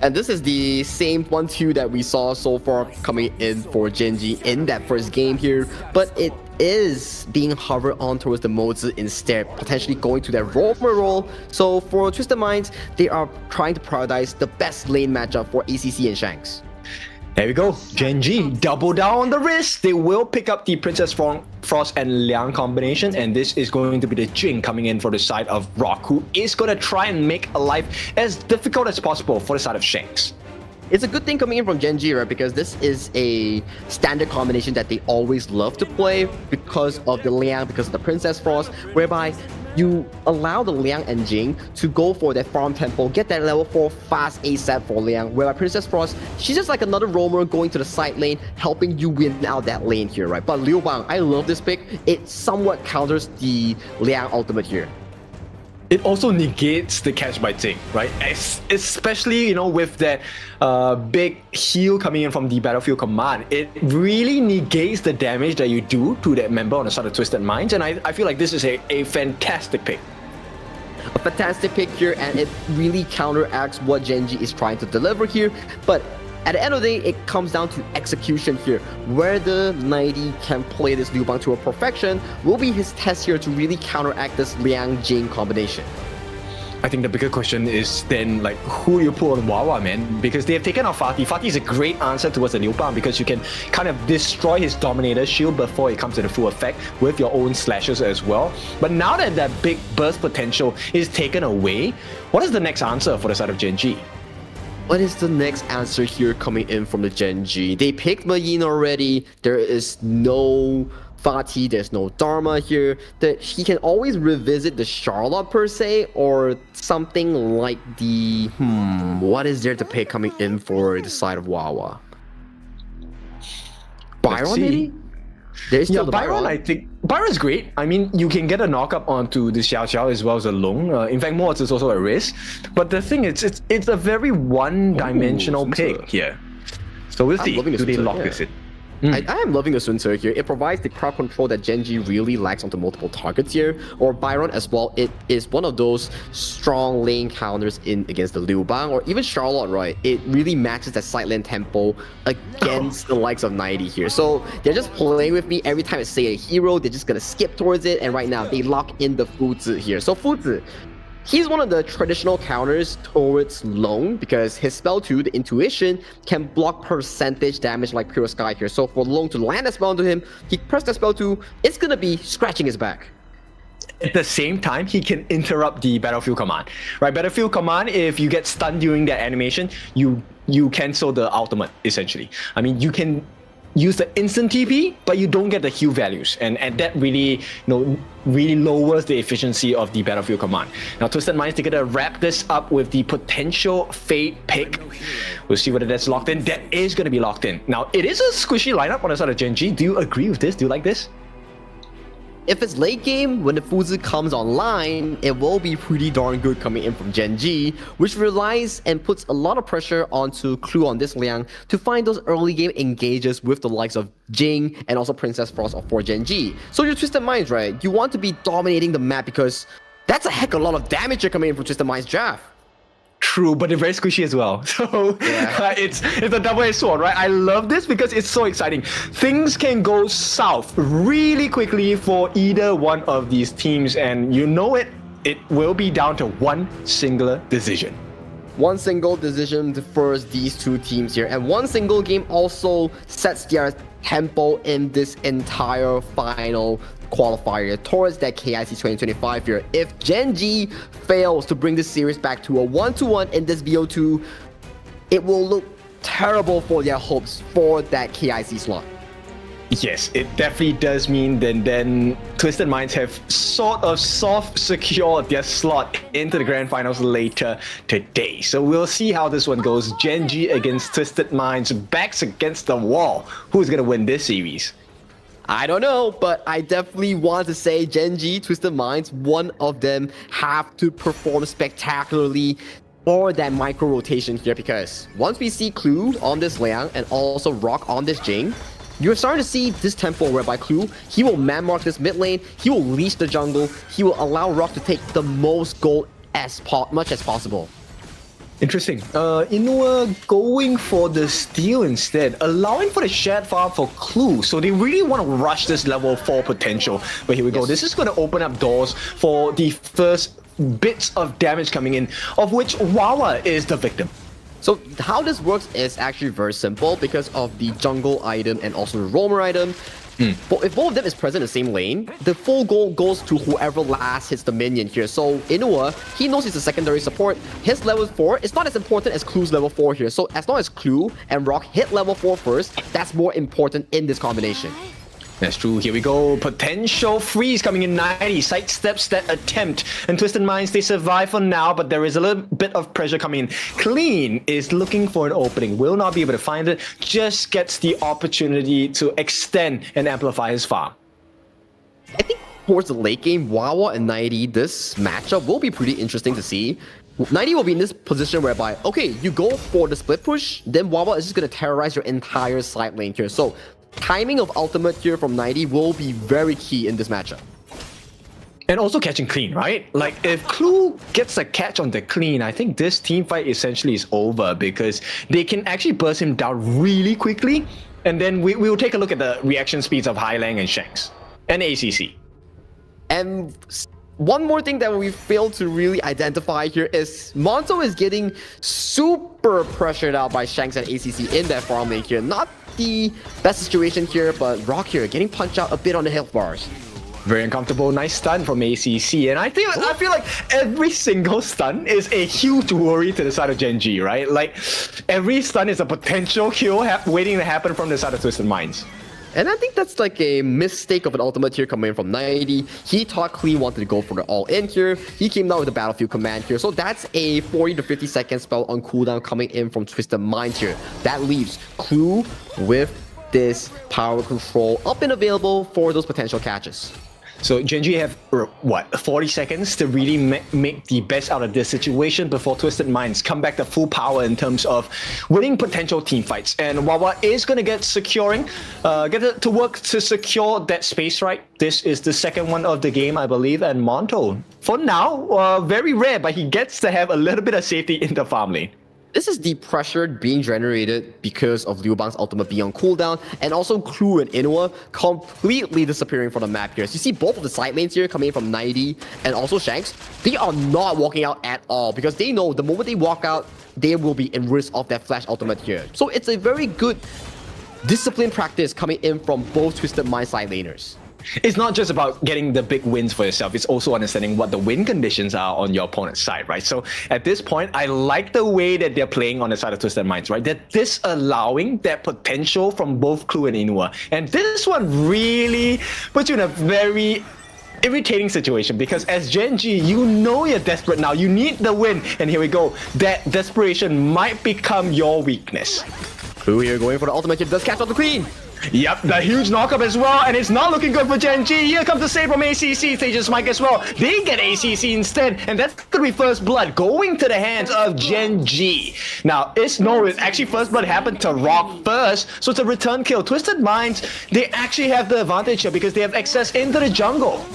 And this is the same 1-2 that we saw so far coming in for Gen.G in that first game here, but it is being hovered on towards the Mozi instead, potentially going to that roamer role. So for Twisted Minds, they are trying to prioritize the best lane matchup for ACC and Shanks. There we go. Gen.G double down on the risk. They will pick up the Princess Frost and Liang combination, and this is going to be the Jing coming in for the side of Rock, who is going to try and make life as difficult as possible for the side of Shanks. It's a good thing coming in from Gen.G, right? Because this is a standard combination that they always love to play because of the Liang, because of the Princess Frost, whereby you allow the Liang and Jing to go for that farm tempo, get that level 4 fast ASAP for Liang, whereby Princess Frost, she's just like another roamer going to the side lane, helping you win out that lane here, right? But Liu Bang, I love this pick. It somewhat counters the Liang ultimate here. It also negates the catch by Jing, right? Especially, you know, with that big heal coming in from the Battlefield Command. It really negates the damage that you do to that member on the side of Twisted Minds, and I feel like this is a fantastic pick. A fantastic pick here, and it really counteracts what Gen.G is trying to deliver here. But at the end of the day, it comes down to execution here. Whether 90 can play this Liu Bang to a perfection will be his test here to really counteract this Liang-Jing combination. I think the bigger question is then, like, who you put on Wawa, man? Because they have taken out Fatih. Fatih is a great answer towards the Liu Bang because you can kind of destroy his Dominator shield before it comes to the full effect with your own slashes as well. But now that that big burst potential is taken away, what is the next answer for the side of Gen.G? What is the next answer here coming in from the Gen.G? They picked Mayin already. There is no Fatih, there's no Dharma here. He can always revisit the Charlotte per se, or something like the... what is there to pick coming in for the side of Wawa? Byron maybe? There's still Byron, I think. Byron's great. I mean, you can get a knockup onto the Xiao Xiao as well as a Long. In fact, Moritz is also a risk. But the thing is, it's a very one-dimensional pick here. So we'll see. Do they lock this in? I am loving the Sun Tzu here. It provides the crowd control that Gen.G really lacks onto multiple targets here. Or Byron as well. It is one of those strong lane counters in against the Liu Bang or even Charlotte, right? It really matches that side lane tempo against the likes of 90 here. So they're just playing with me. Every time I say a hero, they're just gonna skip towards it. And right now, they lock in the Fuzi here. So Fuzi, he's one of the traditional counters towards Long because his spell 2, the Intuition, can block percentage damage like Pure Sky here. So for Long to land a spell onto him, he pressed the spell 2, it's gonna be scratching his back. At the same time, he can interrupt the Battlefield Command. Right, Battlefield Command, if you get stunned during that animation, you cancel the ultimate, essentially. I mean, you can use the instant TP, but you don't get the heal values, and that really, really lowers the efficiency of the battlefield command. Now, Twisted Minds, they're gonna wrap this up with the potential Fade pick. We'll see whether that's locked in. That is gonna be locked in. Now, it is a squishy lineup on the side of Gen.G. Do you agree with this? Do you like this? If it's late game, when the Fuzi comes online, it will be pretty darn good coming in from Gen.G, which relies and puts a lot of pressure onto Clue on this Liang to find those early game engages with the likes of Jing and also Princess Frost for Gen.G. So your Twisted Minds, right? You want to be dominating the map because that's a heck of a lot of damage you're coming in from Twisted Minds draft. True, but they're very squishy as well. So it's a double-edged sword, right? I love this because it's so exciting. Things can go south really quickly for either one of these teams, and you know it will be down to one singular decision. One single decision defers these two teams here, and one single game also sets their tempo in this entire final qualifier towards that KIC 2025 here. If Gen.G fails to bring this series back to a 1-1 in this VO2, it will look terrible for their hopes for that KIC slot. Yes, it definitely does mean then Twisted Minds have sort of soft secured their slot into the grand finals later today. So we'll see how this one goes. Gen.G against Twisted Minds, backs against the wall. Who's gonna win this series? I don't know, but I definitely want to say Gen.G, Twisted Minds, one of them have to perform spectacularly for that micro rotation here, because once we see Clue on this Liang and also Rock on this Jing, you're starting to see this tempo whereby Clue, he will man mark this mid lane, he will leash the jungle, he will allow Rock to take the most gold as much as possible. Interesting. Inua going for the steal instead, allowing for the shared farm for Clue. So they really want to rush this level 4 potential. But here we go. This is going to open up doors for the first bits of damage coming in, of which Wawa is the victim. So how this works is actually very simple because of the jungle item and also the roamer item. But if both of them is present in the same lane, the full gold goes to whoever last hits the minion here. So Inua, he knows he's a secondary support. His level 4 is not as important as Clue's level 4 here. So as long as Clue and Rock hit level 4 first, that's more important in this combination. That's true. Here we go. Potential freeze coming in 90. Sidesteps that attempt. And Twisted Minds, they survive for now, but there is a little bit of pressure coming in. Clean is looking for an opening. Will not be able to find it. Just gets the opportunity to extend and amplify his farm. I think towards the late game, Wawa and 90, this matchup will be pretty interesting to see. 90 will be in this position whereby, okay, you go for the split push, then Wawa is just going to terrorize your entire side lane here. So timing of ultimate here from 90 will be very key in this matchup. And also catching Clean, right? Like, if Clue gets a catch on the Clean, I think this team fight essentially is over because they can actually burst him down really quickly. And then we will take a look at the reaction speeds of Highlang and Shanks and ACC. And one more thing that we failed to really identify here is Monto is getting super pressured out by Shanks and ACC in that farm lane here. Not the best situation here, but Rock here getting punched out a bit on the health bars. Very uncomfortable. Nice stun from ACC. And I feel like every single stun is a huge worry to the side of Gen.G, right? Like, every stun is a potential kill waiting to happen from the side of Twisted Minds. And I think that's like a mistake of an ultimate here coming in from 90. He thought Clean wanted to go for the all-in here. He came down with the battlefield command here. So that's a 40 to 50 second spell on cooldown coming in from Twisted Minds here. That leaves Clue with this power control up and available for those potential catches. So Gen.G have, what, 40 seconds to really make the best out of this situation before Twisted Minds come back to full power in terms of winning potential team fights. And Wawa is going to get to work to secure that space, right? This is the second one of the game, I believe. And Monto, for now, very rare, but he gets to have a little bit of safety in the farm lane. This is the pressure being generated because of Liu Bang's ultimate being on cooldown, and also Clue and Inua completely disappearing from the map here. So you see both of the side lanes here coming in from 90 and also Shanks. They are not walking out at all because they know the moment they walk out, they will be in risk of that flash ultimate here. So it's a very good discipline practice coming in from both Twisted Mind side laners. It's not just about getting the big wins for yourself. It's also understanding what the win conditions are on your opponent's side, right? So at this point, I like the way that they're playing on the side of Twisted Minds, right? They're disallowing that potential from both Clue and Inua. And this one really puts you in a very irritating situation, because as Gen.G, you know you're desperate now. You need the win. And here we go. That desperation might become your weakness. Clue here going for the ultimate here. Does catch out the Queen. Yep, the huge knockup as well, and it's not looking good for Gen.G. Here comes the save from ACC, Sage's Mike as well. They get ACC instead, and that's gonna be first blood going to the hands of Gen.G. Now, it's actually first blood happened to Rock first, so it's a return kill. Twisted Minds, they actually have the advantage here because they have access into the jungle.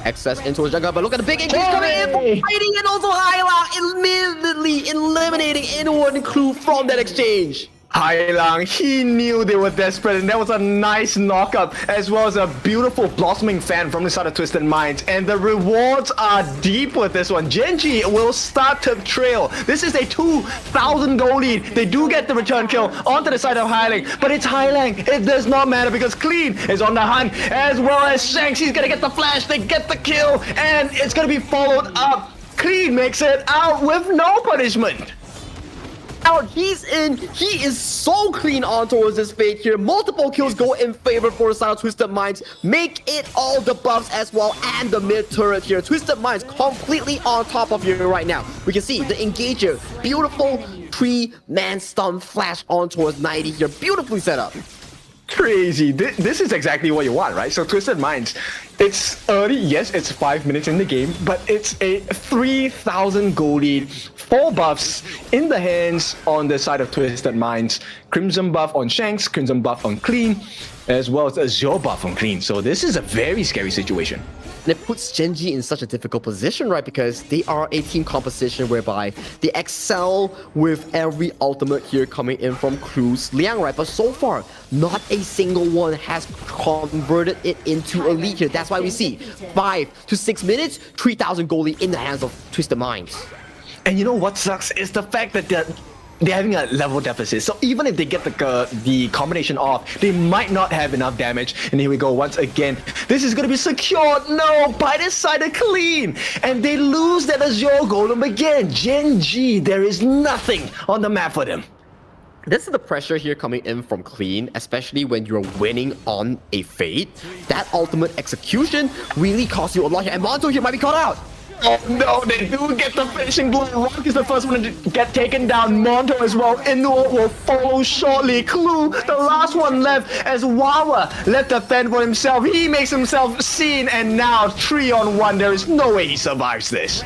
Access into the jungle, but look at the big increase coming in from fighting, and also Hyla immediately eliminating Inward and Clue from that exchange. Hailang, he knew they were desperate, and that was a nice knockup, as well as a beautiful blossoming fan from the side of Twisted Minds. And the rewards are deep with this one. Gen.G will start to trail. This is a 2,000 gold lead. They do get the return kill onto the side of Hailang, but it's Hailang. It does not matter because Clean is on the hunt, as well as Shanks. He's gonna get the flash. They get the kill, and it's gonna be followed up. Clean makes it out with no punishment. Now he is so clean on towards this fate here. Multiple kills go in favor for the side of Twisted Minds. Make it all the buffs as well, and the mid turret here. Twisted Minds completely on top of here right now. We can see the engager. Beautiful 3-man stun flash on towards 90 here. Beautifully set up. Crazy. This is exactly what you want, right? So Twisted Minds, it's early, yes, it's 5 minutes in the game, but it's a 3,000 gold lead, 4 buffs in the hands on the side of Twisted Minds. Crimson buff on Shanks, Crimson buff on Clean, as well as Azure buff on Clean. So this is a very scary situation. And it puts Gen.G in such a difficult position, right? Because they are a team composition whereby they excel with every ultimate here coming in from Clue's Liang, right? But so far, not a single one has converted it into a lead here. That's why we see 5 to 6 minutes, 3,000 gold lead in the hands of Twisted Minds. And you know what sucks is the fact that they're having a level deficit. So even if they get the combination off, they might not have enough damage. And here we go once again. This is going to be secured. No, by this side of Clean. And they lose that Azure Golem again. Gen.G, there is nothing on the map for them. This is the pressure here coming in from Clean, especially when you're winning on a Fate. That ultimate execution really costs you a lot here. And Monto here might be caught out. Oh no, they do get the finishing blow. Rock is the first one to get taken down. Monto as well. Inno will follow shortly. Clue, the last one left, as Wawa left to fend for himself. He makes himself seen, and now 3-on-1. There is no way he survives this.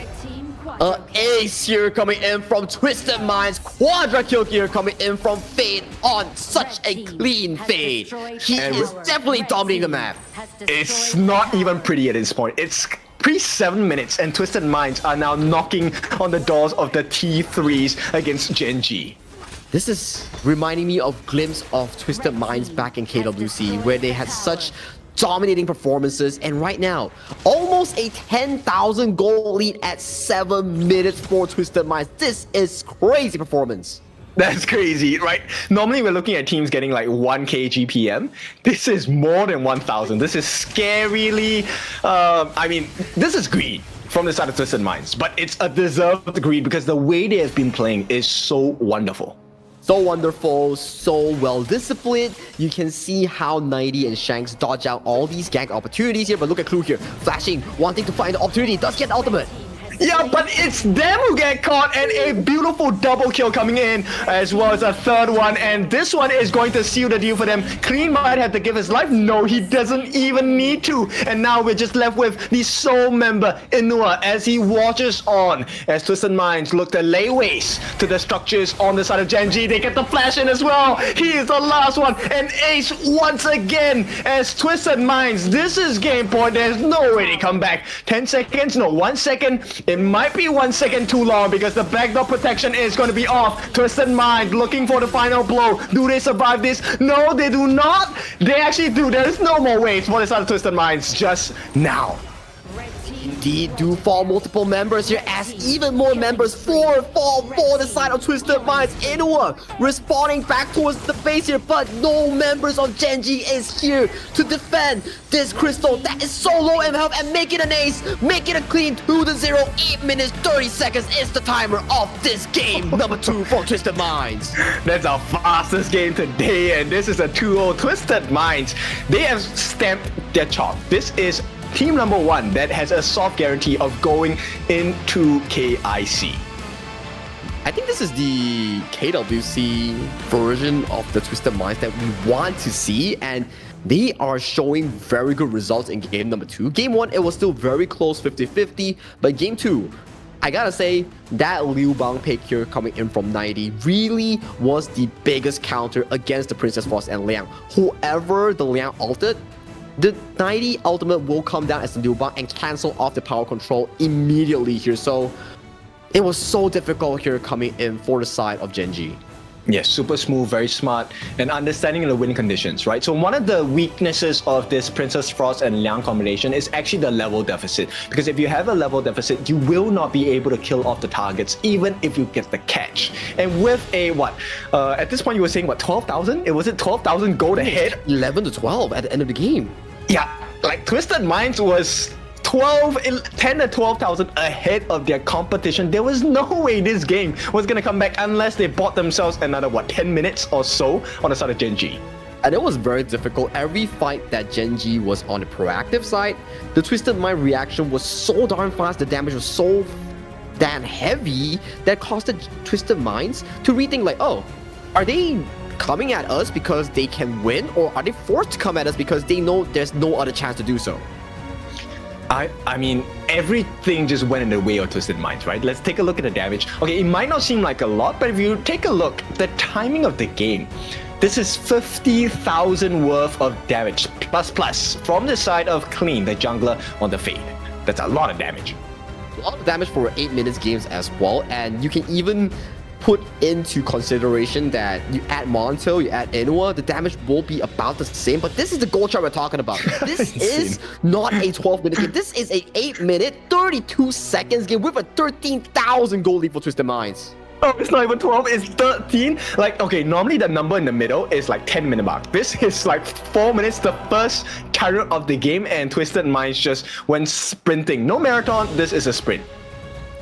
Ace here coming in from Twisted Minds. Quadra kill here coming in from Fate on such a clean Fate. He is definitely dominating the map. It's not even pretty at this point. It's pre-7 minutes, and Twisted Minds are now knocking on the doors of the T3s against Gen.G. This is reminding me of glimpse of Twisted Minds back in KWC, where they had such dominating performances, and right now, almost a 10,000 goal lead at 7 minutes for Twisted Minds. This is crazy performance. That's crazy, right? Normally we're looking at teams getting like 1k GPM. This is more than 1,000. This is scarily, I mean, this is greed from the side of Twisted Minds, but it's a deserved greed because the way they have been playing is so wonderful. So wonderful, so well disciplined. You can see how 90 and Shanks dodge out all these gank opportunities here, but look at Clue here, flashing, wanting to find the opportunity, does get the ultimate. Yeah, but it's them who get caught, and a beautiful double kill coming in, as well as a third one, and this one is going to seal the deal for them. Clean might have to give his life. No, he doesn't even need to. And now we're just left with the sole member, Inua, as he watches on, as Twisted Minds look to lay waste to the structures on the side of Gen.G. They get the flash in as well. He is the last one, and Ace once again, as Twisted Minds, this is game point. There's no way to come back. 10 seconds, no, 1 second. It might be 1 second too long because the backdoor protection is going to be off. Twisted Mind looking for the final blow. Do they survive this? No, they do not. They actually do. There is no more ways for this other Twisted Minds just now. Indeed, do fall multiple members here as even more members fall for the side of Twisted Minds. Inua respawning back towards the base here, but no members of Gen.G is here to defend this crystal that is so low in health and make it an ace, make it a clean 2-0, 8 minutes 30 seconds is the timer of this game. Number 2 for Twisted Minds. That's our fastest game today, and this is a 2-0 Twisted Minds. They have stamped their chalk. This is team number 1 that has a soft guarantee of going into KIC. I think this is the KWC version of the Twisted Minds that we want to see, and they are showing very good results in game number 2. Game 1, it was still very close, 50-50, but game 2, I gotta say, that Liu Bang pick here coming in from 90 really was the biggest counter against the Princess Frost and Liang. Whoever the Liang ulted, the 90 ultimate will come down as the Liu Bang and cancel off the power control immediately here. So it was so difficult here coming in for the side of Gen.G. Yes, super smooth, very smart, and understanding the win conditions, right? So one of the weaknesses of this Princess Frost and Liang combination is actually the level deficit. Because if you have a level deficit, you will not be able to kill off the targets, even if you get the catch. And with a, at this point you were saying, 12,000? Was it 12,000 gold ahead? 11 to 12 at the end of the game. Yeah, like Twisted Minds was 10 to 12,000 ahead of their competition. There was no way this game was going to come back unless they bought themselves another, 10 minutes or so on the side of Gen.G. And it was very difficult. Every fight that Gen.G was on the proactive side, the Twisted Mind reaction was so darn fast, the damage was so damn heavy that caused the Twisted Minds to rethink like, oh, are they coming at us because they can win, or are they forced to come at us because they know there's no other chance to do so? I mean, everything just went in the way of Twisted Minds, right? Let's take a look at the damage. Okay, it might not seem like a lot, but if you take a look, the timing of the game, this is 50,000 worth of damage, plus, from the side of Clean, the jungler on the Fade. That's a lot of damage. A lot of damage for 8 minutes games as well, and you can even put into consideration that you add Monto, you add Inua, the damage will be about the same, but this is the gold chart we're talking about. This is not a 12-minute game. This is a 8-minute, 32 seconds game with a 13,000 gold lead for Twisted Minds. Oh, it's not even 12, it's 13. Like, okay, normally the number in the middle is like 10-minute mark. This is like 4 minutes, the first carrier of the game, and Twisted Minds just went sprinting. No marathon, this is a sprint.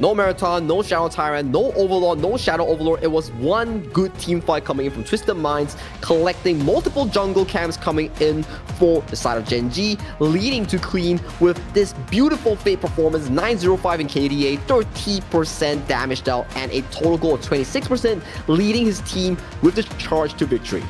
No Marathon, no Shadow Tyrant, no Overlord, no Shadow Overlord. It was one good team fight coming in from Twisted Minds, collecting multiple jungle camps coming in for the side of Gen.G, leading to Clean with this beautiful Fate performance, 905 in KDA, 30% damage dealt, and a total goal of 26%, leading his team with the charge to victory.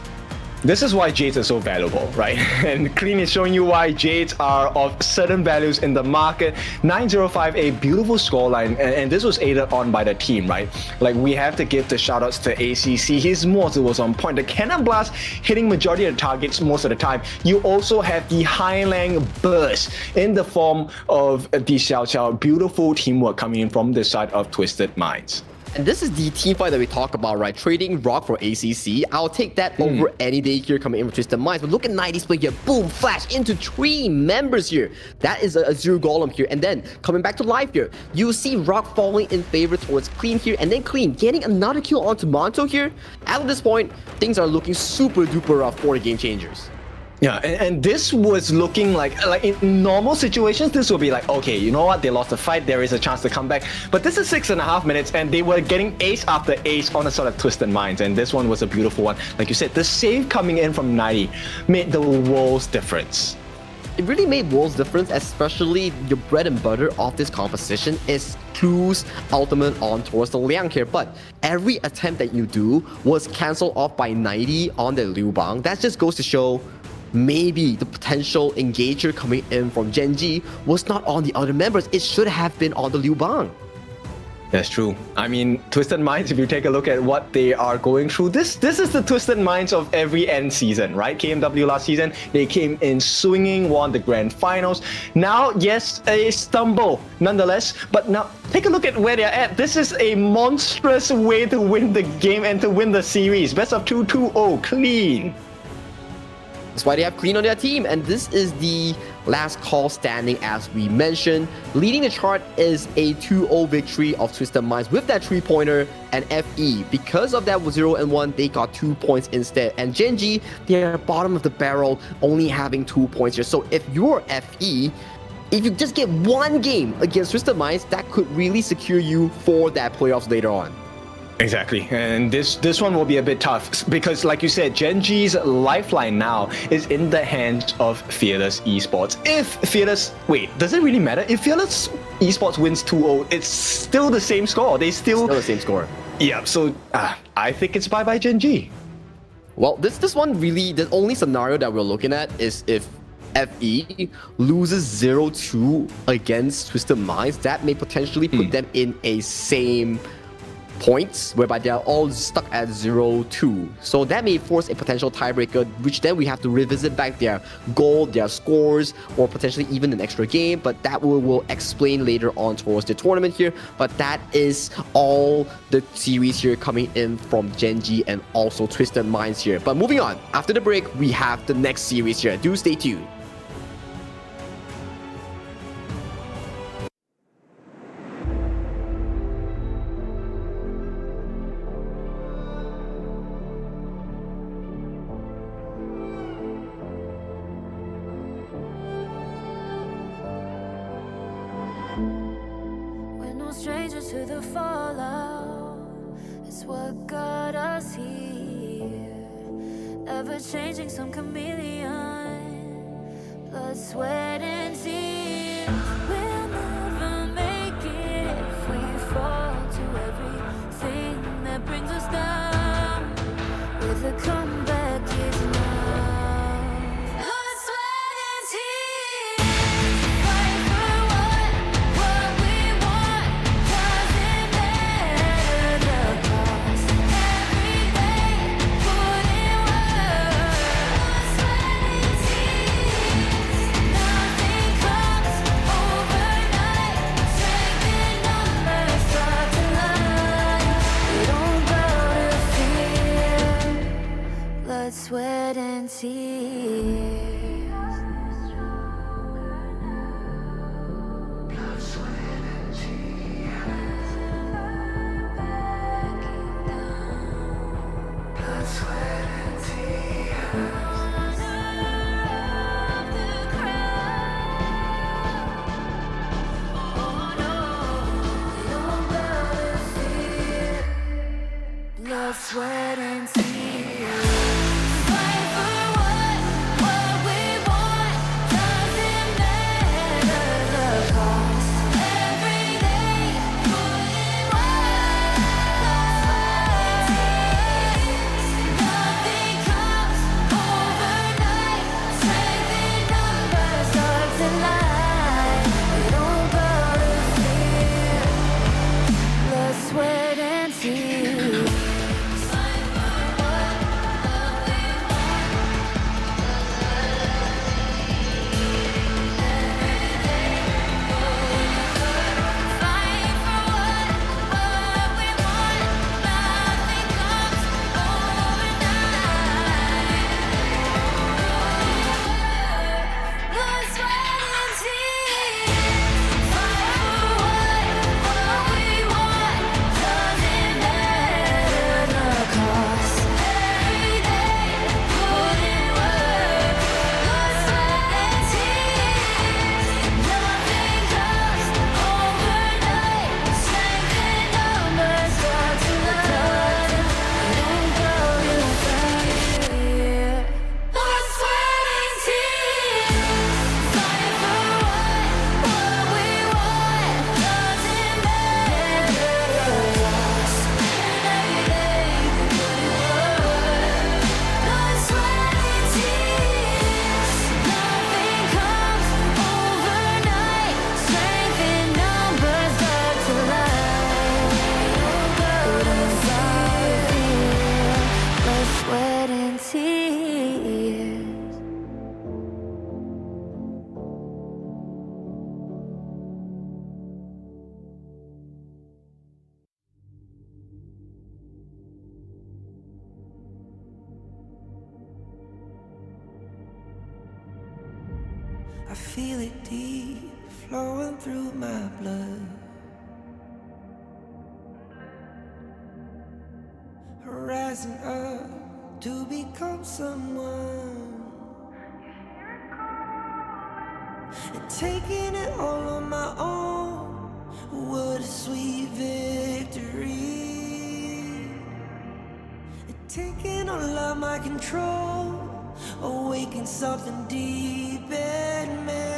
This is why Jades are so valuable, right? And Clean is showing you why Jades are of certain values in the market. 905, a beautiful scoreline, and this was aided on by the team, right? Like, we have to give the shoutouts to ACC. His mortar was on point. The Cannon Blast hitting majority of the targets most of the time. You also have the Highland Burst in the form of the Xiao Xiao. Beautiful teamwork coming in from the side of Twisted Minds. And this is the team fight that we talk about, right? Trading Rock for ACC. I'll take that over any day here coming in with Twisted Minds. But look at 90 split here. Boom, flash into 3 members here. That is a Zero Golem here. And then coming back to life here, you see Rock falling in favor towards Clean here. And then Clean getting another kill onto Monto here. At this point, things are looking super duper rough for the Game Changers. Yeah, and this was looking like in normal situations, this would be like, okay, you know what, they lost the fight, there is a chance to come back. But this is 6.5 minutes, and they were getting ace after ace on a sort of Twisted Minds, and this one was a beautiful one. Like you said, the save coming in from 90 made the world's difference. It really made world's difference, especially your bread and butter of this composition is Clu's ultimate on towards the Liang here. But every attempt that you do was cancelled off by 90 on the Liu Bang. That just goes to show maybe the potential engager coming in from Gen.G was not on the other members. It should have been on the Liu Bang. That's true. I mean, Twisted Minds, if you take a look at what they are going through, this is the Twisted Minds of every end season, right? KMW last season, they came in swinging, won the grand finals. Now, yes, a stumble nonetheless, but now take a look at where they're at. This is a monstrous way to win the game and to win the series. Best of 2, 2-0, Clean. That's why they have Clean on their team, and this is the last call standing as we mentioned. Leading the chart is a 2-0 victory of Twisted Minds with that 3-pointer and FE. Because of that 0-1, they got 2 points instead. And Gen.G, they're bottom of the barrel, only having 2 points here. So if you're FE, if you just get one game against Twisted Minds, that could really secure you for that playoffs later on. Exactly, and this one will be a bit tough because, like you said, Gen.G's lifeline now is in the hands of Fearless Esports. If Fearless, wait, does it really matter? If Fearless Esports wins 2-0, it's still the same score. Still the same score. Yeah, so I think it's bye-bye Gen.G. Well, this one really, the only scenario that we're looking at is if FE loses 0-2 against Twisted Minds, that may potentially put them in a same points whereby they are all stuck at 0-2. So that may force a potential tiebreaker, which then we have to revisit back their goal, their scores, or potentially even an extra game. But that we'll explain later on towards the tournament here. But that is all the series here coming in from Gen.G and also Twisted Minds here. But moving on, after the break, we have the next series here. Do stay tuned. Strangers to the fallout, it's what got us here. Ever changing, some chameleon, blood, sweat, and tears. We'll never make it if we fall to everything that brings us down. With a comeback is now. Blood, sweat, and tears. Fight for what we want. Doesn't matter the cost. Every day, put in work. Blood, sweat, and tears. Nothing comes feel it deep flowing through my blood. Rising up to become someone, and taking it all on my own. What a sweet victory. And taking all of my control, awaken something deep in me.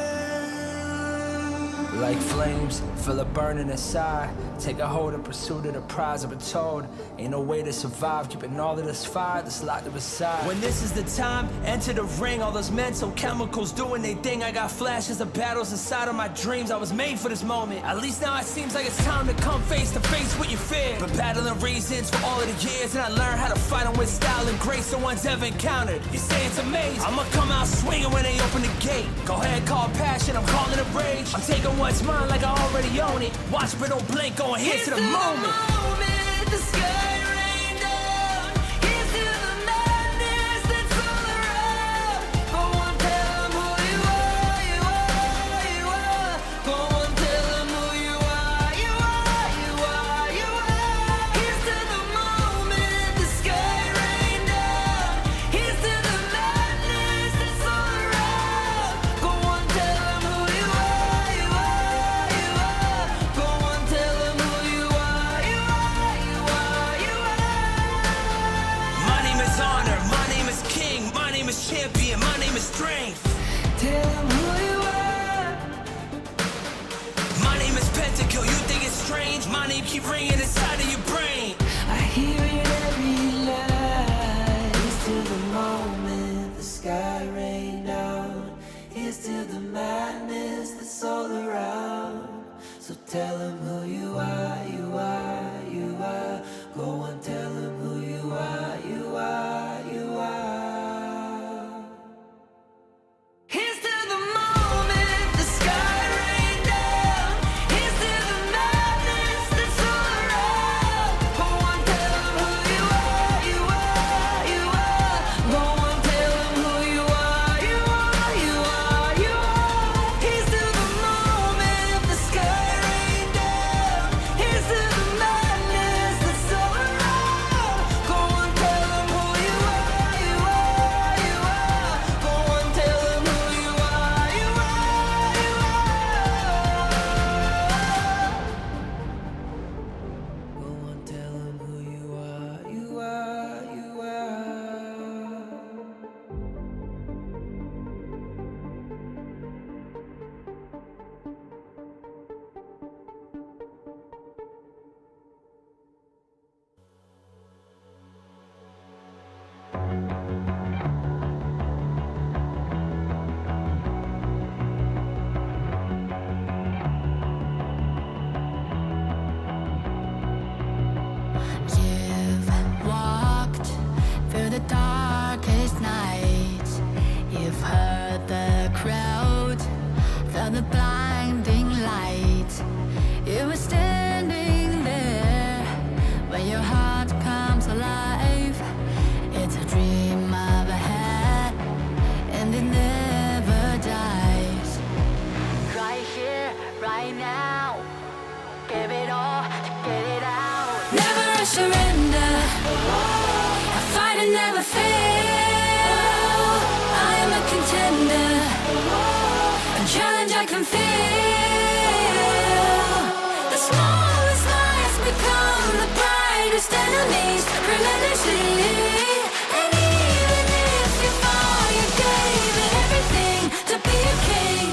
Like flames, feel it burning inside. Take a hold of pursuit of the prize. I've been told ain't no way to survive, keeping all of this fire that's locked up inside. When this is the time, enter the ring. All those mental chemicals doing they thing. I got flashes of battles inside of my dreams. I was made for this moment. At least now it seems like it's time to come face to face with your fear. Been battling reasons for all of the years, and I learned how to fight them with style and grace no one's ever encountered. You say it's amazing, I'ma come out swinging when they open the gate. Go ahead, call passion, I'm calling it rage. I'm taking what's mine like I already own it. Watch but don't blink, going here to the moment. The sky rained down. Here's to the madness that's all around. Go on, tell them who you are, you are, you are. Go on, tell them who you are, you are, you are, you are. Here's to the moment. The sky rained down. Here's to the madness that's all around. Go on, tell them who you are, you are, you are. Go on, tell them who you are, you are, you are, you are. My name is honor, my name is king, my name is champion, my name is strength. Tell them who you are. My name is Pentakill, you think it's strange? My name keep ringing inside of your brain. I hear it every night. Here's to the moment the sky rained down. Here's to the madness that's all around. So tell them who you are, you are, you are. Go on, tell them who you are, you are, you are. Here's to the moment the sky rained down. Here's to the madness that's all around. Go on, tell them who you are, you are, you are. Go on, tell them who you are, you are, you are, you are. Here's to the moment the sky rained down. Here's to the madness that's all around. Go on, tell them who you are, you are, you are. Go on, tell them who you are, you are, you are. Go on, tell them who you are, you are, you are. You've walked through the darkest nights. You've heard the crowd, felt the blinding light. You were standing there when your heart comes alive. It's a dream of a head, and it never dies. Right here, right now, give it all, get it out. Never a surrender. I fight and never fail. I am a contender. A challenge I can feel. The smallest lies become the brightest enemies. Relentlessly. And even if you fall, you gave it everything to be a king.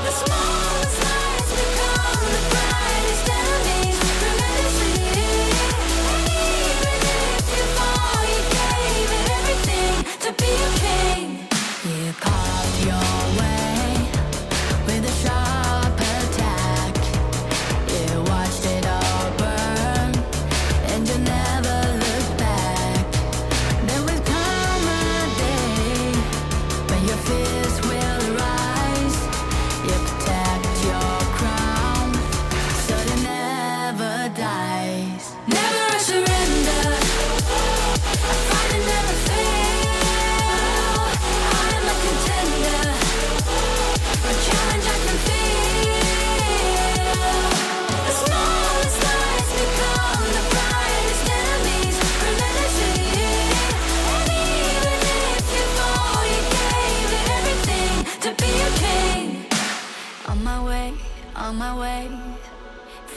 The smallest lies become the brightest enemy.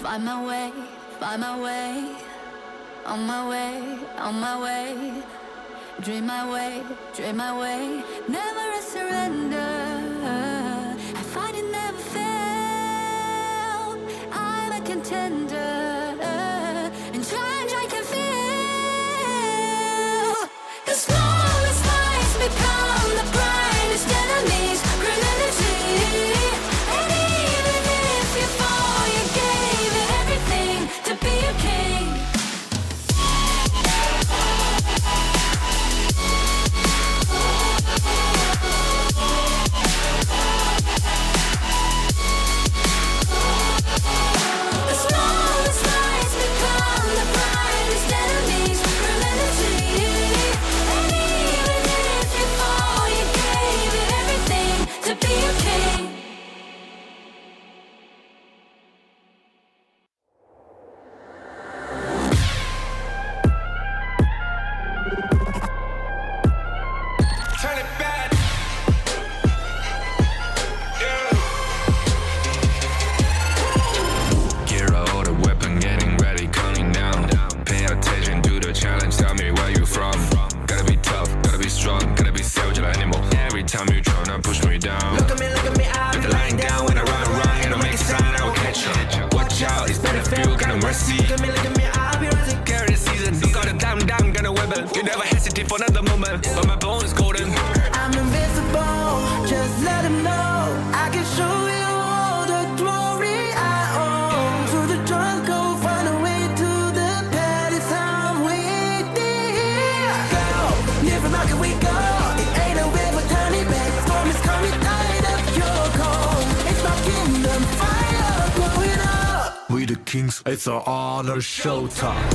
Find my way, find my way. On my way, on my way. Dream my way, dream my way. Never a surrender. I find it never fail. I'm a contender. And change I can feel. The smallest lies become the brightest enemies. Reality. And even if you fall, you gave it everything to be a king. The smallest lies become the brightest enemies. Reality. And even if you fall, you gave it everything to be a king. Turn it back. Gear out a weapon, getting ready, counting down. Pay attention to the challenge, tell me where you from. Gotta be tough, gotta be strong, gotta be savage like animal. Every time you tryna push me down. Look at me, I'll be lying down when I run, you don't make a sound, I will catch you. Watch out, it's Battlefield, got no mercy. Look at me, I'll be rising. Carry the season, you gotta down, gonna weapon. You never hesitate for another moment, but my bone is golden. I'm invincible, just let him know. I can show you all the glory I own. Through the jungle, find a way to the palace. I'm waiting here. Go, live from can we go? It ain't a river, turning back. Storm is coming, tired of your call. It's my kingdom, fire blowing up. We the kings, it's our honor showtime.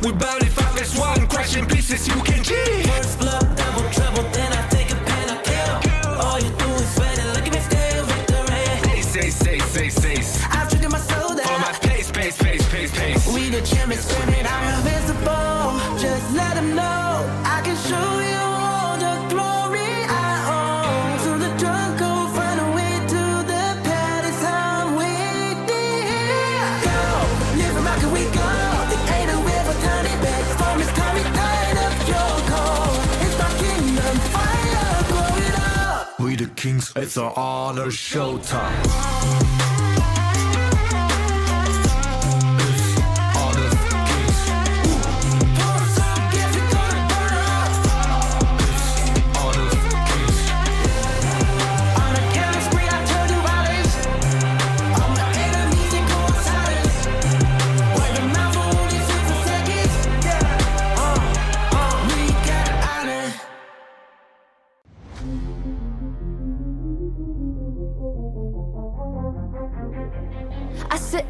We barely found this one, crashing pieces, you can G. First blood, double trouble, then I take a pen, I kill. All you do is sweat and look at me still victory. Say. I've triggered my soul down. On my pace. We the champions, screaming, I'm invincible. Just let them know I can show you all the glory I own. Through the jungle, find a way to the palace. I'm waiting here. Go, live from how can we go? It ain't a river, turn it back. Storm is coming, tired of your call. It's my kingdom, fire, blow it up. We the kings, it's our honor showtime.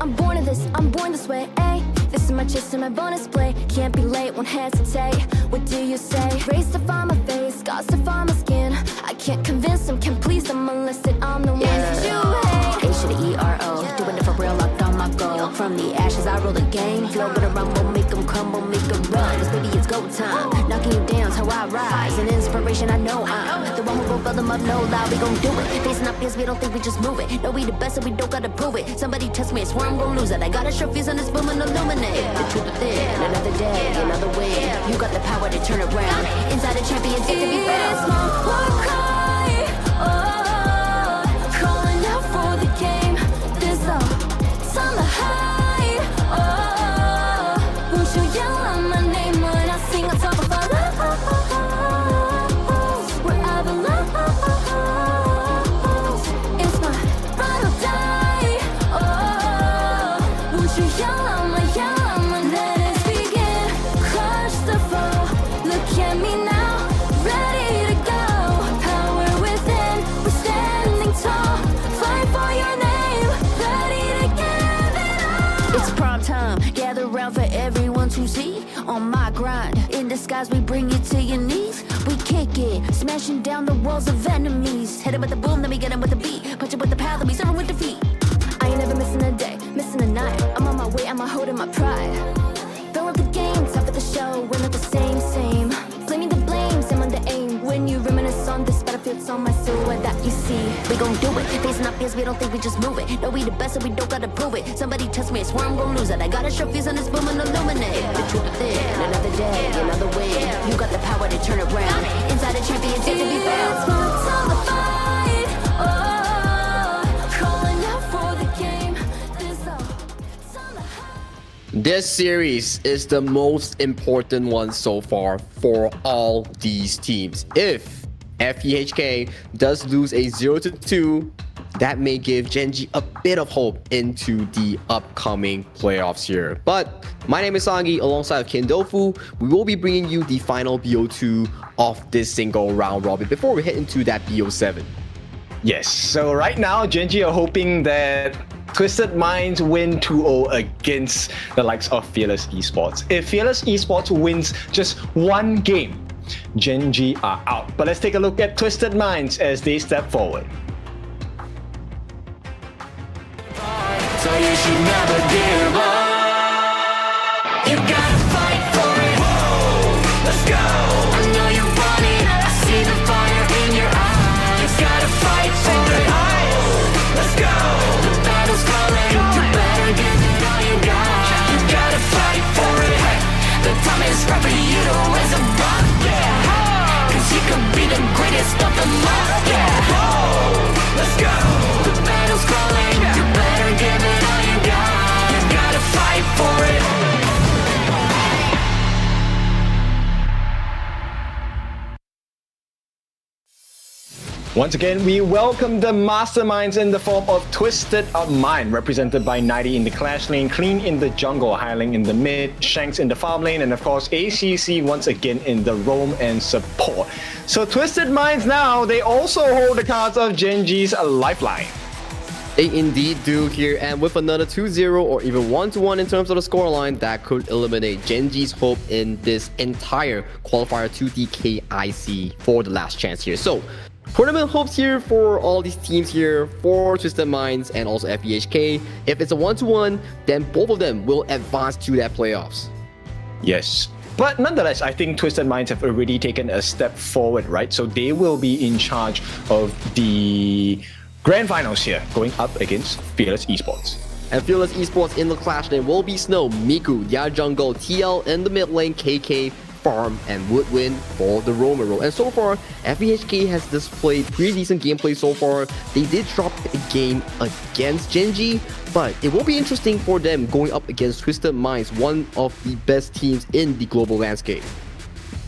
I'm born of this, I'm born this way, ayy. This is my chest and my bonus play. Can't be late, won't hesitate. What do you say? Race to find my face, scars to find my skin. I can't convince them, can't please them unless that I'm the one that you hate. H to the E-R-O, doing it for real, locked on my goal. From the ashes I roll the game, flow with a rumble, make them crumble, make them run. Cause baby it's go time, knocking you down's how I rise. An inspiration I know I'm the one who gon' fill them up, no lie, we gon' do it. Facing up fears, we don't think we just move it. No, we the best and we don't gotta prove it. Somebody test me, I swear I'm gon' lose it. I got a sure fuse on this boom and illuminate. The truth within, another day, another win. You got the power to turn around. Inside a champion, take to be found. It's my war cry, oh, calling out for the game. This all, it's on the high, oh, won't you yell out my name when I sing on top of our lungs? Where I belong. It's my ride or die, oh, won't you yell out my let us begin. Crush the foe, look at me now, ready to go. skies, we bring you to your knees. We kick it, smashing down the walls of enemies. Hit 'em with the boom, then we get 'em with the beat. Punch it with the power, then we serve 'em with defeat. I ain't never missing a day, missing a night. I'm on my way, I'm holding my pride. Fill up the game, top of the show, we're not the same. Blaming the blame, same on the aim. When you reminisce on this battlefield, it's on my silhouette that you see. We gon' do it, facing our fears, we don't think we just move it. No, we the best, so we don't gotta prove it. Somebody test me, I swear I'm gon' lose it. I got a show fuse on this boom and illuminate. The truth within, another day, another way. You got the power to turn around. Inside a champion, yet to be found. It's on the fight, oh, calling out for the game. This series is the most important one so far for all these teams. If FEHK does lose a 0-2, that may give Gen.G a bit of hope into the upcoming playoffs here. But my name is Sangi alongside Kindofu. We will be bringing you the final BO2 of this single round robin before we head into that BO7. Yes, so right now Gen.G are hoping that Twisted Minds win 2-0 against the likes of Fearless Esports. If Fearless Esports wins just one game, Gen.G are out. But let's take a look at Twisted Minds as they step forward. So you should never give up. You gotta fight for it. Whoa, let's go. I know you want it. I see the fire in your eyes. You gotta fight for it. Let's go. The battle's calling. You better give it all you got. You gotta fight for it. The time is right for you to raise a bar. Yeah. Cause you could be the greatest of them all. Yeah. Let's go. The battle's calling. You better give it all you got. You gotta fight for it. Once again, we welcome the masterminds in the form of Twisted Mind, represented by 90 in the Clash lane, Clean in the jungle, Highling in the mid, Shanks in the farm lane, and of course ACC once again in the roam and support. So Twisted Minds now, they also hold the cards of Gen.G's lifeline. They indeed do here, and with another 2-0 or even 1-1 in terms of the scoreline, that could eliminate Gen.G's hope in this entire qualifier to the KIC for the last chance here. So tournament hopes here for all these teams here, for Twisted Minds and also FEHK. If it's a 1-1, then both of them will advance to that playoffs. Yes. But nonetheless, I think Twisted Minds have already taken a step forward, right? So they will be in charge of the Grand Finals here, going up against Fearless Esports. And Fearless Esports in the Clash lane will be Snow, Miku, their jungle, TL in the mid lane, KK, Farm, and Woodwind for the roamer role. And so far, FEHK has displayed pretty decent gameplay so far. They did drop a game against Gen.G, but it will be interesting for them going up against Twisted Minds, one of the best teams in the global landscape.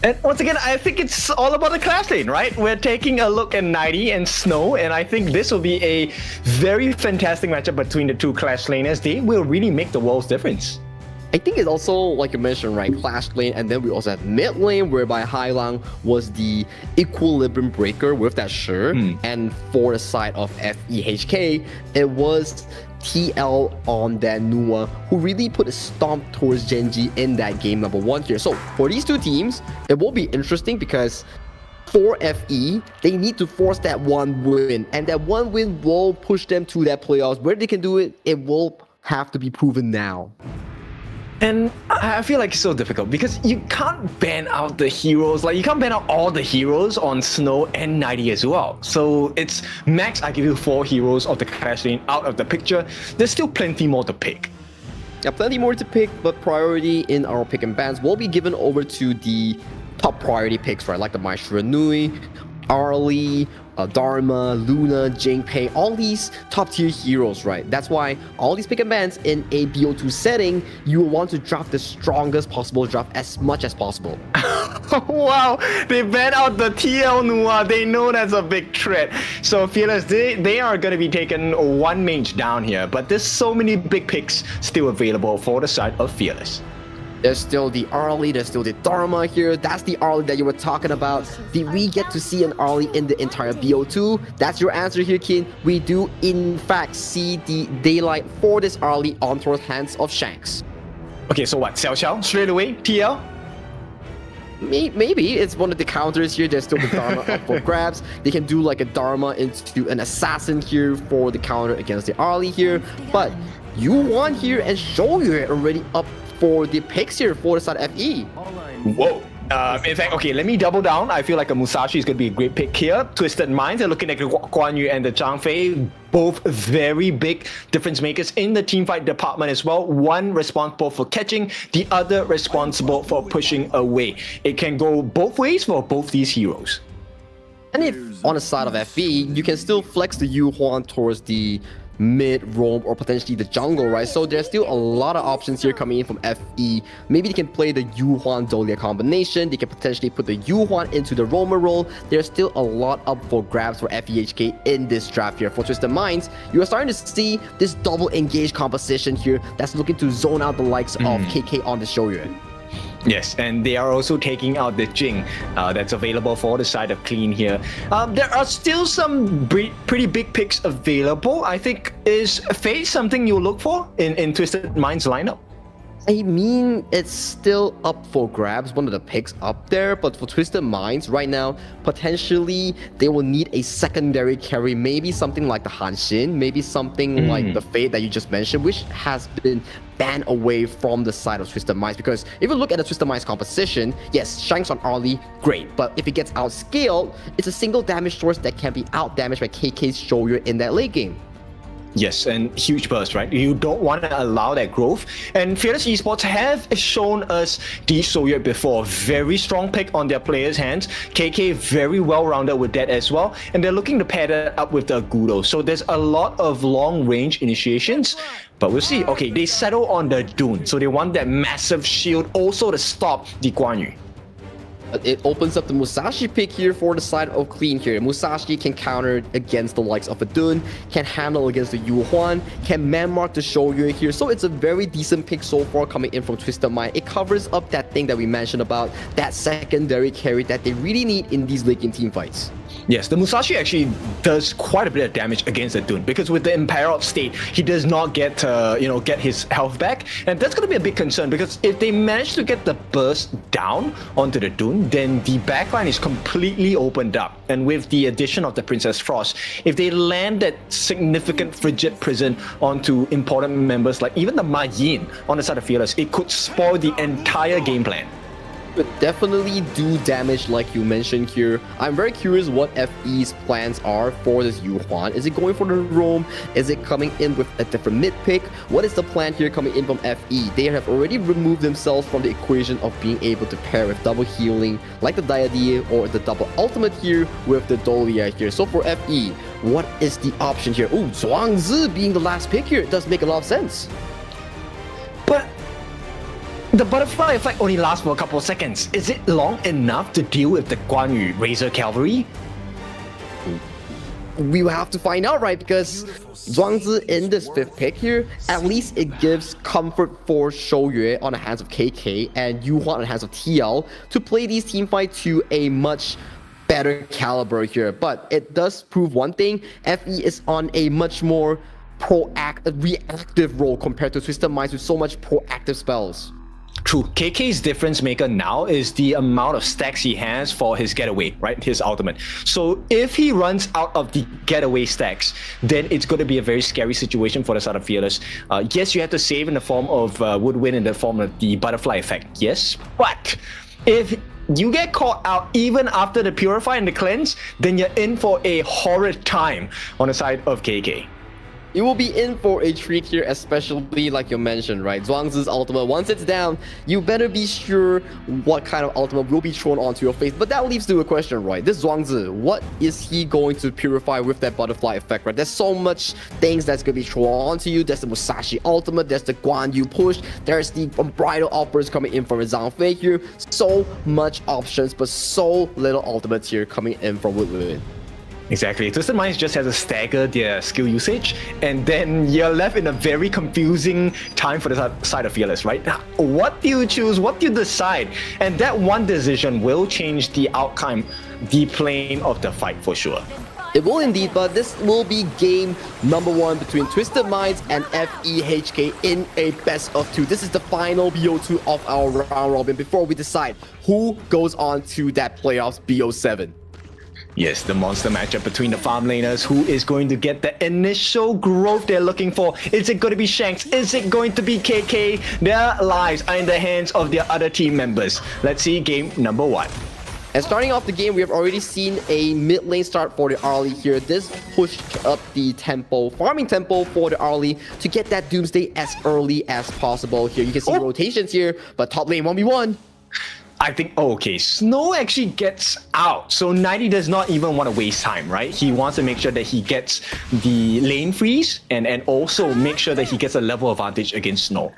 And once again, I think it's all about the Clash lane, right? We're taking a look at 90 and Snow, and I think this will be a very fantastic matchup between the two Clash laners. They will really make the world's difference. I think it's also, like you mentioned, right, Clash lane, and then we also have mid lane, whereby Highlang was the equilibrium breaker with that shirt. And for the side of FEHK, it was TL on that Nua, who really put a stomp towards Gen.G in that game number 1 here. So for these two teams, it will be interesting because for FE, they need to force that one win, and that one win will push them to that playoffs. Where they can do it, it will have to be proven now. And I feel like it's so difficult because you can't ban out the heroes. Like, you can't ban out all the heroes on Snow and 90 as well. So it's max, I give you 4 heroes of the Clash lane out of the picture. There's still plenty more to pick. Yeah, plenty more to pick, but priority in our pick and bans will be given over to the top priority picks, right? Like the Maestro Nui, Arlie, Dharma, Luna, Jingpei, all these top tier heroes, right? That's why all these pick and bans in a BO2 setting, you will want to draft the strongest possible draft as much as possible. Wow, they ban out the TL Nua. They know that's a big threat. So Fearless, they are going to be taking one mage down here, but there's so many big picks still available for the side of Fearless. There's still the Arlie, there's still the Dharma here. That's the Arlie that you were talking about. Did we get to see an Arlie in the entire BO2? That's your answer here, Kin. We do, in fact, see the daylight for this Arlie on towards hands of Shanks. Okay, so what? Xiao Xiao straight away? TL? maybe it's one of the counters here. There's still the Dharma up for grabs. They can do like a Dharma into an Assassin here for the counter against the Arlie here. But Yuan here and Shoyu already up for the picks here for the side FE. Whoa. In fact, okay, let me double down. I feel like a Musashi is going to be a great pick here. Twisted Minds are looking at the Guan Yu and the Zhang Fei, both very big difference makers in the teamfight department as well. One responsible for catching, the other responsible for pushing away. It can go both ways for both these heroes. And if on the side of FE, you can still flex the Yu Huan towards the mid roam or potentially the jungle, right? So there's still a lot of options here coming in from FE. Maybe they can play the Yu Huan Dolia combination. They can potentially put the Yu Huan into the roamer role. There's still a lot up for grabs for FEHK in this draft here. For Twisted Minds, you are starting to see this double engage composition here that's looking to zone out the likes of KK on the Shoyu. Yes, and they are also taking out the Jing that's available for the side of Clean here. There are still some pretty big picks available. I think, is Faye something you look for in Twisted Minds lineup? I mean, it's still up for grabs, one of the picks up there, but for Twisted Minds right now, potentially they will need a secondary carry, maybe something like the Hanshin, maybe something like the Fate that you just mentioned, which has been banned away from the side of Twisted Minds. Because if you look at the Twisted Minds composition, yes, Shanks on Arlie, great, but if it gets outscaled, it's a single damage source that can be out damaged by KK's Shoyu in that late game. Yes, and huge burst, right? You don't want to allow that growth. And Fearless Esports have shown us the Soyot before. Very strong pick on their players' hands. KK very well-rounded with that as well. And they're looking to pair that up with the Agudo. So there's a lot of long-range initiations. But we'll see. Okay, they settle on the Dune. So they want that massive shield also to stop the Guan Yu. It opens up the Musashi pick here for the side of Clean here. Musashi can counter against the likes of Adun, can handle against the Yu Huan, can man mark the Shoyu here. So it's a very decent pick so far coming in from Twisted Mind. It covers up that thing that we mentioned about that secondary carry that they really need in these late game team fights. Yes, the Musashi actually does quite a bit of damage against the Dune because with the Imperil state, he does not get get his health back, and that's going to be a big concern because if they manage to get the burst down onto the Dune, then the backline is completely opened up. And with the addition of the Princess Frost, if they land that significant frigid prison onto important members like even the Ma Yin on the side of Fearless, it could spoil the entire game plan. But definitely do damage like you mentioned here. I'm very curious what FE's plans are for this Yu Huan. Is it going for the roam? Is it coming in with a different mid pick? What is the plan here coming in from FE? They have already removed themselves from the equation of being able to pair with double healing like the Diadem or the double ultimate here with the Dolia here. So for FE, what is the option here? Oh, Zhuangzi being the last pick here, it does make a lot of sense. But the butterfly effect only lasts for a couple of seconds. Is it long enough to deal with the Guan Yu Razor Cavalry? We will have to find out, right? Because Zhuangzi in this fifth pick here, at least it gives comfort for Shoyu on the hands of KK and Yu Huan on the hands of TL to play these team fights to a much better caliber here. But it does prove one thing, FE is on a much more reactive role compared to Twisted Minds with so much proactive spells. True. KK's difference maker now is the amount of stacks he has for his getaway, right? His ultimate. So if he runs out of the getaway stacks, then it's going to be a very scary situation for the side of Fearless. Yes, you have to save in the form of Woodwind in the form of the butterfly effect. Yes, but if you get caught out even after the Purify and the Cleanse, then you're in for a horrid time on the side of KK. You will be in for a treat here, especially like you mentioned, right? Zhuangzi's ultimate, once it's down, you better be sure what kind of ultimate will be thrown onto your face. But that leads to a question, right? This Zhuangzi, what is he going to purify with that butterfly effect, right? There's so much things that's going to be thrown onto you. There's the Musashi ultimate, there's the Guan Yu push, there's the bridal offers coming in from Zhang Fei here. So much options, but so little ultimates here coming in from Woodwind. Exactly. Twisted Minds just has to stagger their skill usage, and then you're left in a very confusing time for the side of Fearless, right? What do you choose? What do you decide? And that one decision will change the outcome, the plane of the fight for sure. It will indeed, but this will be game number 1 between Twisted Minds and FEHK in a best of 2. This is the final BO2 of our round robin before we decide who goes on to that playoffs BO7. Yes, the monster matchup between the farm laners. Who is going to get the initial growth they're looking for? Is it going to be Shanks? Is it going to be KK? Their lives are in the hands of their other team members. Let's see game number 1. And starting off the game, we have already seen a mid lane start for the Arlie here. This pushed up the tempo, farming tempo for the Arlie to get that Doomsday as early as possible here. You can see rotations here, but top lane 1v1. I think, okay, Snow actually gets out. So 90 does not even want to waste time, right? He wants to make sure that he gets the lane freeze and also make sure that he gets a level advantage against Snow.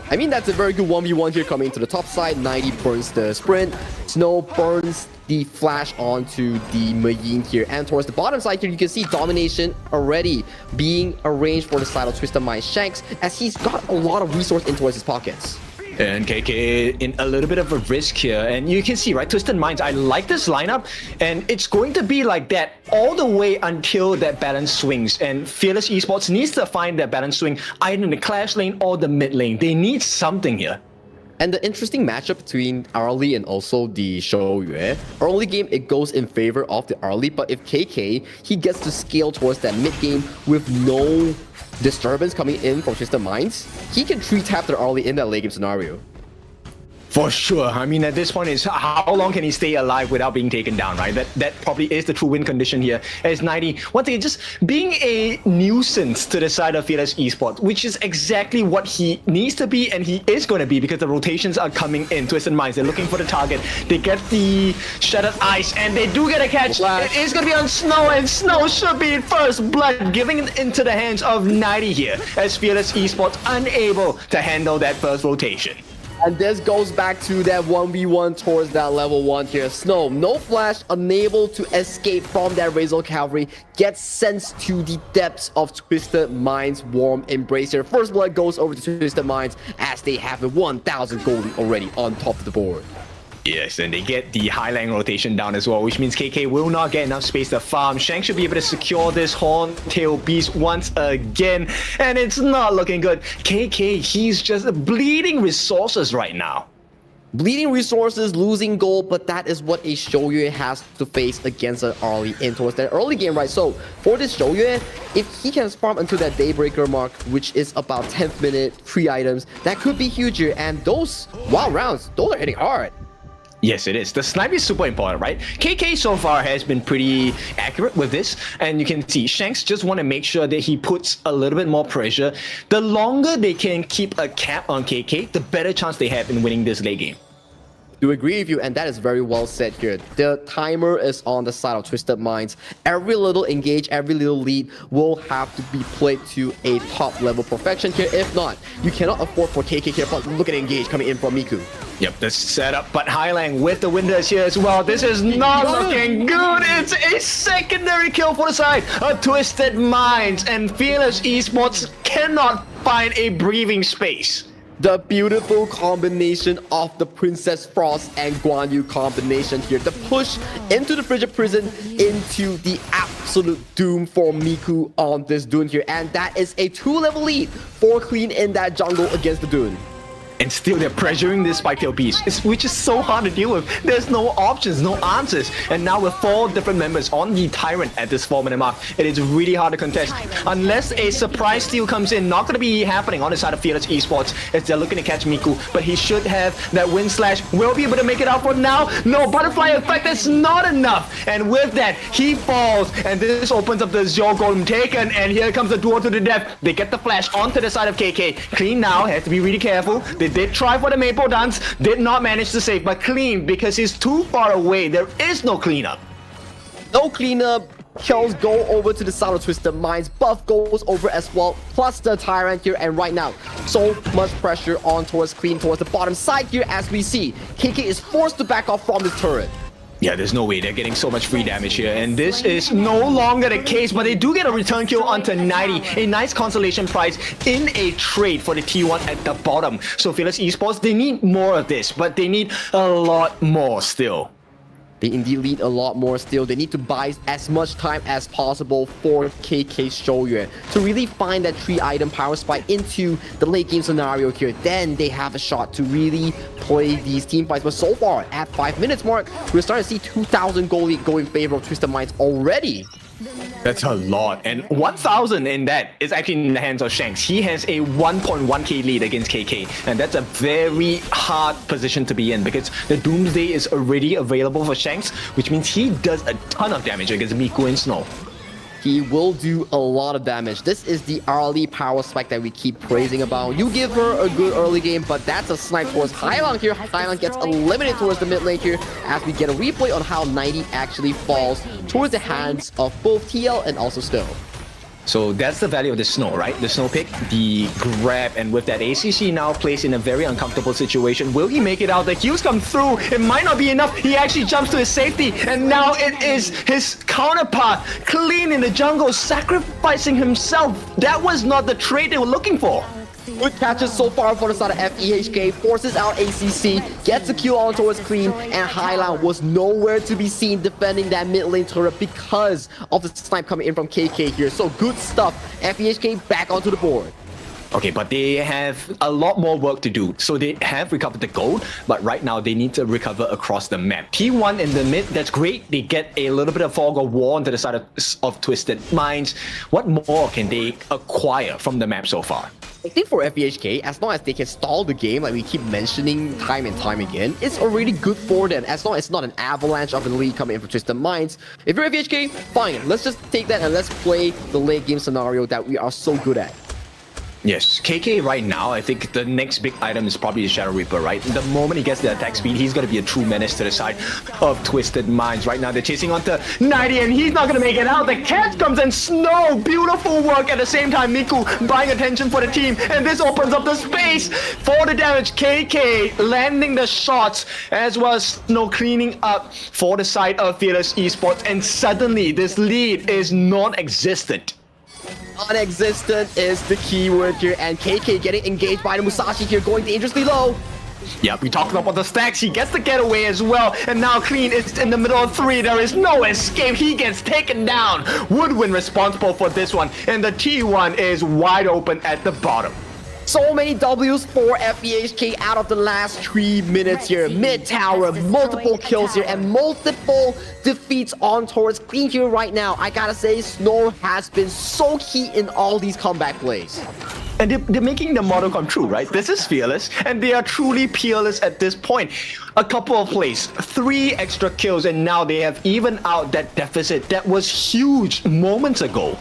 I mean, that's a very good 1v1 here coming to the top side. 90 burns the sprint. Snow burns the flash onto the Mayin here. And towards the bottom side here, you can see domination already being arranged for the side of Twisted Mind Shanks, as he's got a lot of resource in towards his pockets. And KK in a little bit of a risk here. And you can see, right, Twisted Minds, I like this lineup. And it's going to be like that all the way until that balance swings. And Fearless Esports needs to find that balance swing either in the clash lane or the mid lane. They need something here. And the interesting matchup between Arlie and also the Shouyue. Early game, it goes in favor of the Arlie. But if KK, he gets to scale towards that mid game with no disturbance coming in from Twisted Minds, he can 3-tap the Arlie in that late game scenario. For sure. I mean, at this point, is how long can he stay alive without being taken down, right? That probably is the true win condition here. As 90, once again, just being a nuisance to the side of Fearless Esports, which is exactly what he needs to be, and he is going to be, because the rotations are coming in. Twisted Minds, they're looking for the target. They get the shattered ice, and they do get a catch. It is going to be on Snow, and Snow should be first blood, giving it into the hands of 90 here, as Fearless Esports unable to handle that first rotation. And this goes back to that 1v1 towards that level 1 here. Snow, no flash, unable to escape from that Razor Cavalry, gets sent to the depths of Twisted Minds' warm embrace here. First blood goes over to Twisted Minds as they have a 1000 goldie already on top of the board. Yes, and they get the high lane rotation down as well, which means KK will not get enough space to farm. Shank should be able to secure this Horn-tail beast once again, and it's not looking good. KK, he's just bleeding resources right now. Bleeding resources, losing gold, but that is what a Shouyue has to face against an Arlie in towards that early game, right? So for this Shouyue, if he can farm until that Daybreaker mark, which is about 10th minute, 3 items, that could be huge here. And those wild rounds, those are hitting hard. Yes, it is. The snipe is super important, right? KK so far has been pretty accurate with this, and you can see Shanks just want to make sure that he puts a little bit more pressure. The longer they can keep a cap on KK, the better chance they have in winning this late game. Do agree with you, and that is very well said here. The timer is on the side of Twisted Minds. Every little engage, every little lead will have to be played to a top level perfection here. If not, you cannot afford for KK here. But look at engage coming in from Miku. Yep, the setup, but Highline with the Winders here as well. This is not looking good. It's a secondary kill for the side of Twisted Minds, and Fearless Esports cannot find a breathing space. The beautiful combination of the Princess Frost and Guan Yu combination here. The push into the Frigid Prison into the absolute doom for Miku on this Dune here. And that is a 2-level lead for Clean in that jungle against the Dune. And still they're pressuring this Spike-tail Beast, which is so hard to deal with. There's no options, no answers. And now with 4 different members on the Tyrant at this 4-minute mark, it is really hard to contest. Unless a surprise steal comes in, not going to be happening on the side of Fearless Esports as they're looking to catch Miku. But he should have that wind slash. Will be able to make it out for now. No, butterfly effect is not enough. And with that, he falls. And this opens up the Zio Golem taken. And here comes the duel to the death. They get the flash onto the side of KK. Clean now has to be really careful. They did try for the Maple Dance, did not manage to save, but Clean, because he's too far away, there is no cleanup. No cleanup. Kills go over to the side of Twisted Minds. Buff goes over as well, plus the Tyrant here. And right now, so much pressure on towards Clean, towards the bottom side here as we see. KK is forced to back off from this turret. Yeah, there's no way they're getting so much free damage here, and this is no longer the case, but they do get a return kill onto 90, a nice consolation prize in a trade for the T1 at the bottom. So Fearless Esports, they need more of this, but they need a lot more still. They indeed lead a lot more still. They need to buy as much time as possible for KK Shoyue to really find that 3-item power spike into the late game scenario here. Then they have a shot to really play these team fights. But so far, at 5 minutes mark, we're starting to see 2,000 gold lead go in favor of Twisted Minds already. That's a lot, and 1,000 in that is actually in the hands of Shanks. He has a 1.1k lead against KK, and that's a very hard position to be in because the Doomsday is already available for Shanks, which means he does a ton of damage against Miku and Snow. He will do a lot of damage. This is the early power spike that we keep praising about. You give her a good early game, but that's a snipe towards Hylang here. Hylang gets eliminated towards the mid lane here as we get a replay on how 90 actually falls towards the hands of both TL and also Snow. So that's the value of the Snow, right? The Snow pick, the grab, and with that ACC now placed in a very uncomfortable situation. Will he make it out? The heals come through. It might not be enough. He actually jumps to his safety, and now it is his counterpart, Clean in the jungle, sacrificing himself. That was not the trade they were looking for. Good catches so far for the side of FEHK, forces out ACC, gets a kill on towards Clean, and Hyland was nowhere to be seen defending that mid lane turret because of the snipe coming in from KK here. So good stuff. FEHK back onto the board. Okay, but they have a lot more work to do. So they have recovered the gold, but right now they need to recover across the map. T1 in the mid, that's great. They get a little bit of fog of war onto the side of Twisted Minds. What more can they acquire from the map so far? I think for FEHK, as long as they can stall the game, like we keep mentioning time and time again, it's already good for them, as long as it's not an avalanche of the lead coming in for Twisted Minds. If you're FEHK, fine, let's just take that and let's play the late game scenario that we are so good at. Yes, KK right now, I think the next big item is probably the Shadow Reaper, right? The moment he gets the attack speed, he's going to be a true menace to the side of Twisted Minds. Right now, they're chasing onto 90, and he's not going to make it out. The catch comes in. Snow, beautiful work. At the same time, Miku buying attention for the team, and this opens up the space for the damage. KK landing the shots, as well as Snow cleaning up for the side of Fearless Esports, and suddenly this lead is non-existent. Non-existent is the keyword here, and KK getting engaged by the Musashi here, going dangerously low. Yeah, we talked about the stacks. He gets the getaway as well, and now Clean is in the middle of 3. There is no escape. He gets taken down. Woodwind responsible for this one, and the T1 is wide open at the bottom. So many W's for FEHK out of the last 3 minutes here. Mid tower, multiple kills here, and multiple defeats on towards Clean here right now. I gotta say, Snow has been so key in all these comeback plays. And they're making the model come true, right? This is Fearless, and they are truly peerless at this point. A couple of plays, 3 extra kills, and now they have evened out that deficit that was huge moments ago.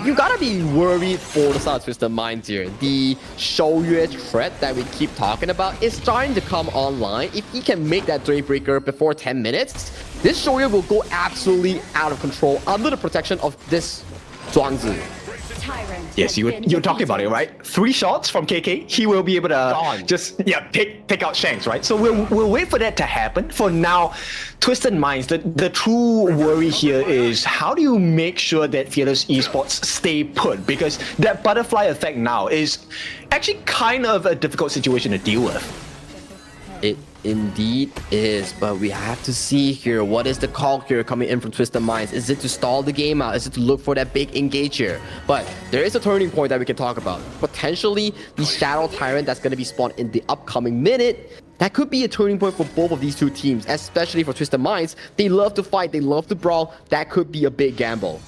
You gotta be worried for the side of Twisted Minds here. The Shoyue threat that we keep talking about is starting to come online. If he can make that Daybreaker before 10 minutes, this Shoyue will go absolutely out of control under the protection of this Zhuangzi. Yes, you're talking about it, right? 3 shots from KK, he will be able to just take out Shanks, right? So we'll wait for that to happen. For now, Twisted Minds, the true worry here is how do you make sure that Fearless Esports stay put? Because that butterfly effect now is actually kind of a difficult situation to deal with. It indeed is, but we have to see here, what is the call here coming in from Twisted Minds? Is it to stall the game out? Is it to look for that big engage here? But there is a turning point that we can talk about. Potentially the Shadow Tyrant that's going to be spawned in the upcoming minute. That could be a turning point for both of these two teams, especially for Twisted Minds. They love to fight, they love to brawl. That could be a big gamble.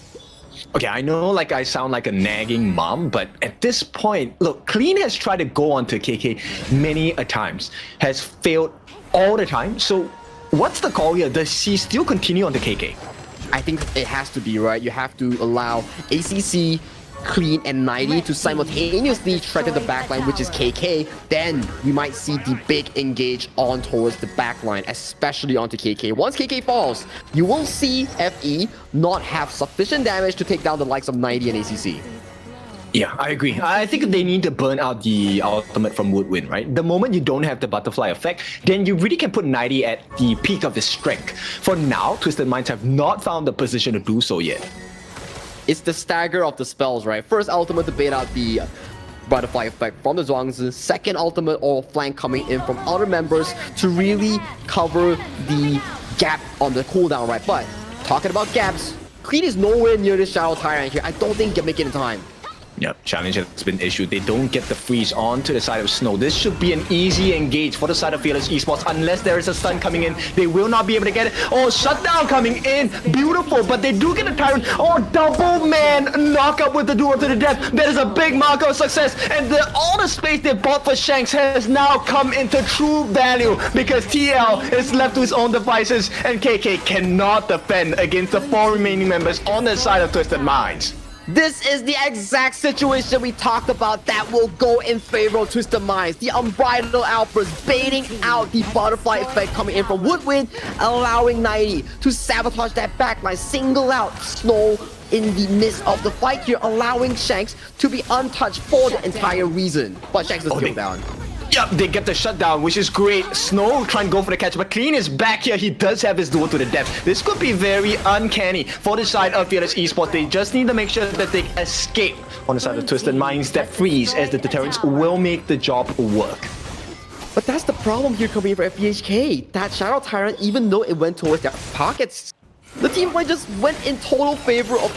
Okay, I know like I sound like a nagging mom, but at this point, look, Clean has tried to go onto KK many a times, has failed all the time. So what's the call here? Does he still continue on the KK? I think it has to be, right? You have to allow ACC, Clean, and 90 to simultaneously threaten the backline, which is KK. Then we might see the big engage on towards the backline, especially onto KK. Once KK falls, you will see FE not have sufficient damage to take down the likes of 90 and ACC. Yeah, I agree. I think they need to burn out the ultimate from Woodwind, right? The moment you don't have the butterfly effect, then you really can put 90 at the peak of his strength. For now, Twisted Minds have not found the position to do so yet. It's the stagger of the spells, right? First ultimate to bait out the butterfly effect from the Zhuangzi. Second ultimate or flank coming in from other members to really cover the gap on the cooldown, right? But talking about gaps, Clean is nowhere near the Shadow Tyrant here. I don't think he can make it in time. Yep, challenge has been issued. They don't get the freeze onto the side of Snow. This should be an easy engage for the side of Fearless Esports. Unless there is a stun coming in, they will not be able to get it. Oh, shutdown coming in. Beautiful, but they do get a Tyrant. Oh, double man knockup with the duel to the death. That is a big mark of success. And all the space they bought for Shanks has now come into true value because TL is left to his own devices and KK cannot defend against the 4 remaining members on the side of Twisted Minds. This is the exact situation we talked about that will go in favor of Twisted Minds. The unbridled outburst baiting out the butterfly effect coming in from Woodwind, allowing 90 to sabotage that backline, single out Snow in the midst of the fight here, allowing Shanks to be untouched for the entire reason. But Shanks is killed down. Yep, they get the shutdown, which is great. Snow trying to go for the catch, but Clean is back here. He does have his duel to the death. This could be very uncanny for the side of Fearless Esports. They just need to make sure that they escape on the side of Twisted Minds. That freeze as the deterrents will make the job work. But that's the problem here coming in for FBHK. That Shadow Tyrant, even though it went towards their pockets, the team fight just went in total favor of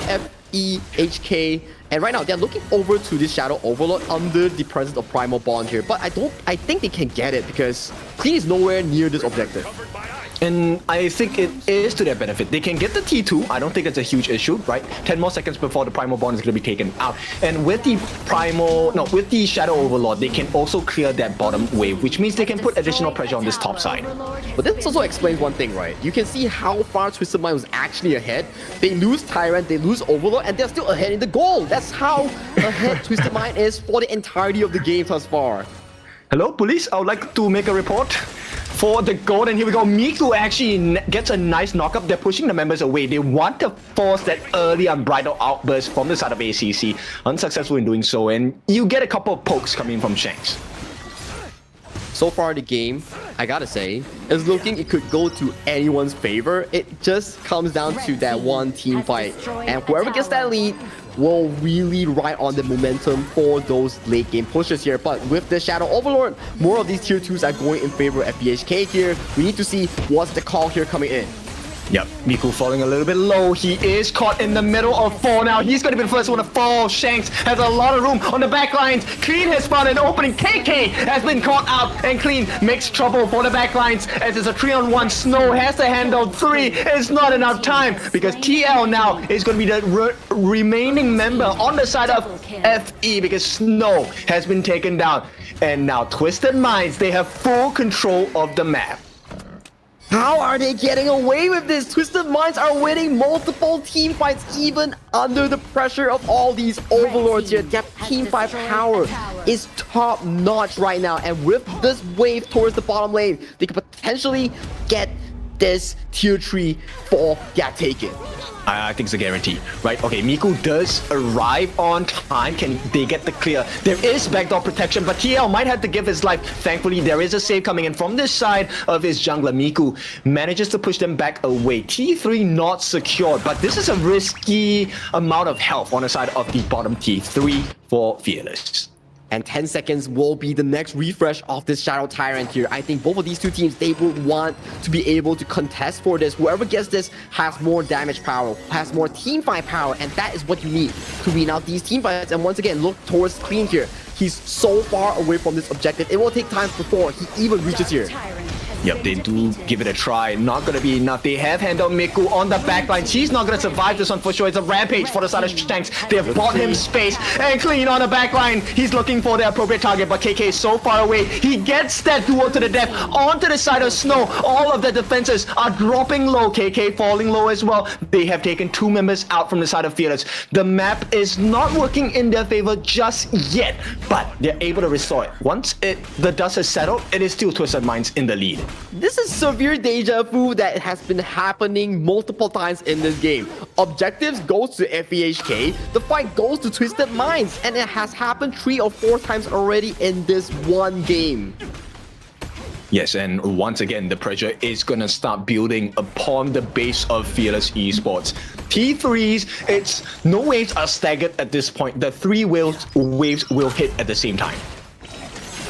FEHK. And right now, they're looking over to this Shadow Overlord under the presence of Primal Bond here. But I think they can get it because Clean is nowhere near this objective. And I think it is to their benefit. They can get the T2. I don't think it's a huge issue, right? 10 more seconds before the Primal Bond is going to be taken out. And with the with the Shadow Overlord, they can also clear that bottom wave, which means they can put additional pressure on this top side. But this also explains one thing, right? You can see how far Twisted Mind was actually ahead. They lose Tyrant, they lose Overlord, and they're still ahead in the goal. That's how ahead Twisted Mind is for the entirety of the game thus far. Hello, police. I would like to make a report for the gold, and here we go. Miku actually gets a nice knockup. They're pushing the members away. They want to force that early unbridled outburst from the side of ACC. Unsuccessful in doing so, and you get a couple of pokes coming from Shanks. So far the game, I gotta say, is looking it could go to anyone's favor. It just comes down to that one team fight. And whoever gets that lead will really ride on the momentum for those late game pushes here. But with the Shadow Overlord, more of these tier 2s are going in favor of FBHK here. We need to see what's the call here coming in. Yep, Miku falling a little bit low. He is caught in the middle of 4 now. He's going to be the first one to fall. Shanks has a lot of room on the back lines. Clean has found an opening. KK has been caught out, and Clean makes trouble for the back lines as it's a 3-on-1. Snow has to handle 3. It's not enough time because TL now is going to be the remaining member on the side of FE because Snow has been taken down. And now Twisted Minds, they have full control of the map. How are they getting away with this? Twisted Minds are winning multiple team fights even under the pressure of all these overlords here. Their team fight power is top notch right now. And with this wave towards the bottom lane, they could potentially get this tier 3 for their taken. I think it's a guarantee, right? Okay, Miku does arrive on time. Can they get the clear? There is backdoor protection, but TL might have to give his life. Thankfully, there is a save coming in from this side of his jungler. Miku manages to push them back away. T3 not secured, but this is a risky amount of health on the side of the bottom T3 for Fearless. And 10 seconds will be the next refresh of this Shadow Tyrant here. I think both of these two teams, they would want to be able to contest for this. Whoever gets this has more damage power, has more team fight power, and that is what you need to win out these team fights. And once again, look towards Clean here. He's so far away from this objective. It will take time before he even reaches here. Yep, they do give it a try. Not going to be enough. They have handled Miku on the backline. He's not going to survive this one for sure. It's a rampage for the side of Shanks. They've bought him space. And Clean on the backline. He's looking for the appropriate target, but KK is so far away. He gets that duel to the death onto the side of Snow. All of the defenses are dropping low. KK falling low as well. They have taken 2 members out from the side of Fearless. The map is not working in their favor just yet, but they're able to restore it. Once the dust has settled, it is still Twisted Minds in the lead. This is severe deja vu that has been happening multiple times in this game. Objectives goes to FEHK, the fight goes to Twisted Minds, and it has happened 3 or 4 times already in this one game. Yes, and once again, the pressure is going to start building upon the base of Fearless Esports. T3s, no waves are staggered at this point. The 3 waves will hit at the same time.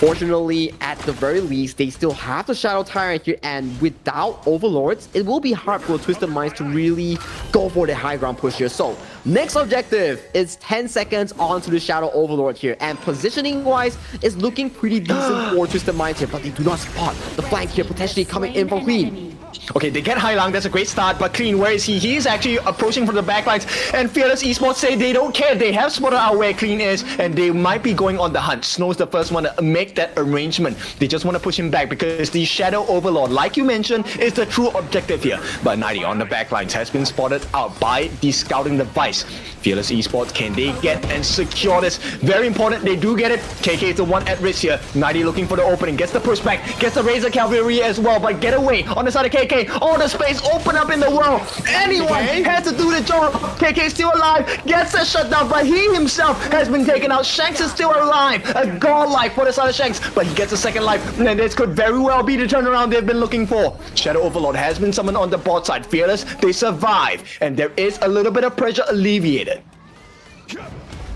Fortunately, at the very least, they still have the Shadow Tyrant here, and without Overlords, it will be hard for Twisted Minds to really go for the high ground push here. So, next objective is 10 seconds onto the Shadow Overlord here, and positioning-wise, it's looking pretty decent for Twisted Minds here, but they do not spot the flank here potentially coming in from Queen. Okay, they get Hai Lang, that's a great start, but Clean, where is he? He is actually approaching from the backlines, and Fearless Esports say they don't care. They have spotted out where Clean is, and they might be going on the hunt. Snow's the first one to make that arrangement. They just want to push him back because the Shadow Overlord, like you mentioned, is the true objective here. But 90 on the backlines has been spotted out by the scouting device. Fearless Esports, can they get and secure this? Very important, they do get it. KK is the one at risk here. 90 looking for the opening, gets the pushback, gets the Razor Cavalry as well, but get away on the side of KK. All the space open up in the world. Anyone has to do the job. KK is still alive, gets the shutdown, but he himself has been taken out. Shanks is still alive. A god life for the side of Shanks, but he gets a second life, and this could very well be the turnaround they've been looking for. Shadow Overlord has been summoned on the bot side. Fearless, they survive, and there is a little bit of pressure alleviated.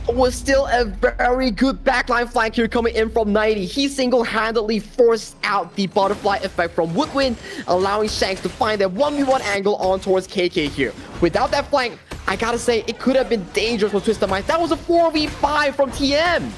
Was still a very good backline flank here coming in from 90. He single-handedly forced out the butterfly effect from Woodwind, allowing Shanks to find that 1v1 angle on towards KK here. Without that flank, I gotta say, it could have been dangerous for Twisted Minds. That was a 4v5 from TM.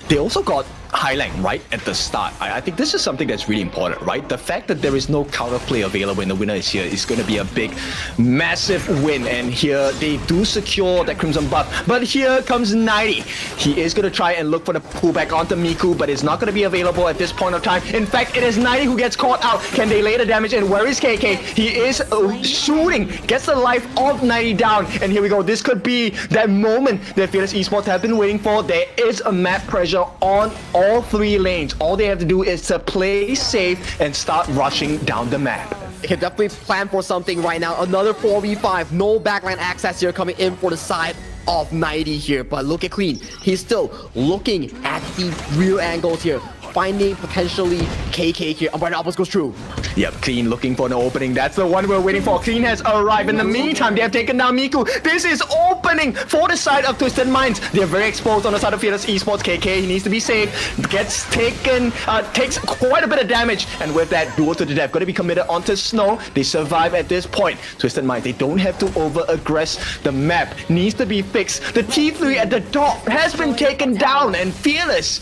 They also got Hai Lang right at the start. I think this is something that's really important, right? The fact that there is no counterplay available and the winner is here is going to be a big, massive win. And here they do secure that Crimson buff. But here comes 90. He is going to try and look for the pullback onto Miku, but it's not going to be available at this point of time. In fact, it is 90 who gets caught out. Can they lay the damage? And where is KK? He is shooting, gets the life of 90 down. And here we go. This could be that moment that Fearless Esports have been waiting for. There is a map pressure on all three lanes. All they have to do is to play safe and start rushing down the map. They can definitely plan for something right now. Another 4v5. No backline access here coming in for the side of 90 here. But look at Clean. He's still looking at the real angles here, finding potentially KK here. Umbrella Outpost goes through. Yep, Clean looking for an opening. That's the one we're waiting for. Clean has arrived. In the meantime, they have taken down Miku. This is opening for the side of Twisted Minds. They're very exposed on the side of Fearless Esports. KK, he needs to be safe. Gets taken, takes quite a bit of damage. And with that, duel to the death. Going to be committed onto Snow. They survive at this point. Twisted Minds, they don't have to over-aggress. The map needs to be fixed. The T3 at the top has been taken down. And Fearless,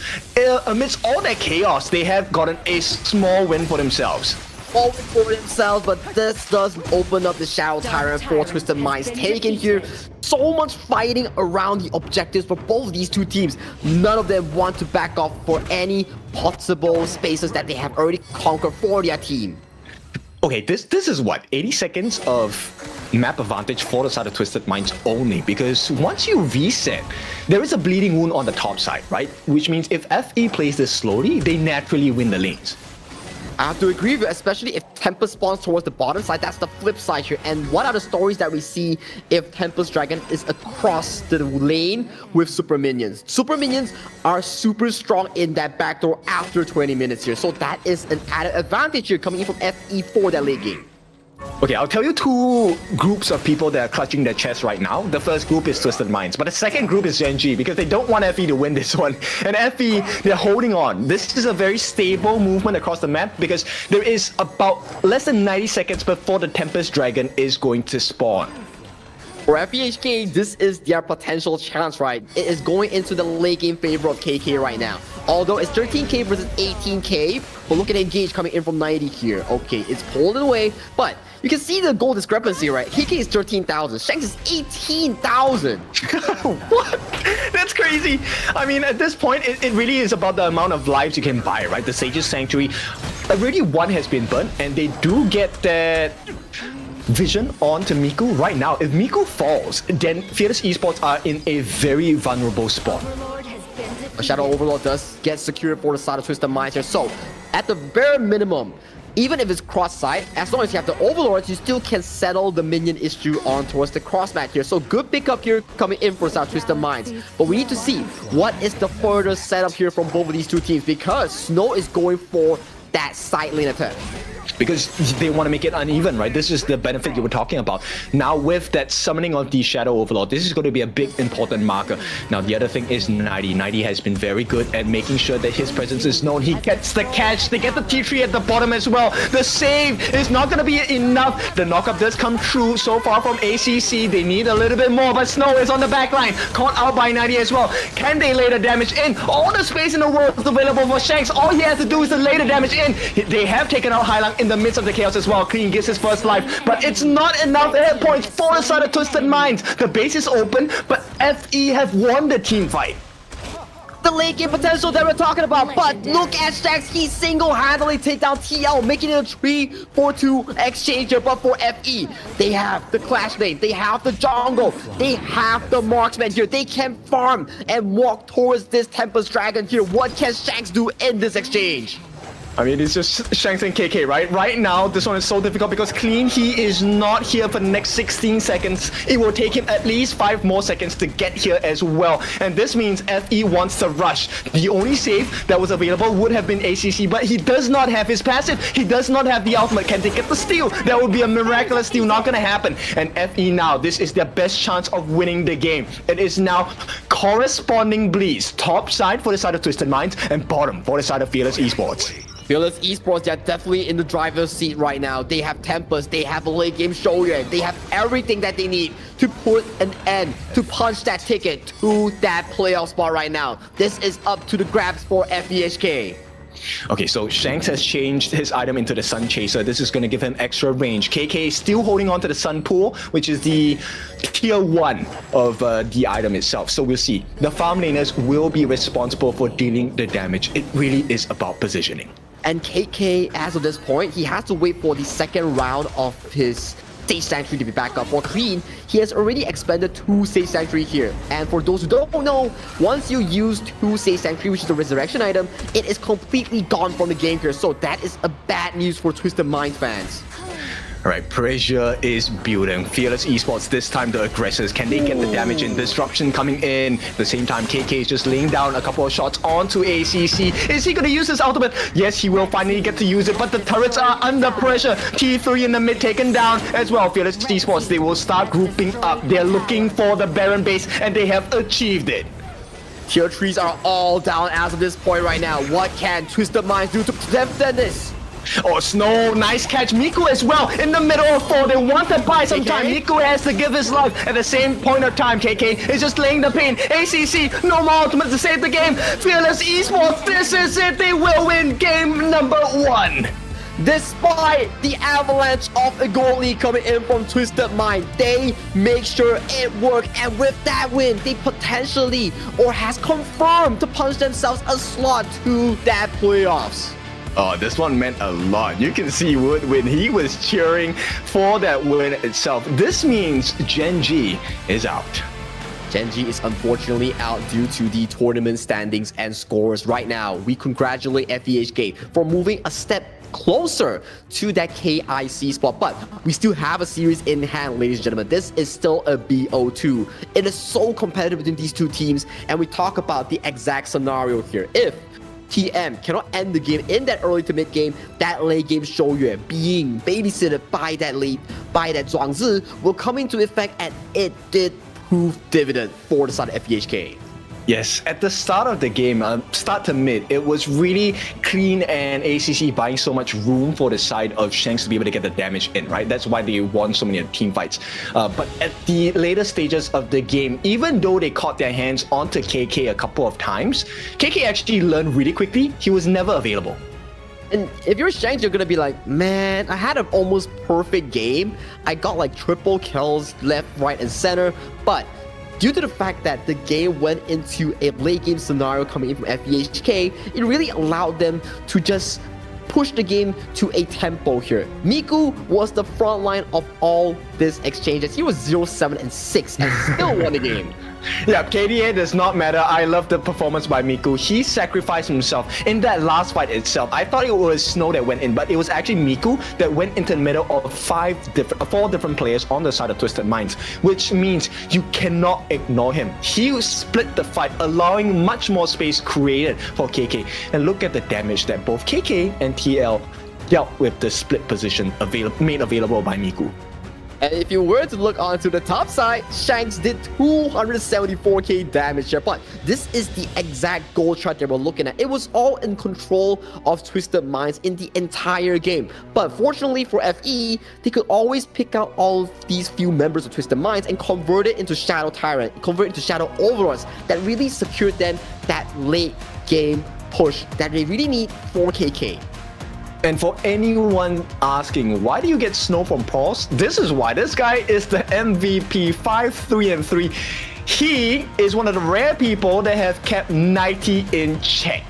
amidst all that chaos, they have gotten a small win for themselves. All for themselves, but this does open up the Shadow Tyrant for Twisted Minds taken here. So much fighting around the objectives for both of these two teams. None of them want to back off for any possible spaces that they have already conquered for their team. Okay, this is what, 80 seconds of map advantage for the side of Twisted Minds only, because once you reset, there is a bleeding wound on the top side, right? Which means if FE plays this slowly, they naturally win the lanes. I have to agree with you, especially if Tempest spawns towards the bottom side. That's the flip side here. And what are the stories that we see if Tempest Dragon is across the lane with Super Minions? Super Minions are super strong in that backdoor after 20 minutes here. So that is an added advantage here coming in from FE for that late game. Okay, I'll tell you two groups of people that are clutching their chest right now. The first group is Twisted Minds, but the second group is Gen.G because they don't want FE to win this one. And FE, they're holding on. This is a very stable movement across the map because there is about less than 90 seconds before the Tempest Dragon is going to spawn. For FEHK, this is their potential chance, right? It is going into the late game favor of KK right now. Although it's 13k versus 18k, but look at Engage coming in from 90 here. Okay, it's pulled away, but you can see the goal discrepancy, right? KK is 13,000, Shanks is 18,000. What? That's crazy. I mean, at this point, it really is about the amount of lives you can buy, right? The Sage's Sanctuary, already one has been burnt, and they do get that vision onto Miku right now. If Miku falls, then Fearless Esports are in a very vulnerable spot. A Shadow Overlord does get secured for the side of Twisted Minds here. So, at the bare minimum, even if it's cross-side, as long as you have the Overlords, you still can settle the minion issue on towards the cross-match here. So, good pickup here coming in for the side of Twisted Minds. But we need to see what is the further setup here from both of these two teams, because Snow is going for that side lane attack. because they want to make it uneven, right? This is the benefit you were talking about. Now with that summoning of the Shadow Overlord, this is going to be a big important marker. Now the other thing is 90. 90 has been very good at making sure that his presence is known. He gets the catch, they get the T3 at the bottom as well. The save is not going to be enough. The knockup does come true so far from ACC. They need a little bit more, but Snow is on the back line, caught out by 90 as well. Can they lay the damage in? All the space in the world is available for Shanks. All he has to do is to lay the damage in. They have taken out Hailang in the midst of the chaos as well. Clean gets his first life, but it's not enough hit points for the side of Twisted Minds. The base is open, but FE have won the team fight. The late game potential that we're talking about, but look at Shanks, he single-handedly take down TL, making it a 3-4-2 exchanger. But for FE, they have the Clash Name, they have the jungle, they have the marksman here. They can farm and walk towards this Tempest Dragon here. What can Shanks do in this exchange? I mean, it's just Shanks and KK, right? Right now, this one is so difficult because Clean, he is not here for the next 16 seconds. It will take him at least 5 more seconds to get here as well. And this means FE wants to rush. The only save that was available would have been ACC, but he does not have his passive. He does not have the ultimate. Can they get the steal? That would be a miraculous steal. Not going to happen. And FE now, this is their best chance of winning the game. It is now corresponding bleeds. Top side for the side of Twisted Minds and bottom for the side of Fearless Esports. Fearless Esports, they're definitely in the driver's seat right now. They have Tempest, they have a late game Shoryuan, they have everything that they need to put an end, to punch that ticket to that playoff spot right now. This is up to the grabs for FEHK. Okay, so Shanks has changed his item into the Sun Chaser. This is going to give him extra range. KK is still holding on to the Sun Pool, which is the tier 1 of the item itself. So we'll see. The farm laners will be responsible for dealing the damage. It really is about positioning. And KK, as of this point, he has to wait for the second round of his Sage Sanctuary to be back up. For Clean, he has already expended 2 Sage Sanctuary here. And for those who don't know, once you use 2 Sage Sanctuary, which is a resurrection item, it is completely gone from the game here. So that is a bad news for Twisted Minds fans. Alright, pressure is building. Fearless Esports, this time the aggressors. Can they get the damage in? Disruption coming in. At the same time, KK is just laying down a couple of shots onto ACC. Is he going to use his ultimate? Yes, he will finally get to use it, but the turrets are under pressure. T3 in the mid taken down as well. Fearless Esports, they will start grouping up. They're looking for the Baron base, and they have achieved it. Tier 3s are all down as of this point right now. What can Twisted Minds do to defend this? Oh, Snow, nice catch. Miku as well in the middle of 4. They want to buy some time. Miku has to give his life at the same point of time. KK is just laying the pain. ACC, no more ultimate to save the game. Fearless Esports, this is it. They will win game number 1. Despite the avalanche of a goal lead coming in from Twisted Mind, they make sure it worked, and with that win, they potentially, or has confirmed, to punch themselves a slot to that playoffs. Oh, this one meant a lot. You can see Wood when he was cheering for that win itself. This means Gen.G is out. Gen.G is unfortunately out due to the tournament standings and scores. Right now, we congratulate FEHK for moving a step closer to that KIC spot, but we still have a series in hand, ladies and gentlemen. This is still a BO2. It is so competitive between these two teams, and we talk about the exact scenario here. If TM cannot end the game in that early to mid game, that late game Shoryuan being babysitted by that Zhuangzi will come into effect, and it did prove dividend for the side of FEHK. Yes, at the start of the game, start to mid, it was really Clean and ACC buying so much room for the side of Shanks to be able to get the damage in, right? That's why they won so many team fights. But at the later stages of the game, even though they caught their hands onto KK a couple of times, KK actually learned really quickly. He was never available. And if you're Shanks, you're gonna be like, man, I had an almost perfect game. I got like triple kills left, right, and center, but due to the fact that the game went into a late game scenario coming in from FEHK, it really allowed them to just push the game to a tempo here. Miku was the front line of all this exchanges. He was 0-7 and 6 and still won the game. Yeah, KDA does not matter. I love the performance by Miku. He sacrificed himself in that last fight itself. I thought it was Snow that went in, but it was actually Miku that went into the middle of 4 different players on the side of Twisted Minds, which means you cannot ignore him. He split the fight, allowing much more space created for KK. And look at the damage that both KK and TL dealt with the split position made available by Miku. And if you were to look onto the top side, Shanks did 274k damage here. But this is the exact goal chart that we're looking at. It was all in control of Twisted Minds in the entire game. But fortunately for FE, they could always pick out all of these few members of Twisted Minds and convert it into Shadow Tyrant, convert it into Shadow Overlords that really secured them that late game push that they really need for KK. And for anyone asking, why do you get Snow from Pros? This is why. This guy is the MVP, 5-3-3. He is one of the rare people that have kept 90 in check.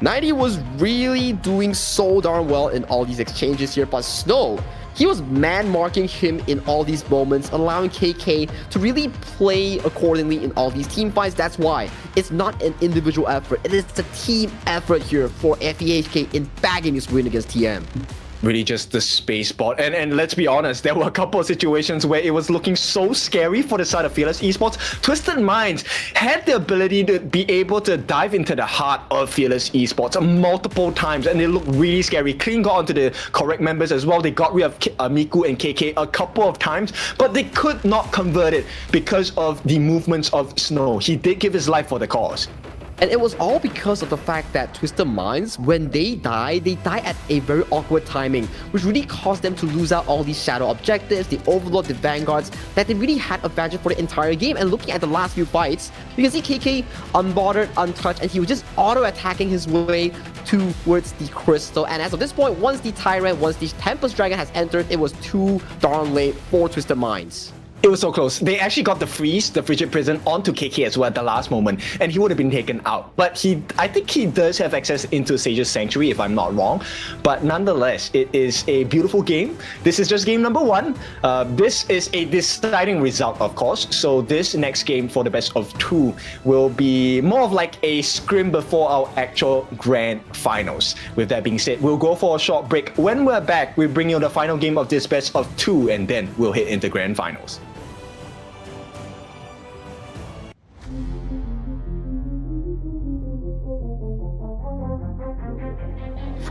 90 was really doing so darn well in all these exchanges here, but Snow, he was man-marking him in all these moments, allowing KK to really play accordingly in all these team fights. That's why it's not an individual effort. It is a team effort here for FEHK in bagging this win against TM. Really just the space bot. And let's be honest, there were a couple of situations where it was looking so scary for the side of Fearless Esports. Twisted Minds had the ability to be able to dive into the heart of Fearless Esports multiple times, and it looked really scary. Clean got onto the correct members as well. They got rid of Miku and KK a couple of times, but they could not convert it because of the movements of Snow. He did give his life for the cause. And it was all because of the fact that Twisted Minds, when they die at a very awkward timing, which really caused them to lose out all these shadow objectives, the Overlord, the Vanguards, that they really had advantage for the entire game. And looking at the last few fights, you can see KK unbothered, untouched, and he was just auto-attacking his way towards the Crystal. And as of this point, once the Tempest Dragon has entered, it was too darn late for Twisted Minds. It was so close. They actually got the Frigid Prison onto KK as well at the last moment, and he would have been taken out. But I think he does have access into Sage's Sanctuary, if I'm not wrong. But nonetheless, it is a beautiful game. This is just game number 1. This is a deciding result, of course. So this next game for the best of 2 will be more of like a scrim before our actual grand finals. With that being said, we'll go for a short break. When we're back, we bring you the final game of this best of 2, and then we'll hit into grand finals.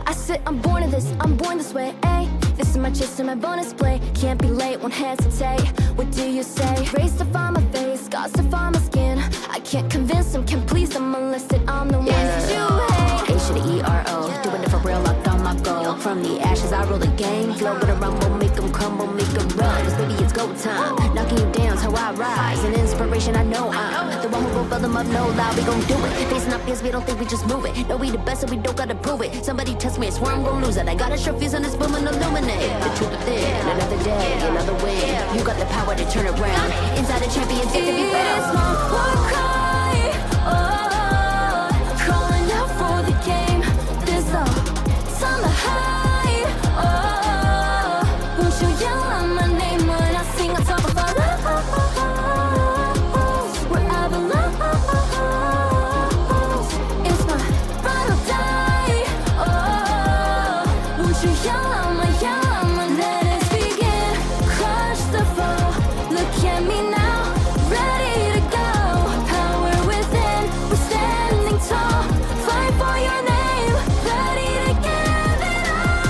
I said I'm born of this, I'm born this way, ayy. This is my chest and my bonus play. Can't be late, won't hesitate. What do you say? Race to find my face, scars to find my skin. I can't convince them, can't please them unless that I'm the one that you hate. H to the E-R-O, doing it for real, locked on my goal. From the ashes, I roll the game. Flow with a rumble, make them crumble, make them run. Cause baby, it's go time. Knocking you down's how I rise. An inspiration, I know I'm the one who gon' fill them up, no lie, we gon' do it. Facing up fears, we don't think we just move it. No, we the best, so we don't gotta prove it. Somebody test me, I swear I'm gon' lose it. I got a sure fuse on this boom and illuminate. The truth within, another day, another win. You got the power to turn around. Inside a champion, to be found. It's my war cry, oh, calling out for the game. This all, time to hide, oh, won't you yell out my name when I sing on top of our lungs? Wherever love, it's my ride or die, oh, won't you yell out my let us begin, crush the foe, look at me now, ready to go, power within, we're standing tall, fight for your name, ready to give it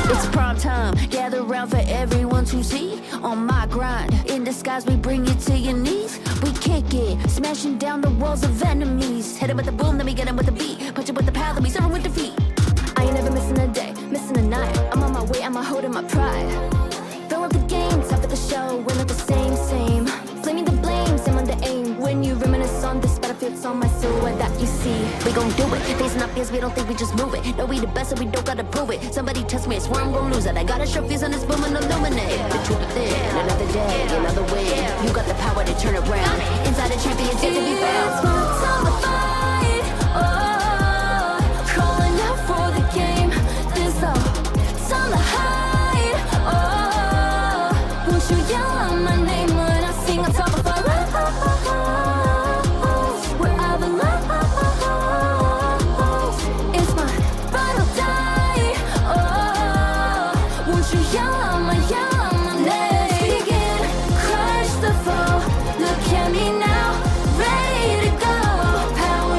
all. It's prom time, gather round for everyone to see, on my grind, in disguise we bring you to your knees, we kick it, smashing down the walls of enemies, hit it with the boom, then we get him with the beat, punch it with the power, then we serve him with defeat. I ain't never missing a day, missing a night. I'm on my way, I'm holding my pride. Fill up the game, top of the show, we're not the same. Flaming the blame, same on the aim. When you reminisce on this battlefield, it's on my silhouette that you see. We gon' do it, facing up fears, we don't think we just move it. No, we the best, so we don't gotta prove it. Somebody test me, I swear I'm gon' lose it. I got a sure fuse on this boom and illuminate. The truth within, another day, another win. You got the power to turn around. Inside a champion, to be found. It's my time to fight, oh, calling out for the game. This all, time to hide, oh, won't you yell out my name when I sing on top of our lungs? Wherever love, it's my ride or die, oh, won't you yell out my let us begin, crush the foe, look at me now, ready to go, power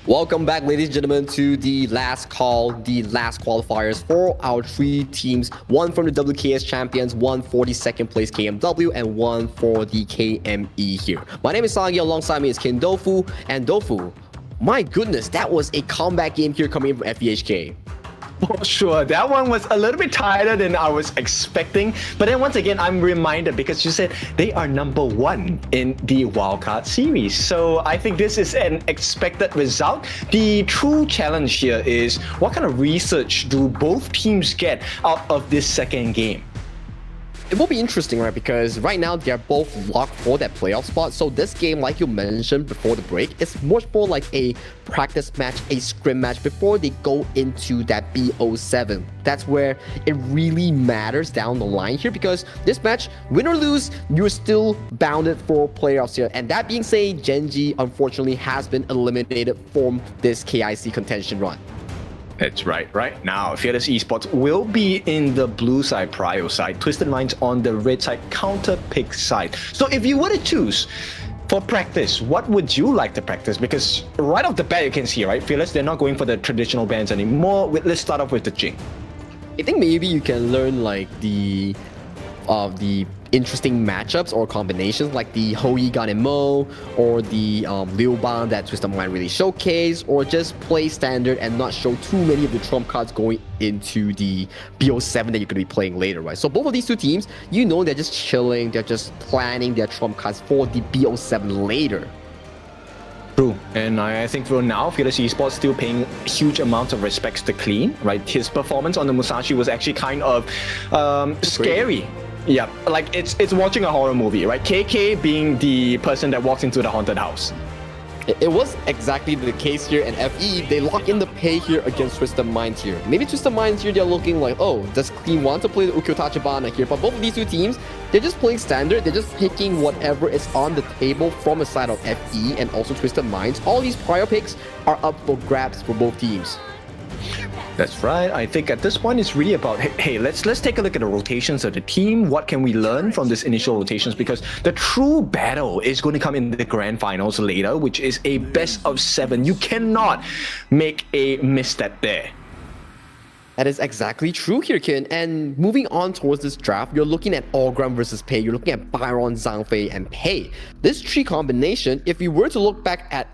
Welcome back, ladies and gentlemen, to the last call, the last qualifiers for our 3 teams. One from the WKS champions, one for the second place KMW, and one for the KME here. My name is Sagi, alongside me is Kin Dofu. And Dofu, my goodness, that was a comeback game here coming in from FEHK. For sure, that one was a little bit tighter than I was expecting. But then once again, I'm reminded because you said they are number 1 in the wildcard series. So I think this is an expected result. The true challenge here is what kind of research do both teams get out of this second game? It will be interesting, right? Because right now they're both locked for that playoff spot. So this game, like you mentioned before the break, is much more like a practice match, a scrim match before they go into that BO7. That's where it really matters down the line here, because this match, win or lose, you're still bounded for playoffs here. And that being said, Gen.G unfortunately has been eliminated from this KIC contention run. That's right. Right now, Fearless Esports will be in the blue side, Prio side, Twisted Minds on the red side, counter pick side. So if you were to choose for practice, what would you like to practice? Because right off the bat, you can see, right, Fearless, they're not going for the traditional bans anymore. Let's start off with the Jing. I think maybe you can learn like the interesting matchups or combinations like the Hoi Ganemo or the Liu Bang that Twisted Mind really showcase, or just play standard and not show too many of the trump cards going into the BO7 that you're going to be playing later, right? So both of these two teams, you know, they're just chilling, they're just planning their trump cards for the BO7 later. True, and I think for now, Fearless Esports still paying huge amounts of respects to Clean, right? His performance on the Musashi was actually kind of scary. Yeah, like it's watching a horror movie, right? KK being the person that walks into the haunted house. It was exactly the case here, and FE, they lock in the pay here against Twisted Minds here. Maybe Twisted Minds here, they're looking like, oh, does Clean want to play the Ukkyo Tachibana here? But both of these two teams, they're just playing standard. They're just picking whatever is on the table from the side of FE and also Twisted Minds. All these prior picks are up for grabs for both teams. That's right. I think at this point it's really about, hey, let's take a look at the rotations of the team. What can we learn from this initial rotations? Because the true battle is going to come in the grand finals later, which is a best of 7. You cannot make a misstep there. That is exactly true here, Kin. And moving on towards this draft, you're looking at Orgram versus Pei. You're looking at Byron, Zhangfei, and Pei. This 3 combination, if you were to look back at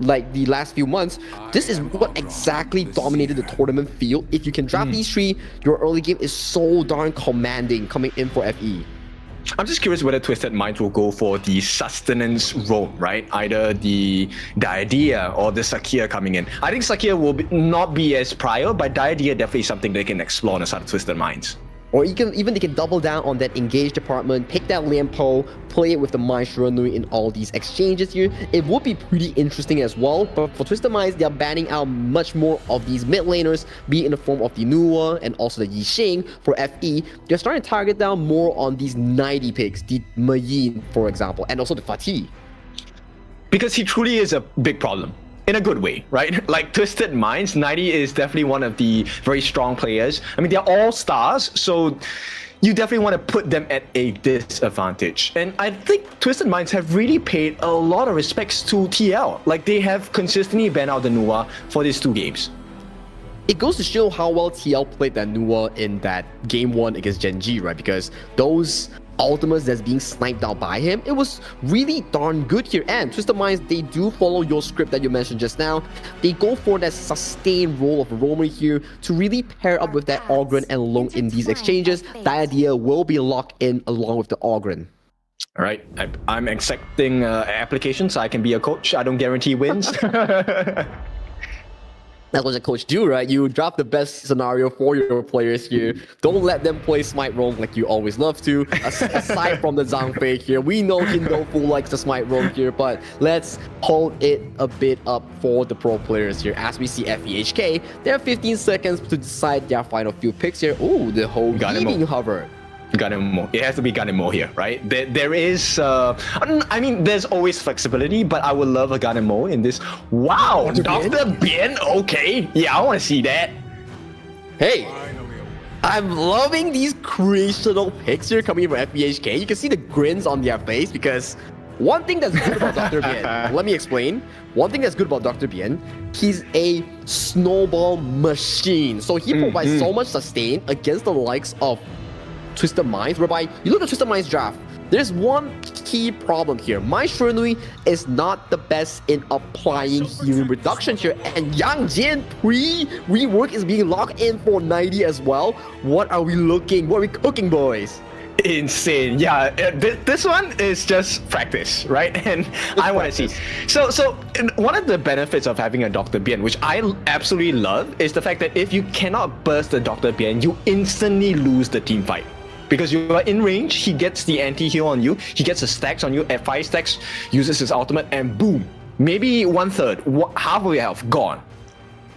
like the last few months, this is what exactly dominated the tournament field. If you can draft these 3, your early game is so darn commanding coming in for FE. I'm just curious whether Twisted Minds will go for the sustenance role, right? Either the idea or the Sakia coming in. I think Sakia will not be as prior, but the idea definitely is something they can explore on the side of Twisted Minds. Or even they can double down on that engage department, pick that Lianpo, play it with the Maestro Nui in all these exchanges here. It would be pretty interesting as well, but for Twisted Minds, they're banning out much more of these mid laners, be it in the form of the Nuwa and also the Yixing. For FE, they're starting to target down more on these 90 picks, the Mayin, for example, and also the Fatih. Because he truly is a big problem. In a good way, right? Like Twisted Minds, 90 is definitely one of the very strong players. I mean, they're all stars, so you definitely want to put them at a disadvantage. And I think Twisted Minds have really paid a lot of respects to TL. Like, they have consistently banned out the Nuwa for these 2 games. It goes to show how well TL played that Nuwa in that game 1 against Gen.G, right? Because those ultimates that's being sniped out by him, it was really darn good here. And Twisted Minds, they do follow your script that you mentioned just now. They go for that sustained role of Roamer here to really pair up with that Ogren and Long in these exchanges. That idea will be locked in along with the Ogren. All right, I'm accepting applications so I can be a coach. I don't guarantee wins. That's what a coach do, right? You drop the best scenario for your players here. Don't let them play Smite Roam like you always love to. Aside from the Zhangfei here, we know Kindofu likes the Smite Roam here, but let's hold it a bit up for the pro players here. As we see FEHK, they have 15 seconds to decide their final few picks here. Ooh, the whole game being hovered. Ganemo. It has to be Ganemo here, right? There is, I mean, there's always flexibility, but I would love a Ganemo in this. Wow, Dr. Bien, okay. Yeah, I want to see that. Hey, I'm loving these creational picks here coming from FBHK. You can see the grins on their face because One thing that's good about Dr. Bien, let me explain. One thing that's good about Dr. Bien, he's a snowball machine. So he provides so much sustain against the likes of Twisted Minds, whereby you look at Twisted Minds draft, there's one key problem here. My Shiranui is not the best in applying healing reduction here, and Yang Jin pre-rework is being locked in for 90 as well. What are we cooking, boys? Insane. Yeah, this one is just practice, right? And I want to see. So one of the benefits of having a Dr. Bien, which I absolutely love, is the fact that if you cannot burst the Dr. Bien, you instantly lose the team fight. Because you are in range, he gets the anti-heal on you, he gets the stacks on you, at 5 stacks, uses his ultimate, and boom, maybe 1/3, half of your health gone.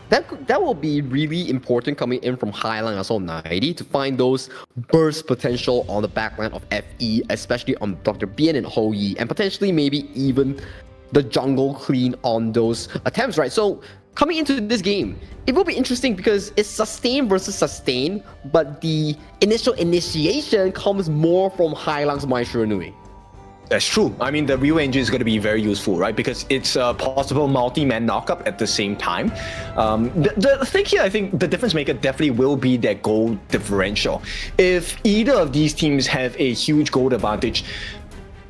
That will be really important coming in from Highline as well 90 to find those burst potential on the backline of FE, especially on Dr. Bien and Ho Yi, and potentially maybe even the jungle clean on those attempts, right? So coming into this game, it will be interesting because it's sustain versus sustain, but the initial initiation comes more from Highline's My Shiranui. That's true. I mean, the Real Engine is going to be very useful, right? Because it's a possible multi-man knockup at the same time. The thing here, I think the difference maker definitely will be their goal differential. If either of these teams have a huge goal advantage,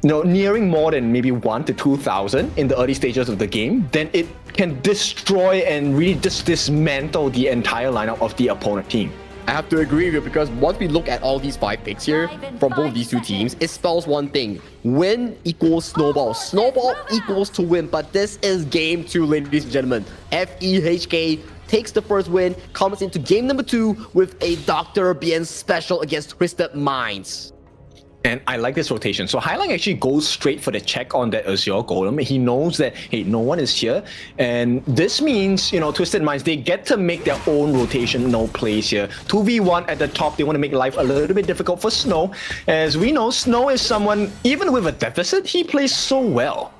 nearing more than maybe 1 to 2,000 in the early stages of the game, then it can destroy and really just dismantle the entire lineup of the opponent team. I have to agree with you because once we look at all these 5 picks here from both these two teams, it spells one thing. Win equals snowball. Snowball equals to win, but this is game 2, ladies and gentlemen. FEHK takes the first win, comes into game number 2 with a Dr. Bien special against Twisted Minds. And I like this rotation. So Highline actually goes straight for the check on that Azure Golem. He knows that, hey, no one is here. And this means, Twisted Minds, they get to make their own rotational plays here. 2v1 at the top, they want to make life a little bit difficult for Snow. As we know, Snow is someone, even with a deficit, he plays so well.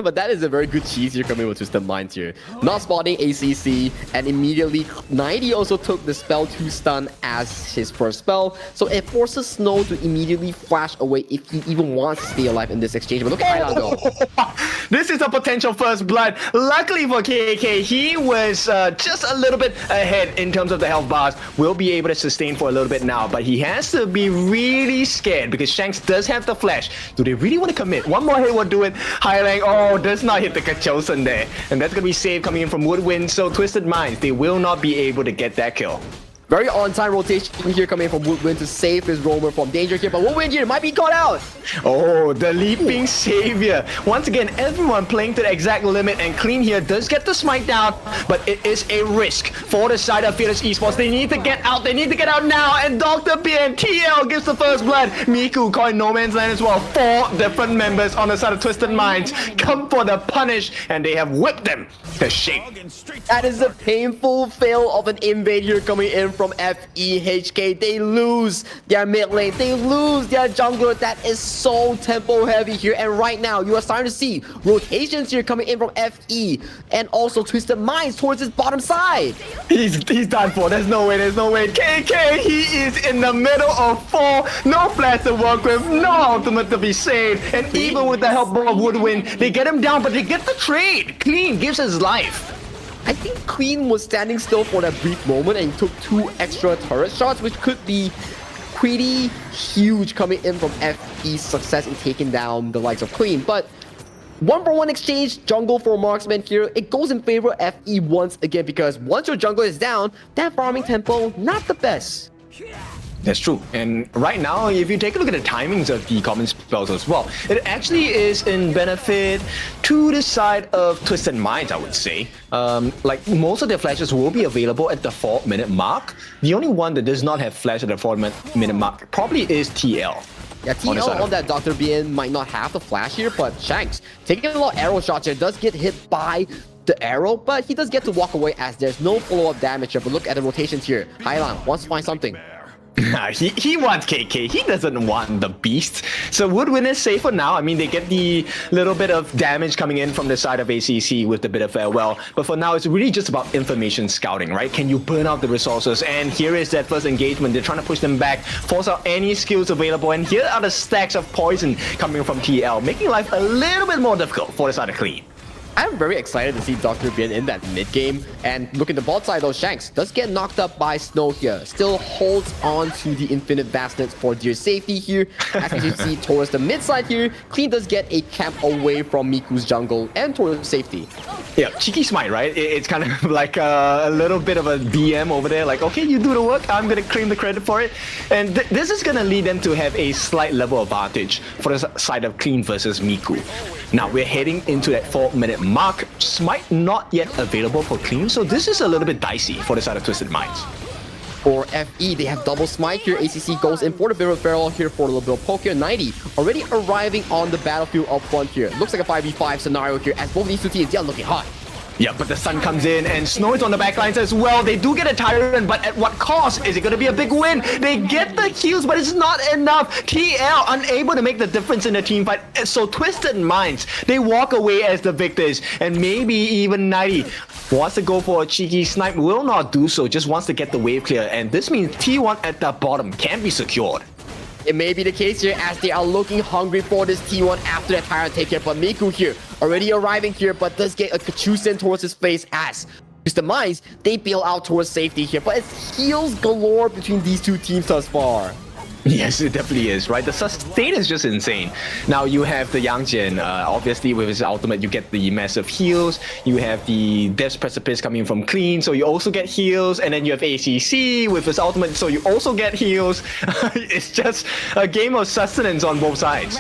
But that is a very good cheese here coming with Twisted Minds here. Not spotting ACC, and immediately 90 also took the spell 2 stun as his first spell. So it forces Snow to immediately flash away if he even wants to stay alive in this exchange. But look at Highland go. This is a potential first blood. Luckily for KIC, he was just a little bit ahead in terms of the health bars. Will be able to sustain for a little bit now, but he has to be really scared because Shanks does have the flash. Do they really want to commit? One more hit will do it. Highland, does not hit the Kachosen there. And that's going to be saved coming in from Woodwind. So Twisted Minds, they will not be able to get that kill. Very on-time rotation here coming from Woodwind to save his roamer from danger here, but Woodwind here might be caught out. Oh, the Leaping Savior. Once again, everyone playing to the exact limit, and Clean here does get the smite down, but it is a risk for the side of Fearless Esports. They need to get out. They need to get out now, and Dr. Bien, TL gives the first blood. Miku caught in No Man's Land as well. 4 different members on the side of Twisted Minds come for the punish, and they have whipped them to shape. That is a painful fail of an invade here coming in from FEHK. They lose their mid lane. They lose their jungler. That is so tempo heavy here. And right now, you are starting to see rotations here coming in from FE and also Twisted Minds towards his bottom side. He's done for. There's no way. There's no way. KK, he is in the middle of 4. No flash to work with. No ultimate to be saved. And even with the help of Woodwind, they get him down, but they get the trade. Clean gives his life. I think Queen was standing still for that brief moment and took 2 extra turret shots, which could be pretty huge coming in from FE's success in taking down the likes of Queen. But 1-for-1 exchange, jungle for marksman here. It goes in favor of FE once again because once your jungle is down, that farming tempo, not the best. That's true. And right now, if you take a look at the timings of the common spells as well, it actually is in benefit to the side of Twisted Minds, I would say. Like most of their flashes will be available at the 4-minute mark. The only one that does not have flash at the 4-minute mark probably is TL. Yeah, TL on that Dr. Bien might not have the flash here, but Shanks taking a lot of arrow shots here, does get hit by the arrow, but he does get to walk away as there's no follow-up damage here. But look at the rotations here. Highland wants to find something. He wants KK. He doesn't want the beast. So Woodwind is safe for now. I mean, they get the little bit of damage coming in from the side of ACC with the bit of farewell. But for now, it's really just about information scouting, right? Can you burn out the resources? And here is that first engagement. They're trying to push them back, force out any skills available. And here are the stacks of poison coming from TL, making life a little bit more difficult for the side of Clean. I'm very excited to see Dr. Bien in that mid game. And look at the bot side though, Shanks does get knocked up by Snow here. Still holds on to the infinite vastness for dear safety here. As you see towards the mid side here, Clean does get a camp away from Miku's jungle and towards safety. Yeah, cheeky smite, right? It's kind of like a little bit of a BM over there. Like, okay, you do the work, I'm going to claim the credit for it. And this is going to lead them to have a slight level advantage for the side of Clean versus Miku. Now, we're heading into that 4-minute mark. Smite not yet available for Clean, so this is a little bit dicey for the side of Twisted Minds. For FE, they have double smite here. ACC goes in for the bit of barrel here for a little bit of poke here. 90 already arriving on the battlefield up front here. Looks like a 5v5 scenario here as both these two teams are looking hot. Yeah, but the sun comes in and Snow is on the backlines as well. They do get a Tyrant, but at what cost? Is it going to be a big win? They get the kills, but it's not enough. TL unable to make the difference in the team fight. So Twisted Minds, they walk away as the victors. And maybe even 90 wants to go for a cheeky snipe, will not do so, just wants to get the wave clear. And this means T1 at the bottom can be secured. It may be the case here as they are looking hungry for this T1 after that Tyrant take care. But Miku here, already arriving here, but does get a Kachusen towards his face as the Minds, they bail out towards safety here. But it's heals galore between these two teams thus far. Yes, it definitely is, right? The sustain is just insane. Now you have the Yang obviously with his ultimate, you get the massive heals. You have the Death's Precipice coming from Clean, so you also get heals. And then you have ACC with his ultimate, so you also get heals. It's just a game of sustenance on both sides.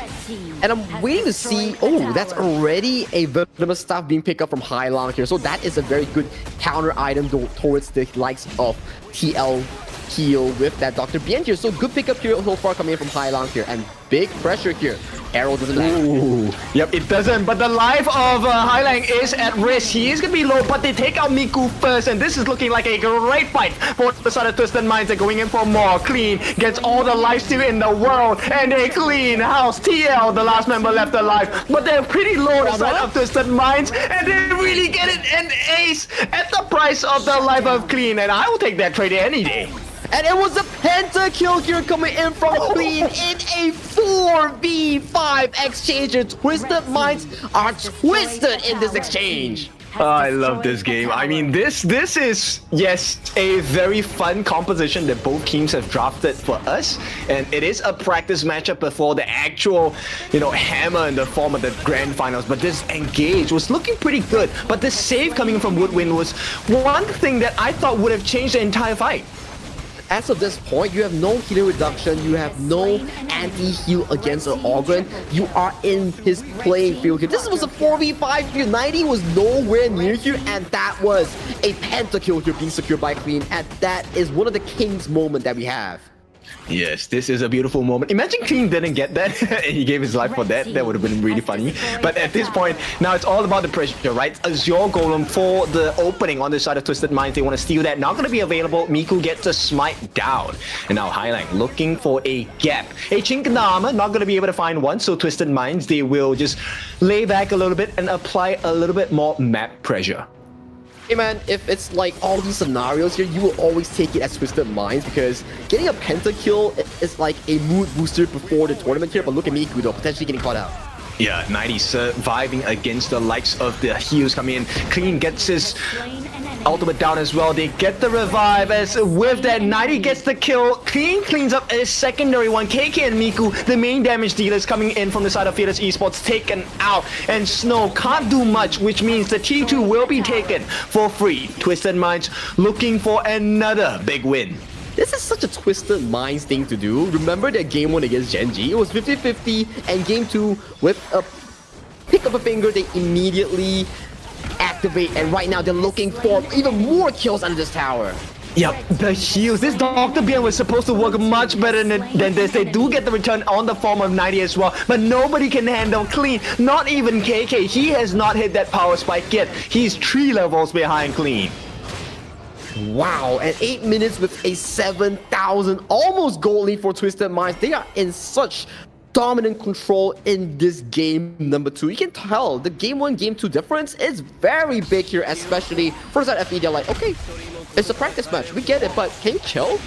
And I'm waiting to see, oh, that's already a venomous stuff being picked up from High Long here. So that is a very good counter item towards the likes of TL heal with that Dr. Bien here. So good pickup here so far coming in from High Long here. And big pressure here. Arrow doesn't land. Yep, it doesn't. But the life of Highlang is at risk. He is going to be low, but they take out Miku first. And this is looking like a great fight for the side of Twisted Minds. They're going in for more. Clean gets all the lifesteal in the world. And they clean house. TL, the last member left alive. But they're pretty low the side of Twisted Minds. And they really get it an ace at the price of the life of Clean. And I will take that trade any day. And it was a pentakill here coming in from Clean in a 4v5 exchange. And Twisted Minds are twisted in this exchange. I love this game. I mean, this is, yes, a very fun composition that both teams have drafted for us. And it is a practice matchup before the actual, hammer in the form of the grand finals. But this engage was looking pretty good. But the save coming from Woodwind was one thing that I thought would have changed the entire fight. As of this point, you have no healing reduction, you have no anti-heal against an Ogren. You are in his playing field here. This was a 4v5 here. 90 was nowhere near here, and that was a pentakill here being secured by Clean. And that is one of the king's moments that we have. Yes, this is a beautiful moment. Imagine Clean didn't get that and he gave his life for that. That would have been really funny. But at this point, now it's all about the pressure, right? Azure Golem for the opening on the side of Twisted Minds. They want to steal that. Not going to be available. Miku gets a smite down. And now Highlang looking for a gap. A chink in the armor. Not going to be able to find one. So Twisted Minds, they will just lay back a little bit and apply a little bit more map pressure. Hey man, if it's like all these scenarios here, you will always take it as Twisted Minds because getting a pentakill is like a mood booster before the tournament here. But look at Miku though, potentially getting caught out. Yeah, 90 surviving against the likes of the heals coming in. Clean gets his ultimate down as well. They get the revive as with that 90 gets the kill. Clean cleans up a secondary one. KK and Miku, the main damage dealers coming in from the side of Fearless Esports, taken out. And Snow can't do much, which means the T2 will be taken for free. Twisted Minds looking for another big win. This is such a Twisted Minds thing to do. Remember that game 1 against Gen.G? It was 50-50, and game 2, with a pick of a finger, they immediately activate, and right now they're looking for even more kills under this tower. Yep, the heals. This Dr. Bien was supposed to work much better than this. They do get the return on the form of 90 as well, but nobody can handle Clean. Not even KK. He has not hit that power spike yet. He's 3 levels behind Clean. Wow, and 8 minutes with a 7,000 almost goal lead for Twisted Minds. They are in such dominant control in this game number 2. You can tell the game 1, game 2 difference is very big here, especially for that FE. They're like, okay, it's a practice match, we get it, but can you chill?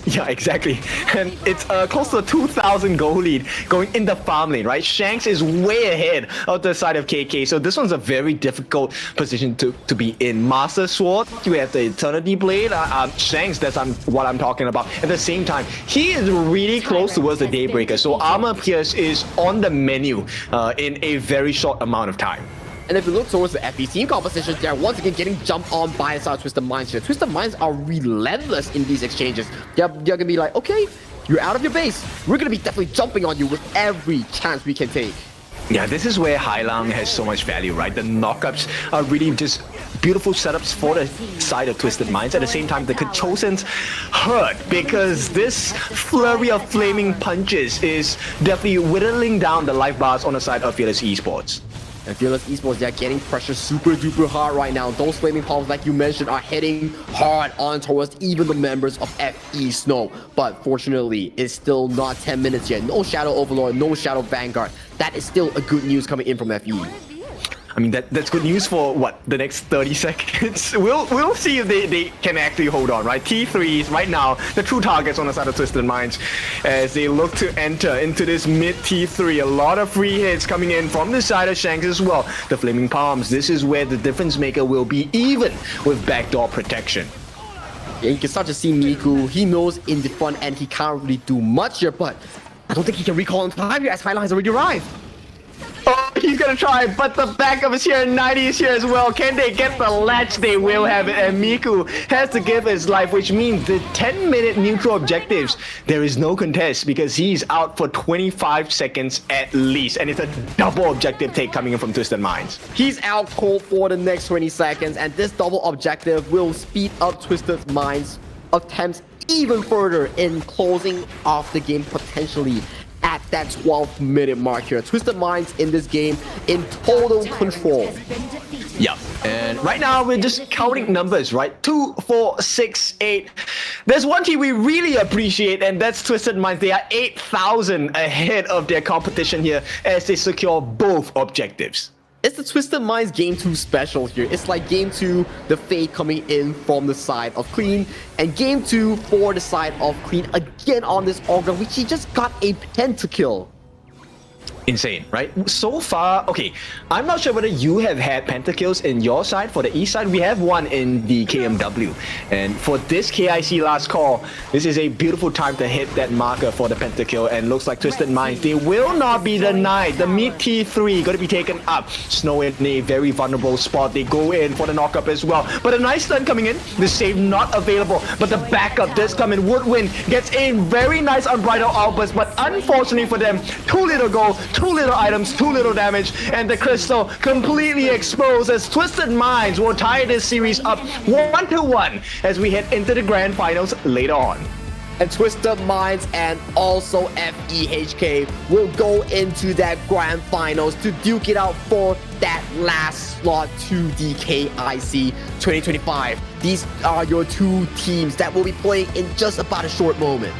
Yeah, exactly. And it's close to a 2,000 goal lead going in the farm lane, right? Shanks is way ahead of the side of KK, so this one's a very difficult position to be in. Master Sword, you have the Eternity Blade. Shanks, that's what I'm talking about. At the same time, he is really close towards the Daybreaker, so Armor Pierce is on the menu in a very short amount of time. And if you look towards the FE team composition, they're once again getting jumped on by the side of Twisted Minds here. Twisted Minds are relentless in these exchanges. They're gonna be like, okay, you're out of your base. We're gonna be definitely jumping on you with every chance we can take. Yeah, this is where Hailang has so much value, right? The knockups are really just beautiful setups for the side of Twisted Minds. At the same time, the Kachosans hurt because this flurry of flaming punches is definitely whittling down the life bars on the side of Fearless Esports. And Fearless Esports, they're getting pressure super duper hard right now. Those flaming palms, like you mentioned, are hitting hard on towards even the members of FE Snow. But fortunately, it's still not 10 minutes yet. No Shadow Overlord, no Shadow Vanguard. That is still a good news coming in from FE. I mean, that's good news for, what, the next 30 seconds? We'll see if they can actually hold on, right? T3s, right now, the true targets on the side of Twisted Minds as they look to enter into this mid T3. A lot of free hits coming in from the side of Shanks as well. The Flaming Palms, this is where the difference maker will be, even with backdoor protection. Yeah, you can start to see Miku. He knows in the front end he can't really do much here, but I don't think he can recall in time here as Hailang has already arrived. Oh, he's gonna try, but the backup is here, 90 is here as well. Can they get the latch? They will have it, and Miku has to give his life, which means the 10-minute neutral objectives, there is no contest because he's out for 25 seconds at least, and it's a double objective take coming in from Twisted Minds. He's out cold for the next 20 seconds, and this double objective will speed up Twisted Minds' attempts even further in closing off the game potentially at that 12-minute mark here. Twisted Minds in this game in total control. Yeah, and right now we're just counting numbers, right? 2, 4, 6, 8. There's one team we really appreciate, and that's Twisted Minds. They are 8,000 ahead of their competition here as they secure both objectives. It's the Twisted Minds Game 2 special here. It's like Game 2, the Fade coming in from the side of Clean, and Game 2 for the side of Clean again on this Augur, which he just got a pentakill. Insane, right? So far, okay, I'm not sure whether you have had pentakills in your side. For the east side, we have one in the KMW. And for this KIC last call, this is a beautiful time to hit that marker for the pentakill. And looks like Twisted Minds, they will not be denied. The mid T3 going to be taken up. Snow in a very vulnerable spot. They go in for the knockup as well. But a nice stun coming in. The save not available. But the backup does come in. Woodwind gets a very nice unbridled outburst. But unfortunately for them, too little gold. 2 little items, 2 little damage, and the crystal completely exposed as Twisted Minds will tie this series up 1-1 as we head into the grand finals later on. And Twisted Minds and also FEHK will go into that grand finals to duke it out for that last slot to the KIC 2025. These are your 2 teams that will be playing in just about a short moment.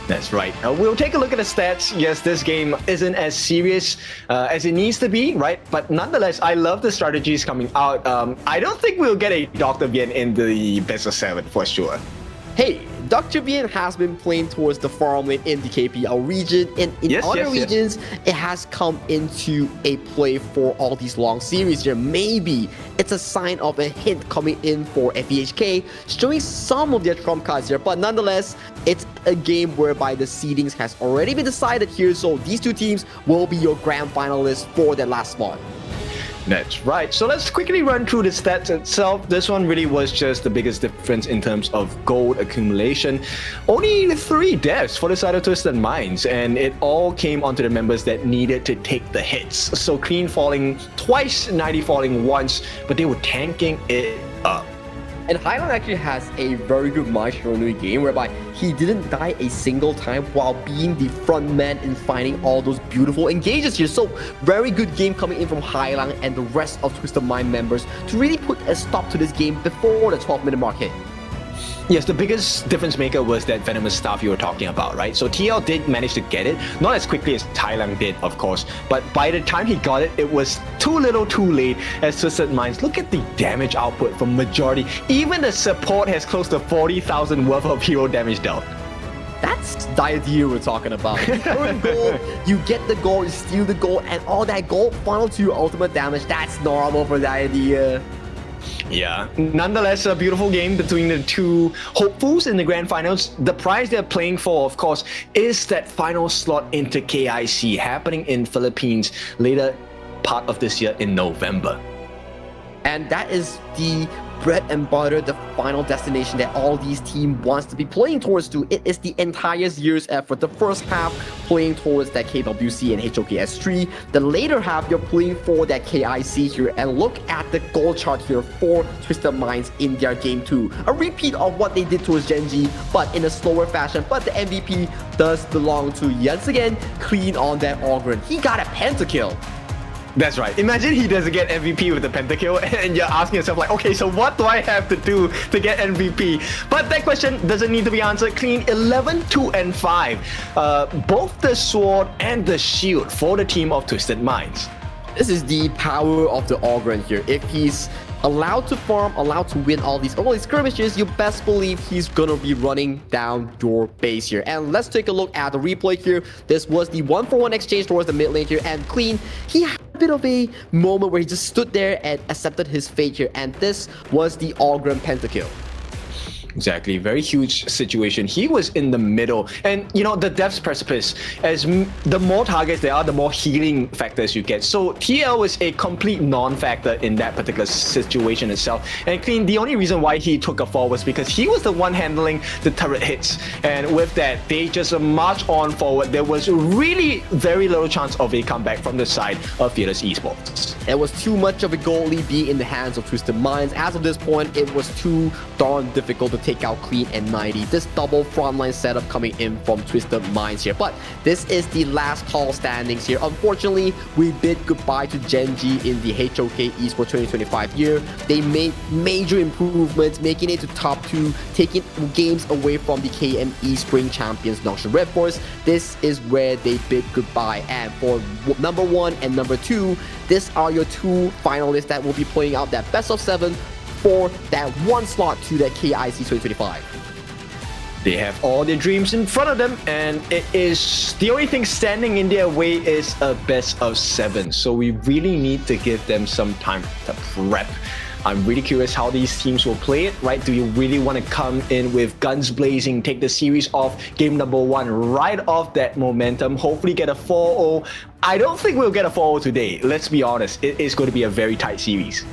That's right. We'll take a look at the stats. Yes, this game isn't as serious as it needs to be, right? But nonetheless, I love the strategies coming out. I don't think we'll get a Dr. Bien in the best of 7 for sure. Hey, Dr. Bien has been playing towards the farm lane in the KPL region, and in other regions, it has come into a play for all these long series here. Maybe it's a sign of a hint coming in for FEHK, showing some of their trump cards here, but nonetheless, it's a game whereby the seedings has already been decided here, so these 2 teams will be your grand finalists for their last spot. That's right. So let's quickly run through the stats itself. This one really was just the biggest difference in terms of gold accumulation. Only 3 deaths for the side of Twisted Minds, and it all came onto the members that needed to take the hits. So Clean falling twice, 90 falling once, but they were tanking it up. And Highland actually has a very good My Shiranui game whereby he didn't die a single time while being the front man in finding all those beautiful engages here. So very good game coming in from Highland and the rest of Twisted Mind members to really put a stop to this game before the 12-minute mark hit. Yes, the biggest difference maker was that Venomous Staff you were talking about, right? So TL did manage to get it, not as quickly as Thailand did, of course, but by the time he got it, it was too little too late as Twisted Minds. Look at the damage output from majority. Even the support has close to 40,000 worth of hero damage dealt. That's the idea we're talking about. You earn gold, you get the gold, you steal the gold, and all that gold funnel to your ultimate damage. That's normal for the idea. Yeah, nonetheless, a beautiful game between the two hopefuls in the grand finals. The prize they're playing for, of course, is that final slot into KIC happening in Philippines later part of this year in November. And that is the bread and butter, the final destination that all these teams wants to be playing towards to. It is the entire year's effort. The first half playing towards that KWC and HOKS3. The later half, you're playing for that KIC here. And look at the goal chart here for Twisted Minds in their game 2. A repeat of what they did towards Gen.G, but in a slower fashion. But the MVP does belong to, once again, Clean on that Ogren. He got a pentakill. That's right. Imagine he doesn't get MVP with the pentakill and you're asking yourself like, okay, so what do I have to do to get MVP? But that question doesn't need to be answered. Clean 11, 2, and 5. Both the sword and the shield for the team of Twisted Minds. This is the power of the Ogren here. If he's allowed to farm, allowed to win all these early skirmishes, you best believe he's gonna be running down your base here. And let's take a look at the replay here. This was the 1-for-1 exchange towards the mid lane here, and Clean, he had a bit of a moment where he just stood there and accepted his fate here, and this was the Ogren pentakill. Exactly, very huge situation. He was in the middle, and you know, the Death's Precipice, as the more targets there are, the more healing factors you get. So TL was a complete non-factor in that particular situation itself. And Clean, the only reason why he took a fall was because he was the one handling the turret hits. And with that, they just marched on forward. There was really very little chance of a comeback from the side of Fearless Esports. It was too much of a goal lead being in the hands of Twisted Minds. As of this point, it was too darn difficult to take out Clean and 90. This double frontline setup coming in from Twisted Minds here. But this is the last call standings here. Unfortunately, we bid goodbye to Gen.G in the HOK Esports 2025 year. They made major improvements, making it to top 2, taking games away from the KME Spring Champions Noxian Red Force. This is where they bid goodbye. And for number 1 and number 2, these are your 2 finalists that will be playing out that best of 7 for that 1 slot to the KIC 2025. They have all their dreams in front of them, and it is the only thing standing in their way is a best of 7. So we really need to give them some time to prep. I'm really curious how these teams will play it, right? Do you really want to come in with guns blazing, take the series off game number 1 right off that momentum, hopefully get a 4-0? I don't think we'll get a 4-0 today. Let's be honest, it is going to be a very tight series.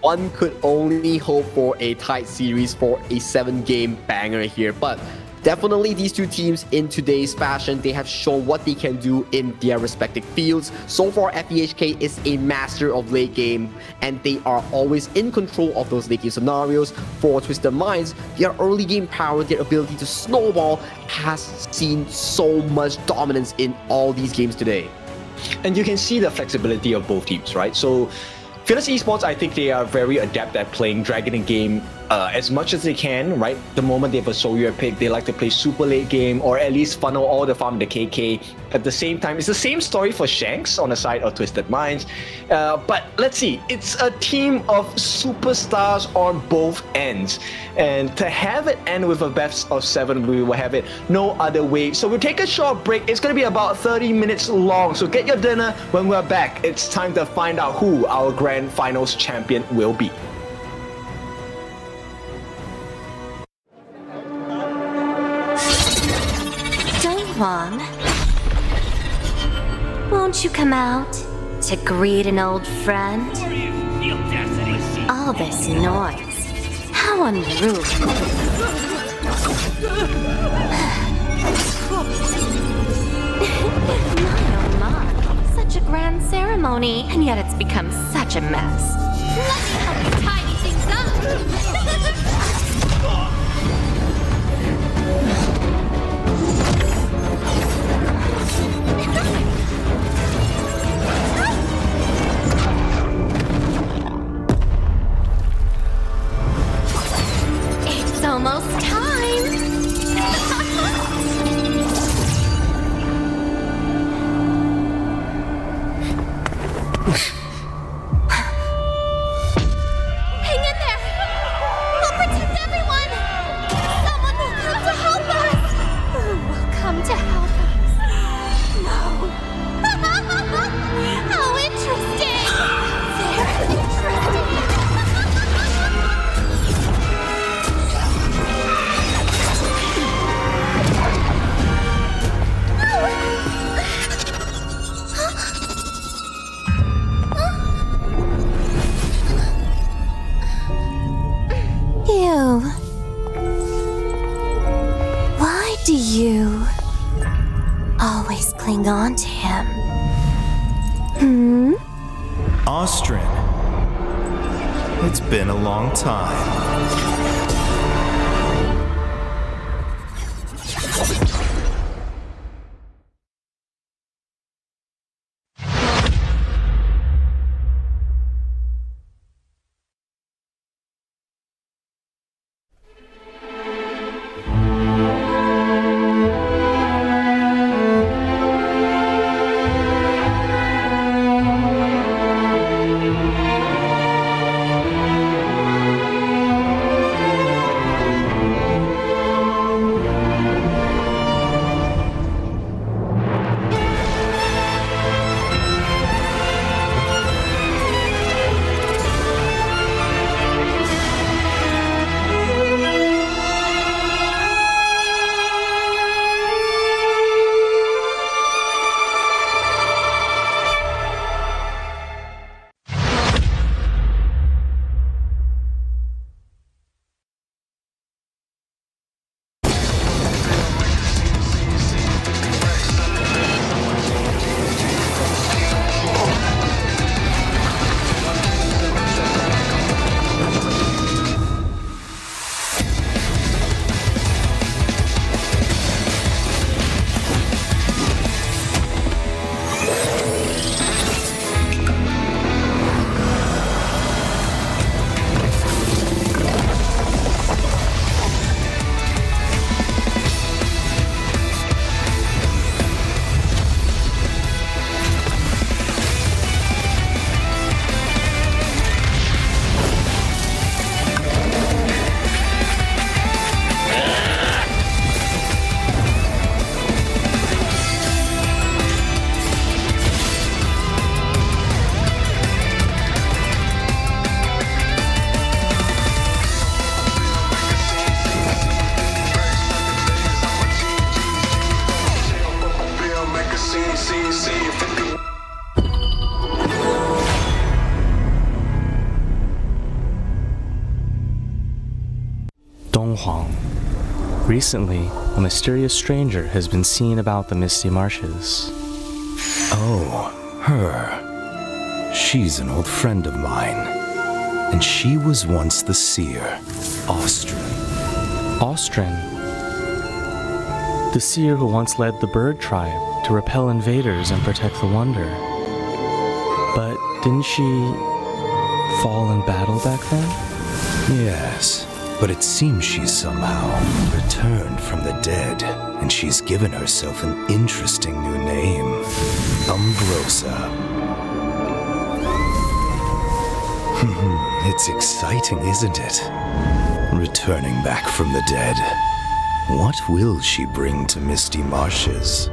One could only hope for a tight series for a 7-game banger here, but definitely these two teams in today's fashion, they have shown what they can do in their respective fields. So far, FEHK is a master of late game, and they are always in control of those late game scenarios. For Twisted Minds, their early game power, their ability to snowball has seen so much dominance in all these games today. And you can see the flexibility of both teams, right? So Fearless Esports, I think they are very adept at playing Dragon in game as much as they can, right? The moment they have a Sawyer pick, they like to play super late game or at least funnel all the farm to KK. At the same time, it's the same story for Shanks on the side of Twisted Minds. But let's see, it's a team of superstars on both ends. And to have it end with a best of 7, we will have it no other way. So we'll take a short break. It's going to be about 30 minutes long. So get your dinner. When we're back, it's time to find out who our grand finals champion will be. Wong, won't you come out to greet an old friend? All this noise, how unruly. My, such a grand ceremony, and yet it's become such a mess. Let's help you tidy things up. Do you always cling on to him? Austrin. It's been a long time. Recently, a mysterious stranger has been seen about the Misty Marshes. Oh, her. She's an old friend of mine. And she was once the seer, Austrin. Austrin? The seer who once led the bird tribe to repel invaders and protect the Wonder. But didn't she fall in battle back then? Yes. But it seems she's somehow returned from the dead, and she's given herself an interesting new name, Umbrosa. It's exciting, isn't it? Returning back from the dead. What will she bring to Misty Marshes?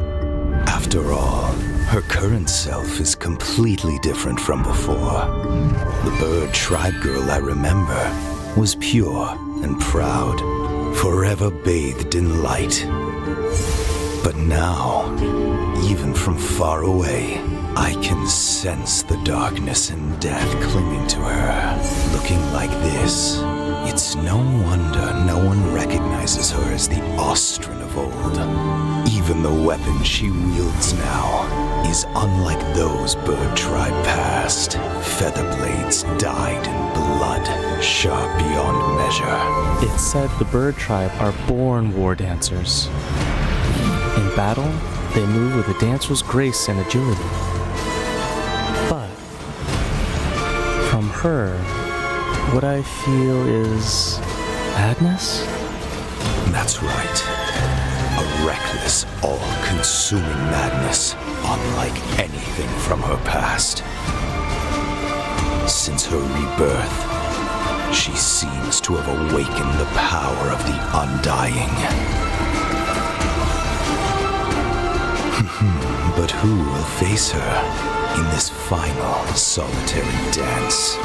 After all, her current self is completely different from before. The bird tribe girl I remember was pure and proud, forever bathed in light. But now, even from far away, I can sense the darkness and death clinging to her. Looking like this, it's no wonder no one recognizes her as the Austrin of old. Even the weapon she wields now is unlike those bird tribe past. Feather blades dyed in blood, sharp beyond measure. It's said the bird tribe are born war dancers. In battle, they move with a dancer's grace and agility. But from her, what I feel is madness? That's right. A reckless, all-consuming madness, unlike anything from her past. Since her rebirth, she seems to have awakened the power of the Undying. But who will face her in this final solitary dance?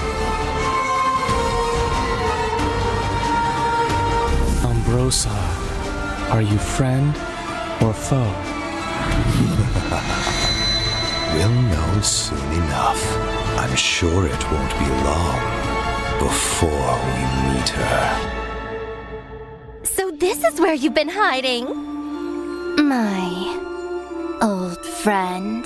Umbrosa, are you friend or foe? We'll know soon enough. I'm sure it won't be long before we meet her. So this is where you've been hiding? My old friend.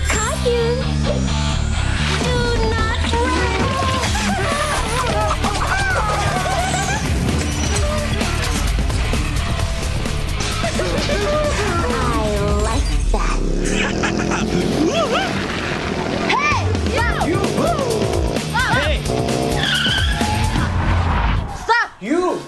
Caillou! Do not I like that. Hey! You! Hey! Stop! You!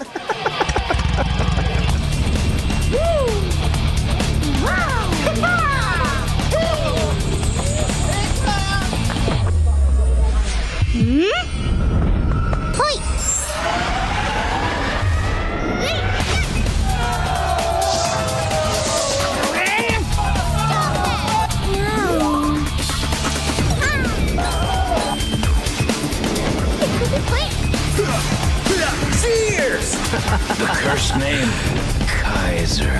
The cursed name, Kaiser.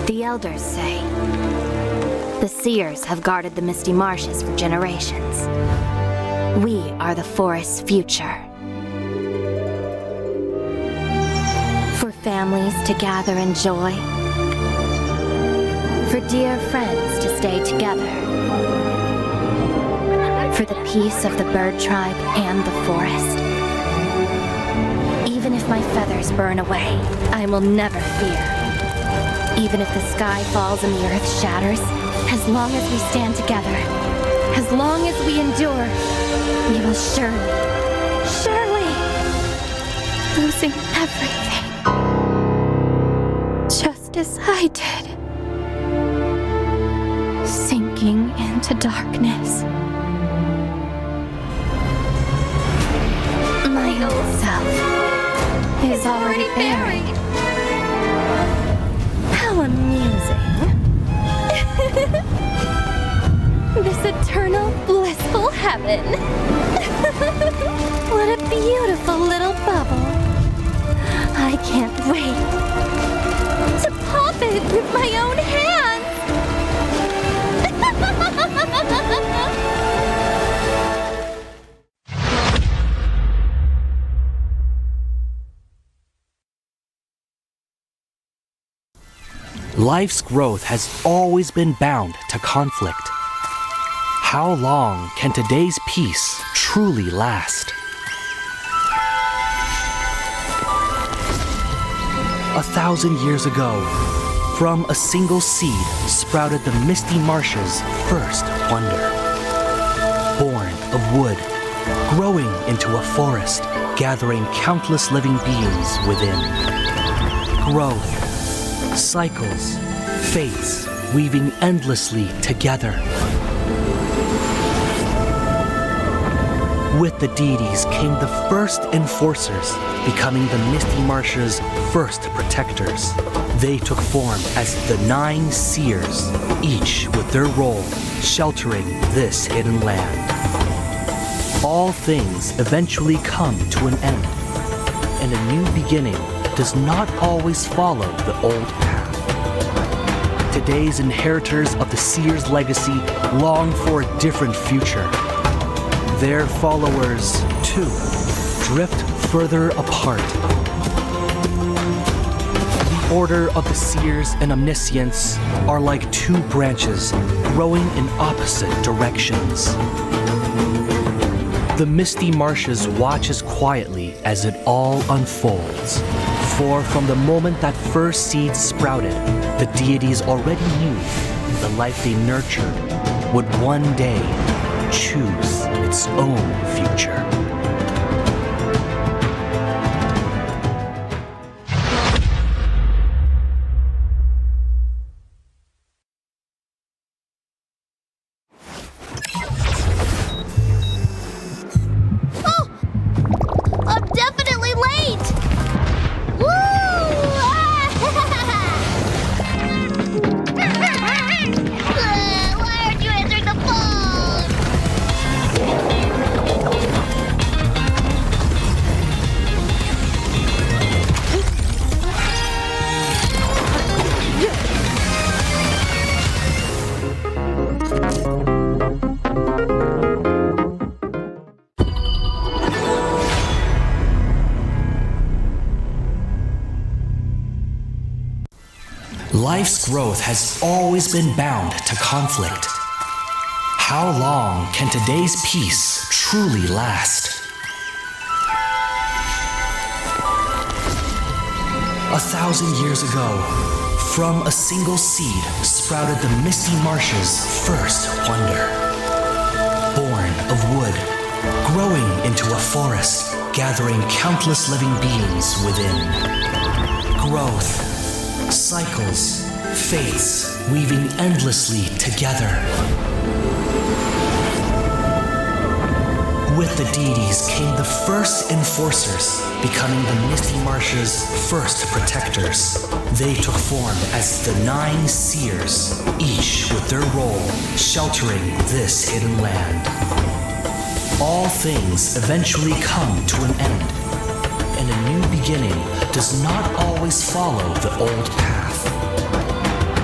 The elders say the seers have guarded the misty marshes for generations. We are the forest's future. For families to gather in joy. For dear friends to stay together. For the peace of the bird tribe and the forest. Even if my feathers burn away, I will never fear. Even if the sky falls and the earth shatters, as long as we stand together, as long as we endure, we will surely, losing everything. Just as I did. Sinking into darkness. My old self is already buried. How amusing. This eternal, blissful heaven. What a beautiful little bubble. I can't wait to pop it with my own hands. Life's growth has always been bound to conflict. How long can today's peace truly last? 1,000 years ago, from a single seed sprouted the misty marshes' first wonder. Born of wood, growing into a forest, gathering countless living beings within. Growth, cycles, fates, weaving endlessly together. With the deities came the first enforcers, becoming the Misty Marsh's first protectors. They took form as the 9 seers, each with their role, sheltering this hidden land. All things eventually come to an end, and a new beginning does not always follow the old path. Today's inheritors of the seer's legacy long for a different future. Their followers, too, drift further apart. The Order of the Seers and Omniscients are like 2 branches growing in opposite directions. The Misty Marshes watches quietly as it all unfolds. For from the moment that first seed sprouted, the deities already knew the life they nurtured would one day choose its own future. I'm definitely late! Woo! Why aren't you answering the phone? Life's growth has always been bound to conflict. How long can today's peace truly last? 1,000 years ago, from a single seed sprouted the Misty Marsh's first wonder. Born of wood, growing into a forest, gathering countless living beings within. Growth, cycles, fates, weaving endlessly together. With the deities came the first enforcers, becoming the Misty Marsh's first protectors. They took form as the 9 seers, each with their role, sheltering this hidden land. All things eventually come to an end, and a new beginning does not always follow the old path.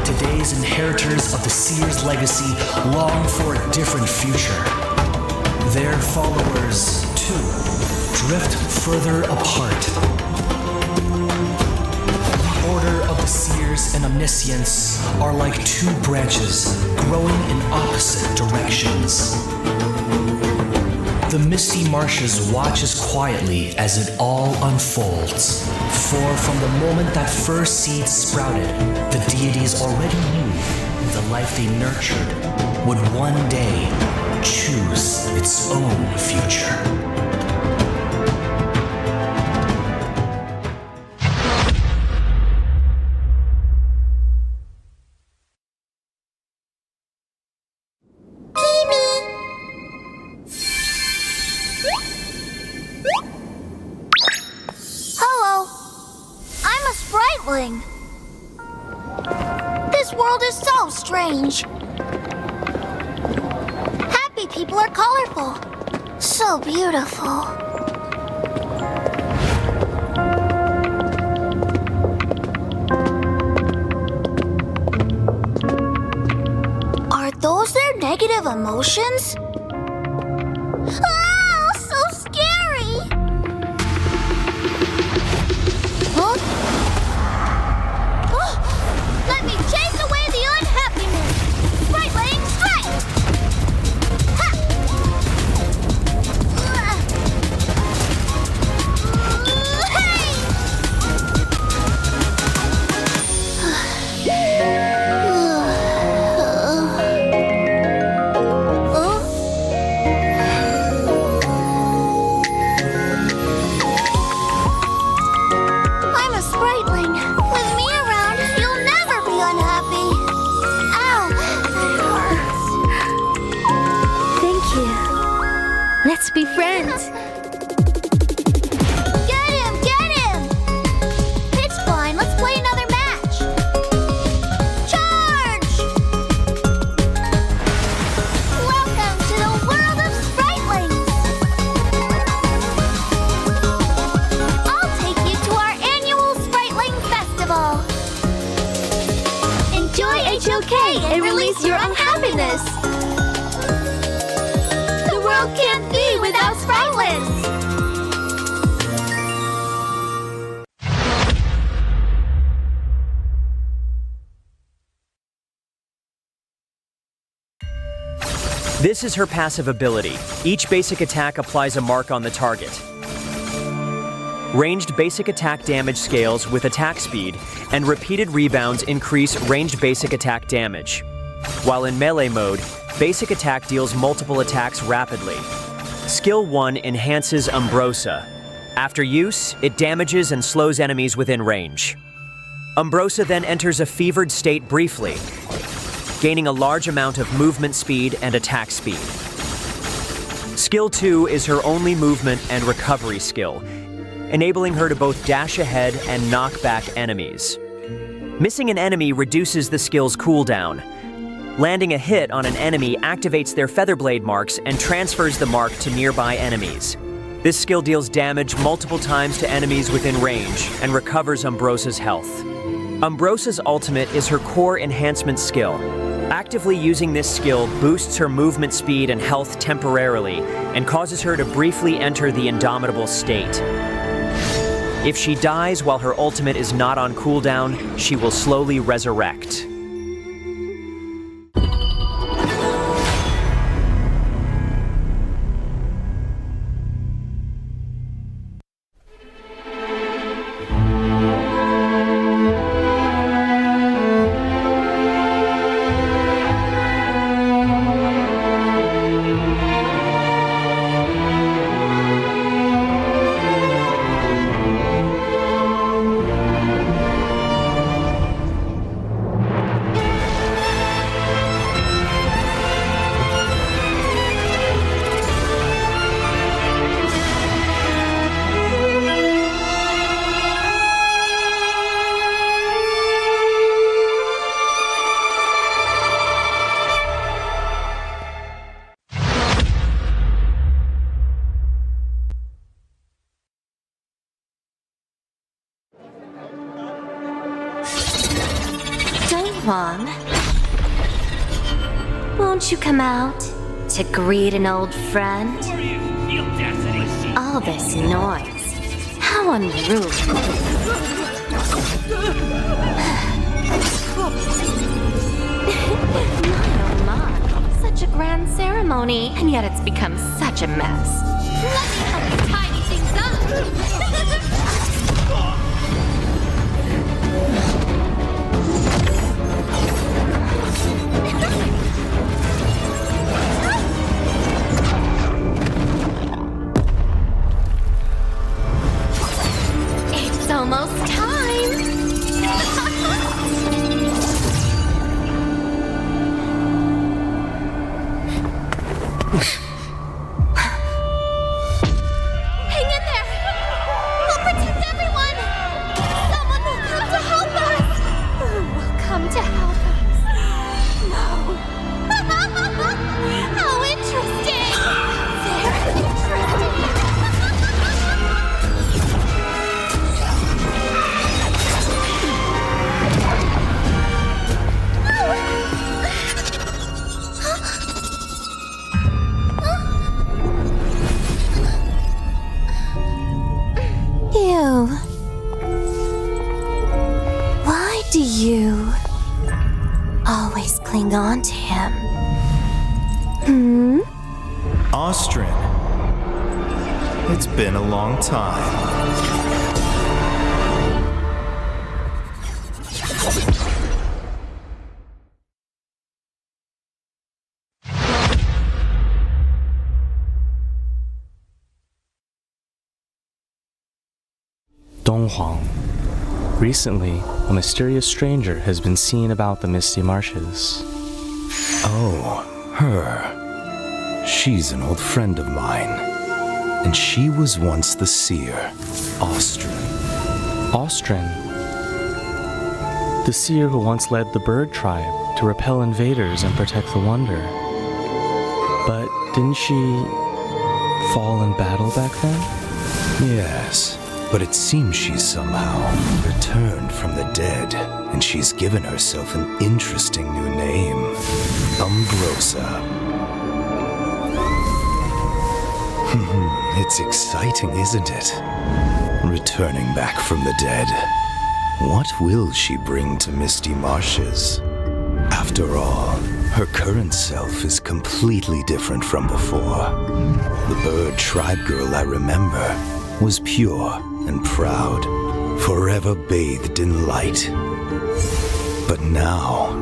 Today's inheritors of the seer's legacy long for a different future. Their followers, too, drift further apart. The Order of the Seers and Omniscients are like 2 branches growing in opposite directions. The Misty Marshes watches quietly as it all unfolds. For from the moment that first seed sprouted, the deities already knew the life they nurtured would one day choose its own future. Hello. I'm a spriteling. This world is so strange. Happy people are colorful. So beautiful. Are those their negative emotions? Ah, so scary! Huh? Oh, let me chase away the unhappiness! Spriteling strike! Ha! Hey! Let's be friends. Get him! Get him! Pitch blind, let's play another match. Charge! Welcome to the world of Spritelings. I'll take you to our annual Spriteling Festival. Enjoy HOK and release your unhappiness. The world can't be without Spritelings. This is her passive ability. Each basic attack applies a mark on the target. Ranged basic attack damage scales with attack speed, and repeated rebounds increase ranged basic attack damage. While in melee mode, basic attack deals multiple attacks rapidly. Skill 1 enhances Umbrosa. After use, it damages and slows enemies within range. Umbrosa then enters a fevered state briefly, gaining a large amount of movement speed and attack speed. Skill 2 is her only movement and recovery skill, enabling her to both dash ahead and knock back enemies. Missing an enemy reduces the skill's cooldown. Landing a hit on an enemy activates their Featherblade marks and transfers the mark to nearby enemies. This skill deals damage multiple times to enemies within range and recovers Umbrosa's health. Umbrosa's ultimate is her core enhancement skill. Actively using this skill boosts her movement speed and health temporarily and causes her to briefly enter the Indomitable state. If she dies while her ultimate is not on cooldown, she will slowly resurrect. Mom, won't you come out to greet an old friend? All this noise. How unruly. My, such a grand ceremony, and yet it's become such a mess. Let me help you tidy things up. It's almost time. Hang in there. We'll protect everyone. Someone will come to help us. Who will come to help us? No. How interesting. Very interesting. You. Why do you always cling on to him? Austrian. It's been a long time. Donghuang. Recently, a mysterious stranger has been seen about the Misty Marshes. Oh, her. She's an old friend of mine, and she was once the seer, Austrin. Austrin? The seer who once led the bird tribe to repel invaders and protect the Wonder. But didn't she fall in battle back then? Yes, but it seems she's somehow returned from the dead, and she's given herself an interesting new name, Umbrosa. It's exciting, isn't it? Returning back from the dead. What will she bring to Misty Marshes? After all, her current self is completely different from before. The bird tribe girl I remember was pure and proud, forever bathed in light. But now,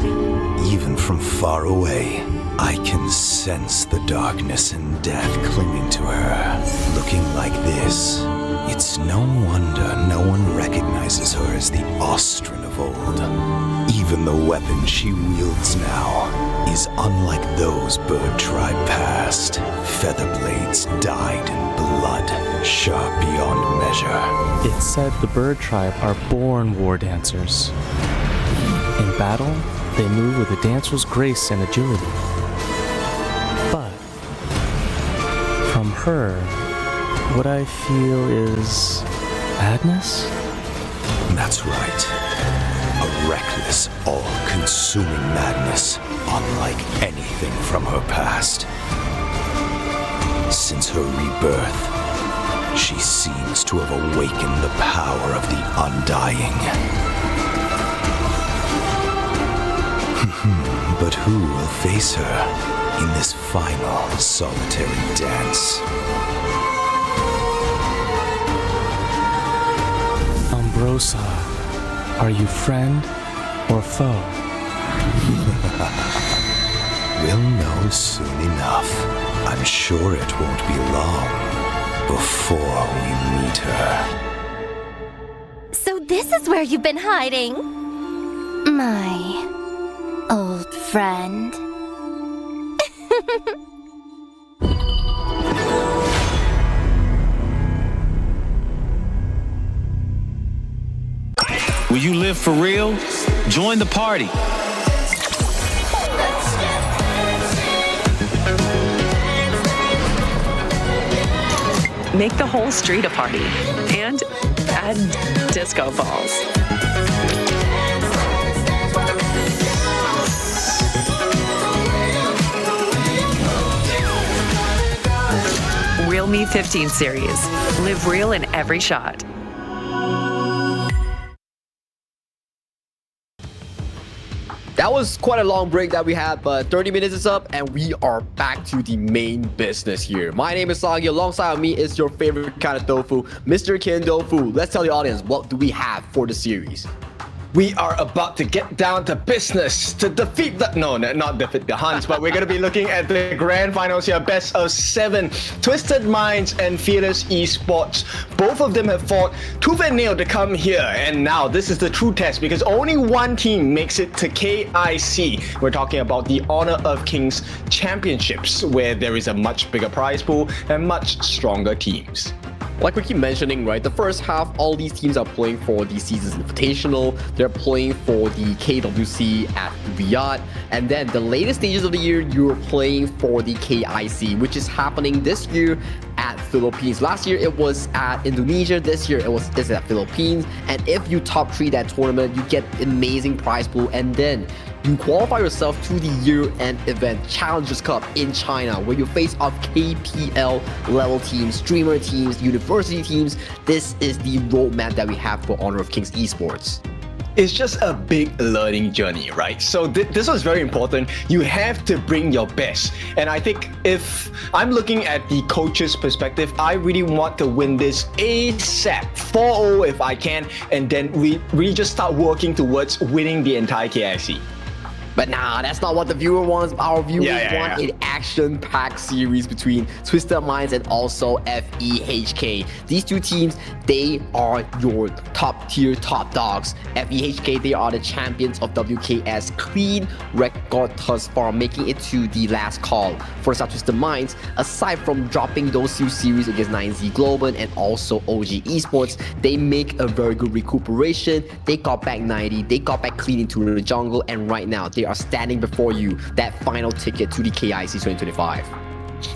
even from far away, I can sense the darkness and death clinging to her. Looking like this, it's no wonder no one recognizes her as the Austrin of old. Even the weapon she wields now is unlike those bird tribe past. Feather blades dyed in blood, sharp beyond measure. It's said the bird tribe are born war dancers. In battle, they move with a dancer's grace and agility. But from her, what I feel is madness? That's right. A reckless, all-consuming madness, unlike anything from her past. Since her rebirth, she seems to have awakened the power of the undying. But who will face her in this final solitary dance? Umbrosa, are you friend or foe? We'll know soon enough. I'm sure it won't be long before we meet her. So this is where you've been hiding? My old friend. Will you live for real? Join the party. Make the whole street a party and add disco balls. Real Me 15 series. Live real in every shot. That was quite a long break that we had, but 30 minutes is up and we are back to the main business here. My name is Sagi. Alongside me is your favorite kind of tofu, Mr. Ken Tofu. Let's tell the audience, what do we have for the series? We are about to get down to business to defeat the... No, not defeat the Huns, but we're going to be looking at the grand finals here. Best of 7. Twisted Minds and Fearless Esports. Both of them have fought tooth and nail to come here. And now this is the true test because only one team makes it to KIC. We're talking about the Honor of Kings Championships, where there is a much bigger prize pool and much stronger teams. Like we keep mentioning, right, the first half, all these teams are playing for the Seasons Invitational. They're playing for the KWC at Riyadh. And then the latest stages of the year, you're playing for the KIC, which is happening this year at Philippines. Last year, it was at Indonesia. This year, it's at Philippines. And if you top 3 that tournament, you get amazing prize pool. And then you qualify yourself to the year-end event Challengers Cup in China, where you face off KPL level teams, streamer teams, university teams. This is the roadmap that we have for Honor of Kings Esports. It's just a big learning journey, right? So this was very important. You have to bring your best. And I think if I'm looking at the coach's perspective, I really want to win this ASAP, 4-0 if I can, and then we really just start working towards winning the entire KIC. But nah, that's not what the viewer wants. Our viewers want it action-packed series between Twisted Minds and also FEHK. These two teams, they are your top tier, top dogs. FEHK, they are the champions of WKS, clean record thus far, making it to the last call. For South Twisted Minds, aside from dropping those two series against 9Z Global and also OG Esports, they make a very good recuperation. They got back 90, they got back clean into the jungle, and right now they are standing before you, that final ticket to the KIC 2025.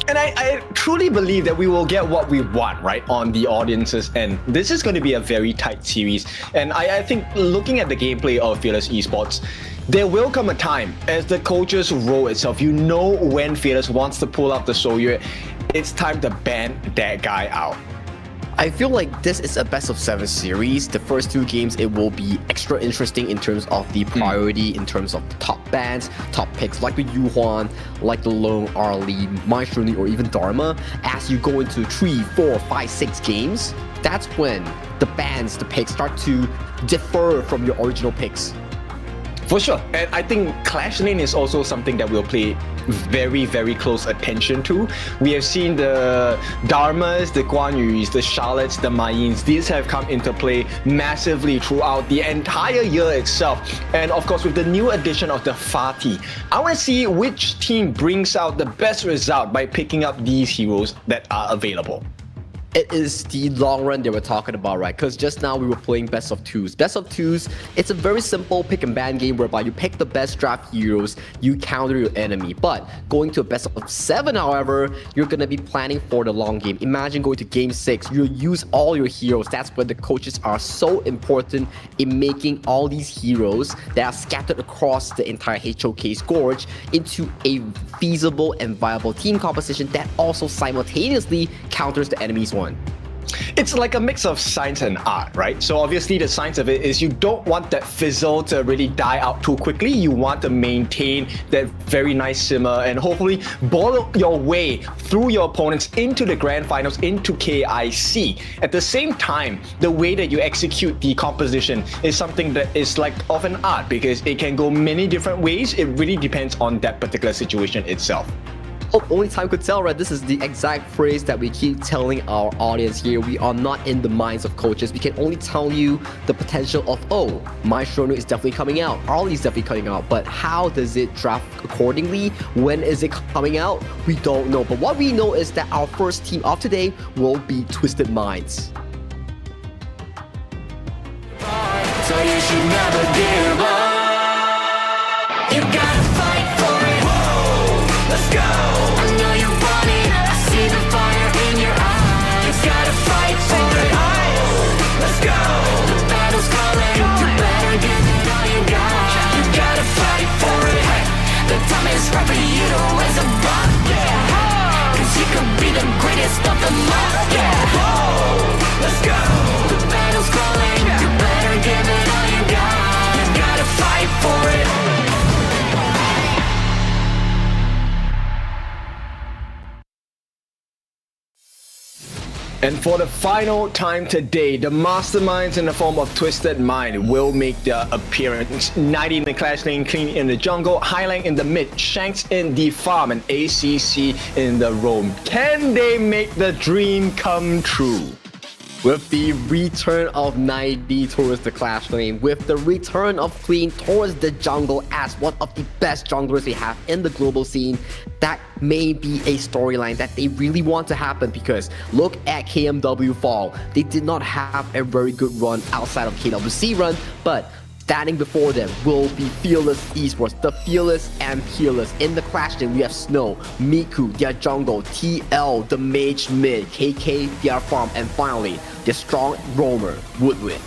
And I truly believe that we will get what we want, right, on the audiences, and this is going to be a very tight series. And I think looking at the gameplay of Fearless Esports, there will come a time as the coach's role itself, you know when Fearless wants to pull out the Soyue, it's time to ban that guy out. I feel like this is a best of 7 series. The first 2 games, it will be extra interesting in terms of the priority, in terms of the top bans, top picks like the Yuhuan, like the Lone Arlie, Maishuni, or even Dharma. As you go into 3, 4, 5, 6 games, that's when the bans, the picks start to differ from your original picks. For sure, and I think Clash Lane is also something that we'll play very, very close attention to. We have seen the Dharmas, the Guan Yus, the Charlottes, the Mayins. These have come into play massively throughout the entire year itself. And of course, with the new addition of the Fatih, I want to see which team brings out the best result by picking up these heroes that are available. It is the long run that we're talking about, right? Because just now we were playing best of 2s. Best of 2s, it's a very simple pick and ban game whereby you pick the best draft heroes, you counter your enemy. But going to a best of 7, however, you're going to be planning for the long game. Imagine going to game 6, you use all your heroes. That's where the coaches are so important in making all these heroes that are scattered across the entire HOK's Gorge into a feasible and viable team composition that also simultaneously counters the enemy's one. It's like a mix of science and art, right? So obviously the science of it is you don't want that fizzle to really die out too quickly. You want to maintain that very nice simmer and hopefully boil your way through your opponents into the grand finals, into KIC. At the same time, the way that you execute the composition is something that is like of an art because it can go many different ways. It really depends on that particular situation itself. Oh, only time could tell, right? This is the exact phrase that we keep telling our audience here. We are not in the minds of coaches. We can only tell you the potential of, oh, my Shrono is definitely coming out. Arlie's definitely coming out. But how does it draft accordingly? When is it coming out? We don't know. But what we know is that our first team of today will be Twisted Minds. So you should never give up. You gotta fight for it. Whoa, let's go. I know you want it. I see the fire in your eyes. You gotta fight for it. Let's go. The battle's calling. You better give it all you got. You gotta fight for it. The time is right for you to raise a bar. Yeah. Cause you could be the greatest of them all. Yeah. Whoa, let's go. The battle's calling. You better give it all you got. You gotta fight for it. And for the final time today, the masterminds in the form of Twisted Mind will make their appearance. 90 in the Clash Lane, Clean in the jungle, Highline in the mid, Shanks in the farm, and ACC in the roam. Can they make the dream come true? With the return of 90 towards the Clash Lane, with the return of Clean towards the jungle as one of the best junglers they have in the global scene, that may be a storyline that they really want to happen because look at KMW Fall. They did not have a very good run outside of KWC run, but standing before them will be Fearless Esports, the fearless and peerless. In the Clash Lane, we have Snow, Miku, their jungle, TL, the mage mid, KK, their farm, and finally, the strong roamer, Woodwind.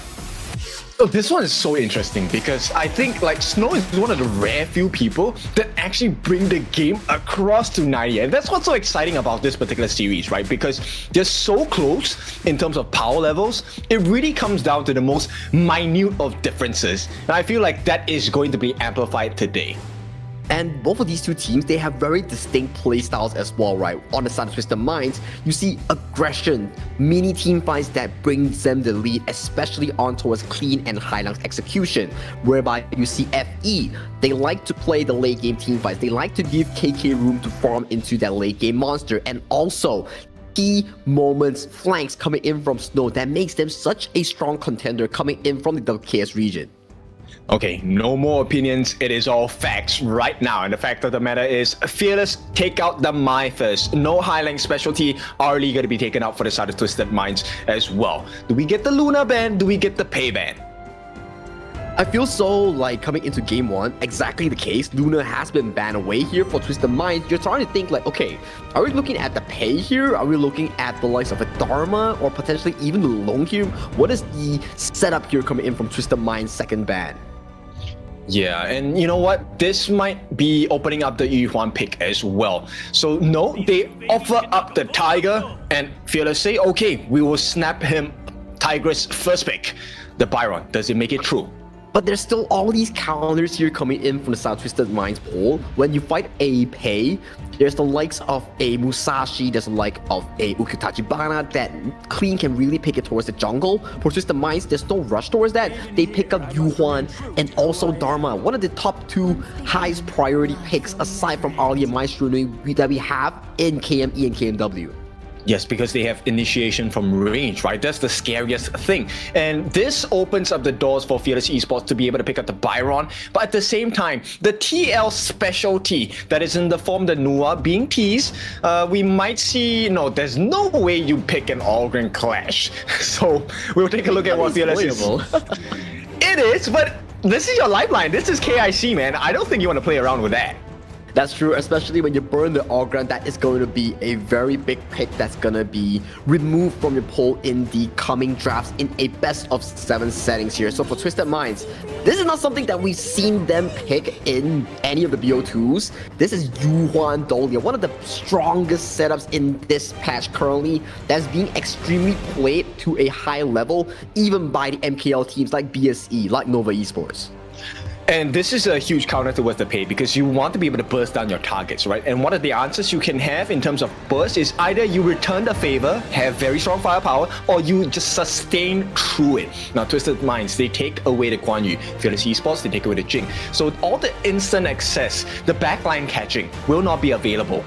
So this one is so interesting because I think like Snow is one of the rare few people that actually bring the game across to 90, and that's what's so exciting about this particular series, right? Because they're so close in terms of power levels. It really comes down to the most minute of differences, and I feel like that is going to be amplified today. And both of these two teams, they have very distinct play styles as well, right? On the side of Twisted Minds, you see aggression, mini team fights that brings them the lead, especially on towards clean and high length execution, whereby you see FE, they like to play the late game team fights. They like to give KK room to farm into that late game monster, and also key moments, flanks coming in from Snow that makes them such a strong contender coming in from the WKS region. Okay, no more opinions. It is all facts right now. And the fact of the matter is, Fearless take out the Mai first. No high length specialty. Arlie going to be taken out for the side of Twisted Minds as well. Do we get the Luna ban? Do we get the Pay ban? I feel so like coming into game one, exactly the case. Luna has been banned away here for Twisted Minds. You're trying to think like, okay, are we looking at the Pay here? Are we looking at the likes of a Dharma or potentially even the Long here? What is the setup here coming in from Twisted Minds' second ban? Yeah, and you know what? This might be opening up the Yuhuan pick as well. So no, they offer up the Tiger and Fearless say, okay, we will snap him Tiger's first pick, the Byron. Does it make it true? But there's still all these counters here coming in from the South Twisted Minds pool. When you fight a Pei, there's the likes of a Musashi, there's the like of a Ukutachibana that Clean can really pick it towards the jungle. For Twisted Minds, there's no rush towards that. They pick up Yuhuan and also Dharma, one of the top two highest priority picks aside from Ali and Maestro that we have in KME and KMW. Yes, because they have initiation from range, right? That's the scariest thing. And this opens up the doors for Fearless Esports to be able to pick up the Byron. But at the same time, the TL specialty that is in the form of the Nua being teased, we might see, no, there's no way you pick an Allgren Clash. So we'll take a look at what Fearless is. It is, but this is your lifeline. This is KIC, man. I don't think you want to play around with that. That's true, especially when you burn the Allgren. That is going to be a very big pick that's going to be removed from your pool in the coming drafts in a best of 7 settings here. So for Twisted Minds, this is not something that we've seen them pick in any of the BO2s. This is Yuhuan Dolia, one of the strongest setups in this patch currently, that's being extremely played to a high level, even by the MKL teams like BSE, like Nova Esports. And this is a huge counter towards the Pay because you want to be able to burst down your targets, right? And one of the answers you can have in terms of burst is either you return the favor, have very strong firepower, or you just sustain through it. Now, Twisted Minds, they take away the Guan Yu. Fearless Esports, they take away the Jing. So all the instant access, the backline catching will not be available.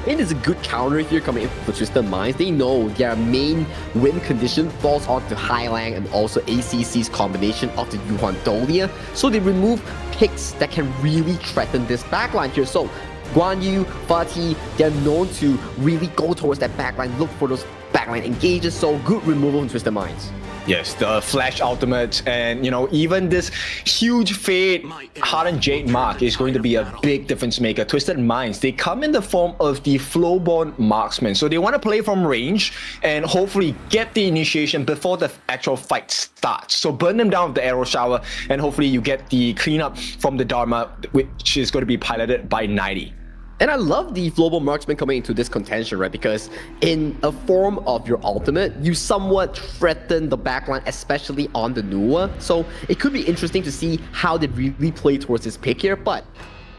It is a good counter here coming in for Twisted Minds. They know their main win condition falls onto Highlang and also ACC's combination of the Yuhuan Dolia. So they remove picks that can really threaten this backline here. So Guan Yu, Fatih, they're known to really go towards that backline, look for those backline engages. So good removal from Twisted Minds. Yes, the Flash Ultimate and, you know, even this huge Fade Hardened Jade Mark is going to be a big difference maker. Twisted Minds, they come in the form of the Flowborn Marksman. So they want to play from range and hopefully get the initiation before the actual fight starts. So burn them down with the Arrow Shower and hopefully you get the cleanup from the Dharma, which is going to be piloted by 90. And I love the Flowborn Marksman coming into this contention, right? Because in a form of your ultimate, you somewhat threaten the backline, especially on the Nua. So it could be interesting to see how they really play towards this pick here. But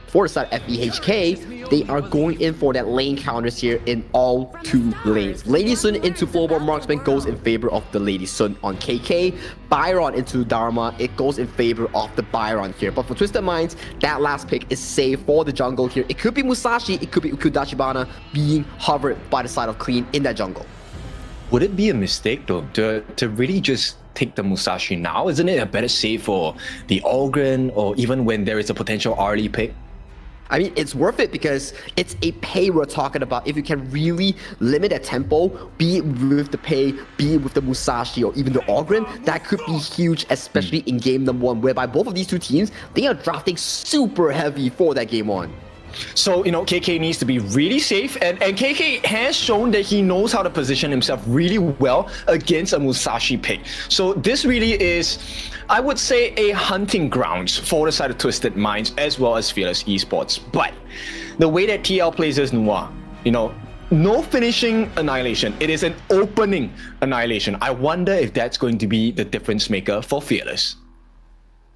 for the side of FEHK, they are going in for that lane counters here in all 2 lanes. Lady Sun into Flowborn Marksman goes in favor of the Lady Sun on KK. Byron into Dharma, it goes in favor of the Byron here. But for Twisted Minds, that last pick is safe for the jungle here. It could be Musashi, it could be Ukudachibana being hovered by the side of Clean in that jungle. Would it be a mistake though to really just take the Musashi now? Isn't it a better save for the Allgren or even when there is a potential early pick? I mean, it's worth it because it's a Pay we're talking about. If you can really limit a tempo, be it with the Pay, be it with the Musashi, or even the Allgren, that could be huge, especially in game number 1, whereby both of these 2 teams, they are drafting super heavy for that game 1. So, you know, KK needs to be really safe, and KK has shown that he knows how to position himself really well against a Musashi pick. So this really is, I would say, a hunting grounds for the side of Twisted Minds as well as Fearless Esports. But the way that TL plays as Noir, you know, no finishing annihilation. It is an opening annihilation. I wonder if that's going to be the difference maker for Fearless.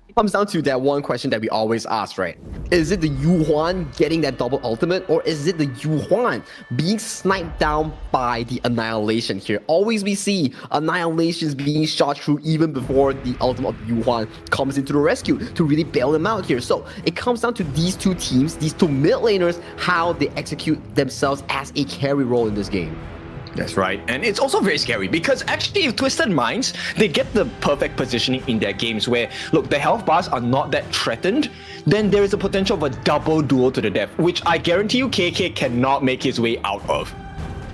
It comes down to that one question that we always ask, right? Is it the Yuhuan getting that double ultimate, or is it the Yuhuan being sniped down by the Annihilation here? Always we see Annihilations being shot through even before the ultimate of Yuhuan comes into the rescue to really bail them out here. So it comes down to these two teams, these two mid laners, how they execute themselves as a carry role in this game. That's right. And it's also very scary because actually if Twisted Minds, they get the perfect positioning in their games where, look, the health bars are not that threatened, then there is a potential of a double duel to the death, which I guarantee you KK cannot make his way out of.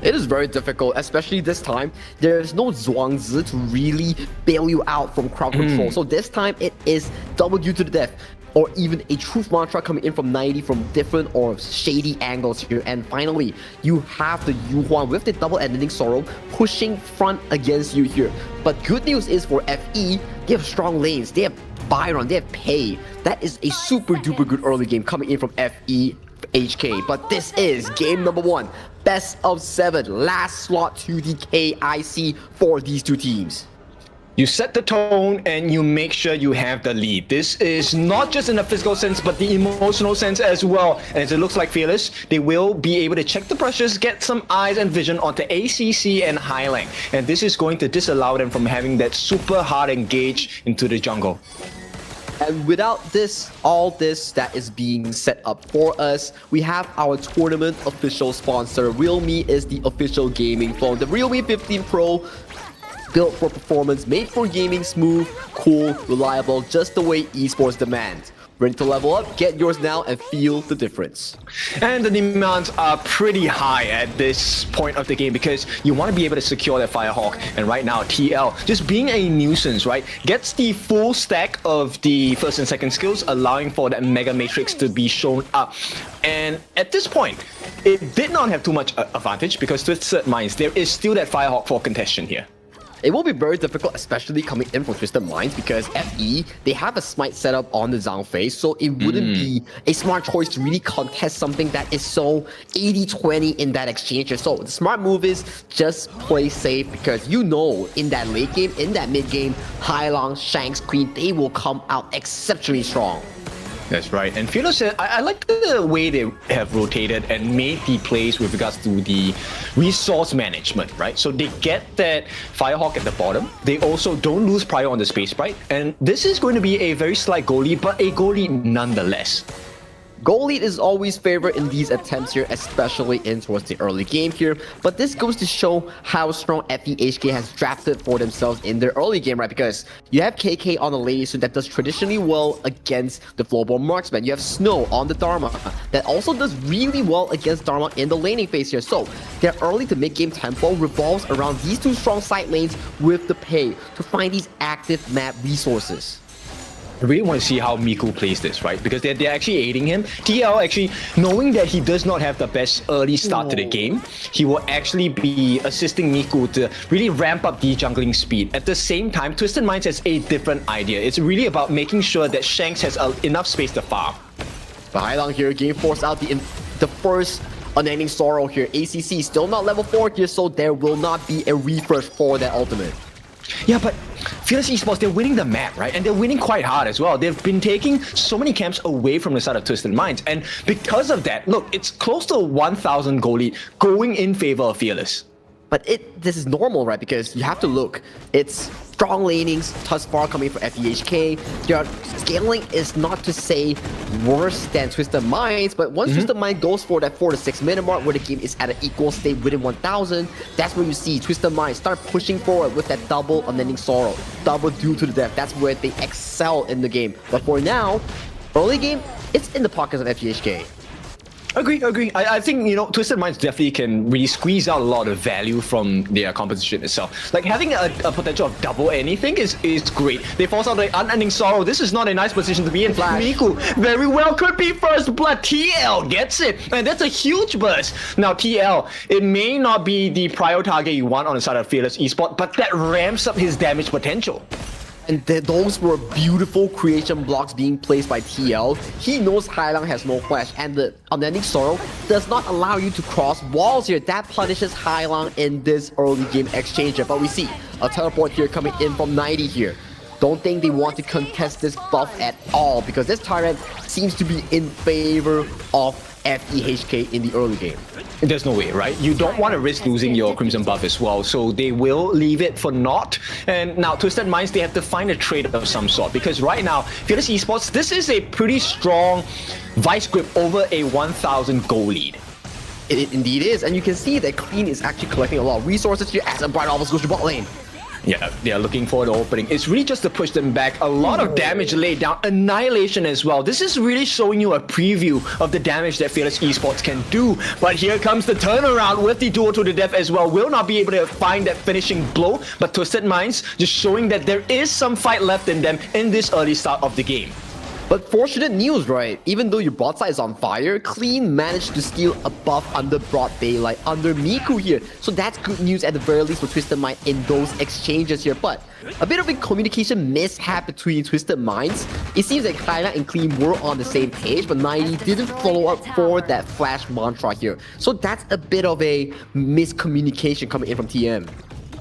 It is very difficult, especially this time. There is no Zhuangzi to really bail you out from crowd control. So this time it is double duel to the death, or even a truth mantra coming in from 90 from different or shady angles here. And finally, you have the Yuhuan with the double ending sorrow pushing front against you here. But good news is for FE, they have strong lanes, they have Byron, they have Pei. That is a super duper good early game coming in from FE HK. But this is game number 1, best of 7, last slot to the KIC for these two teams. You set the tone and you make sure you have the lead. This is not just in the physical sense, but the emotional sense as well. And as it looks like Fearless, they will be able to check the pressures, get some eyes and vision onto ACC and Highlang. And this is going to disallow them from having that super hard engage into the jungle. And without this, all this that is being set up for us, we have our tournament official sponsor. Realme is the official gaming phone. The Realme 15 Pro, built for performance, made for gaming, smooth, cool, reliable, just the way esports demand. Ready to level up? Get yours now and feel the difference. And the demands are pretty high at this point of the game because you want to be able to secure that Firehawk. And right now, TL, just being a nuisance, right, gets the full stack of the first and second skills, allowing for that Mega Matrix to be shown up. And at this point, it did not have too much advantage because Twisted Minds, there is still that Firehawk for contention here. It will be very difficult, especially coming in from Twisted Minds, because FE, they have a smite setup on the Zhang phase, so it wouldn't be a smart choice to really contest something that is so 80-20 in that exchange. So the smart move is just play safe, because you know in that late game, in that mid game, Highlang, Shanks, Queen, they will come out exceptionally strong. That's right. And Fearless, I like the way they have rotated and made the plays with regards to the resource management, right? So they get that Firehawk at the bottom. They also don't lose prior on the space sprite. And this is going to be a very slight goal lead, but a goal lead nonetheless. Goal lead is always favored in these attempts here, especially in towards the early game here. But this goes to show how strong FEHK has drafted for themselves in their early game, right? Because you have KK on the lane suit that does traditionally well against the Flowborn Marksman. You have Snow on the Dharma that also does really well against Dharma in the laning phase here. So their early to mid game tempo revolves around these two strong side lanes with the Pei to find these active map resources. I really want to see how Miku plays this, right? Because they're actually aiding him. TL actually, knowing that he does not have the best early start to the game, he will actually be assisting Miku to really ramp up the jungling speed. At the same time, Twisted Minds has a different idea. It's really about making sure that Shanks has enough space to farm. But Highlang here, game force out the first unending sorrow here. ACC still not level 4 here, so there will not be a refresh for that ultimate. Yeah, but Fearless Esports, they're winning the map, right? And they're winning quite hard as well. They've been taking so many camps away from the side of Twisted Minds. And because of that, look, it's close to a 1,000 goal lead going in favor of Fearless. But this is normal, right? Because you have to look. It's strong lanings, thus far coming from FEHK. Their scaling is not to say worse than Twisted Minds, but once Twisted Mind goes for that 4 to 6 minute mark where the game is at an equal state within 1,000, that's when you see Twisted Minds start pushing forward with that double unending sorrow, double duel to the death. That's where they excel in the game. But for now, early game, it's in the pockets of FEHK. Agree. I think, you know, Twisted Minds definitely can really squeeze out a lot of value from their composition itself. Like, having a potential of double anything is great. They force out the unending sorrow. This is not a nice position to be in. Miku very well could be first blood. TL gets it. And that's a huge burst. Now, TL, it may not be the prior target you want on the side of Fearless Esports, but that ramps up his damage potential. And those were beautiful creation blocks being placed by TL. He knows Highlang has no flash, and the Unending Sorrow does not allow you to cross walls here. That punishes Highlang in this early game exchange. But we see a teleport here coming in from 90 here. don't think they want to contest this buff at all because this Tyrant seems to be in favor of FEHK in the early game. There's no way, right? You don't want to risk losing your Crimson buff as well, so they will leave it for naught. And now, Twisted Minds, they have to find a trade of some sort because right now, Fearless Esports, this is a pretty strong vice grip over a 1,000 goal lead. It indeed is, and you can see that Clean is actually collecting a lot of resources here as Bright almost goes to bot lane. Yeah, they are looking for the opening. It's really just to push them back. A lot of damage laid down. Annihilation as well. This is really showing you a preview of the damage that Fearless Esports can do. But here comes the turnaround with the duel to the death as well. Will not be able to find that finishing blow. But Twisted Minds just showing that there is some fight left in them in this early start of the game. But fortunate news, right? Even though your bot side is on fire, Clean managed to steal a buff under broad daylight under Miku here. So that's good news at the very least for Twisted Mind in those exchanges here. But a bit of a communication mishap between Twisted Minds. It seems like Hyla and Clean were on the same page, but 90 didn't follow up for that flash mantra here. So that's a bit of a miscommunication coming in from TM.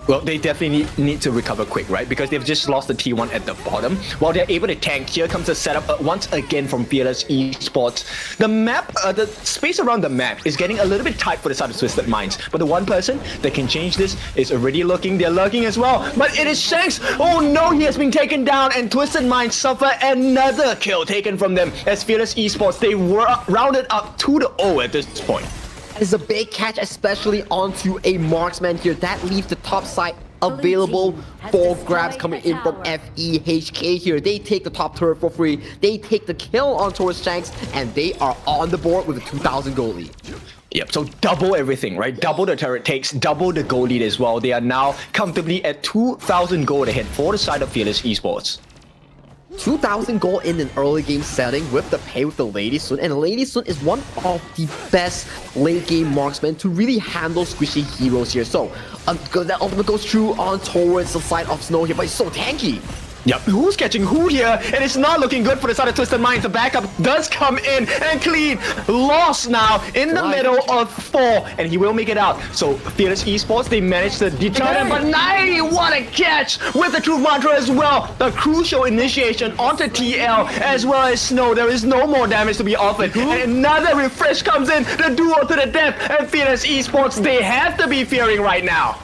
Well, they definitely need to recover quick, right? Because they've just lost the T1 at the bottom. While they're able to tank, here comes the setup once again from Fearless Esports. The map, the space around the map is getting a little bit tight for the side of Twisted Minds. But the one person that can change this is already looking. They're lurking as well. But it is Shanks. Oh no, he has been taken down. And Twisted Minds suffer another kill taken from them. As Fearless Esports, they were rounded up 2-0 at this point. It's a big catch, especially onto a marksman here. That leaves the top side available for grabs coming in from FEHK here. They take the top turret for free. They take the kill on towards Shanks, and they are on the board with a 2,000 goal lead. Yep, so double everything, right? Double the turret takes, double the goal lead as well. They are now comfortably at 2,000 gold ahead for the side of Fearless Esports. 2,000 gold in an early game setting with the pay with the Lady Sun, and Lady Sun is one of the best late game marksmen to really handle squishy heroes here. So that ultimate goes through on towards the side of Snow here, but it's so tanky. Yep, who's catching who here? And it's not looking good for the side of Twisted Minds. The backup does come in, and Clean lost now in the middle of 4, and he will make it out. So Fearless Esports, they managed to deter them, but 90, what a catch with the Truth Mantra as well. The crucial initiation onto TL as well as Snow. There is no more damage to be offered, and another refresh comes in, the duel to the death, and Fearless Esports, they have to be fearing right now.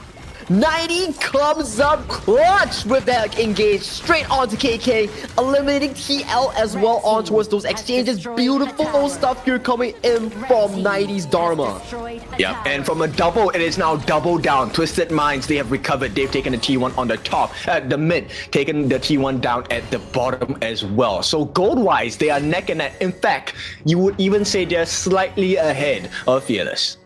90 comes up clutch with that engage straight onto KK, eliminating TL as well on towards those exchanges. Beautiful stuff here coming in from 90's Dharma. Yeah, and from a double, it is now double down. Twisted Minds, they have recovered. They've taken the T1 on the top, at the mid, taken the T1 down at the bottom as well. So gold-wise, they are neck and neck. In fact, you would even say they're slightly ahead of Fearless.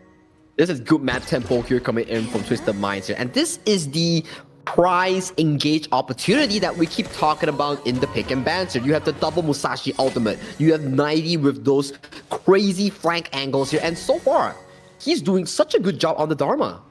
This is good map tempo here coming in from Twisted Minds here. And this is the prize engage opportunity that we keep talking about in the pick and banter. You have the double Musashi ultimate. You have 90 with those crazy flank angles here. And so far, he's doing such a good job on the Dharma.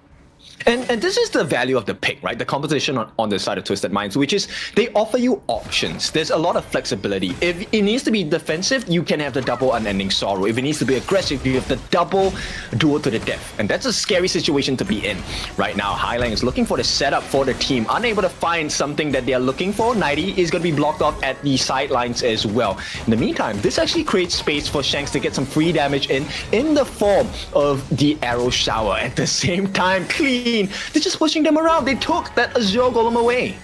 And this is the value of the pick, right? The composition on the side of Twisted Minds, which is they offer you options. There's a lot of flexibility. If it needs to be defensive, you can have the double unending sorrow. If it needs to be aggressive, you have the double duel to the death. And that's a scary situation to be in. Right now, Highline is looking for the setup for the team. Unable to find something that they are looking for. 90 is going to be blocked off at the sidelines as well. In the meantime, this actually creates space for Shanks to get some free damage in the form of the arrow shower. At the same time, Clean, they're just pushing them around. They took that Azure Golem away.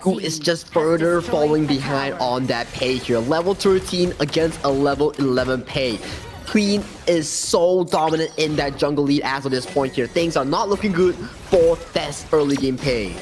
Who is just further falling behind on that pay here. Level 13 against a level 11 pay. Clean is so dominant in that jungle lead as of this point here. Things are not looking good for this early game pay.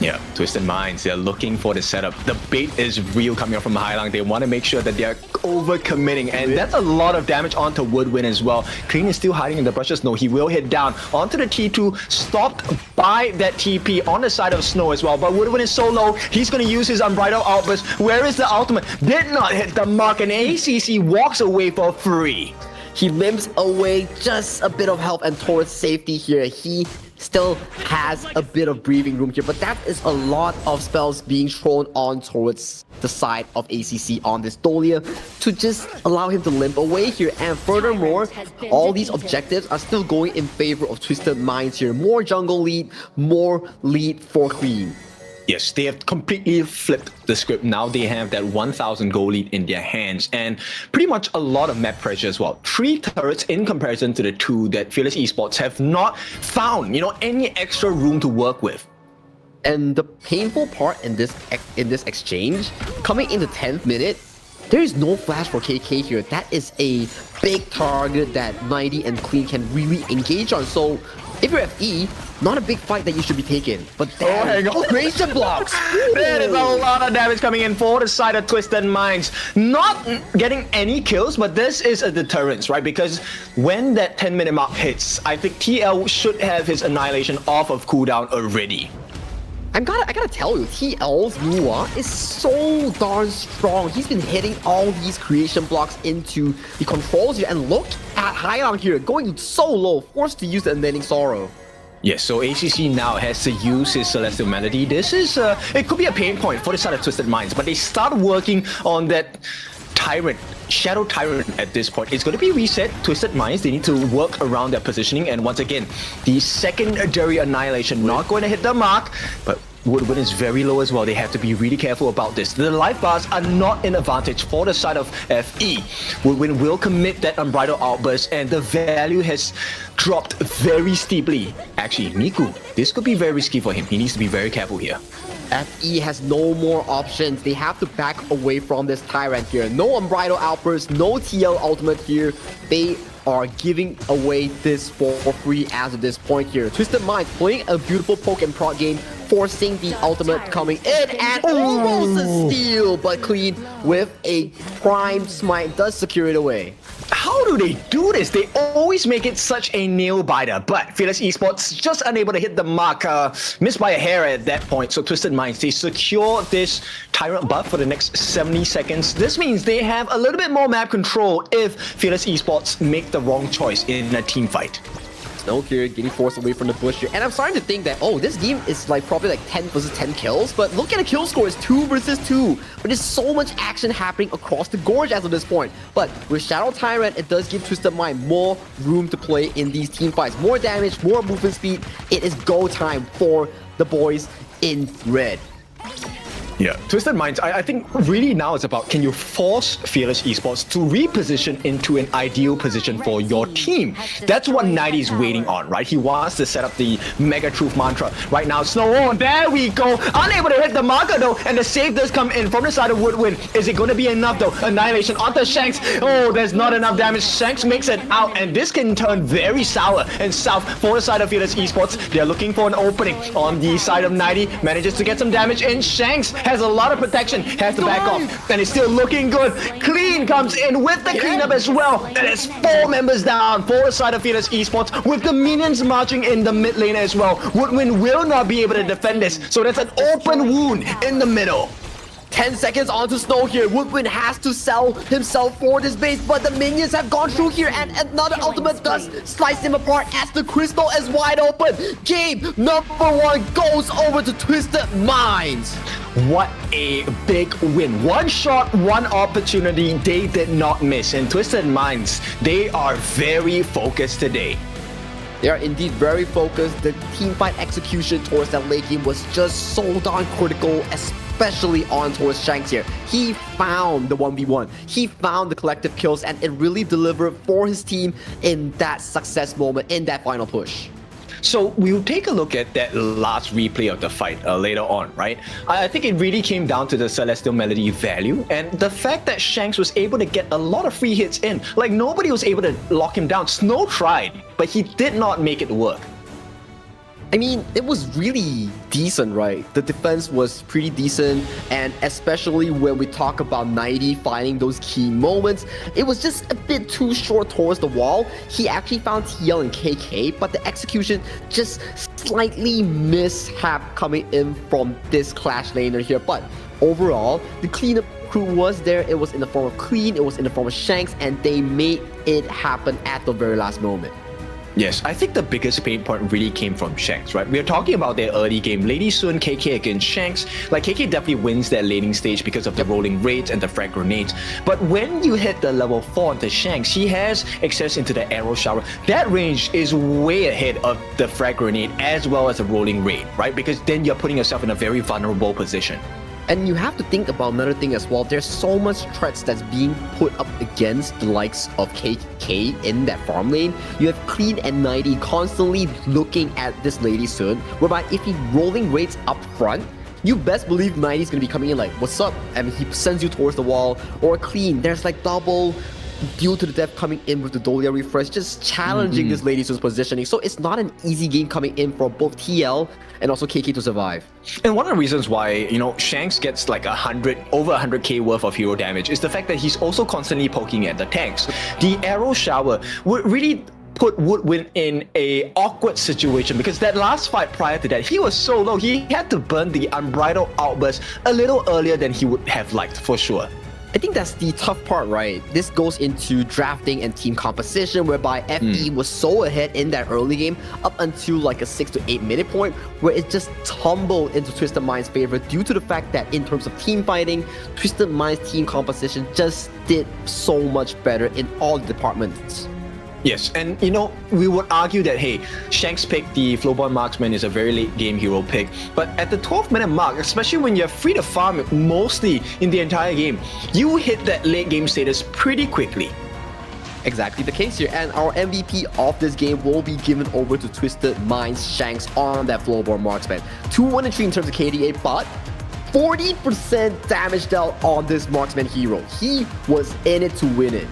Yeah, Twisted Minds, they're looking for the setup. The bait is real coming up from Highline. They want to make sure that they're over-committing, and that's a lot of damage onto Woodwind as well. Clean is still hiding in the brushes. No, he will hit down onto the T2, stopped by that TP on the side of Snow as well. But Woodwind is so low, he's going to use his Unbridled Outburst. Where is the ultimate? Did not hit the mark, and ACC walks away for free. He limps away just a bit of health and towards safety here. He still has a bit of breathing room here, but that is a lot of spells being thrown on towards the side of ACC on this Dolia to just allow him to limp away here. And furthermore, all these objectives are still going in favor of Twisted Minds here. More jungle lead, more lead for Queen. Yes, they have completely flipped the script. Now they have that 1,000 goal lead in their hands and pretty much a lot of map pressure as well. 3 turrets in comparison to the 2 that Fearless Esports have not found, any extra room to work with. And the painful part in this exchange, coming in the 10th minute, there is no flash for KK here. That is a big target that 90 and Clean can really engage on. So if you're FE, not a big fight that you should be taking. But then, creation blocks! There is a lot of damage coming in for the side of Twisted Minds. Not getting any kills, but this is a deterrence, right? Because when that 10-minute mark hits, I think TL should have his Annihilation off of cooldown already. I gotta tell you, TL's Lua is so darn strong. He's been hitting all these creation blocks into the controls here. And look at Hyang here, going so low, forced to use the Unending Sorrow. Yes, so ACC now has to use his Celestial Melody. This is, it could be a pain point for the side of Twisted Minds, but they start working on that Tyrant, Shadow Tyrant at this point. It's going to be reset. Twisted Minds, they need to work around their positioning. And once again, the secondary Annihilation not going to hit the mark, but Woodwind is very low as well. They have to be really careful about this. The life bars are not an advantage for the side of FE. Woodwind will commit that Unbridled Outburst and the value has dropped very steeply. Actually, Miku, this could be very risky for him. He needs to be very careful here. FE has no more options. They have to back away from this Tyrant here. No Unbridled Outburst, no TL Ultimate here. They are giving away this for free as of this point here. Twisted Minds playing a beautiful poke and prod game, forcing the ultimate coming in and almost a steal, but Clean with a prime smite does secure it away. How do they do this? They always make it such a nail-biter, but Fearless Esports just unable to hit the mark, missed by a hair at that point. So Twisted Minds, they secure this Tyrant buff for the next 70 seconds. This means they have a little bit more map control if Fearless Esports make the wrong choice in a team fight. Snoke here getting forced away from the bush here. And I'm starting to think that, this game is probably like 10 versus 10 kills. But look at the kill score, it's 2 versus 2. But there's so much action happening across the gorge as of this point. But with Shadow Tyrant, it does give Twisted Mind more room to play in these team fights. More damage, more movement speed. It is go time for the boys in red. Yeah, Twisted Minds, I think really now it's about, can you force Fearless Esports to reposition into an ideal position for your team? That's what 90 is waiting on, right? He wants to set up the Mega Truth Mantra. Right now, Snow, there we go. Unable to hit the marker though, and the save does come in from the side of Woodwind. Is it going to be enough though? Annihilation onto Shanks. Oh, there's not enough damage. Shanks makes it out, and this can turn very sour and south for the side of Fearless Esports. They're looking for an opening on the side of 90. Manages to get some damage in. Shanks has a lot of protection, has to back off, and it's still looking good. Clean comes in with the cleanup as well, and it's 4 members down for the side of Fearless Esports with the minions marching in the mid lane as well. Woodwind will not be able to defend this, so that's an open wound in the middle. 10 seconds onto Snow here. Woodwind has to sell himself for this base, but the minions have gone through here, and another ultimate does slice him apart as the crystal is wide open. Game number 1 goes over to Twisted Minds. What a big win. One shot, one opportunity they did not miss. And Twisted Minds, they are very focused today. They are indeed very focused. The teamfight execution towards that late game was just so darn critical, especially on towards Shanks here. He found the 1v1. He found the collective kills, and it really delivered for his team in that success moment, in that final push. So we'll take a look at that last replay of the fight later on, right? I think it really came down to the Celestial Melody value and the fact that Shanks was able to get a lot of free hits in. Like, nobody was able to lock him down. Snow tried, but he did not make it work. I mean, it was really decent, right? The defense was pretty decent, and especially when we talk about 90 finding those key moments, it was just a bit too short towards the wall. He actually found TL and KK, but the execution just slightly mishap coming in from this Clash laner here. But overall, the cleanup crew was there. It was in the form of Clean, it was in the form of Shanks, and they made it happen at the very last moment. Yes, I think the biggest pain point really came from Shanks, right? We're talking about their early game. Lady Sun, KK against Shanks. Like, KK definitely wins that laning stage because of the rolling raids and the frag grenades. But when you hit the level 4 into Shanks, he has access into the arrow shower. That range is way ahead of the frag grenade as well as the rolling raid, right? Because then you're putting yourself in a very vulnerable position. And you have to think about another thing as well. There's so much threats that's being put up against the likes of KK in that farm lane. You have Clean and 90 constantly looking at this Lady Sun, whereby if he rolling raids up front, you best believe 90 is going to be coming in like, what's up? And he sends you towards the wall. Or Clean, there's like double Duel to the Death coming in with the Dolia refresh, just challenging this Lady Sun's positioning. So it's not an easy game coming in for both TL and also KK to survive. And one of the reasons why, you know, Shanks gets like over 100k worth of hero damage is the fact that he's also constantly poking at the tanks. The arrow shower would really put Woodwind in a awkward situation because that last fight prior to that, he was so low, he had to burn the Unbridled Outburst a little earlier than he would have liked, for sure. I think that's the tough part, right? This goes into drafting and team composition, whereby FE was so ahead in that early game up until like a 6 to 8 minute point, where it just tumbled into Twisted Mind's favor due to the fact that in terms of team fighting, Twisted Mind's team composition just did so much better in all the departments. Yes, and you know, we would argue that, hey, Shanks pick, the Flowborn Marksman, is a very late game hero pick. But at the 12th minute mark, especially when you're free to farm mostly in the entire game, you hit that late game status pretty quickly. Exactly the case here, and our MVP of this game will be given over to Twisted Mind's Shanks on that Flowborn Marksman. 2-1-3 in terms of KDA, but 40% damage dealt on this Marksman hero. He was in it to win it.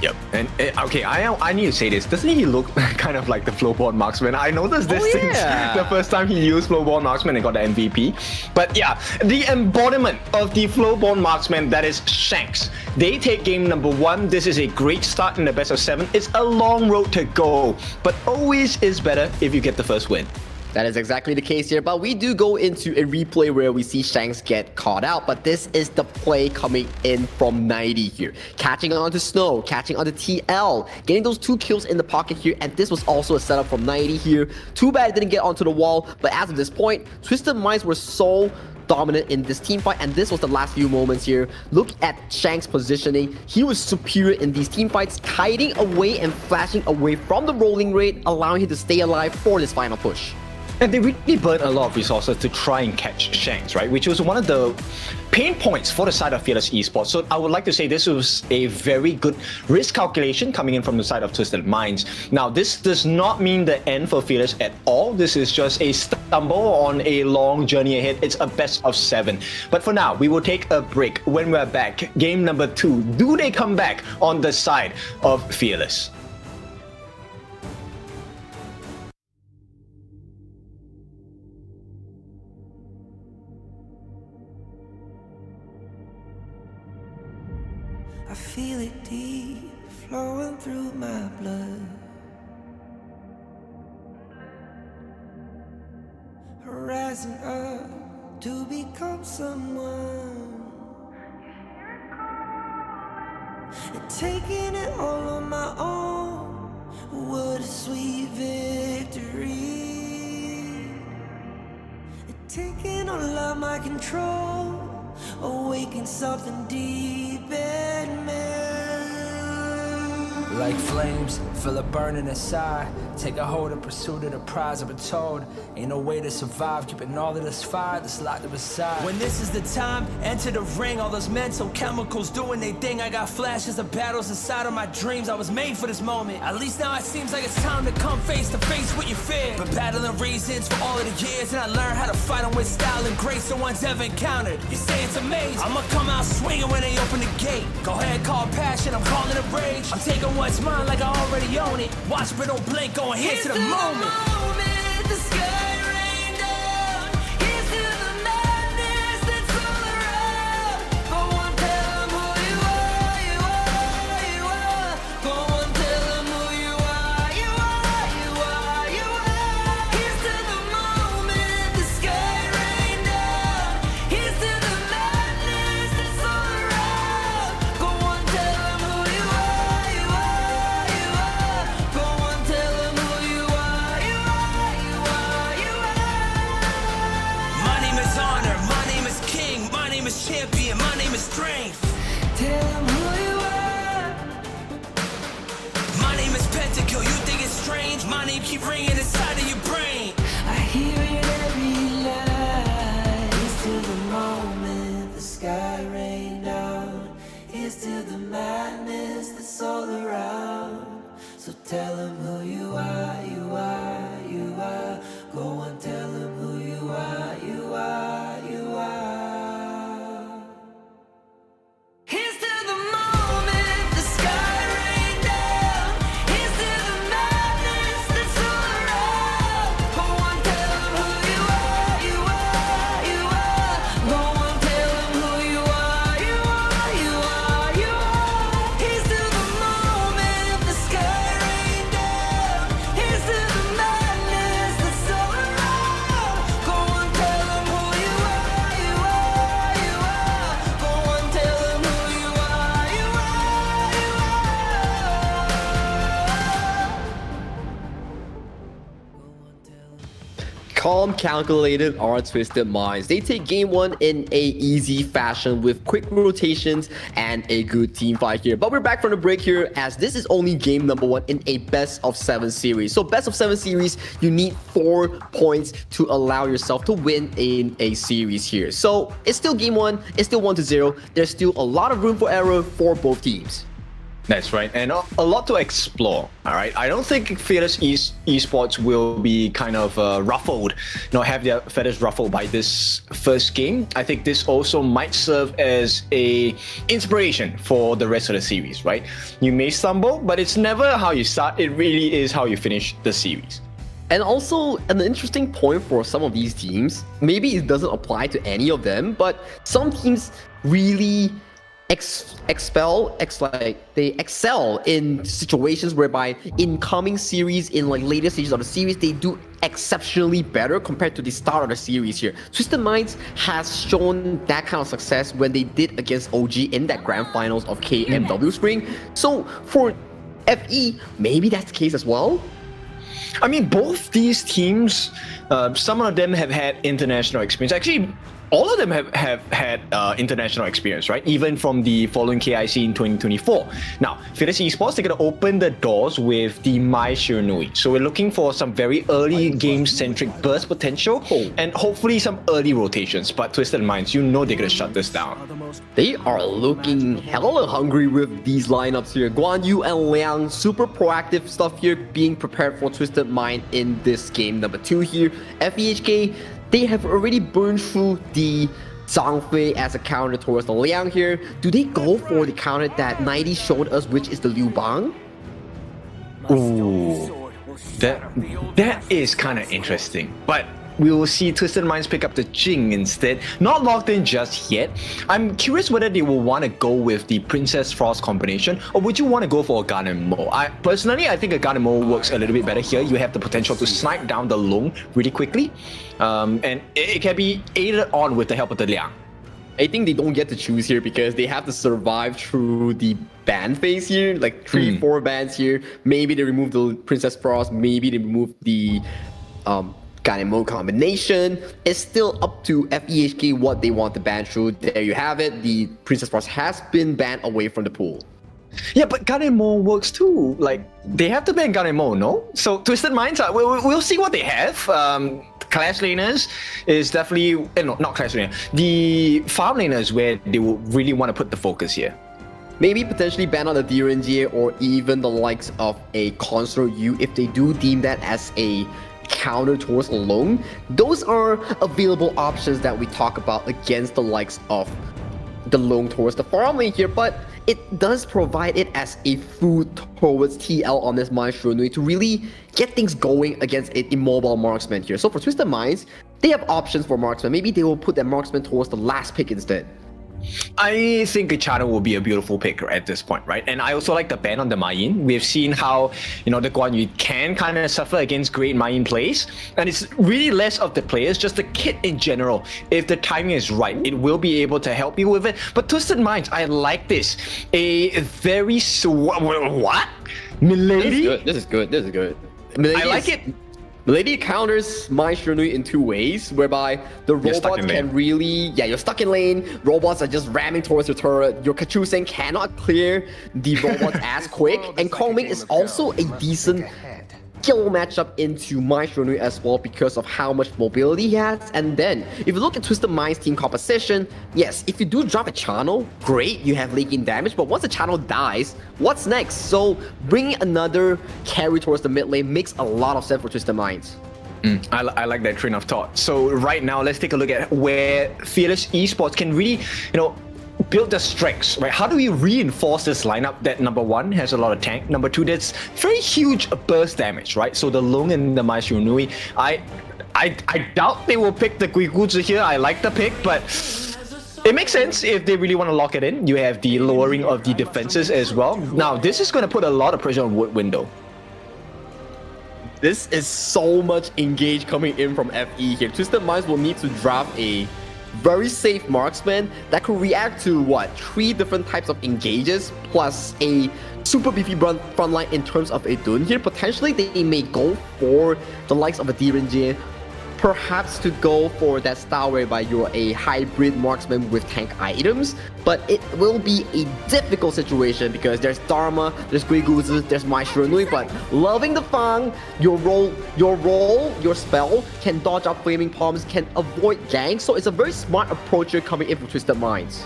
Yep, and okay, I need to say this. Doesn't he look kind of like the Flowborn Marksman? I noticed this since the first time he used Flowborn Marksman and got the MVP. But yeah, the embodiment of the Flowborn Marksman, that is Shanks. They take game number 1. This is a great start in the best of 7. It's a long road to go, but always is better if you get the first win. That is exactly the case here, but we do go into a replay where we see Shanks get caught out, but this is the play coming in from 90 here. Catching onto Snow, catching onto TL, getting those 2 kills in the pocket here, and this was also a setup from 90 here. Too bad it didn't get onto the wall, but as of this point, Twisted Minds were so dominant in this team fight, and this was the last few moments here. Look at Shanks' positioning. He was superior in these team fights, kiting away and flashing away from the rolling raid, allowing him to stay alive for this final push. And they really burned a lot of resources to try and catch Shanks, right? Which was one of the pain points for the side of Fearless Esports. So I would like to say this was a very good risk calculation coming in from the side of Twisted Minds. Now, this does not mean the end for Fearless at all. This is just a stumble on a long journey ahead. It's a best of 7. But for now, we will take a break. When we're back, game number 2. Do they come back on the side of Fearless? I feel it deep, flowing through my blood. Rising up to become someone. And taking it all on my own. What a sweet victory. And taking all of my control. Awaken something deep in me. Like flames, feel it burning inside. Take a hold of pursuit of the prize. I've been told ain't no way to survive. Keeping all of this fire that's locked up inside. When this is the time, enter the ring. All those mental chemicals doing they thing. I got flashes of battles inside of my dreams. I was made for this moment. At least now it seems like it's time to come face to face with your fear. Been battling reasons for all of the years, and I learned how to fight them with style and grace no one's ever encountered. You say it's amazing. I'ma come out swinging when they open the gate. Go ahead, call passion. I'm calling it rage. I'm taking what's mine like I already own it. Watch but don't blink, going here to the moment. The sky rained down. Here's to the madness that's all around. Go on, tell them who you are, you are, you are. Go on, tell them who you are, you are, you are, you are. Here's to the moment. The sky rained down. Here's to the madness that's all around. Go on, tell them who you are, you are, you are. Go on, tell them who keep ringing inside of your brain. I hear it every night. Here's to the moment the sky rained down. Here's to the madness that's all around. So tell them who you are, you are, you are. Go and tell them who you are, you are, you are. Here's to the moment the sky rained down. Here's to the madness that's all around. Go and tell them who you are, you are, you are. Go and tell them who you are, you are, you are, you are. Here's to the moment the sky rained down. Here's to the madness that's all around. Go and tell them who you are, you are, you are. Go and tell them who you are, you are, you Calm, calculated are Twisted Minds. They take game one in a easy fashion with quick rotations and a good team fight here. But we're back from the break here as this is only game number one in a best of 7 series. So best of 7 series, you need 4 points to allow yourself to win in a series here. So it's still game one, it's still 1-0. There's still a lot of room for error for both teams. That's right, and a lot to explore. All right, I don't think Fearless Esports will be kind of ruffled, have their feathers ruffled by this first game. I think this also might serve as a inspiration for the rest of the series. Right, you may stumble, but it's never how you start. It really is how you finish the series. And also, an interesting point for some of these teams, maybe it doesn't apply to any of them, but some teams really excel in situations whereby in coming series, in like later stages of the series, they do exceptionally better compared to the start of the series here. Twisted Minds has shown that kind of success when they did against OG in that grand finals of KMW Spring. So for FE, maybe that's the case as well. I mean, both these teams, some of them have had international experience. Actually, all of them have had international experience, right? Even from the following KIC in 2024. Now, Fearless Esports, they're going to open the doors with the Mai Shiranui. So we're looking for some very early game-centric burst potential and hopefully some early rotations. But Twisted Minds, they're going to shut this down. They are looking hella hungry with these lineups here. Guan Yu and Liang, super proactive stuff here, being prepared for Twisted Mind in this game number 2 here. FEHK, they have already burned through the Zhang Fei as a counter towards the Liang here. Do they go for the counter that 90 showed us, which is the Liu Bang? Ooh, that is kind of interesting. But we will see Twisted Minds pick up the Jing instead. Not locked in just yet. I'm curious whether they will want to go with the Princess Frost combination, or would you want to go for a Gun and Mo? Personally, I think a Gun and Mo works a little bit better here. You have the potential to snipe down the Long really quickly, and it can be aided on with the help of the Liang. I think they don't get to choose here because they have to survive through the ban phase here, like 3-4 bans here. Maybe they remove the Princess Frost, maybe they remove the Ganemo combination. It's still up to FEHK what they want to ban through. There you have it. The Princess Frost has been banned away from the pool. Yeah, but Ganemo works too. Like, they have to ban Ganemo, no? So Twisted Minds, we'll see what they have. Clash laners is definitely, no, not Clash laner. The farm laners where they will really want to put the focus here. Maybe potentially ban on the Gen.G or even the likes of a Consort U if they do deem that as a counter towards alone. Those are available options that we talk about against the likes of the Long towards the farm lane here, but it does provide it as a food towards TL on this Mai Shiranui to really get things going against an immobile marksman here. So for Twisted Minds, they have options for marksman. Maybe they will put their marksman towards the last pick instead. I think Chana will be a beautiful pick at this point, right? And I also like the ban on the Mayin. We've seen how, the Guan Yu can kind of suffer against great Mayin plays. And it's really less of the players, just the kit in general. If the timing is right, it will be able to help you with it. But Twisted Minds, I like this. A very... What? Milady? This is good. Milady I like it. Milady counters Mai Shiranui in 2 ways, whereby the robots can really... Yeah, you're stuck in lane. Robots are just ramming towards your turret. Your Kachusen cannot clear the robots as quick. And Kongming is also a decent skill matchup into Maestro as well because of how much mobility he has. And then, if you look at Twisted Mind's team composition, yes, if you do drop a channel, great, you have leaking damage, but once the channel dies, what's next? So bringing another carry towards the mid lane makes a lot of sense for Twisted Minds. I like that train of thought. So right now, let's take a look at where Fearless Esports can really, build the strengths, right? How do we reinforce this lineup that number one has a lot of tank, number two that's very huge burst damage, right? So the Lung and the Maestro Nui, I doubt they will pick the Guiguzi here. I like the pick, but it makes sense if they really want to lock it in. You have the lowering of the defenses as well. Now this is going to put a lot of pressure on Woodwind though. This is so much engage coming in from FE here. Twisted Minds will need to draft a very safe marksman that could react to 3 different types of engages plus a super beefy front line in terms of a Dun here. Potentially they may go for the likes of a Gen.G, perhaps to go for that style whereby you're a hybrid marksman with tank items, but it will be a difficult situation because there's Dharma, there's Guiguzi, there's Maestro Nui, but loving the Fang, your spell can dodge up flaming palms, can avoid ganks, so it's a very smart approach here coming in from Twisted Minds.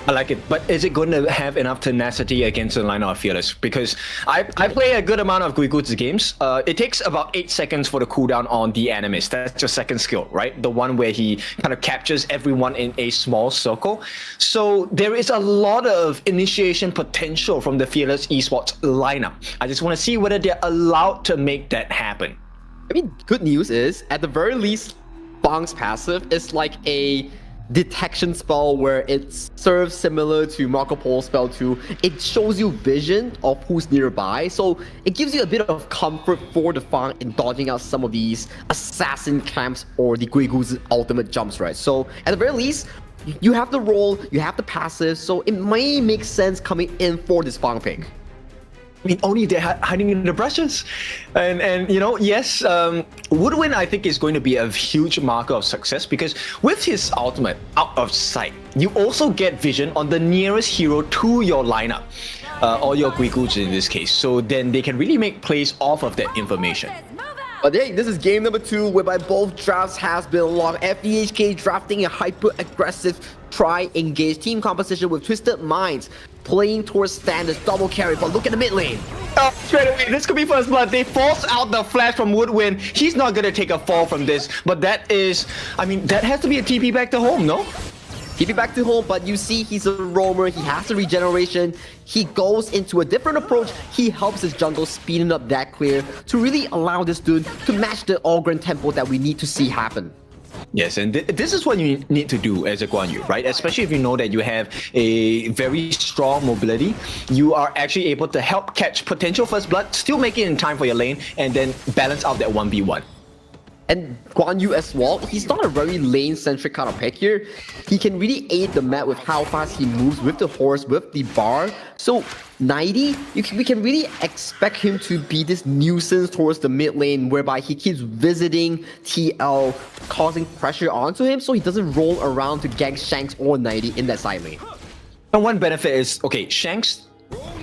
I like it, but is it going to have enough tenacity against the lineup of Fearless? Because I play a good amount of Guiguzi games. It takes about 8 seconds for the cooldown on the Animist. That's your second skill, right? The one where he kind of captures everyone in a small circle. So there is a lot of initiation potential from the Fearless Esports lineup. I just want to see whether they're allowed to make that happen. I mean, good news is, at the very least, Fang's passive is like a detection spell where it serves similar to Marco Polo's spell too. It shows you vision of who's nearby, so it gives you a bit of comfort for the Fang in dodging out some of these assassin camps or the Guiguzi ultimate jumps, right? So at the very least, you have the role, you have the passive, so it may make sense coming in for this Fang pick. I mean, only they're hiding in the brushes. And yes, Woodwind, I think, is going to be a huge marker of success because with his ultimate out of sight, you also get vision on the nearest hero to your lineup, or your Guiguzi in this case. So then they can really make plays off of that information. But hey, this is game number 2 whereby both drafts has been locked. FEHK drafting a hyper-aggressive try-engage team composition with Twisted Minds playing towards standards double carry, but look at the mid lane. Oh, straight away, this could be first blood. They force out the flash from Woodwind. He's not gonna take a fall from this, but that is, I mean, that has to be a TP back to home, no? TP back to home, but you see he's a roamer, he has the regeneration, he goes into a different approach, he helps his jungle speeding up that clear to really allow this dude to match the Ogren tempo that we need to see happen. Yes, and this is what you need to do as a Guan Yu, right? Especially if you know that you have a very strong mobility, you are actually able to help catch potential first blood, still make it in time for your lane, and then balance out that 1v1. And Guan Yu as well, he's not a very lane-centric kind of pick here. He can really aid the map with how fast he moves with the horse, with the bar. So 90, we can really expect him to be this nuisance towards the mid lane whereby he keeps visiting TL, causing pressure onto him so he doesn't roll around to gank Shanks or 90 in that side lane. And one benefit is, okay, Shanks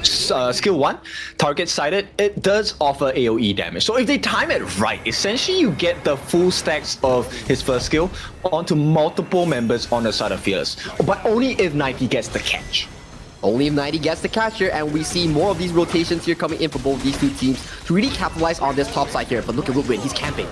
skill 1, target sided, it does offer AoE damage. So if they time it right, essentially you get the full stacks of his first skill onto multiple members on the side of Fearless. But only if 90 gets the catch. Only if 90 gets the catch here, and we see more of these rotations here coming in for both these two teams to really capitalize on this top side here. But look at Woodwind, he's camping.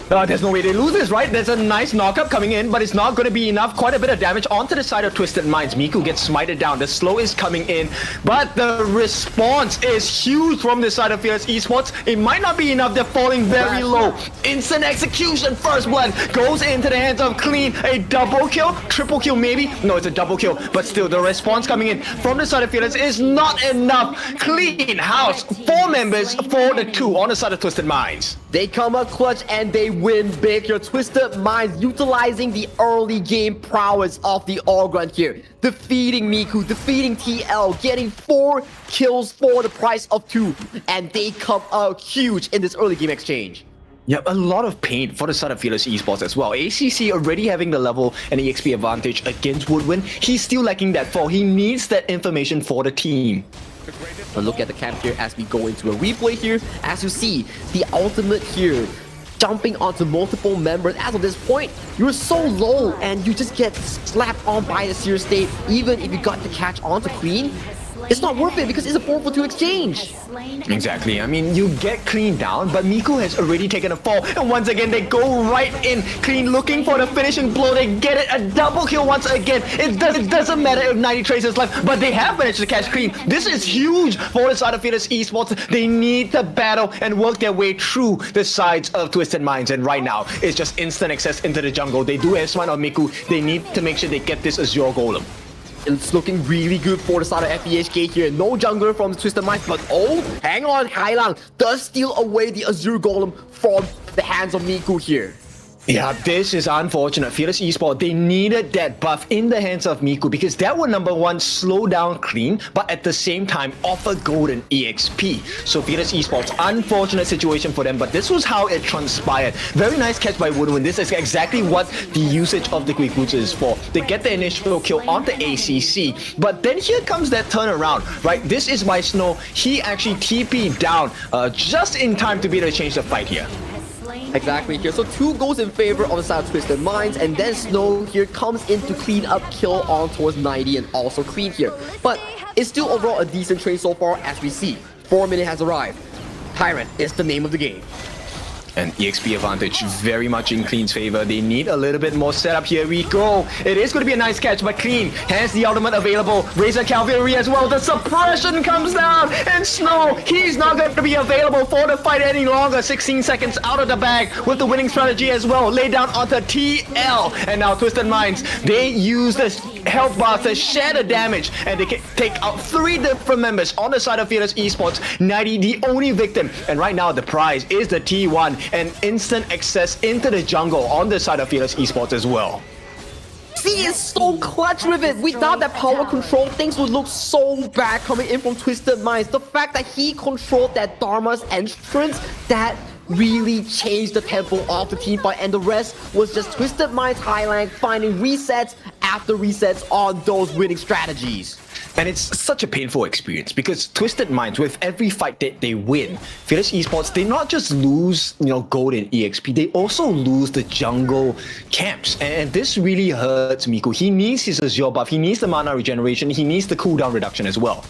There's no way they lose this, right? There's a nice knockup coming in, but it's not going to be enough. Quite a bit of damage onto the side of Twisted Minds. Miku gets smited down. The slow is coming in, but the response is huge from the side of Fearless Esports. It might not be enough. They're falling very low. Instant execution. First blood goes into the hands of Clean. A double kill, triple kill maybe. No, it's a double kill, but still the response coming in from the side of Fearless is not enough. Clean house. 4 members for the 2 on the side of Twisted Minds. They come up clutch and they win big. Your Twisted Minds utilizing the early game prowess of the Ogren here. Defeating Miku, defeating TL, getting 4 kills for the price of 2. And they come out huge in this early game exchange. Yeah, a lot of pain for the side of Fearless Esports as well. ACC already having the level and the XP advantage against Woodwind. He's still lacking that fall. He needs that information for the team. But look at the camp here as we go into a replay here. As you see, the ultimate here, jumping onto multiple members. As of this point, you're so low and you just get slapped on by the Seer State. Even if you got the catch onto Clean, it's not worth it because it's a 4-for-2 exchange. Exactly. I mean, you get Clean down, but Miku has already taken a fall. And once again, they go right in. Clean looking for the finishing blow. They get it. A double kill once again. It doesn't matter if 90 traces left, but they have managed to catch Clean. This is huge for the side of Fearless Esports. They need to battle and work their way through the sides of Twisted Minds. And right now, it's just instant access into the jungle. They do have Smite on Miku. They need to make sure they get this Azure Golem. It's looking really good for the side of FEHK here. No jungler from the Twisted Minds, but oh, hang on, Hailang does steal away the Azure Golem from the hands of Miku here. Yeah, this is unfortunate. Fearless Esports, they needed that buff in the hands of Miku because that would, number one, slow down Clean, but at the same time, offer golden EXP. So Fearless Esports, unfortunate situation for them, but this was how it transpired. Very nice catch by Woodwind. This is exactly what the usage of the Quick Boots is for. They get the initial kill on the ACC, but then here comes that turnaround, right? This is by Snow. He actually TP'd down just in time to be able to change the fight here. Exactly here. So 2 goes in favor of the side of Twisted Minds, and then Snow here comes in to clean up kill on towards 90 and also Clean here. But it's still overall a decent trade so far as we see. 4 minute has arrived. Tyrant is the name of the game. And EXP advantage very much in Clean's favor. They need a little bit more setup. Here we go. It is going to be a nice catch, but Clean has the ultimate available. Razor Cavalry as well. The suppression comes down, and Snow, he's not going to be available for the fight any longer. 16 seconds out of the bag with the winning strategy as well. Lay down onto TL, and now Twisted Minds, they use the health bar to shatter damage, and they can take out 3 different members on the side of Fearless Esports. 90, the only victim, and right now the prize is the T1 and instant access into the jungle on the side of Fearless Esports as well. He is so clutch with it. Without that power control, things would look so bad coming in from Twisted Minds. The fact that he controlled that Dharma's entrance, that really changed the tempo of the team fight, and the rest was just Twisted Minds Hailang finding resets after resets on those winning strategies. And it's such a painful experience because Twisted Minds, with every fight that they win, Fearless Esports, they not just lose, gold and EXP, they also lose the jungle camps. And this really hurts Miku. He needs his Azure buff, he needs the mana regeneration, he needs the cooldown reduction as well.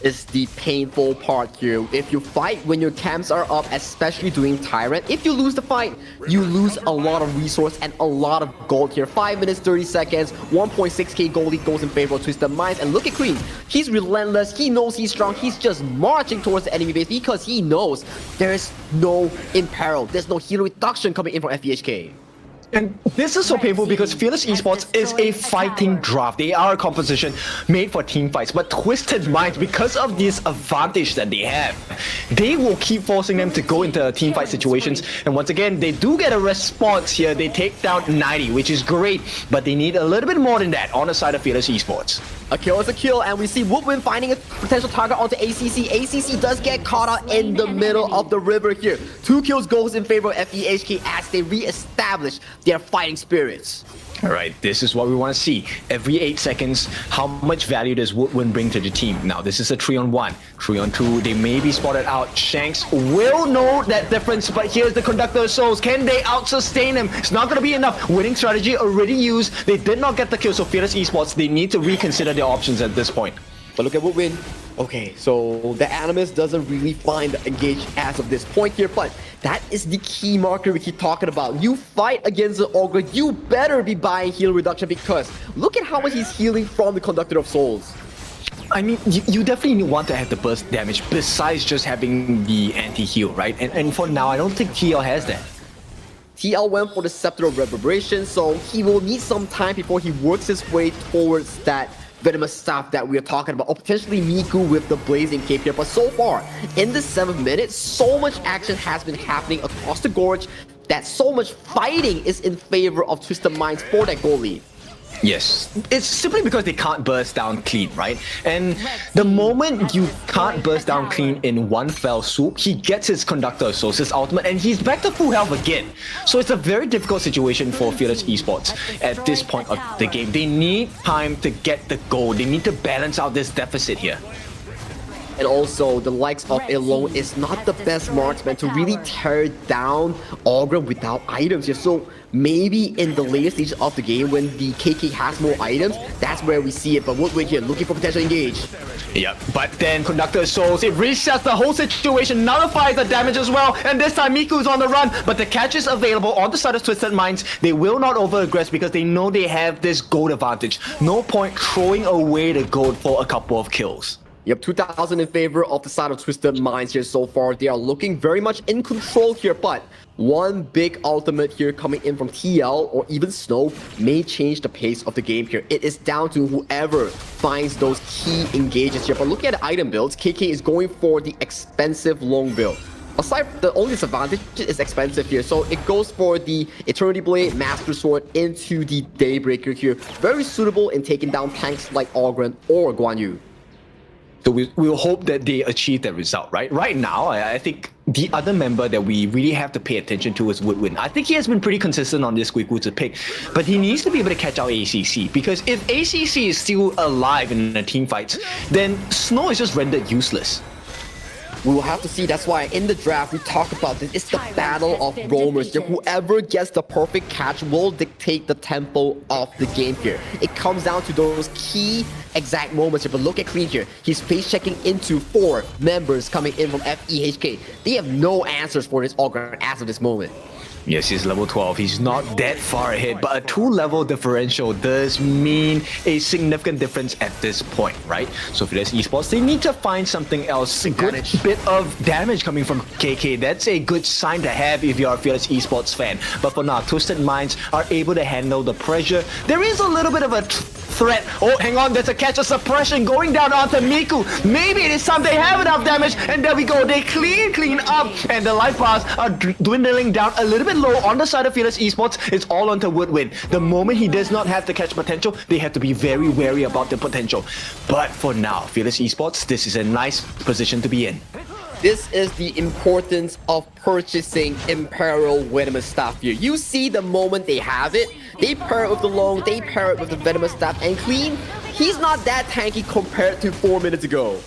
Is the painful part here. If you fight when your camps are up, especially doing Tyrant, if you lose the fight, you lose a lot of resource and a lot of gold here. 5 minutes, 30 seconds, 1.6k gold lead goes in favor of Twisted Minds. And look at Clean. He's relentless. He knows he's strong. He's just marching towards the enemy base because he knows there's no imperil. There's no hero reduction coming in from FEHK. And this is so painful because Fearless Esports is a fighting draft. They are a composition made for team fights. But Twisted Minds, because of this advantage that they have, they will keep forcing them to go into team fight situations. And once again, they do get a response here. They take down 90, which is great. But they need a little bit more than that on the side of Fearless Esports. A kill is a kill, and we see Woodwind finding a potential target onto ACC. ACC does get caught out in the middle of the river here. 2 kills goes in favor of FEHK as they re-establish their fighting spirits. All right, this is what we want to see. Every 8 seconds, how much value does Woodwind bring to the team? Now, this is a 3-on-1. 3-on-2, they may be spotted out. Shanks will know that difference, but here's the Conductor of Souls. Can they out-sustain him? It's not going to be enough. Winning strategy already used. They did not get the kill, so Fearless Esports, they need to reconsider their options at this point. But look at Woodwind. Okay, so the Animus doesn't really find engaged as of this point here, but that is the key marker we keep talking about. You fight against the Ogre, you better be buying heal reduction because look at how much he's healing from the Conductor of Souls. I mean, you definitely want to have the burst damage besides just having the anti-heal, right? And for now, I don't think TL has that. TL went for the Scepter of Reverberation, so he will need some time before he works his way towards that venomous stuff that we are talking about, or potentially Miku with the Blazing Cape here. But so far, in the 7 minutes, so much action has been happening across the gorge that so much fighting is in favor of Twisted Minds for that goal lead. Yes, it's simply because they can't burst down Clean, right? And the moment you can't burst down Clean in one fell swoop, he gets his Conductor of Souls, his ultimate, and he's back to full health again. So it's a very difficult situation for Fearless Esports at this point of the game. They need time to get the goal. They need to balance out this deficit here. And also, the likes of Alone is not the best marksman to really tear down Ogre without items here. So maybe in the later stages of the game, when the KK has more items, that's where we see it. But Woodwind here, looking for potential engage. Yep, but then Conductor Souls, it resets the whole situation, nullifies the damage as well, and this time Miku's on the run, but the catch is available on the side of Twisted Minds. They will not over-aggress because they know they have this gold advantage. No point throwing away the gold for a couple of kills. Yep, 2,000 in favor of the side of Twisted Minds here so far. They are looking very much in control here, but one big ultimate here coming in from TL or even Snow may change the pace of the game here. It is down to whoever finds those key engages here. But looking at the item builds, KK is going for the expensive long build. Aside, the only disadvantage is expensive here, so it goes for the Eternity Blade, Master Sword into the Daybreaker here. Very suitable in taking down tanks like Ogren or Guan Yu. So we'll hope that they achieve that result, right? Right now, I think the other member that we really have to pay attention to is Woodwind. I think he has been pretty consistent on this Guigu pick, but he needs to be able to catch out ACC, because if ACC is still alive in the team fights, then Snow is just rendered useless. We will have to see. That's why in the draft we talk about this. It's the battle of roamers. Whoever gets the perfect catch will dictate the tempo of the game here. It comes down to those key exact moments here. But look at Clean here. He's face checking into 4 members coming in from FEHK. They have no answers for this Ogre as of this moment. Yes, he's level 12. He's not that far ahead, but a 2-level differential does mean a significant difference at this point, right? So for this Esports, they need to find something else. A good bit of damage coming from KK. That's a good sign to have if you're a Fearless Esports fan. But for now, Twisted Minds are able to handle the pressure. There is a little bit of a threat. Oh, hang on, there's a catch of suppression going down onto Miku. Maybe it is time they have enough damage, and there we go. They clean up, and the life bars are dwindling down a little bit low on the side of Fearless Esports. It's all onto Woodwind. The moment he does not have the catch potential, they have to be very wary about the potential. But for now, Fearless Esports, this is a nice position to be in. This is the importance of purchasing Imperial Venomous Staff here. You see the moment they have it, they pair it with the long, they pair it with the Venomous Staff, and Clean, he's not that tanky compared to 4 minutes ago.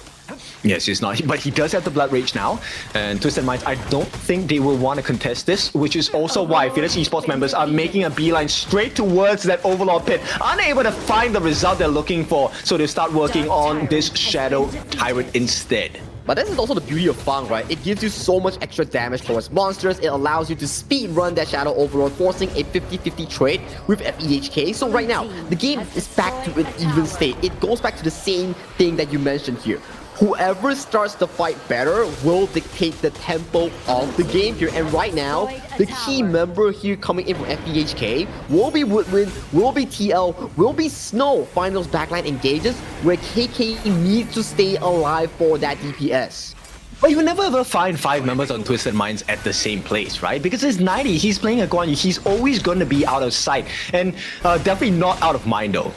Yes, he's not, but he does have the Blood Rage now, and Twisted Minds, I don't think they will want to contest this, which is also why Fearless Esports members are making a beeline straight towards that Overlord pit, unable to find the result they're looking for, so they start working on this Shadow Tyrant instead. But this is also the beauty of Fang, right? It gives you so much extra damage towards monsters. It allows you to speed run that Shadow Overlord, forcing a 50-50 trade with FEHK. So right now, the game is back to an even state. It goes back to the same thing that you mentioned here. Whoever starts the fight better will dictate the tempo of the game here. And right now, the key member here coming in from FEHK will be Woodwind, will be TL, will be Snow. Find those backline engages where KK needs to stay alive for that DPS. But you will never ever find 5 members on Twisted Minds at the same place, right? Because it's 90, he's playing a Guan Yu, he's always going to be out of sight. And definitely not out of mind though.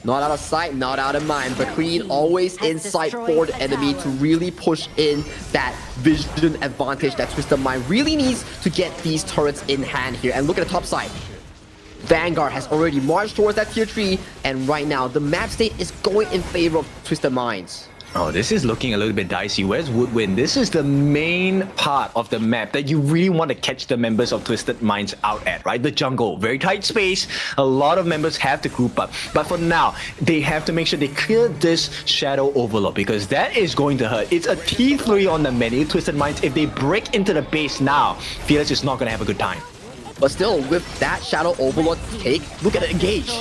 Not out of sight, not out of mind, but Clean always in sight for the enemy to really push in that vision advantage that Twisted Mind really needs to get these turrets in hand here. And look at the top side. Vanguard has already marched towards that tier 3, and right now the map state is going in favor of Twisted Minds. Oh, this is looking a little bit dicey. Where's Woodwind? This is the main part of the map that you really want to catch the members of Twisted Minds out at, right? The jungle, very tight space. A lot of members have to group up. But for now, they have to make sure they clear this Shadow Overlord, because that is going to hurt. It's a T3 on the menu, Twisted Minds. If they break into the base now, Fearless is not going to have a good time. But still, with that Shadow Overlord take, look at it engage.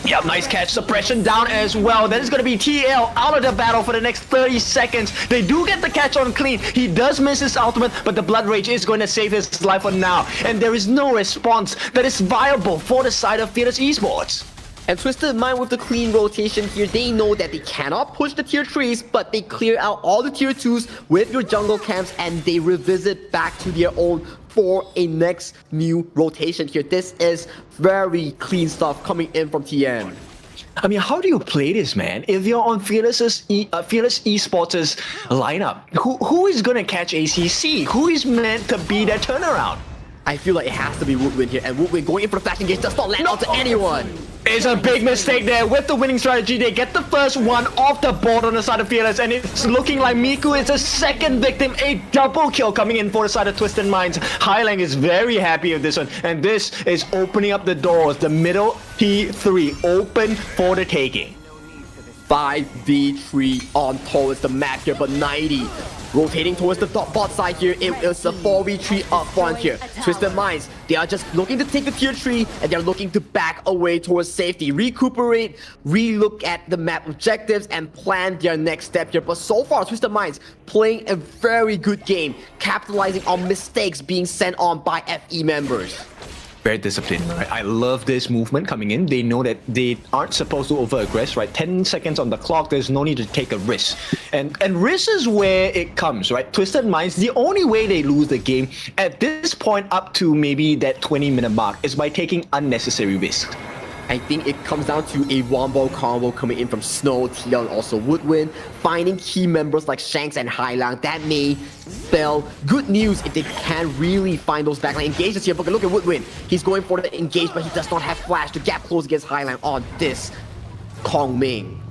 Yep, nice catch. Suppression down as well. That is going to be TL out of the battle for the next 30 seconds. They do get the catch on Clean. He does miss his ultimate, but the Blood Rage is going to save his life for now. And there is no response that is viable for the side of Fearless Esports. And Twisted Mind with the Clean rotation here, they know that they cannot push the tier 3s, but they clear out all the tier 2s with your jungle camps, and they revisit back to their own for a next new rotation here. This is very clean stuff coming in from TM. I mean, how do you play this, man? If you're on Fearless Esports' lineup, who is going to catch ACC? Who is meant to be that turnaround? I feel like it has to be Woodwind here, and Woodwind going in for the flash engage does not land onto anyone. It's a big mistake there. With the winning strategy, they get the first one off the board on the side of Fearless, and it's looking like Miku is a second victim. A double kill coming in for the side of Twisted Minds. Highlang is very happy with this one, and this is opening up the doors. The middle P3 open for the taking. 5v3 on towards the map here, but 90 rotating towards the bot side here. It is a 4v3 up front here. Twisted Minds, they are just looking to take the tier 3 and they're looking to back away towards safety, recuperate, relook at the map objectives and plan their next step here. But so far, Twisted Minds playing a very good game, capitalizing on mistakes being sent on by FE members. Very disciplined, right? I love this movement coming in. They know that they aren't supposed to over-aggress, right? 10 seconds on the clock, there's no need to take a risk. And risk is where it comes, right? Twisted Minds, the only way they lose the game at this point up to maybe that 20-minute mark is by taking unnecessary risks. I think it comes down to a wombo combo coming in from Snow, TL, and also Woodwind, finding key members like Shanks and Highlang. That may spell good news if they can really find those backline engagements here. But look at Woodwind. He's going for the engage, but he does not have flash to gap close against Highlang on this Kong Ming.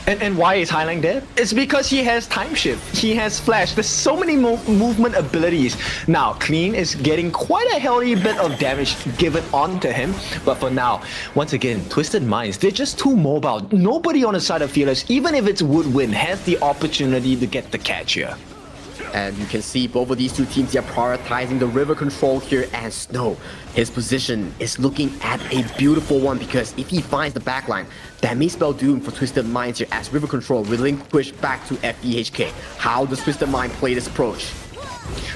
And why is Highlang there? It's because he has time shift. He has flash. There's so many movement abilities. Now, Clean is getting quite a healthy bit of damage given onto him. But for now, once again, Twisted Minds, they're just too mobile. Nobody on the side of Fearless, even if it's Woodwind, has the opportunity to get the catch here. And you can see both of these two teams, they are prioritizing the river control here, and Snow, his position is looking at a beautiful one, because if he finds the backline, that may spell doom for Twisted Minds here as river control relinquish back to FEHK. How does Twisted Mind play this approach?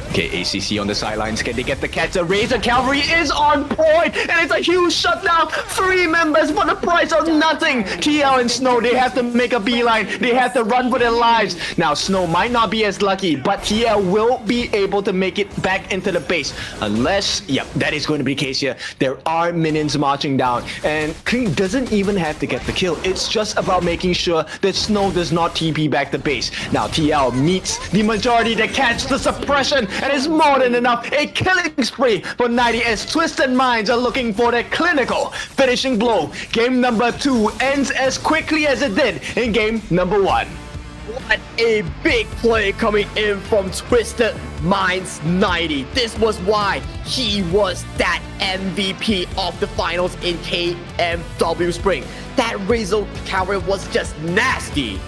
Okay, ACC on the sidelines. Can they get the catch? The Razor Cavalry is on point, and it's a huge shutdown. 3 members for the price of nothing. TL and Snow, they have to make a beeline. They have to run for their lives. Now, Snow might not be as lucky, but TL will be able to make it back into the base. Unless, yep, that is going to be the case here. There are minions marching down, and Clean doesn't even have to get the kill. It's just about making sure that Snow does not TP back to base. Now, TL meets the majority to catch the suppression, and it's more than enough. A killing spree for 90 as Twisted Minds are looking for their clinical finishing blow. Game number 2 ends as quickly as it did in game number 1. What a big play coming in from Twisted Minds 90. This was why he was that MVP of the finals in KMW Spring. That Razor Cavalry was just nasty.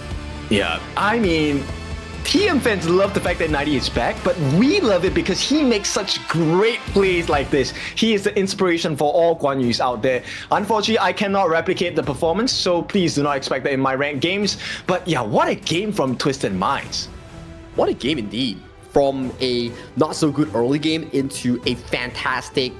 Yeah, I mean, TM fans love the fact that 90 is back, but we love it because he makes such great plays like this. He is the inspiration for all Guan Yus out there. Unfortunately, I cannot replicate the performance, so please do not expect that in my ranked games. But yeah, what a game from Twisted Minds. What a game indeed. From a not so good early game into a fantastic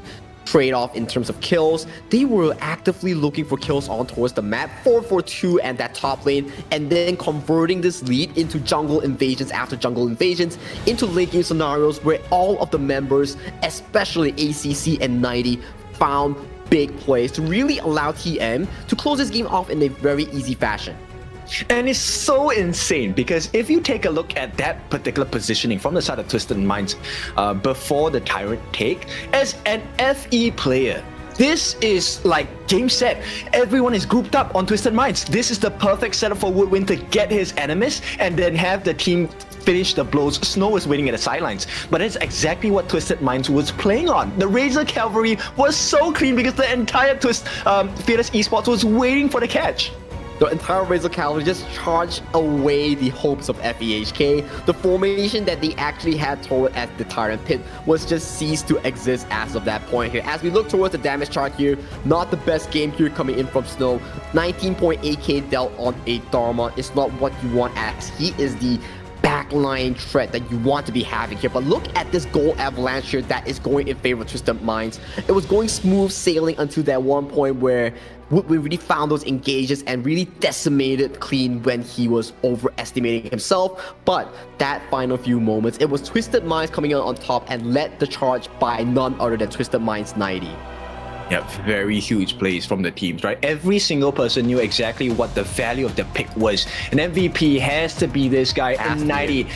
trade-off in terms of kills. They were actively looking for kills on towards the map, 4-4-2 and that top lane, and then converting this lead into jungle invasions after jungle invasions, into late game scenarios where all of the members, especially ACC and 90, found big plays to really allow TM to close this game off in a very easy fashion. And it's so insane because if you take a look at that particular positioning from the side of Twisted Minds before the Tyrant take, as an FE player, this is like game set. Everyone is grouped up on Twisted Minds. This is the perfect setup for Woodwind to get his enemies and then have the team finish the blows. Snow is waiting at the sidelines, but it's exactly what Twisted Minds was playing on. The Razor Cavalry was so clean because the entire Fearless Esports was waiting for the catch. The entire Razor Cavalry just charged away the hopes of FEHK. The formation that they actually had toward at the Tyrant Pit was just ceased to exist as of that point here. As we look towards the damage chart here, not the best game here coming in from Snow. 19.8k dealt on a Dharma is not what you want, as he is the backline threat that you want to be having here. But look at this goal avalanche here that is going in favor of Twisted Minds. It was going smooth sailing until that one point where we really found those engages and really decimated Clean when he was overestimating himself. But that final few moments, it was Twisted Minds coming out on top and led the charge by none other than Twisted Minds 90. Yeah, very huge plays from the teams, right? Every single person knew exactly what the value of the pick was. An MVP has to be this guy in 90.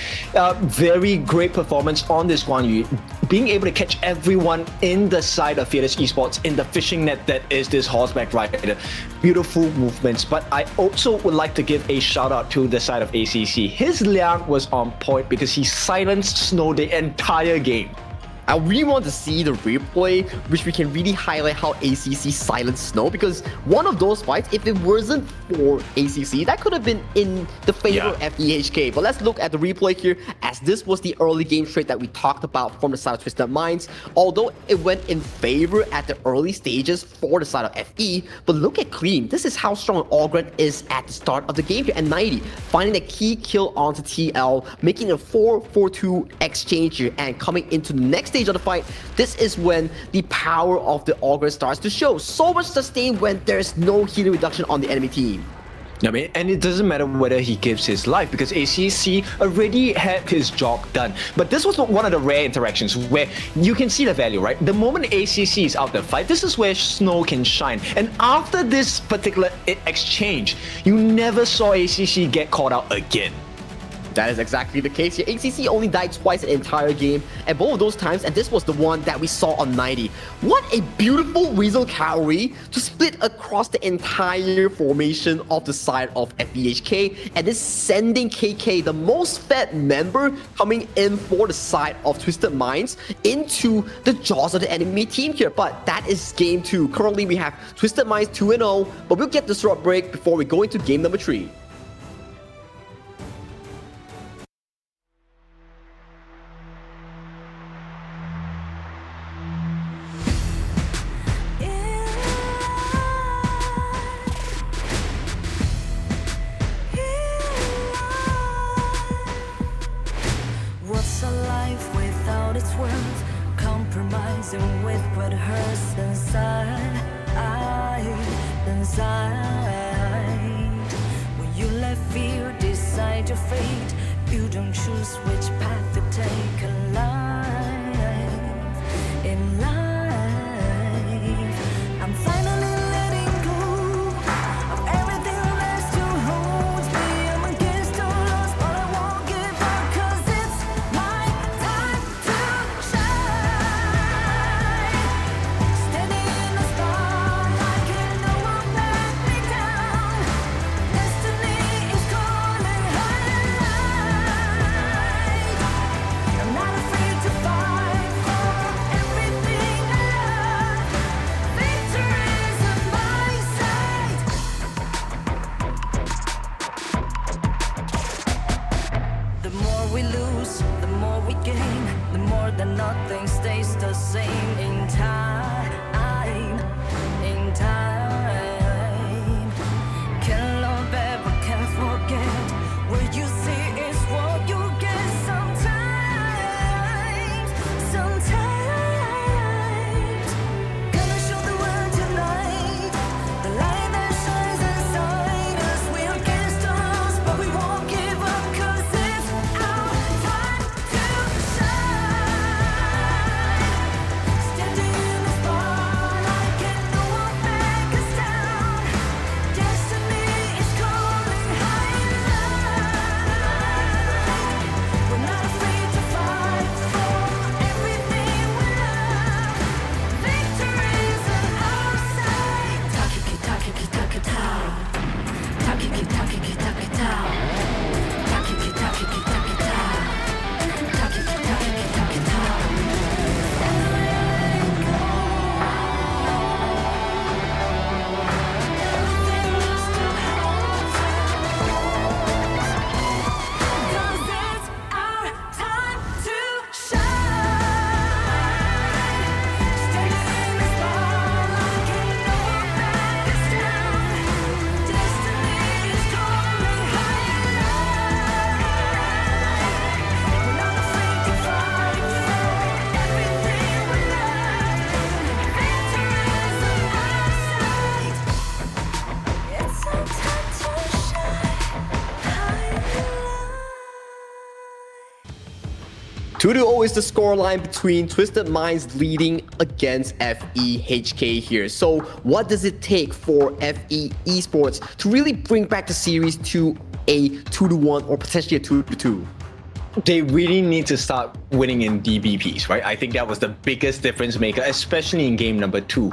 Very great performance on this Guan Yu. Being able to catch everyone in the side of Fearless Esports in the fishing net that is this horseback rider. Beautiful movements. But I also would like to give a shout out to the side of ACC. His Liang was on point because he silenced Snow the entire game. I really want to see the replay, which we can really highlight how ACC silenced Snow, because one of those fights, if it wasn't for ACC, that could have been in the favor of FEHK. But let's look at the replay here, as this was the early game trade that we talked about from the side of Twisted Minds. Although it went in favor at the early stages for the side of FE, but look at Clean. This is how strong Ogren is at the start of the game here at 90, finding a key kill onto TL, making a 4-4-2 exchange here, and coming into the next stage of the fight, this is when the power of the Augur starts to show. So much sustain when there's no healing reduction on the enemy team. I mean, and it doesn't matter whether he gives his life, because ACC already had his job done. But this was one of the rare interactions where you can see the value, right? The moment ACC is out the fight, this is where Snow can shine. And after this particular exchange, you never saw ACC get caught out again. That is exactly the case here. ACC only died twice in the entire game, and both of those times, and this was the one that we saw on 90. What a beautiful Weasel Cavalry to split across the entire formation of the side of FEHK, and this sending KK, the most fed member, coming in for the side of Twisted Minds into the jaws of the enemy team here. But that is game 2. Currently, we have Twisted Minds 2-0, but we'll get this short break before we go into game number 3. What's a life without its worth? Compromising with what hurts inside. When you 2-0 is the scoreline between Twisted Minds leading against FEHK here. So what does it take for FE Esports to really bring back the series to a 2-1 or potentially a 2-2? They really need to start winning in DBPs, right? I think that was the biggest difference maker, especially in game number 2.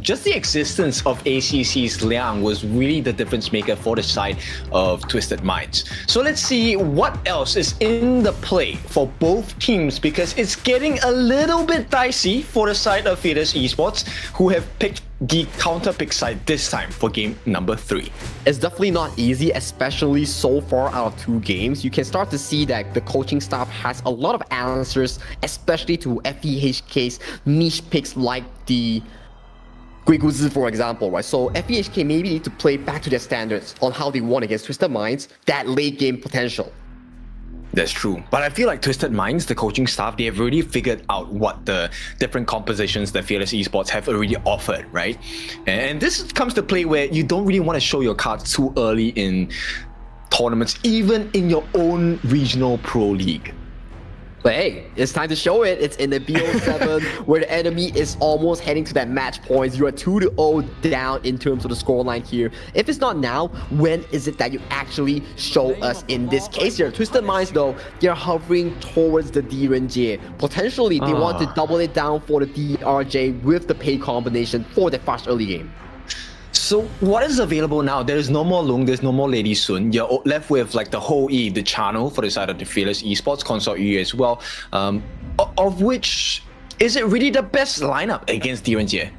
Just the existence of ACC's Liang was really the difference maker for the side of Twisted Minds. So let's see what else is in the play for both teams, because it's getting a little bit dicey for the side of Fearless Esports, who have picked the counter pick side this time for game number 3. It's definitely not easy, especially so far out of 2 games. You can start to see that the coaching staff has a lot of answers, especially to FEHK's niche picks like the Guiguzi, for example, right? So FEHK maybe need to play back to their standards on how they won against Twisted Minds, that late game potential. That's true. But I feel like Twisted Minds, the coaching staff, they have already figured out what the different compositions that Fearless Esports have already offered, right? And this comes to play where you don't really want to show your cards too early in tournaments, even in your own regional pro league. But hey, it's time to show it. It's in the BO7 where the enemy is almost heading to that match point. You are 2-0 down in terms of the scoreline here. If it's not now, when is it that you actually show us in this case here? Twisted Minds though, they're hovering towards the Gen.G. Potentially, they want to double it down for the DRJ with the pay combination for the fast early game. So what is available now? There is no more Lung, there's no more Lady Sun. You're left with like the whole E, the channel for the side of the Fearless Esports, Consort E as well. Of which, is it really the best lineup against Gen.G?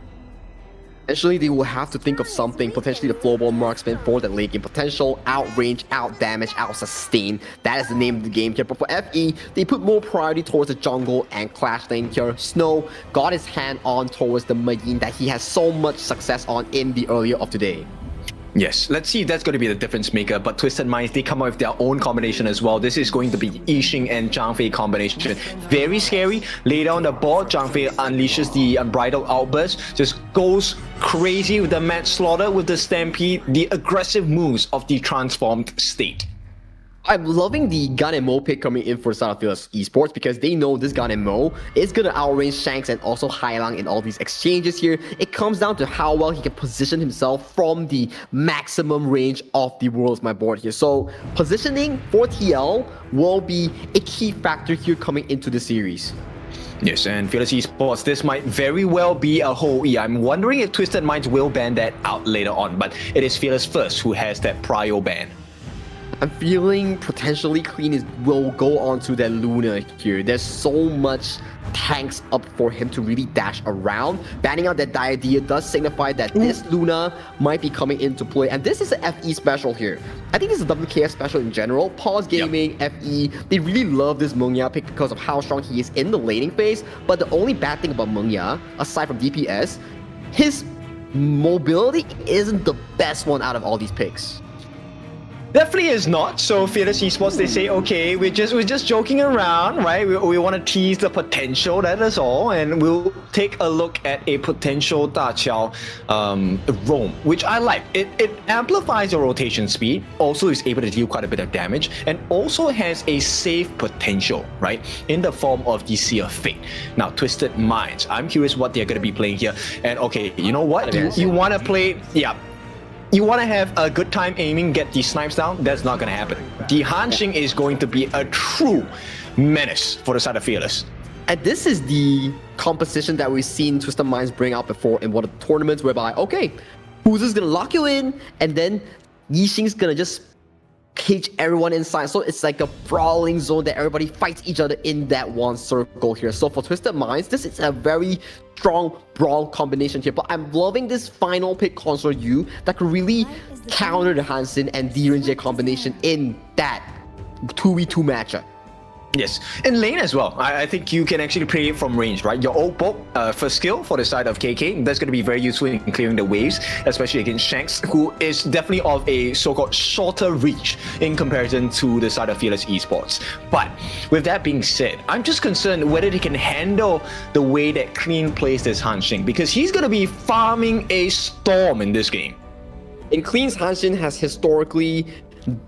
Eventually, they will have to think of something, potentially the flowball marksman for the late game potential, outrange, out damage, out sustain. That is the name of the game here. But for FE, they put more priority towards the jungle and clash lane here. Snow got his hand on towards the Mayin that he has so much success on in the earlier of today. Yes, let's see if that's going to be the difference maker. But Twisted Minds, they come up with their own combination as well. This is going to be Yixing and Zhang Fei combination. Very scary. Lay down the board, Zhang Fei unleashes the unbridled outburst, just goes crazy with the match slaughter, with the stampede, the aggressive moves of the transformed state. I'm loving the Gun and Mo pick coming in for South Fearless Esports because they know this Gun and Mo is going to outrange Shanks and also Hailang in all these exchanges here. It comes down to how well he can position himself from the maximum range of the World's My board here. So positioning for TL will be a key factor here coming into the series. Yes, and Fearless Esports, this might very well be a whole E. I'm wondering if Twisted Minds will ban that out later on, but it is Fearless first who has that prior ban. I'm feeling potentially Clean will go on to that Luna here. There's so much tanks up for him to really dash around. Banning out that Diadea does signify that this Luna might be coming into play. And this is an FE special here. I think this is a WKS special in general. Pause Gaming, FE, they really love this Mengya pick because of how strong he is in the laning phase. But the only bad thing about Mengya, aside from DPS, his mobility isn't the best one out of all these picks. Definitely is not. So Fearless Esports, they say, okay, we're just joking around, right? We want to tease the potential, that is all, and we'll take a look at a potential Da Qiao roam, which I like. It amplifies your rotation speed, also is able to deal quite a bit of damage, and also has a save potential, right? In the form of the Sea of Fate. Now, Twisted Minds, I'm curious what they're going to be playing here. And okay, you know what? You want to play, yeah. You want to have a good time aiming, get the snipes down, that's not going to happen. The Hanxing is going to be a true menace for the side of Fearless. And this is the composition that we've seen Twisted Minds bring out before in one of the tournaments whereby, okay, who's just going to lock you in, and then Yixing's going to just cage everyone inside. So it's like a brawling zone that everybody fights each other in that one circle here. So for Twisted Minds, this is a very strong brawl combination here. But I'm loving this final pick Consort U that could really counter the Hansen and Gen.G combination in that 2v2 matchup. Yes, in lane as well. I think you can actually play it from range, right? Your old bolt first skill for the side of KK, that's going to be very useful in clearing the waves, especially against Shanks, who is definitely of a so-called shorter reach in comparison to the side of Fearless Esports. But with that being said, I'm just concerned whether they can handle the way that Clean plays this Hanxing, because he's going to be farming a storm in this game. And Clean's Hanxing has historically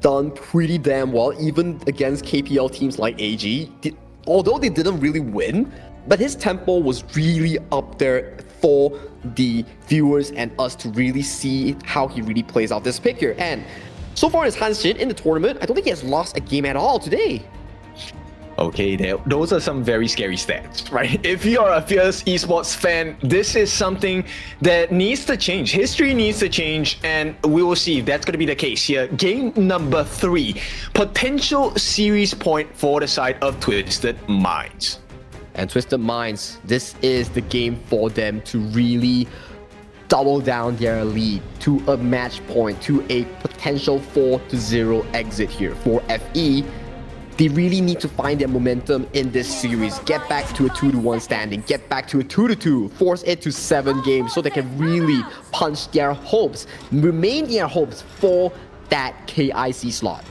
done pretty damn well, even against KPL teams like AG. although they didn't really win, but his tempo was really up there for the viewers and us to really see how he really plays out this pick here. And so far as Hanshin in the tournament, I don't think he has lost a game at all today. Okay, those are some very scary stats, right? If you are a fierce esports fan, this is something that needs to change. History needs to change, and we will see if that's going to be the case here. Game number 3, potential series point for the side of Twisted Minds. And Twisted Minds, this is the game for them to really double down their lead to a match point, to a potential 4-0 exit here for FE. They really need to find their momentum in this series, get back to a 2-1 standing, get back to a 2-2, force it to 7 games so they can really punch their hopes, remain their hopes for that KIC slot.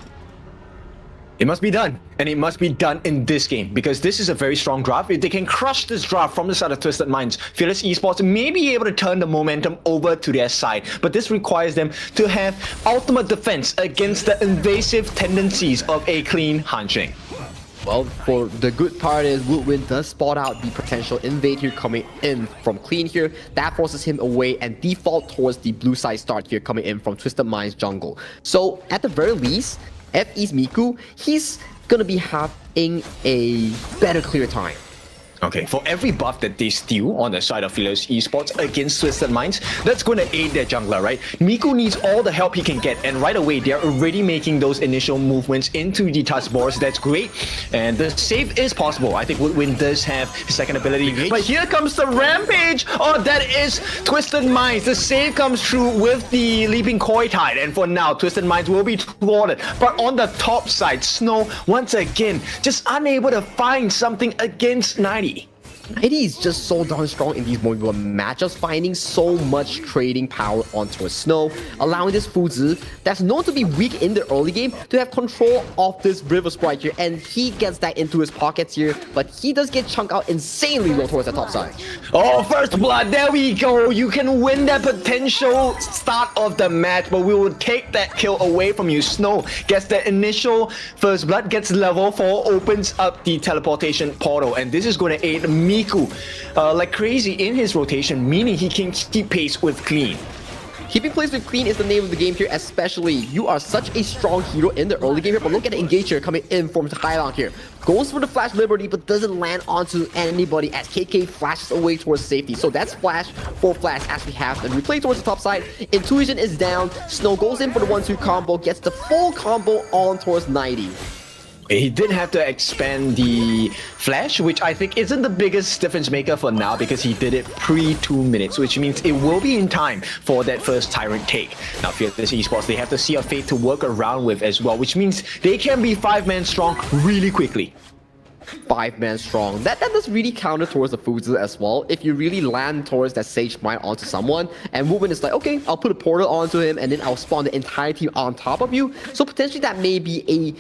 It must be done, and it must be done in this game, because this is a very strong draft. If they can crush this draft from the side of Twisted Minds, Fearless Esports may be able to turn the momentum over to their side, but this requires them to have ultimate defense against the invasive tendencies of a clean Hanshin. Well, for the good part is Woodwind does spot out the potential invade here coming in from Clean here. That forces him away and default towards the blue side start here coming in from Twisted Minds jungle. So at the very least, FE's Miku, he's gonna be having a better clear time. Okay, for every buff that they steal on the side of Fearless Esports against Twisted Minds, that's going to aid their jungler, right? Miku needs all the help he can get, and right away, they're already making those initial movements into the touch boards. That's great, and the save is possible. I think Woodwind does have his second ability, but here comes the Rampage! Oh, that is Twisted Minds. The save comes through with the Leaping Koi Tide, and for now, Twisted Minds will be thwarted. But on the top side, Snow, once again, just unable to find something against 90. 90 is just so darn strong in these mobile matchups, finding so much trading power onto a Snow, allowing this Fuzi that's known to be weak in the early game to have control of this River Sprite here, and he gets that into his pockets here, but he does get chunked out insanely low towards the top side. Oh, first blood, there we go. You can win that potential start of the match, but we will take that kill away from you. Snow gets the initial first blood, gets level 4, opens up the teleportation portal, and this is going to aid Miku like crazy in his rotation, meaning he can keep pace with Clean. Keeping pace with Clean is the name of the game here, especially you are such a strong hero in the early game here, but look at the engage here coming in from Hylang here. Goes for the Flash Liberty, but doesn't land onto anybody as KK flashes away towards safety. So that's Flash for Flash as we have the replay towards the top side. Intuition is down. Snow goes in for the 1-2 combo, gets the full combo on towards 90. He did have to expand the flash, which I think isn't the biggest difference maker for now because he did it pre-2 minutes, which means it will be in time for that first Tyrant take. Now, Fearless Esports, they have to see a Fate to work around with as well, which means they can be 5-man strong really quickly. 5-man strong. That does really counter towards the Fuzi as well. If you really land towards that Sage Mine onto someone, and Movement is like, okay, I'll put a portal onto him, and then I'll spawn the entire team on top of you. So potentially that may be a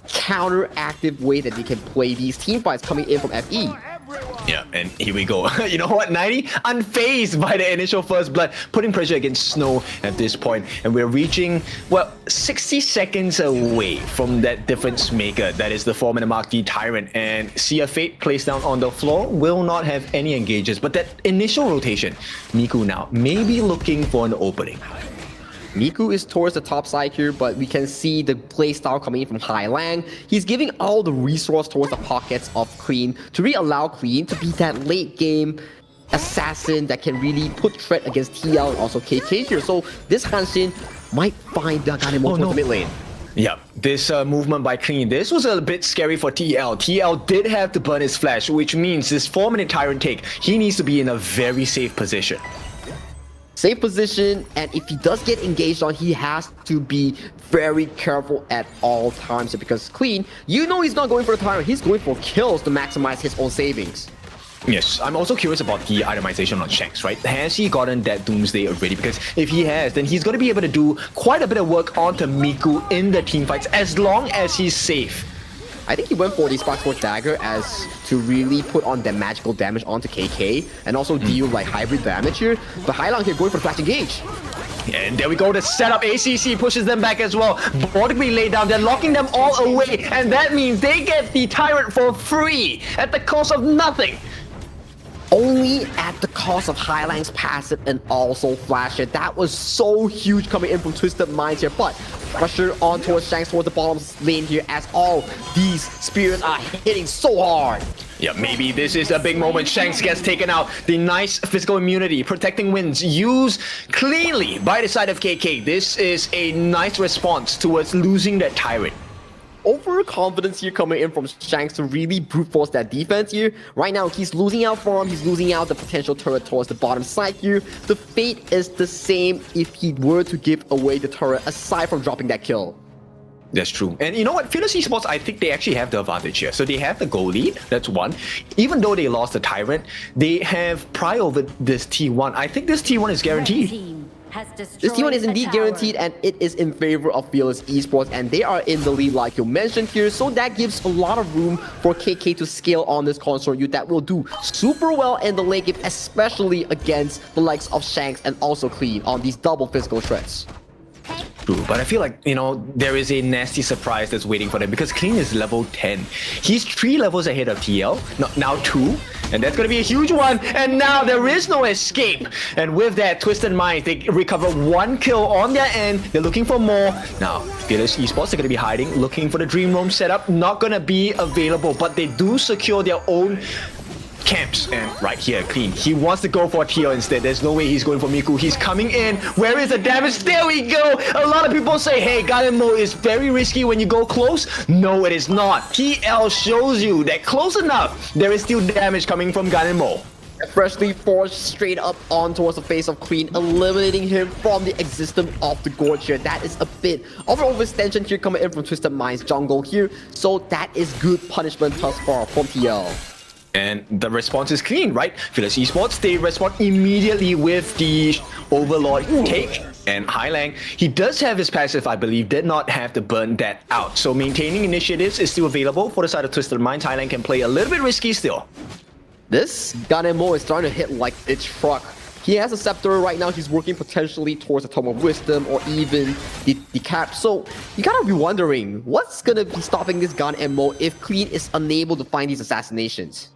counteractive way that they can play these team fights coming in from FE. Yeah, and here we go. You know what, 90? Unfazed by the initial first blood, putting pressure against Snow at this point, and we're reaching, well, 60 seconds away from that difference maker. That is the 4-minute mark, the Tyrant, and see a Fate placed down on the floor will not have any engages, but that initial rotation, Miku now may be looking for an opening. Miku is towards the top side here, but we can see the playstyle coming in from Hylang. He's giving all the resource towards the pockets of Clean to really allow Clean to be that late game assassin that can really put threat against TL and also KK here. So this Hanshin might find the Ganemo towards the mid lane. Yeah, this movement by Clean, this was a bit scary for TL. TL did have to burn his flash, which means this 4-minute Tyrant take, he needs to be in a very safe position. Safe position, and if he does get engaged on, he has to be very careful at all times because Clean, you know he's not going for a Tyrant, he's going for kills to maximize his own savings. Yes, I'm also curious about the itemization on Shanks, right? Has he gotten that Doomsday already? Because if he has, then he's going to be able to do quite a bit of work onto Miku in the team fights as long as he's safe. I think he went for the Sparkforce Dagger as to really put on that magical damage onto KK and also deal like hybrid damage here. But Hylang here going for the Flash Engage. And there we go, the setup. ACC pushes them back as well. Border be laid down. They're locking them all away. And that means they get the Tyrant for free at the cost of nothing. Only at the cost of Highlang's passive and also Flasher. That was so huge coming in from Twisted Minds here, but pressure on towards Shanks towards the bottom lane here as all these spears are hitting so hard. Yeah, maybe this is a big moment. Shanks gets taken out. The nice physical immunity, protecting wins, used cleanly by the side of KK. This is a nice response towards losing that Tyrant. Overconfidence here coming in from Shanks to really brute force that defense here. Right now, he's losing out farm, he's losing out the potential turret towards the bottom side here. The fate is the same if he were to give away the turret, aside from dropping that kill. That's true. And you know what? Fearless Esports, I think they actually have the advantage here. So they have the goal lead, that's one. Even though they lost the Tyrant, they have pride over this T1. I think this T1 is guaranteed. This T1 is indeed guaranteed, and it is in favor of Fearless Esports, and they are in the lead like you mentioned here, so that gives a lot of room for KK to scale on this console unit that will do super well in the late game, especially against the likes of Shanks and also Clean on these double physical threats. True, but I feel like, you know, there is a nasty surprise that's waiting for them because Clean is level 10. He's 3 levels ahead of TL, now 2, and that's going to be a huge one, and now there is no escape. And with that, Twisted Minds, they recover 1 kill on their end, they're looking for more. Now, Fearless Esports are going to be hiding, looking for the Dream Roam setup, not going to be available, but they do secure their own camps. And right here, Clean, he wants to go for a TL instead. There's no way he's going for Miku. He's coming in. Where is the damage? There we go. A lot of people say, hey, Garden Mode is very risky when you go close. No, it is not. TL shows you that close enough, there is still damage coming from Garden Mode. Freshly forced straight up on towards the face of Clean, eliminating him from the existence of the Gorge here. That is a bit of an overextension here coming in from Twisted Minds jungle here. So that is good punishment thus far from TL. And the response is clean, right? Fearless Esports, they respond immediately with the Overlord take. And Highlang, he does have his passive, I believe, did not have to burn that out. So maintaining initiatives is still available for the side of Twisted Minds. Highlang can play a little bit risky still. This Ganemo is starting to hit like a truck. He has a scepter right now. He's working potentially towards a Tome of Wisdom or even the cap. So you gotta be wondering, what's gonna be stopping this Ganemo if Clean is unable to find these assassinations?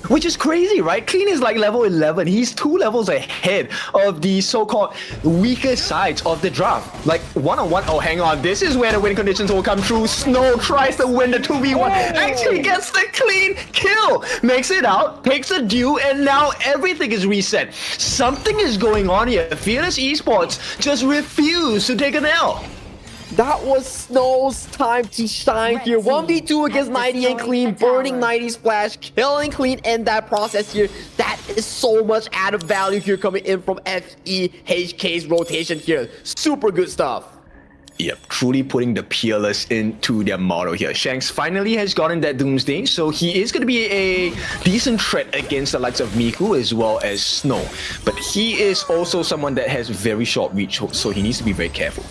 Which is crazy, right? Clean is like level 11. He's 2 levels ahead of the so-called weaker sides of the draft. Like one-on-one. Oh, hang on. This is where the win conditions will come true. Snow tries to win the 2v1. Actually gets the clean kill. Makes it out. Takes a due. And now everything is reset. Something is going on here. Fearless Esports just refuse to take an L. That was Snow's time to shine here. 1v2 against 90 and Clean, burning 90 splash, killing Clean in that process here. That is so much added value here coming in from FEHK's rotation here. Super good stuff. Yep, truly putting the Peerless into their model here. Shanks finally has gotten that Doomsday, so he is going to be a decent threat against the likes of Miku as well as Snow. But he is also someone that has very short reach, so he needs to be very careful.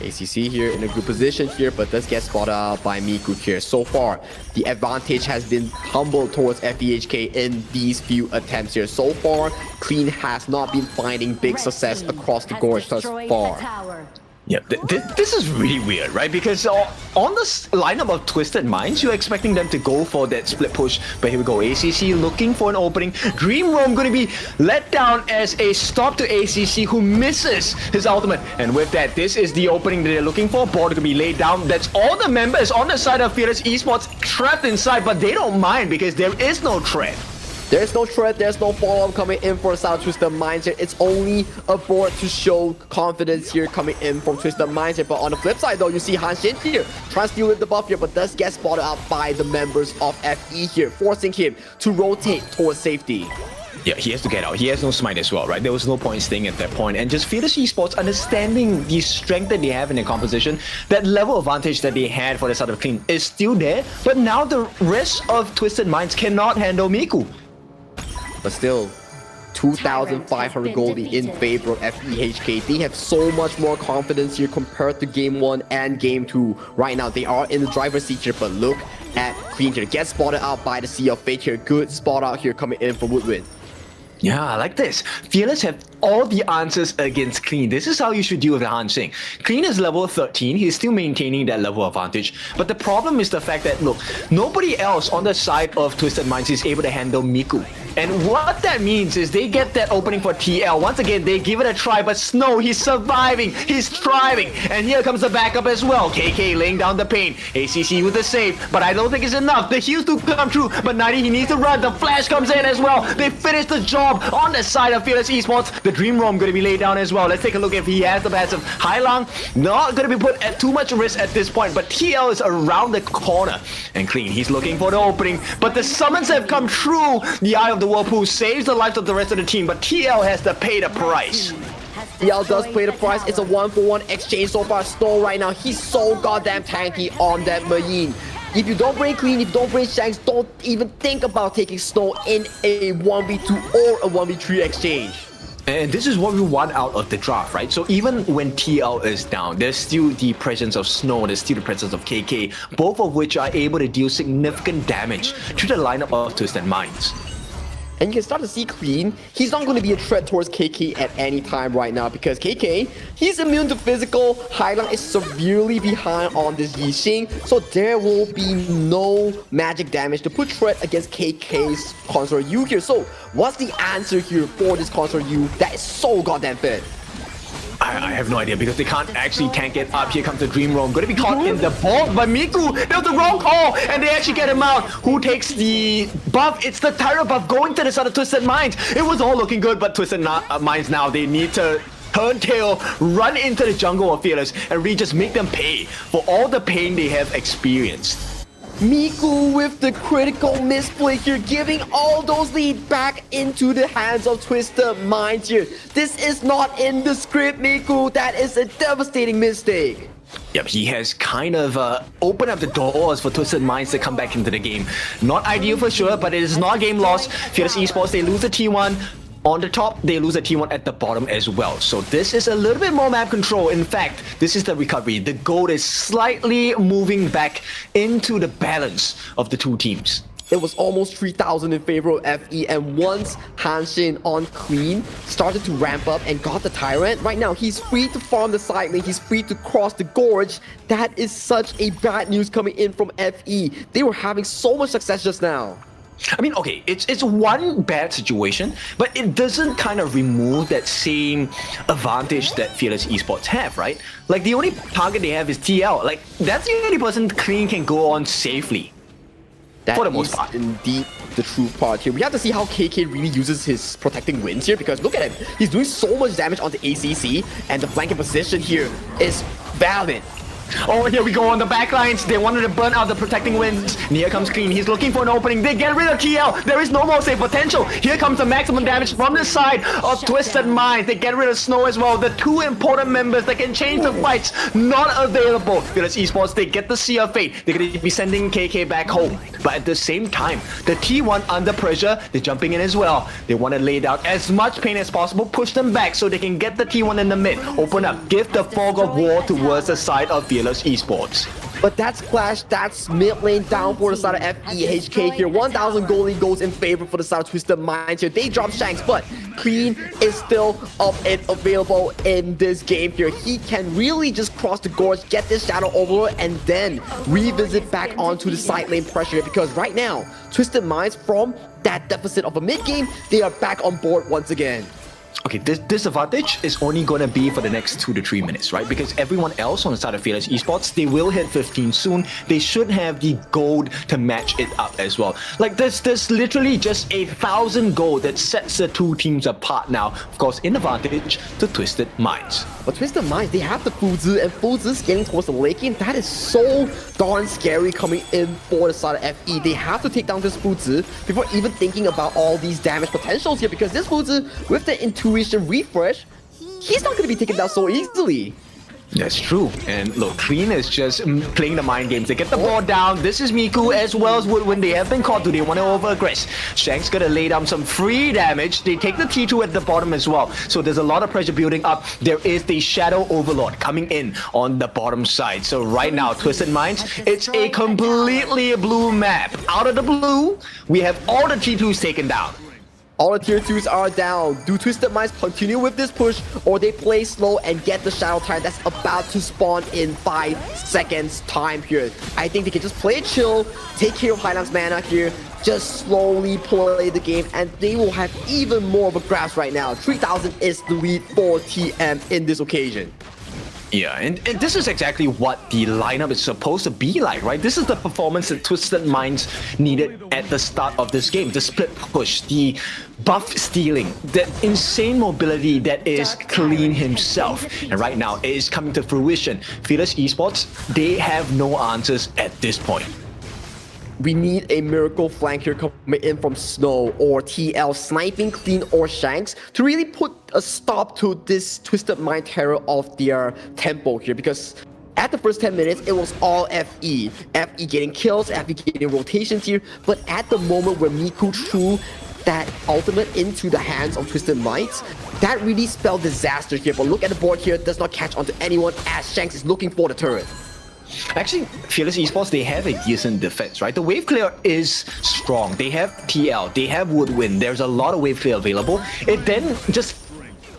ACC here in a good position here, but does get spotted out by Miku here. So far, the advantage has been humbled towards FEHK in these few attempts here. So far, Clean has not been finding big success across the Gorge thus far. Yeah, this is really weird, right? Because on the lineup of Twisted Minds, you're expecting them to go for that split push. But here we go, ACC looking for an opening. Dream Roam going to be let down as a stop to ACC, who misses his ultimate. And with that, this is the opening that they're looking for. Board going to be laid down. That's all the members on the side of Fearless Esports trapped inside, but they don't mind because there is no threat. There's no threat, there's no follow-up coming in for South Twisted Minds here. It's only a board to show confidence here coming in from Twisted Minds here. But on the flip side though, you see Hanshin here trying to steal with the buff here, but does get spotted out by the members of FE here, forcing him to rotate towards safety. Yeah, he has to get out. He has no smite as well, right? There was no point staying at that point. And just Fearless Esports understanding the strength that they have in their composition, that level advantage that they had for the side of Clean is still there. But now the rest of Twisted Minds cannot handle Miku. But still, 2,500 goldie in favor of FEHK. They have so much more confidence here compared to Game 1 and Game 2. Right now, they are in the driver's seat here, but look at Clean here. Gets spotted out by the Sea of Fate here. Good spot out here coming in for Woodwind. Yeah, I like this. Fearless have all the answers against Clean. This is how you should deal with Han Xing. Clean is level 13. He's still maintaining that level advantage. But the problem is the fact that, look, nobody else on the side of Twisted Minds is able to handle Miku. And what that means is they get that opening for TL. Once again, they give it a try, but Snow, he's surviving, he's thriving. And here comes the backup as well. KK laying down the pain. ACC with the save, but I don't think it's enough. The heals do come true, but 90, he needs to run. The flash comes in as well. They finish the job on the side of Fearless Esports. The Dream Roam going to be laid down as well. Let's take a look if he has the passive. Hailang, not going to be put at too much risk at this point, but TL is around the corner. And Clean, he's looking for the opening, but the summons have come true. The Eye of the Whirlpool saves the lives of the rest of the team, but TL has to pay the price. TL does pay the price. It's a 1-for-1 exchange so far. Snow right now, he's so goddamn tanky on that Marine. If you don't bring Clean, if you don't bring Shanks, don't even think about taking Snow in a 1v2 or a 1v3 exchange. And this is what we want out of the draft, right? So even when TL is down, there's still the presence of Snow, there's still the presence of KK, both of which are able to deal significant damage to the lineup of Twisted Minds. And you can start to see Clean, he's not going to be a threat towards KK at any time right now because KK, he's immune to physical. Hailang is severely behind on this Yixing, so there will be no magic damage to put threat against KK's Consort U here. So what's the answer here for this Consort U that is so goddamn fit? I have no idea because they can't actually tank it up. Here comes the Dream Roam. Going to be caught in the vault by Miku. That was the wrong call and they actually get him out. Who takes the buff? It's the Tyra buff going to the side of Twisted Minds. It was all looking good, but Twisted Minds now, they need to turn tail, run into the jungle of Fearless and really just make them pay for all the pain they have experienced. Miku with the critical misplay here, giving all those lead back into the hands of Twisted Minds here. This is not in the script, Miku. That is a devastating mistake. Yep, he has kind of opened up the doors for Twisted Minds to come back into the game. Not ideal for sure, but it is not game lost. Fearless Esports, they lose the T1. On the top, they lose a T1 at the bottom as well. So this is a little bit more map control. In fact, this is the recovery. The gold is slightly moving back into the balance of the two teams. It was almost 3,000 in favor of FE, and once Han Xing on Clean started to ramp up and got the Tyrant, right now he's free to farm the side lane, he's free to cross the gorge. That is such a bad news coming in from FE. They were having so much success just now. I mean, okay, it's one bad situation, but it doesn't kind of remove that same advantage that Fearless Esports have, right? Like, the only target they have is TL. Like, that's the only person Clean can go on safely. That for the most part. Indeed the true part here. We have to see how KK really uses his protecting winds here because look at him. He's doing so much damage on the ACC and the flanking position here is valid. Oh, here we go on the backlines. They wanted to burn out the protecting winds. And here comes Clean. He's looking for an opening. They get rid of TL. There is no more save potential. Here comes the maximum damage from the side of Twisted Minds. They get rid of Snow as well. The two important members that can change the fights not available. Fearless Esports, they get the Sea of Fate. They're going to be sending KK back home. But at the same time, the T1 under pressure, they're jumping in as well. They want to lay down as much pain as possible, push them back so they can get the T1 in the mid. Open up. Give the fog of war towards the side of Fearless Esports. But that's Clash, that's mid lane down for the side of FEHK here. 1,000 gold lead goes in favor for the side of Twisted Minds here. They drop Shanks, but Clean is still up and available in this game here. He can really just cross the gorge, get this Shadow Overlord, and then revisit back onto the side lane pressure because right now, Twisted Minds from that deficit of a mid game, they are back on board once again. Okay, this disadvantage is only going to be for the next 2 to 3 minutes, right? Because everyone else on the side of Fearless Esports, they will hit 15 soon. They should have the gold to match it up as well. Like, there's literally just 1,000 gold that sets the two teams apart now. Of course, in advantage to Twisted Minds. But Twisted Minds, they have the Fuzi, and Fuzi's getting towards the late game. That is so darn scary coming in for the side of FE. They have to take down this Fuzi before even thinking about all these damage potentials here because this Fuzi, with the Intuition refresh, he's not going to be taken down so easily. That's true. And look, Clean is just playing the mind games. They get the ball down. This is Miku as well as Woodwind. They have been caught. Do they want to over-aggress? Shank's gonna lay down some free damage. They take the T2 at the bottom as well. So there's a lot of pressure building up. There is the Shadow Overlord coming in on the bottom side. So right now, Twisted Minds, it's a completely blue map. Out of the blue, we have all the T2s taken down. All the tier 2s are down. Do Twisted Minds continue with this push, or they play slow and get the Shadow Tyrant that's about to spawn in 5 seconds time period? I think they can just play it chill, take care of Highland's mana here, just slowly play the game, and they will have even more of a grasp right now. 3,000 is the lead for TM in this occasion. Yeah, and this is exactly what the lineup is supposed to be like, right? This is the performance that Twisted Minds needed at the start of this game. The split push, the buff stealing, that insane mobility that is Clean himself. And right now, it is coming to fruition. Fearless Esports, they have no answers at this point. We need a miracle flank here coming in from Snow or TL, sniping Clean or Shanks to really put a stop to this Twisted Mind terror of their tempo here, because at the first 10 minutes, it was all FE. FE getting kills, FE getting rotations here, but at the moment where Miku threw that ultimate into the hands of Twisted Minds, that really spelled disaster here. But look at the board here, it does not catch onto anyone as Shanks is looking for the turret. Actually, Fearless Esports, they have a decent defense, right? The wave clear is strong. They have TL, they have Woodwind. There's a lot of wave clear available. It then just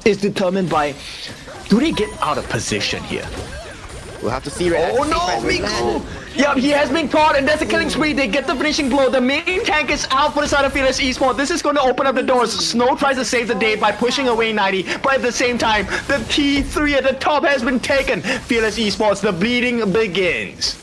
is determined by, do they get out of position here? We'll have to see right now. Oh no, Miku! Yeah, he has been caught, and that's a killing spree. They get the finishing blow. The main tank is out for the side of Fearless Esports. This is going to open up the doors. Snow tries to save the day by pushing away 90, but at the same time, the T3 at the top has been taken. Fearless Esports, the bleeding begins.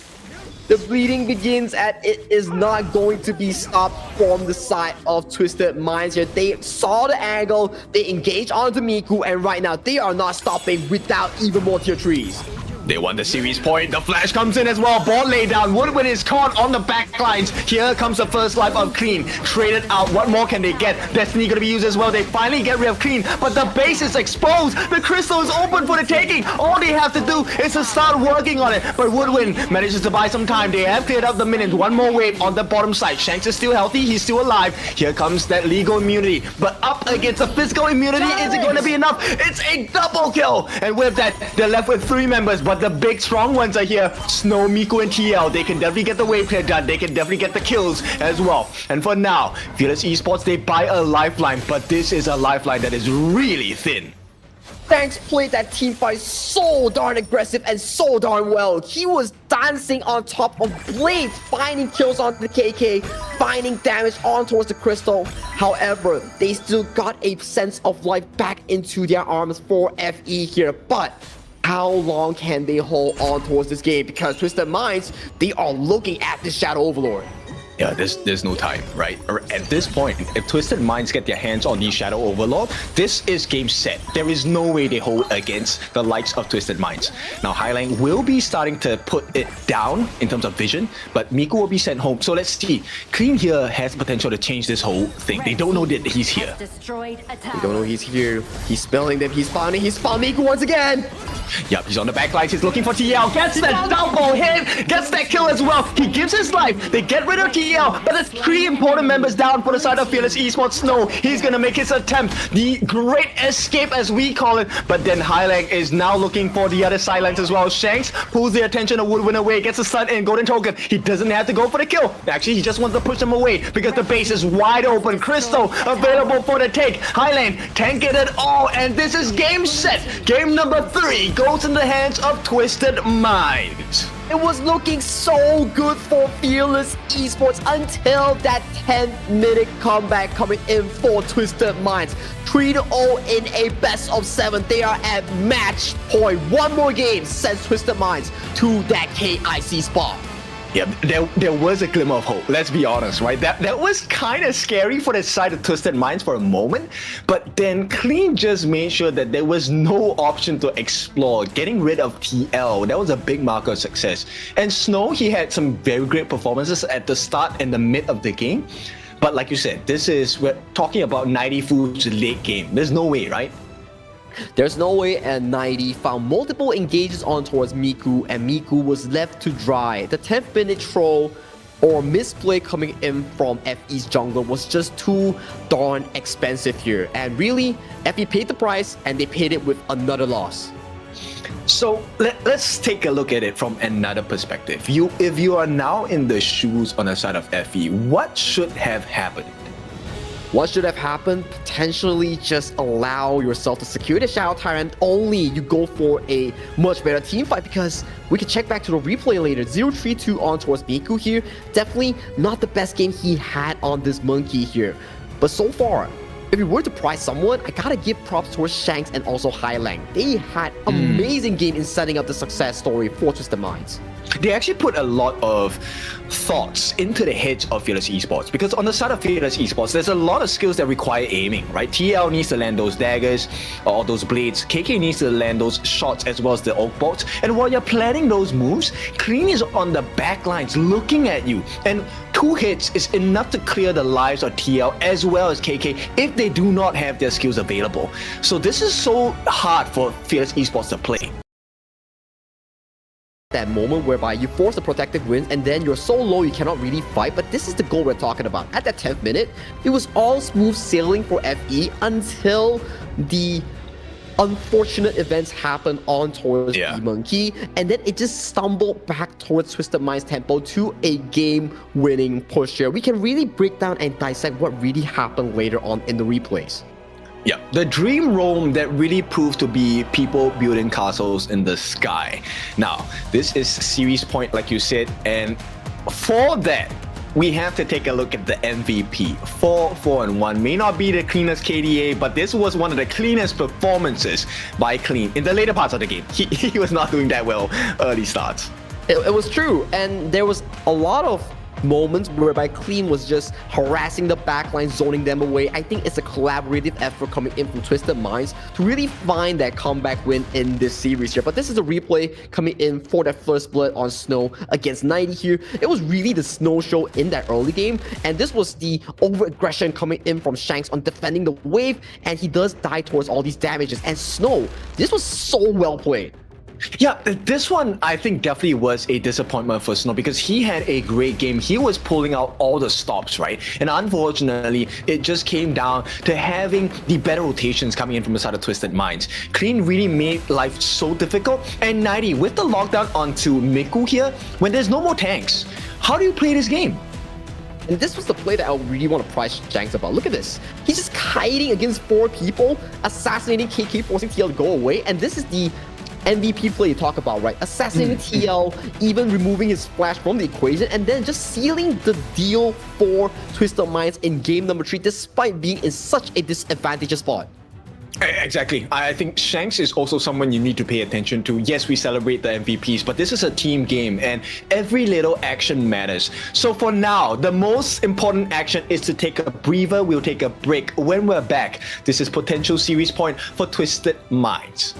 The bleeding begins, and it is not going to be stopped from the side of Twisted Minds here. They saw the angle, they engaged onto Miku, and right now they are not stopping without even more tier 3s. They won the series point. The flash comes in as well. Ball laid down. Woodwind is caught on the back lines. Here comes the first life of Clean. Traded out. What more can they get? Destiny gonna be used as well. They finally get rid of Clean, but the base is exposed. The crystal is open for the taking. All they have to do is to start working on it. But Woodwind manages to buy some time. They have cleared up the minions. One more wave on the bottom side. Shanks is still healthy. He's still alive. Here comes that legal immunity. But up against the physical immunity, is it going to be enough? It's a double kill. And with that, they're left with 3 members. But the big strong ones are here. Snow, Miku, and TL. They can definitely get the wave clear done. They can definitely get the kills as well. And for now, Fearless Esports, they buy a lifeline, but this is a lifeline that is really thin. Shanks played that team fight so darn aggressive and so darn well. He was dancing on top of Blades, finding kills on the KK, finding damage on towards the crystal. However, they still got a sense of life back into their arms for FE here. But how long can they hold on towards this game? Because Twisted Minds, they are looking at this Shadow Overlord. Yeah, there's no time, right? At this point, if Twisted Minds get their hands on the Shadow Overlord, this is game set. There is no way they hold against the likes of Twisted Minds. Now, Highline will be starting to put it down in terms of vision, but Miku will be sent home. So let's see. Clean here has potential to change this whole thing. They don't know that he's here. They don't know he's here. He's spelling them. He's found Miku once again. Yep, he's on the back lines. He's looking for TL. Gets that double hit. Gets that kill as well. He gives his life. They get rid of TL. But there's 3 important members down for the side of Fearless Esports. Snow, he's going to make his attempt. The great escape, as we call it. But then Highland is now looking for the other sidelines as well. Shanks pulls the attention of Woodwind away. Gets a stun in. Golden Token. He doesn't have to go for the kill. Actually, he just wants to push him away because the base is wide open. Crystal available for the take. Highland can't get it all. And this is game set. Game number 3 goes in the hands of Twisted Minds. It was looking so good for Fearless Esports until that 10-minute comeback coming in for Twisted Minds. 3-0 in a best of 7. They are at match point. One more game sends Twisted Minds to that KIC spot. Yeah, there was a glimmer of hope, let's be honest, right? That was kind of scary for the side of Twisted Minds for a moment, but then Clean just made sure that there was no option to explore. Getting rid of TL, that was a big marker of success. And Snow, he had some very great performances at the start and the mid of the game. But like you said, we're talking about 90 Foods late game. There's no way, right? There's no way, and 90 found multiple engages on towards Miku, and Miku was left to dry. The 10th minute troll or misplay coming in from FE's jungler was just too darn expensive here. And really, FE paid the price, and they paid it with another loss. So let's take a look at it from another perspective. If you are now in the shoes on the side of FE, what should have happened? What should have happened? Potentially just allow yourself to secure the Shadow Tyrant, only you go for a much better team fight, because we can check back to the replay later. 0-3-2 on towards Miku here. Definitely not the best game he had on this monkey here. But so far, if we were to prize someone, I gotta give props towards Shanks and also Highlang. They had amazing game in setting up the success story for Twisted Minds. They actually put a lot of thoughts into the heads of Fearless Esports, because on the side of Fearless Esports, there's a lot of skills that require aiming, right? TL needs to land those daggers or those blades. KK needs to land those shots as well as the oak bolts. And while you're planning those moves, Clean is on the back lines looking at you. And 2 hits is enough to clear the lives of TL as well as KK if they do not have their skills available. So this is so hard for Fearless Esports to play. That moment whereby you force a protective win and then you're so low you cannot really fight, but this is the goal we're talking about. At that 10th minute, it was all smooth sailing for FE until the unfortunate events happened on towards the monkey, and then it just stumbled back towards Twisted Minds tempo to a game-winning push here. We can really break down and dissect what really happened later on in the replays. Yeah, the dream roam that really proved to be people building castles in the sky. Now, this is series point, like you said, and for that, we have to take a look at the MVP. 4-4-1 may not be the cleanest KDA, but this was one of the cleanest performances by Clean in the later parts of the game. He was not doing that well early starts. It was true, and there was a lot of moments whereby Clean was just harassing the backline, zoning them away. I think it's a collaborative effort coming in from Twisted Minds to really find that comeback win in this series here. But this is a replay coming in for that first blood on Snow against 90 here. It was really the Snow show in that early game, and this was the over-aggression coming in from Shanks on defending the wave, and he does die towards all these damages. And Snow, this was so well played. Yeah, this one I think definitely was a disappointment for Snow, because he had a great game. He was pulling out all the stops, right? And unfortunately, it just came down to having the better rotations coming in from the side of Twisted Minds. Clean really made life so difficult. And 90, with the lockdown onto Miku here, when there's no more tanks, how do you play this game? And this was the play that I really want to prize Shanks about. Look at this. He's just kiting against 4 people, assassinating KK, forcing TL to go away. And this is the MVP play you talk about, right? Assassinating TL, even removing his flash from the equation, and then just sealing the deal for Twisted Minds in game number 3, despite being in such a disadvantageous spot. Exactly. I think Shanks is also someone you need to pay attention to. Yes, we celebrate the MVPs, but this is a team game and every little action matters. So for now, the most important action is to take a breather. We'll take a break. When we're back, this is potential series point for Twisted Minds.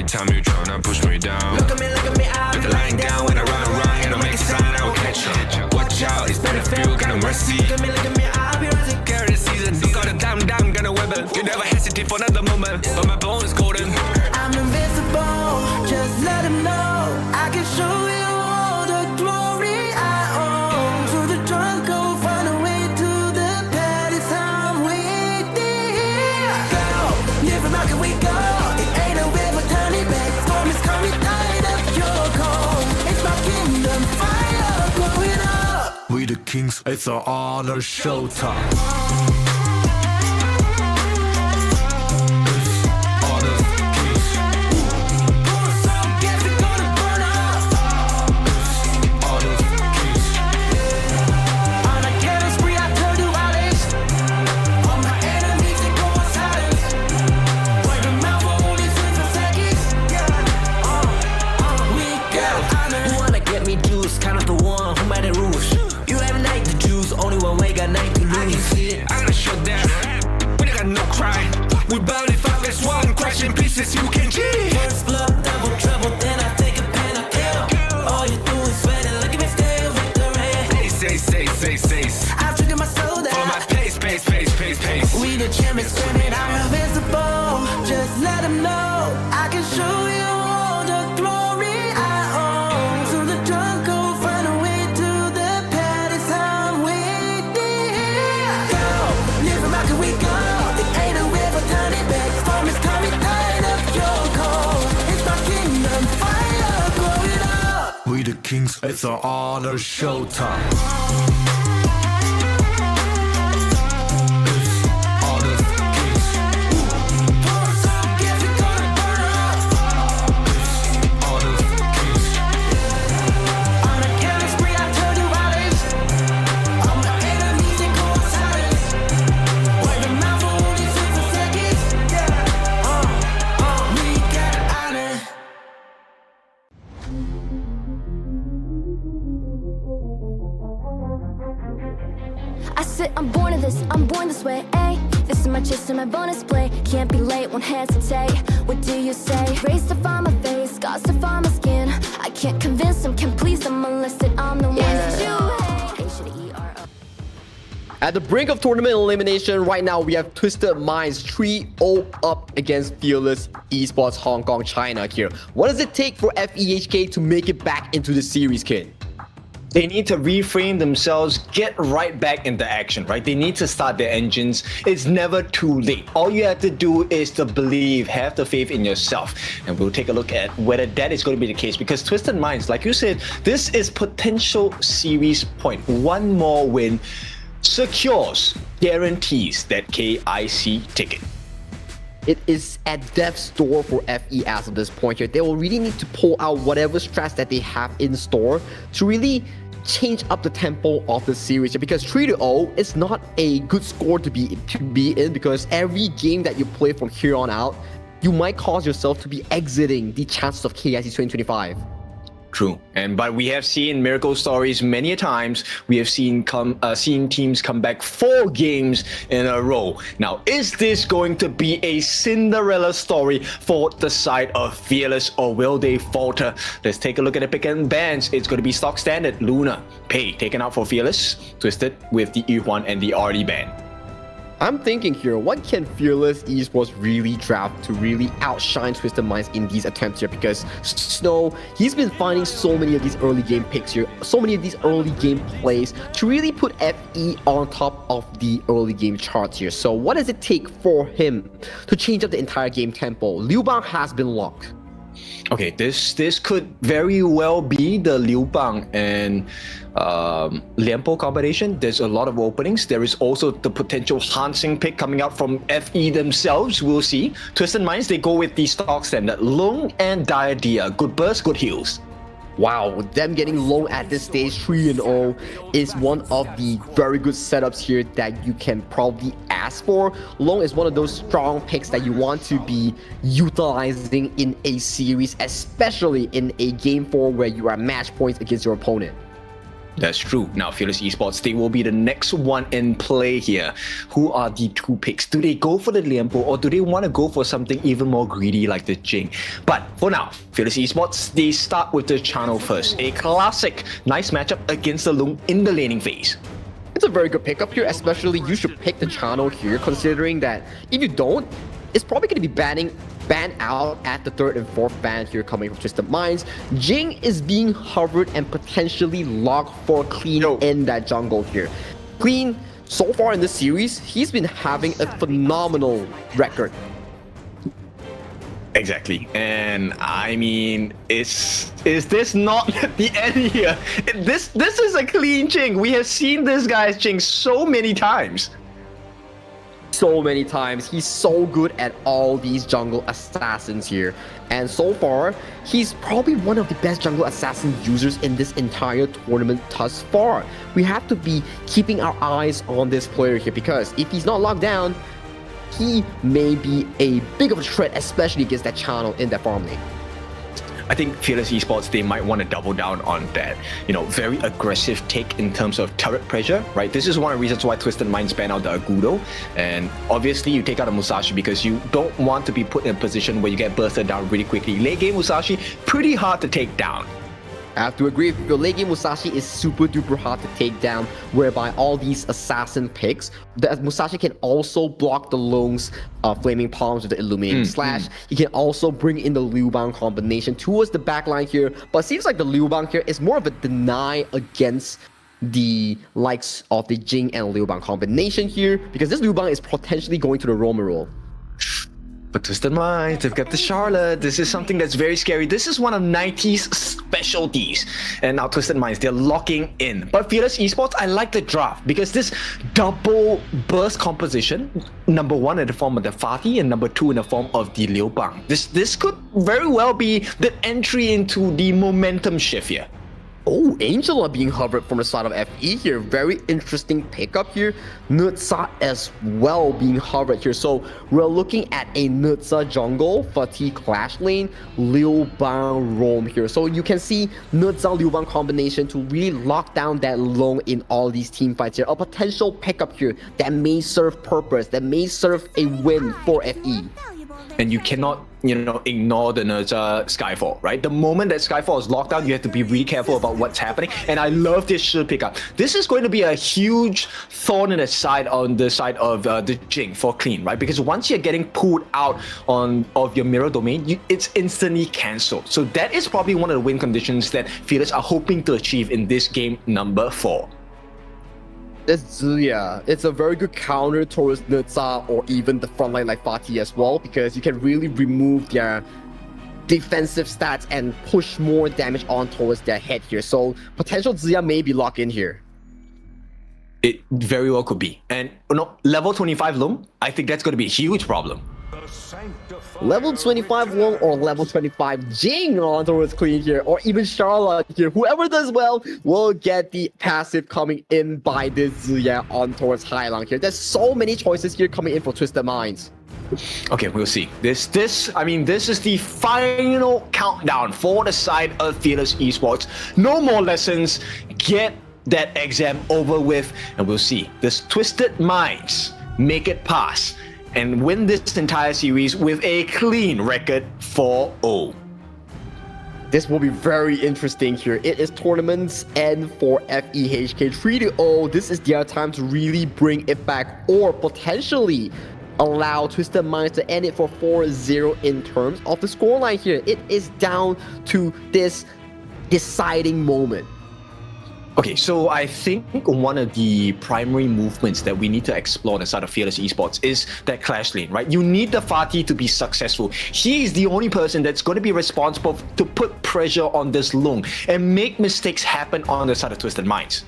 Time you tryna push me down. Look at me, I'll be lying down. When I run around, you don't make a sign, I will catch you. Watch out, it's better feel, kind of mercy. Look at me, I'll be rising. Carry the season, you got a down, gonna weapon. You never hesitate for another moment, but my bone is golden. I'm invincible, just let him know. I can show you all the glory I own. To the drunk, go find a way to the pad. It's time we go. Live and rock and we go. We the kings, it's an honor showtime. We bout it 5 as 1, crashing pieces, you can G. First blood, double trouble, then I take a pen, I kill. All you do is sweat and look at me still victory. Say. I've triggered my soul down. For my pace. We the champions screaming, I'm invincible. Just let them know. We the kings, it's our honor showtime. I said I'm born of this, I'm born this way, ayy. This is my chest and my bonus play. Can't be late, won't hesitate. What do you say? Race to find my face, scars to find my skin. I can't convince them, can't please them unless that I'm the one that you hate. H-E-R-O. At the brink of tournament elimination, right now we have Twisted Minds 3-0 up against Fearless Esports Hong Kong, China here. What does it take for FEHK to make it back into the series, kid? They need to reframe themselves, get right back into action, right? They need to start their engines. It's never too late. All you have to do is to believe, have the faith in yourself. And we'll take a look at whether that is going to be the case, because Twisted Minds, like you said, this is potential series point. One more win secures, guarantees that KIC ticket. It is at death's door for FE as of this point here. They will really need to pull out whatever strats that they have in store to really change up the tempo of the series, because 3-0 is not a good score to be in, because every game that you play from here on out, you might cause yourself to be exiting the chances of KIC 2025. True, but we have seen miracle stories many a times. We have seen teams come back 4 games in a row. Now, is this going to be a Cinderella story for the side of Fearless, or will they falter? Let's take a look at the pick and bans. It's going to be stock standard. Luna, Pei taken out for Fearless, Twisted with the Yuan and the RD ban. I'm thinking here, what can Fearless Esports really draft to really outshine Twisted Minds in these attempts here? Because Snow, he's been finding so many of these early game picks here, so many of these early game plays to really put FE on top of the early game charts here. So what does it take for him to change up the entire game tempo? Liu Bang has been locked. Okay, this could very well be the Liu Bang and Lianpo combination. There's a lot of openings. There is also the potential Hansing pick coming out from FE themselves. We'll see. Twisted Minds, they go with the stock standard Long and Diadea. Good burst, good heals. Wow, them getting Long at this stage 3-0 is one of the very good setups here that you can probably ask for. Long is one of those strong picks that you want to be utilizing in a series, especially in a game 4 where you are match points against your opponent. That's true. Now, Fearless Esports, they will be the next one in play here. Who are the 2 picks? Do they go for the Lianpo, or do they want to go for something even more greedy like the Jing? But for now, Fearless Esports, they start with the channel first. A classic, nice matchup against the Lung in the laning phase. It's a very good pickup here, especially you should pick the channel here, considering that if you don't, it's probably going to be banned out at the 3rd and 4th ban here coming from Twisted Minds. Jing is being hovered and potentially locked for Clean in that jungle here. Clean, so far in this series, he's been having a phenomenal record. Exactly, and I mean, is this not the end here? This is a clean Jing. We have seen this guy's Jing so many times. So many times. He's so good at all these jungle assassins here, and so far he's probably one of the best jungle assassin users in this entire tournament thus far. We have to be keeping our eyes on this player here, because if he's not locked down, he may be a big of a threat, especially against that channel in that farm lane. I think Fearless Esports, they might want to double down on that, very aggressive take in terms of turret pressure, right? This is one of the reasons why Twisted Minds ban out the Agudo. And obviously you take out a Musashi because you don't want to be put in a position where you get bursted down really quickly. Late game Musashi, pretty hard to take down. I have to agree. Your late game Musashi is super duper hard to take down, whereby all these assassin picks, the Musashi can also block the Lung's flaming palms with the illuminating slash. He can also bring in the Liu Bang combination towards the backline here, but it seems like the Liu Bang here is more of a deny against the likes of the Jing and Liu Bang combination here, because this Liu Bang is potentially going to the Roma role. But Twisted Minds, they've got the Charlotte. This is something that's very scary. This is one of 90's specialties. And now Twisted Minds, they're locking in. But Fearless Esports, I like the draft because this double burst composition, number one in the form of the Fatih and number two in the form of the Liu Bang. This could very well be the entry into the momentum shift here. Oh, Angela being hovered from the side of FE here. Very interesting pickup here. Nutsa as well being hovered here. So we're looking at a Nutsa jungle, Fatih clash lane, Liu Bang roam here. So you can see Nutsa Liu Bang combination to really lock down that lone in all these team fights here. A potential pickup here that may serve purpose, that may serve a win for FE. And you cannot, ignore the Nurza Skyfall, right? The moment that Skyfall is locked down, you have to be really careful about what's happening. And I love this shield pickup. This is going to be a huge thorn in the side on the side of the Jing for Clean, right? Because once you're getting pulled out of your mirror domain, it's instantly cancelled. So that is probably one of the win conditions that Fearless are hoping to achieve in this game number 4. It's a very good counter towards Nutsa or even the frontline like Fatih as well, because you can really remove their defensive stats and push more damage on towards their head here. So potential Ziya may be locked in here. It very well could be. And level 25 Loom, I think that's going to be a huge problem. Level 25 Long or level 25 Jing on towards Clean here, or even Charlotte here. Whoever does well will get the passive coming in by this Ziya on towards Hailang here. There's so many choices here coming in for Twisted Minds. Okay, we'll see. This is the final countdown for the side of Fearless Esports. No more lessons. Get that exam over with, and we'll see. This Twisted Minds make it past and win this entire series with a clean record 4-0. This will be very interesting here. It is tournament's end for FEHK 3-0. This is their time to really bring it back, or potentially allow Twisted Minds to end it for 4-0 in terms of the scoreline here. It is down to this deciding moment. Okay, so I think one of the primary movements that we need to explore on the side of Fearless Esports is that clash lane, right? You need the Fatih to be successful. He is the only person that's going to be responsible to put pressure on this Lung and make mistakes happen on the side of Twisted Minds.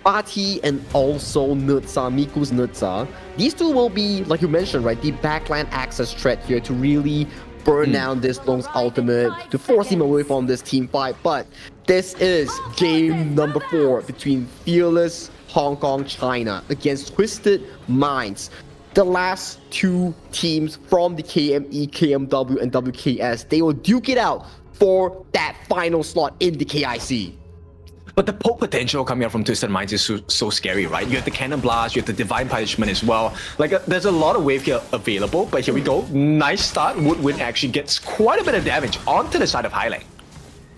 Fatih and also Nutsa, Miku's Nutsa. These two will be, like you mentioned, right, the backline access threat here to really burn down this Lung's ultimate, to force him away from this team fight. But this is game number 4 between Fearless Hong Kong China against Twisted Minds. The last two teams from the KME, KMW, and WKS, they will duke it out for that final slot in the KIC. But the poke potential coming out from Twisted Minds is so scary, right? You have the Cannon Blast, you have the Divine Punishment as well. There's a lot of wave here available, but here we go. Nice start. Woodwind actually gets quite a bit of damage onto the side of Hailang.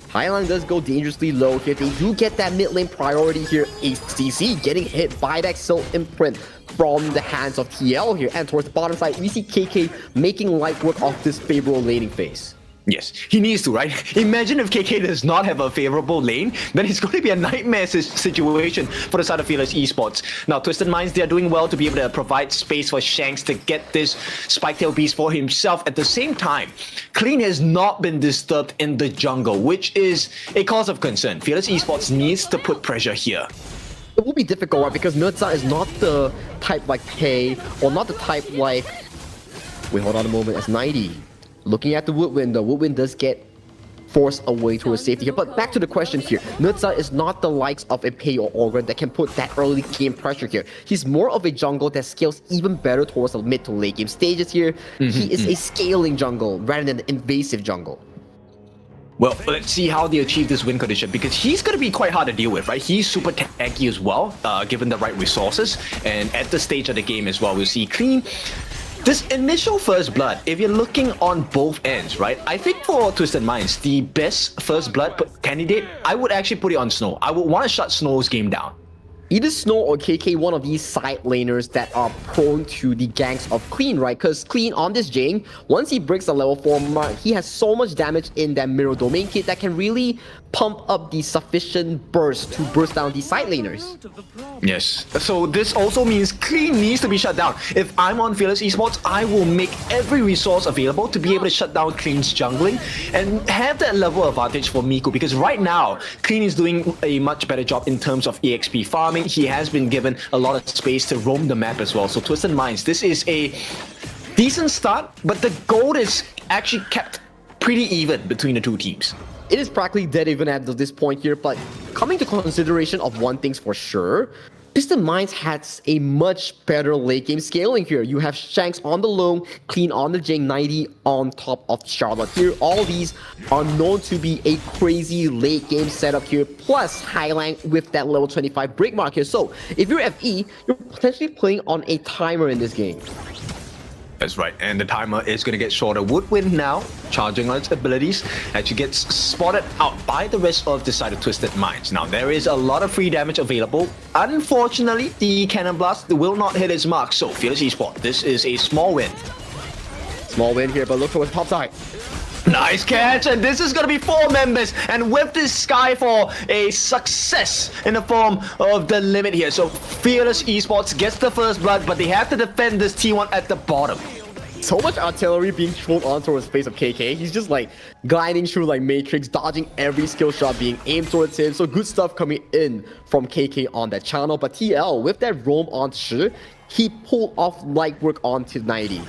Hailang does go dangerously low here. They do get that mid lane priority here. ACC getting hit by that Silk Imprint from the hands of TL here. And towards the bottom side, we see KK making light work of this favorable laning phase. Yes, he needs to, right? Imagine if KK does not have a favorable lane, then it's going to be a nightmare situation for the side of Fearless Esports. Now, Twisted Minds, they are doing well to be able to provide space for Shanks to get this Spiketail Beast for himself. At the same time, Clean has not been disturbed in the jungle, which is a cause of concern. Fearless Esports needs to put pressure here. It will be difficult, right? Because Nutsa is not the type like Pei, or not the type like... Wait, hold on a moment. It's 90. Looking at the Woodwind, the Woodwind does get forced away towards safety here. But back to the question here. Nutsa is not the likes of a Pei or Organ that can put that early game pressure here. He's more of a jungle that scales even better towards the mid to late game stages here. He is a scaling jungle rather than an invasive jungle. Well, let's see how they achieve this win condition, because he's going to be quite hard to deal with, right? He's super tanky as well, given the right resources. And at the stage of the game as well, we'll see Clean. This initial first blood, if you're looking on both ends, right? I think for Twisted Minds, the best first blood candidate, I would actually put it on Snow. I would want to shut Snow's game down. either Snow or KK, one of these side laners that are prone to the ganks of Clean, right? Because Clean on this Jing, once he breaks the level 4 mark, he has so much damage in that mirror domain kit that can really pump up the sufficient burst to burst down these side laners. Yes. So this also means Clean needs to be shut down. If I'm on Fearless Esports, I will make every resource available to be able to shut down Clean's jungling and have that level advantage for Miku, because right now, Clean is doing a much better job in terms of EXP farming. He has been given a lot of space to roam the map as well. So Twisted Minds, this is a decent start, but the gold is actually kept pretty even between the two teams. It is practically dead even at this point here, but coming to consideration of one thing's for sure, Twisted Minds has a much better late game scaling here. You have Shanks on the Loam, Clean on the Jing, 90 on top of Charlotte here. All these are known to be a crazy late game setup here, plus Highline with that level 25 break mark here. So if you're FE, you're potentially playing on a timer in this game. That's right, and the timer is going to get shorter. Woodwind now, charging on its abilities, actually gets spotted out by the rest of the side of Twisted Minds. Now, there is a lot of free damage available. Unfortunately, the Cannon Blast will not hit its mark, so Fearless Esports, this is a small win. Small win here, but look towards top side. Nice catch, and this is going to be 4 members, and with this Skyfall, a success in the form of the limit here. So Fearless Esports gets the first blood, but they have to defend this T1 at the bottom. So much artillery being thrown on towards the face of KK. He's just like gliding through like Matrix, dodging every skill shot being aimed towards him. So good stuff coming in from KK on that channel. But TL, with that roam on Shi, he pulled off light work onto 90.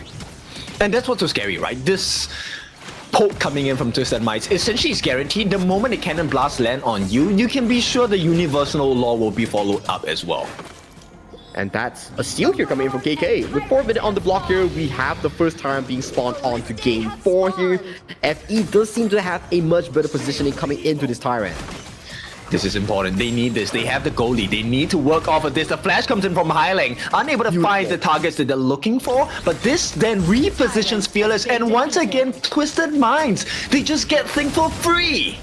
And that's what's so scary, right? This poke coming in from Twisted Minds essentially is guaranteed. The moment the Cannon Blast land on you, you can be sure the universal law will be followed up as well. And that's a steal here coming in from KK. With 4 minutes on the block here, we have the first time being spawned onto game 4 here. FE does seem to have a much better positioning coming into this Tyrant. This is important. They need this. They have the goal lead. They need to work off of this. The flash comes in from high lane, unable to find the targets that they're looking for. But this then repositions Fearless. And once again, Twisted Minds. They just get things for free.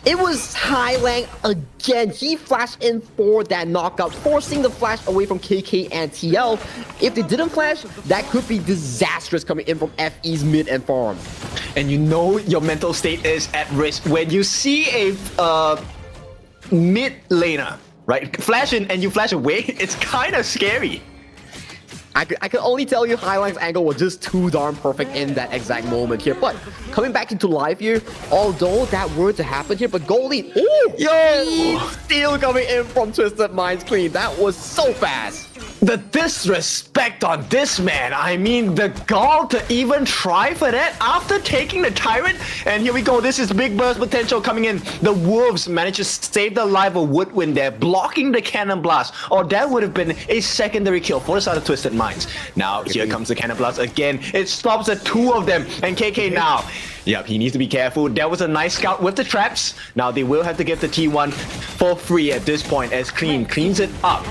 It was Highline again. He flashed in for that knockout, forcing the flash away from KK and TL. If they didn't flash, that could be disastrous coming in from FE's mid and farm. And you know your mental state is at risk when you see a mid laner, right, flash in and you flash away. It's kind of scary. I can only tell you Highline's angle was just too darn perfect in that exact moment here. But coming back into live here, although that were to happen here, but goal lead, ooh, yo, steal coming in from Twisted Minds Clean. That was so fast. The disrespect on this man. I mean, the gall to even try for that after taking the Tyrant. And here we go. This is big burst potential coming in. The Wolves managed to save the life of Woodwind there, blocking the Cannon Blast. Or that would have been a secondary kill for the side of Twisted Minds. Now, here comes the Cannon Blast again. It stops the 2 of them. And KK now. Yep, he needs to be careful. That was a nice scout with the traps. Now they will have to give the T1 for free at this point as Clean cleans it up.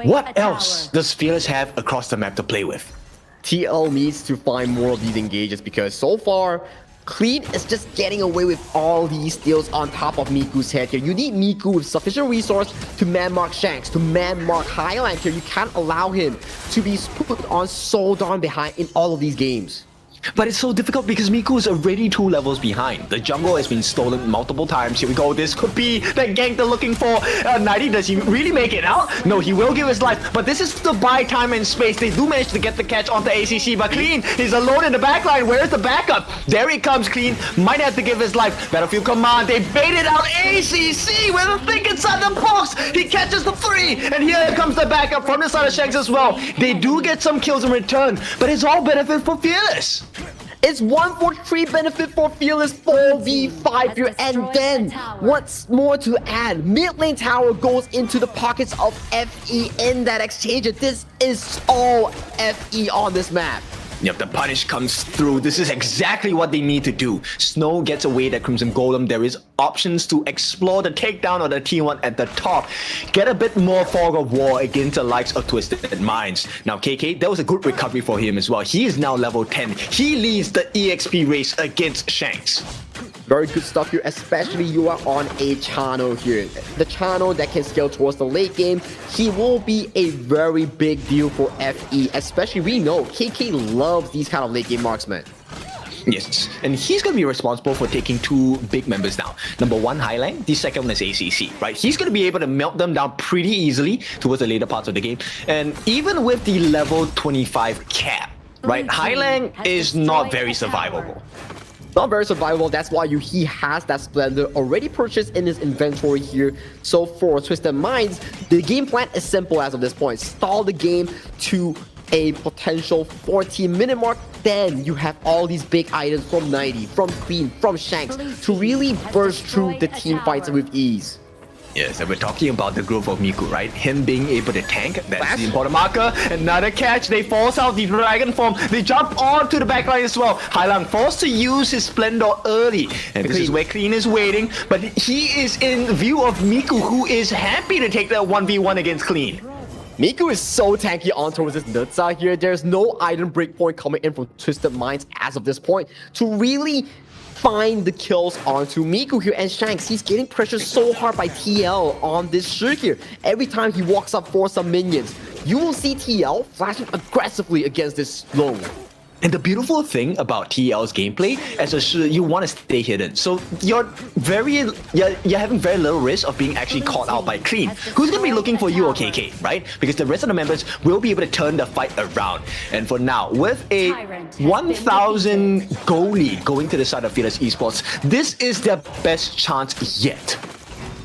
What else does Fearless have across the map to play with? TL needs to find more of these engages because so far, Clean is just getting away with all these steals on top of Miku's head here. You need Miku with sufficient resource to man-mark Shanks, to man-mark Highline here. You can't allow him to be put on so darn behind in all of these games. But it's so difficult because Miku is already 2 levels behind. The jungle has been stolen multiple times. Here we go. This could be the gank they're looking for. 90, does he really make it out? No, he will give his life. But this is to buy time and space. They do manage to get the catch onto ACC. But Clean is alone in the backline. Where's the backup? There he comes, Clean. Might have to give his life. Battlefield Command. They baited out ACC with a think inside the box. He catches the 3. And here comes the backup from the side of Shanks as well. They do get some kills in return. But it's all benefit for Fearless. It's 1-for-3 benefit for Fearless 4v5 here, and then what's more to add, mid lane tower goes into the pockets of FE in that exchange. This is all FE on this map. Yep, the punish comes through. This is exactly what they need to do. Snow gets away that Crimson Golem. There is options to explore the takedown of the T1 at the top. Get a bit more fog of war against the likes of Twisted Minds. Now, KK, that was a good recovery for him as well. He is now level 10. He leads the EXP race against Shanks. Very good stuff here, especially you are on a channel here. The channel that can scale towards the late game. He will be a very big deal for FE, especially we know KK loves these kind of late game marksmen. Yes, and he's going to be responsible for taking two big members down. Number one, Highline. The second one is ACC, right? He's going to be able to melt them down pretty easily towards the later parts of the game. And even with the level 25 cap, right, Highline is not very survivable. Not very survivable. That's why he has that Splendor already purchased in his inventory here. So for Twisted Minds, the game plan is simple as of this point. Stall the game to a potential 14-minute mark. Then you have all these big items from 90, from Queen, from Shanks to really burst through the team fights with ease. Yes, and we're talking about the growth of Miku, right? Him being able to tank, that's the important marker. Another catch, they force out the dragon form. They jump onto the backline as well. Highland forced to use his Splendor early. And this is where Clean is waiting. But he is in view of Miku, who is happy to take that 1v1 against Clean. Miku is so tanky on towards this Nutsa here. There's no item breakpoint coming in from Twisted Minds as of this point to really find the kills onto Miku here. And Shanks, he's getting pressured so hard by TL on this shirt here. Every time he walks up for some minions, you will see TL flashing aggressively against this Long. And the beautiful thing about TL's gameplay as a shooter, you want to stay hidden. So you're having very little risk of being actually caught out by Clean, who's going to be looking for you or KK, right? Because the rest of the members will be able to turn the fight around. And for now, with a 1,000 goal lead going to the side of Fearless Esports, this is their best chance yet.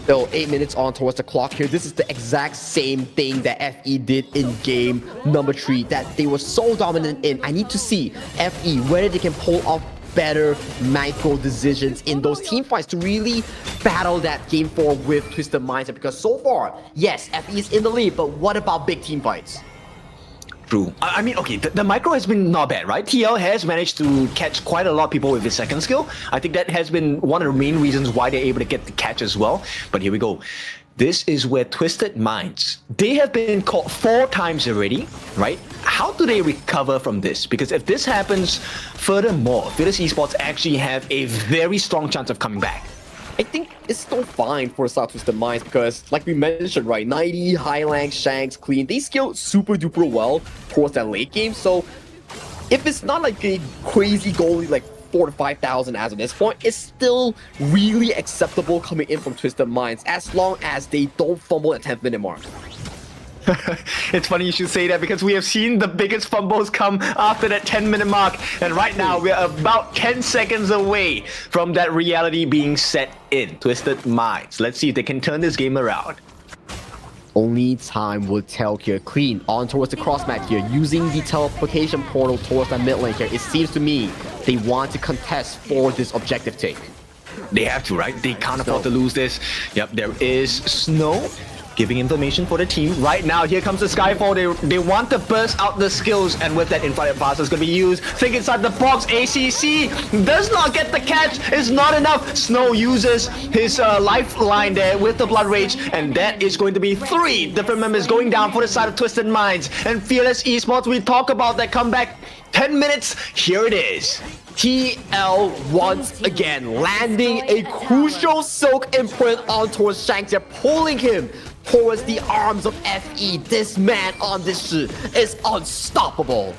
Still 8 minutes on towards the clock here. This is the exact same thing that FE did in game number 3 that they were so dominant in. I need to see FE whether they can pull off better micro decisions in those team fights to really battle that game 4 with Twisted Minds. Because so far, yes, FE is in the lead, but what about big team fights? True. I mean, okay, the micro has been not bad, right? TL has managed to catch quite a lot of people with his second skill. I think that has been one of the main reasons why they're able to get the catch as well. But here we go. This is where Twisted Minds, they have been caught 4 times already, right? How do they recover from this? Because if this happens, furthermore, Fearless Esports actually have a very strong chance of coming back. I think it's still fine for Twisted Minds because, like we mentioned, right, 90, Highland, Shanks, Clean, they scale super duper well towards that late game. So if it's not like a crazy goalie like 4,000 to 5,000 as of this point, it's still really acceptable coming in from Twisted Minds as long as they don't fumble at 10th minute mark. It's funny you should say that because we have seen the biggest fumbles come after that 10-minute mark, and right now we're about 10 seconds away from that reality being set in. Twisted Minds. Let's see if they can turn this game around. Only time will tell here. Clean on towards the crossmat here, using the teleportation portal towards the mid lane here. It seems to me they want to contest for this objective take. They have to, right? They can't afford to lose this. Yep, there is Snow giving information for the team. Right now, here comes the Skyfall. They want to burst out the skills, and with that inflighted pass is going to be used. Think inside the box. ACC does not get the catch. It's not enough. Snow uses his lifeline there with the Blood Rage, and that is going to be 3 different members going down for the side of Twisted Minds. And Fearless Esports, we talk about that comeback. 10 minutes, here it is. TL once again landing a crucial soak imprint on towards Shanks. They're pulling him towards the arms of FE. This man on this shit is unstoppable.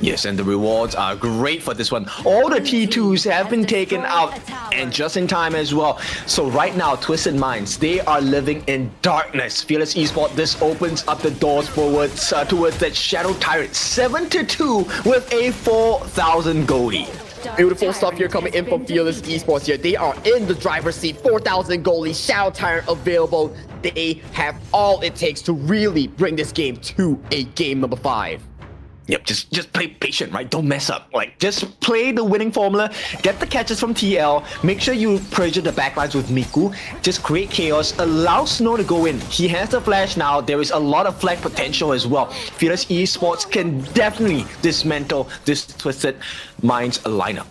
Yes, and the rewards are great for this one. All the T2s have been taken out, and just in time as well. So right now, Twisted Minds, they are living in darkness. Fearless Esports, this opens up the doors forwards towards that Shadow Tyrant. 7-2 with a 4,000 goalie. Beautiful stuff here coming in from Fearless Esports here. They are in the driver's seat. 4,000 goalie, Shadow Tyrant available. They have all it takes to really bring this game to a game number 5. Yep, just play patient, right? Don't mess up. Like, just play the winning formula, get the catches from TL, make sure you pressure the backlines with Miku, just create chaos, allow Snow to go in. He has the flash now, there is a lot of flag potential as well. Fearless Esports can definitely dismantle this Twisted Minds lineup.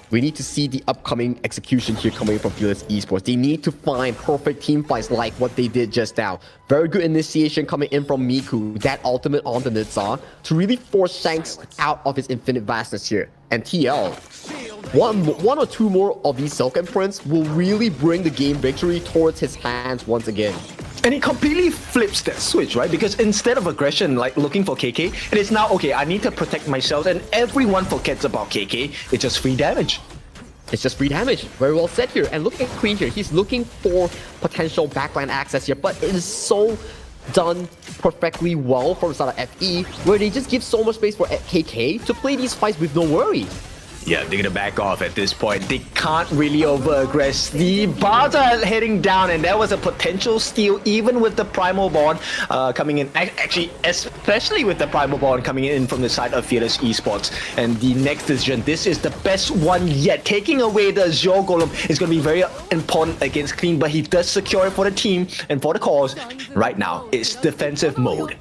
We need to see the upcoming execution here coming from Fearless Esports. They need to find perfect team fights like what they did just now. Very good initiation coming in from Miku. That ultimate on the Nitsa to really force Shanks out of his infinite vastness here. And TL, one or two more of these Silk Imprints will really bring the game victory towards his hands once again. And he completely flips that switch, right? Because instead of aggression, like looking for KK, it is now, okay, I need to protect myself, and everyone forgets about KK. It's just free damage. It's just free damage. Very well said here. And look at Queen here. He's looking for potential backline access here, but it is so done perfectly well from the side of FE, where they just give so much space for KK to play these fights with no worry. Yeah, they're gonna back off at this point. They can't really over-aggress. The bars are heading down, and there was a potential steal even with the Primal Bond coming in. Actually, especially with the Primal Bond coming in from the side of Fearless Esports. And the next decision, this is the best one yet. Taking away the Azure Golem is gonna be very important against Clean, but he does secure it for the team and for the cause. Right now, it's defensive mode.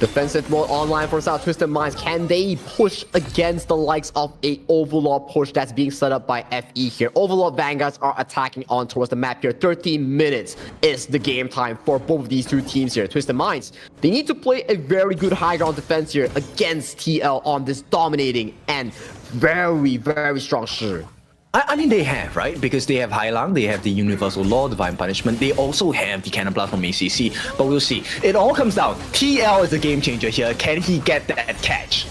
Defensive mode online for South Twisted Minds. Can they push against the likes of a Overlord push that's being set up by FE here? Overlord Vanguards are attacking on towards the map here. 13 minutes is the game time for both of these two teams here. Twisted Minds, they need to play a very good high ground defense here against TL on this dominating and very, very strong Shi. I mean, they have, right? Because they have Hailang, they have the Universal Law, Divine Punishment, they also have the Cannon Blast from ACC, but we'll see. It all comes down. TL is the game changer here. Can he get that catch?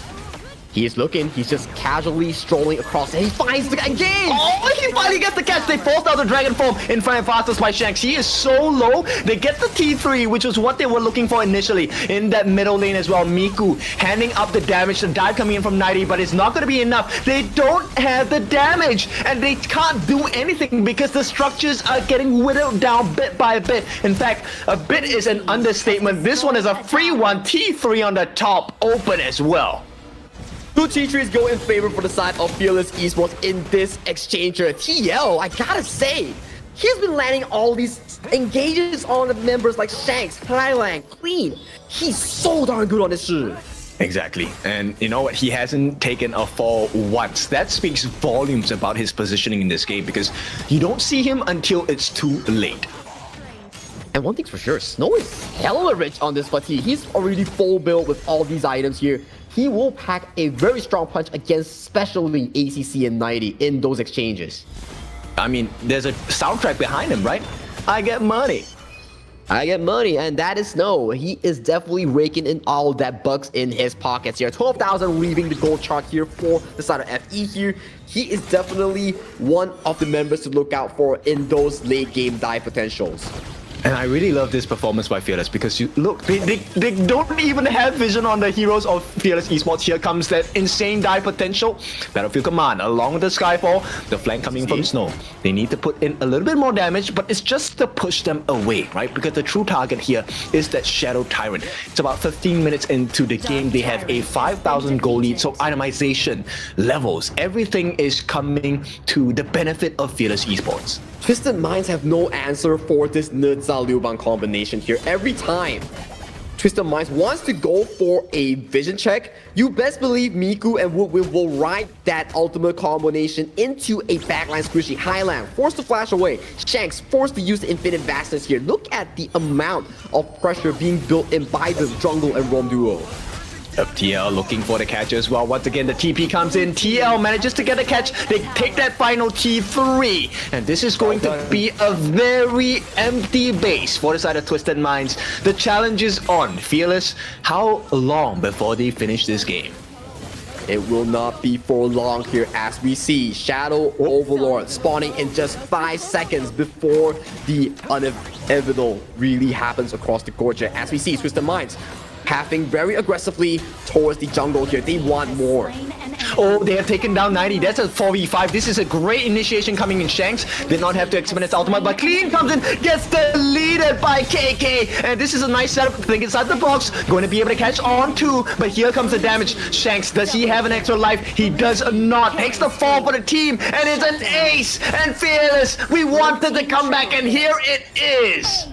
He is looking. He's just casually strolling across, and he finds the engage! Oh, he finally gets the catch! They forced out the Dragon Form in front of Fastest by Shanks. He is so low. They get the T3, which was what they were looking for initially in that middle lane as well. Miku handing up the damage. The dive coming in from 90, but it's not going to be enough. They don't have the damage, and they can't do anything because the structures are getting whittled down bit by bit. In fact, a bit is an understatement. This one is a free one. T3 on the top, open as well. Two T3s go in favor for the side of Fearless Esports in this exchange here. TL, I gotta say, he's been landing all these engages on the members like Shanks, Hailang, Clean. He's so darn good on this shit. Exactly. And you know what? He hasn't taken a fall once. That speaks volumes about his positioning in this game because you don't see him until it's too late. And one thing's for sure, Snow is hella rich on this fatigue. He's already full build with all these items here. He will pack a very strong punch against especially ACC and 90 in those exchanges. I mean, there's a soundtrack behind him, right? I get money. I get money, and that is Snow. He is definitely raking in all that bucks in his pockets here. 12,000 leaving the gold chart here for the side of FE here. He is definitely one of the members to look out for in those late game dive potentials. And I really love this performance by Fearless because you look, they don't even have vision on the heroes of Fearless Esports. Here comes that insane dive potential. Battlefield Command along with the Skyfall, the flank coming from Snow. They need to put in a little bit more damage, but it's just to push them away, right? Because the true target here is that Shadow Tyrant. It's about 15 minutes into the game. They have a 5,000 goal lead, so itemization, levels, everything is coming to the benefit of Fearless Esports. Twisted Minds have no answer for this Nerdza Liu Bang combination here. Every time Twisted Minds wants to go for a vision check, you best believe Miku and Woodwind will ride that ultimate combination into a backline squishy. Highland forced to flash away. Shanks forced to use the infinite vastness here. Look at the amount of pressure being built in by the jungle and roam duo. TL looking for the catch as well. Once again, the TP comes in. TL manages to get a catch. They take that final T3. And this is going to be a very empty base for the side of Twisted Minds. The challenge is on. Fearless, how long before they finish this game? It will not be for long here as we see Shadow Overlord spawning in just 5 seconds before the inevitable really happens across the gorge here. As we see Twisted Minds pathing very aggressively towards the jungle here. They want more. Oh, they have taken down 90. That's a 4v5. This is a great initiation coming in. Shanks did not have to expend its ultimate, but Clean comes in, gets deleted by KK. And this is a nice setup. Think inside the box. Going to be able to catch on too. But here comes the damage. Shanks, does he have an extra life? He does not. Takes the fall for the team. And it's an ace. And Fearless, we wanted to come back. And here it is.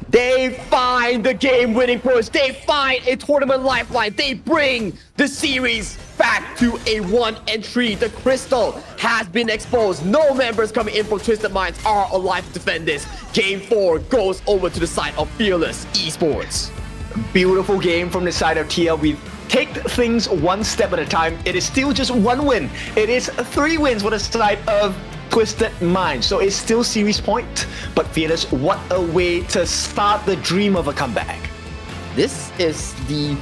They find the game-winning push. They find a tournament lifeline. They bring the series back to a 1 entry. The crystal has been exposed. No members coming in from Twisted Minds are alive to defend this. Game 4 goes over to the side of Fearless Esports. Beautiful game from the side of TL. take things one step at a time, it is still just one win. It is 3 wins for the side of Twisted Minds. So it's still series point. But Fearless, what a way to start the dream of a comeback. This is the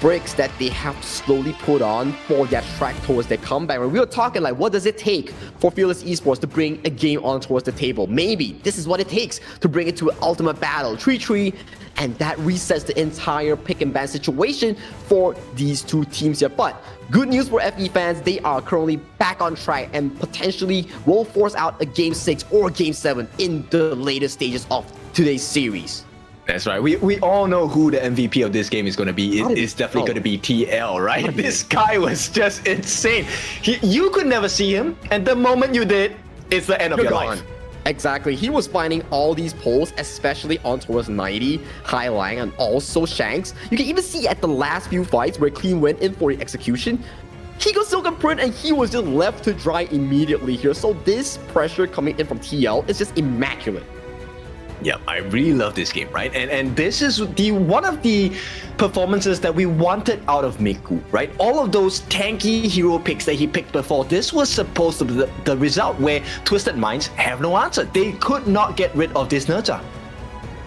bricks that they have to slowly put on for their track towards their comeback. When we were talking like, what does it take for Fearless Esports to bring a game on towards the table? Maybe this is what it takes to bring it to an ultimate battle, 3-3, and that resets the entire pick and ban situation for these two teams here. But good news for FE fans, they are currently back on track and potentially will force out a Game 6 or Game 7 in the later stages of today's series. That's right. We all know who the MVP of this game is going to be. It's definitely going to be TL, right? This guy was just insane. You could never see him, and the moment you did, it's the end of your life. Exactly. He was finding all these poles, especially on towards 90, Hai Lang, and also Shanks. You can even see at the last few fights where Clean went in for the execution, he got Silken Print and he was just left to dry immediately here. So this pressure coming in from TL is just immaculate. Yeah, I really love this game, right? And this is one of the performances that we wanted out of Miku, right? All of those tanky hero picks that he picked before, this was supposed to be the result where Twisted Minds have no answer. They could not get rid of this Nerja.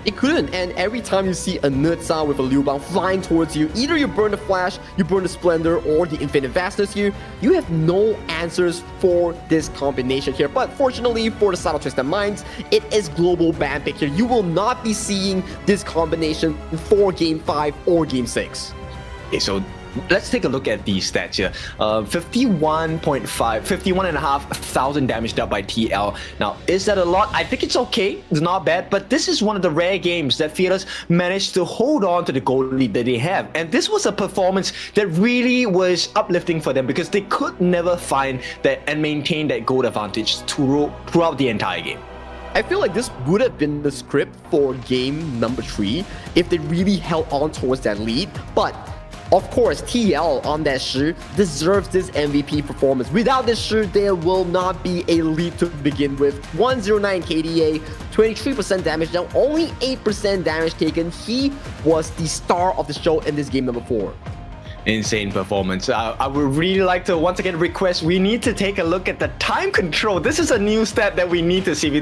It couldn't, and every time you see a Nerja with a Liu Bang flying towards you, either you burn the Flash, you burn the Splendor, or the Infinite Vastness here, you have no answers for this combination here. But fortunately for the side of Twisted Minds, it is global ban pick here. You will not be seeing this combination for Game 5 or Game 6. Okay, so let's take a look at these stats here. 51,500 damage dealt by TL. Now, is that a lot? I think it's okay. It's not bad, but this is one of the rare games that Fearless managed to hold on to the gold lead that they have. And this was a performance that really was uplifting for them because they could never find that and maintain that gold advantage throughout the entire game. I feel like this would have been the script for game number 3 if they really held on towards that lead, but of course, TL on that Shi deserves this MVP performance. Without this Shi, there will not be a lead to begin with. 109 KDA, 23% damage down, only 8% damage taken. He was the star of the show in this game number 4. Insane performance. I would really like to once again request we need to take a look at the time control. This is a new stat that we need to see.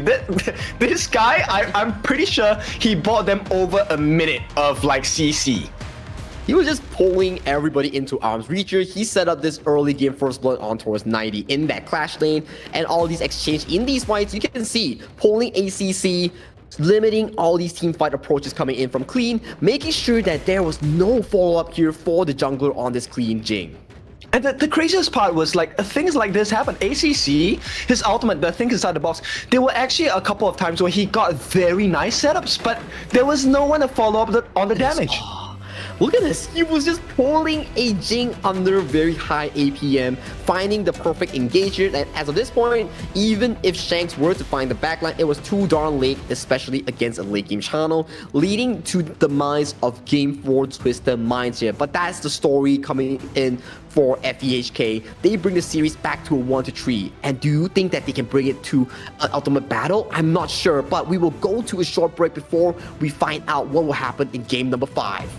This guy, I'm pretty sure he bought them over a minute of like CC. He was just pulling everybody into arm's reach here. He set up this early game first blood on towards 90 in that clash lane, and all these exchange in these fights, you can see pulling ACC, limiting all these team fight approaches coming in from Clean, making sure that there was no follow-up here for the jungler on this Clean Jing. And the craziest part was like things like this happen. ACC, his ultimate, the thing inside the box, there were actually a couple of times where he got very nice setups, but there was no one to follow up on the damage. Look at this, he was just pulling a Jing under very high APM, finding the perfect engagement, and as of this point, even if Shanks were to find the backline, it was too darn late, especially against a late game channel, leading to the demise of Game 4 Twisted Minds here. But that's the story coming in for FEHK. They bring the series back to a 1-3, and do you think that they can bring it to an ultimate battle? I'm not sure, but we will go to a short break before we find out what will happen in game number 5.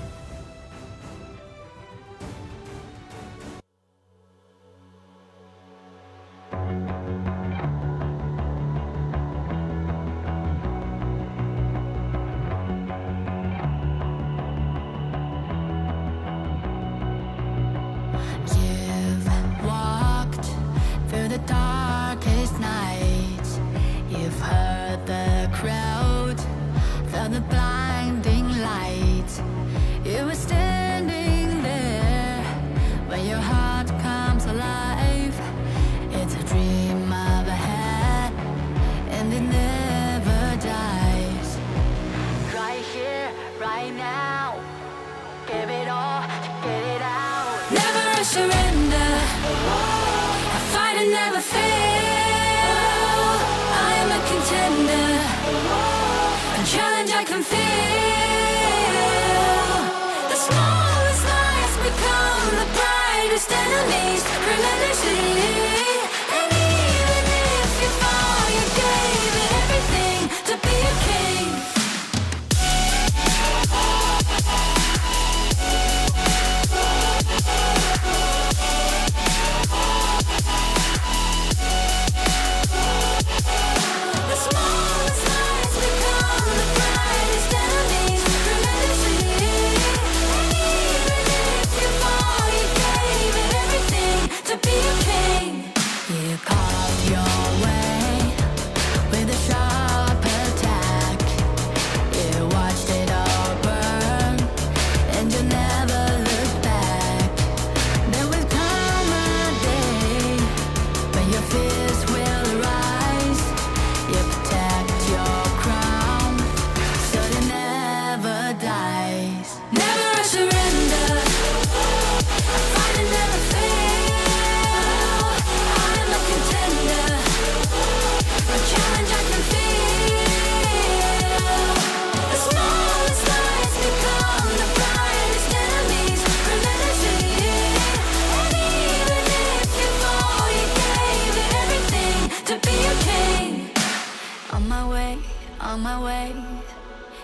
way, on my way.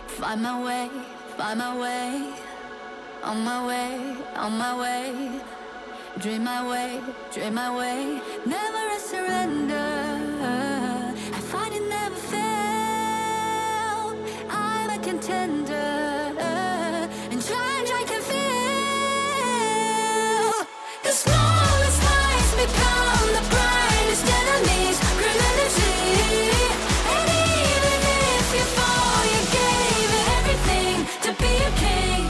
Find my way, find my way. On my way, on my way. Dream my way, dream my way. Never a surrender. I find it never fail. I'm a contender. And try can feel. The smallest lies become the brightest enemies. Remember to. And even if you fall, you gave it everything to be a king.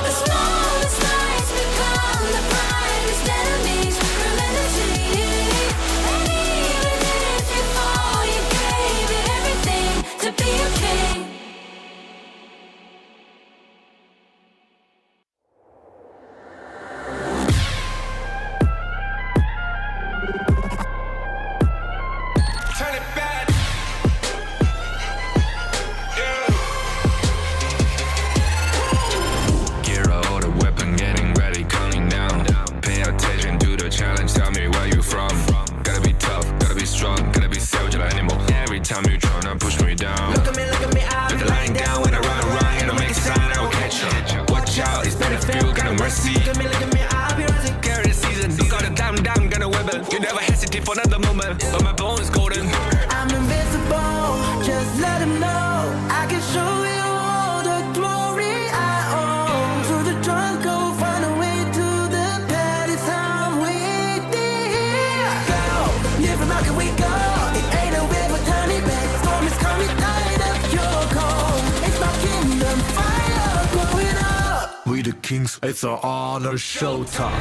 The smallest lies become the brightest enemies. Remember to. And even if you fall, you gave it everything to be a king. Turn it back. Gear up, order weapon, getting ready, counting down. Pay attention to the challenge, tell me where you from. Gotta be tough, gotta be strong, gotta be savage like animal. Every time you tryna push me down. Look at me, I'll be lying down when I run, and I'll make a sign, I will catch you. Watch out, it's better feel, kind of mercy. Look at me, I'll be rising. Carry the season, you got a damn, gonna weapon. You never hesitate for another moment, but my bone is golden. I'm invincible, just let him know. I can show you all the glory I own. Through the jungle, find a way to the pad. It's how we go. Never mind, can we go? It ain't a river, turn it back. Storm is coming, light up your cold. It's my kingdom, fire growing up. We the kings, it's our honor showtime.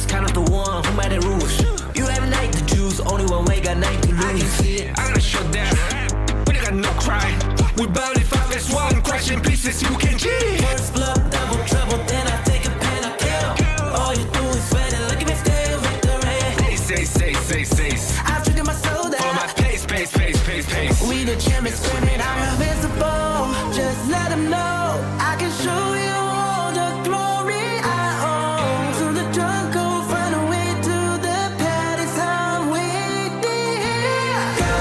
Kind of the one who made the rules. You have night to choose, only one way, got night to lose. I can see it, I'm gonna show that. We got no cry. We barely fight as one, crash in pieces, you can G. First blood, double trouble, then I take a pen, I kill. All you do is sweat and look at me still victory. Say. I've triggered my soul down. For my pace. We the champions screaming, I'm invincible. Just let them know I can show you all the glory I own. Through the jungle, find a way to the pad. It's how we go.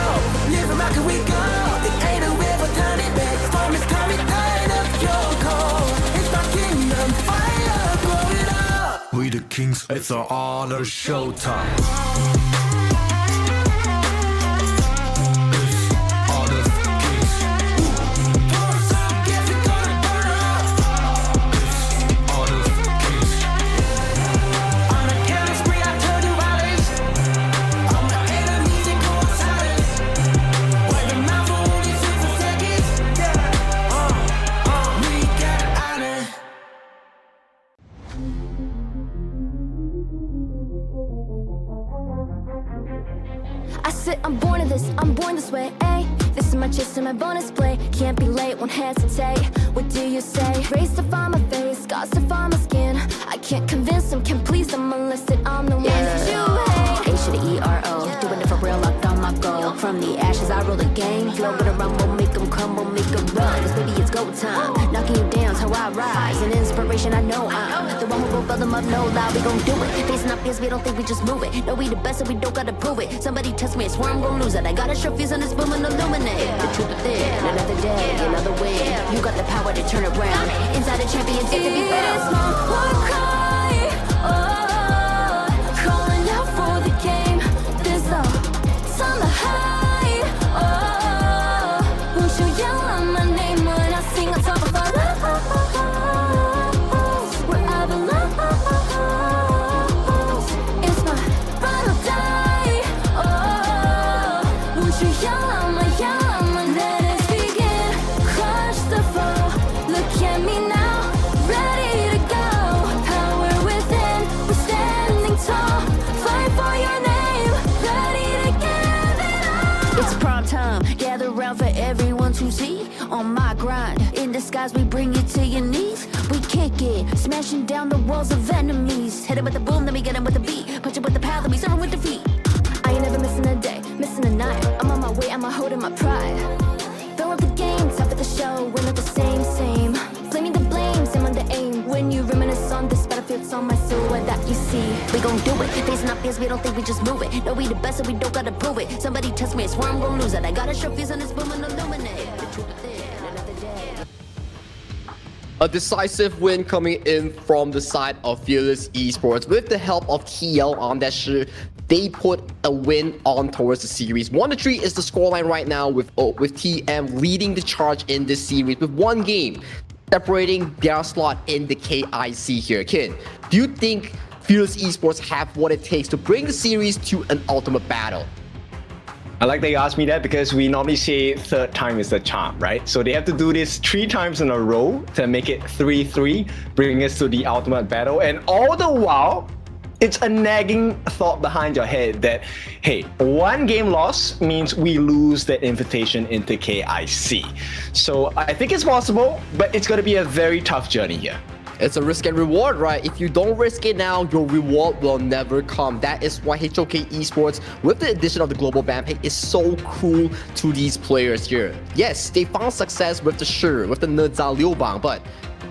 Never mind, can we go? It ain't a river, turn it back. Storm is coming, light up your cold. It's my kingdom, fire growing up. We the kings, it's our honor showtime. I'm born of this, I'm born this way, ayy. This is my chest and my bonus play. Can't be late, won't hesitate. What do you say? Race to find my face, scars to find my skin. I can't convince them, can't please them unless that I'm the one that you hate. H to the E-R-O, doing it for real, locked on my goal. From the ashes, I roll the game. Flow with a rumble, make them crumble, make them run. Cause baby, it's go time. Knocking you down's how I rise. An inspiration, I know I'm the one who will build them up, no lie, we gon' do it. Facing our fears, we don't think we just move it. No, we the best and we don't gotta prove it. Somebody test me, I swear I'm gon' lose it. I got a sure fuse on this boom and illuminate the truth within. Another day, another win. You got the power to turn around. Inside a champion, to be found. It's my war cry, oh, calling out for the game. There's no summer high, oh, won't you yell out my name when I sing on top of our lungs? Where I belong. It's my ride or die, oh, won't you yell out my let us begin. Crush the foe, look at me now, ready to go. Power on my grind. In disguise, we bring it to your knees. We kick it, smashing down the walls of enemies. Hit it with the boom, then we get him with the beat. Punch it with the power, then we serve him with defeat. I ain't never missing a day, missing a night. I'm on my way, I'm holding my pride. Fill up the game, top of the show, we're not the same. Flaming the blame, same on the aim. When you reminisce on this battlefield, it's on my silhouette that you see. We gon' do it, facing our fears, we don't think we just move it. No, we the best, so we don't gotta prove it. Somebody test me, I swear I'm gon' lose it. I got a trophies on this boom and illuminate. The truth within, another day. A decisive win coming in from the side of Fearless Esports with the help of TL on that shit. They put a win on towards the series. 1-3 is the scoreline right now with TM leading the charge in this series with one game separating their slot in the KIC here. Kin, do you think Fearless Esports have what it takes to bring the series to an ultimate battle? I like that you asked me that because we normally say third time is the charm, right? So they have to do this 3 times in a row to make it 3-3, bring us to the ultimate battle. And all the while, it's a nagging thought behind your head that, hey, one game loss means we lose that invitation into KIC. So I think it's possible, but it's going to be a very tough journey here. It's a risk and reward, right? If you don't risk it now, your reward will never come. That is why HOK Esports, with the addition of the global ban pick, is so cool to these players here. Yes, they found success with the Shi, with the Neza Liu Bang, but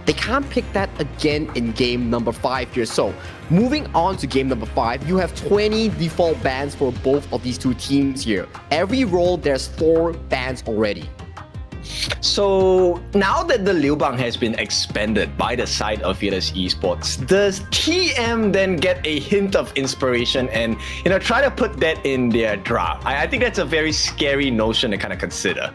they can't pick that again in game number 5 here. So moving on to game number 5, you have 20 default bans for both of these two teams here. Every role, there's 4 bans already. So now that the Liu Bang has been expanded by the side of Fearless Esports, does TM then get a hint of inspiration and try to put that in their draft? I think that's a very scary notion to kind of consider.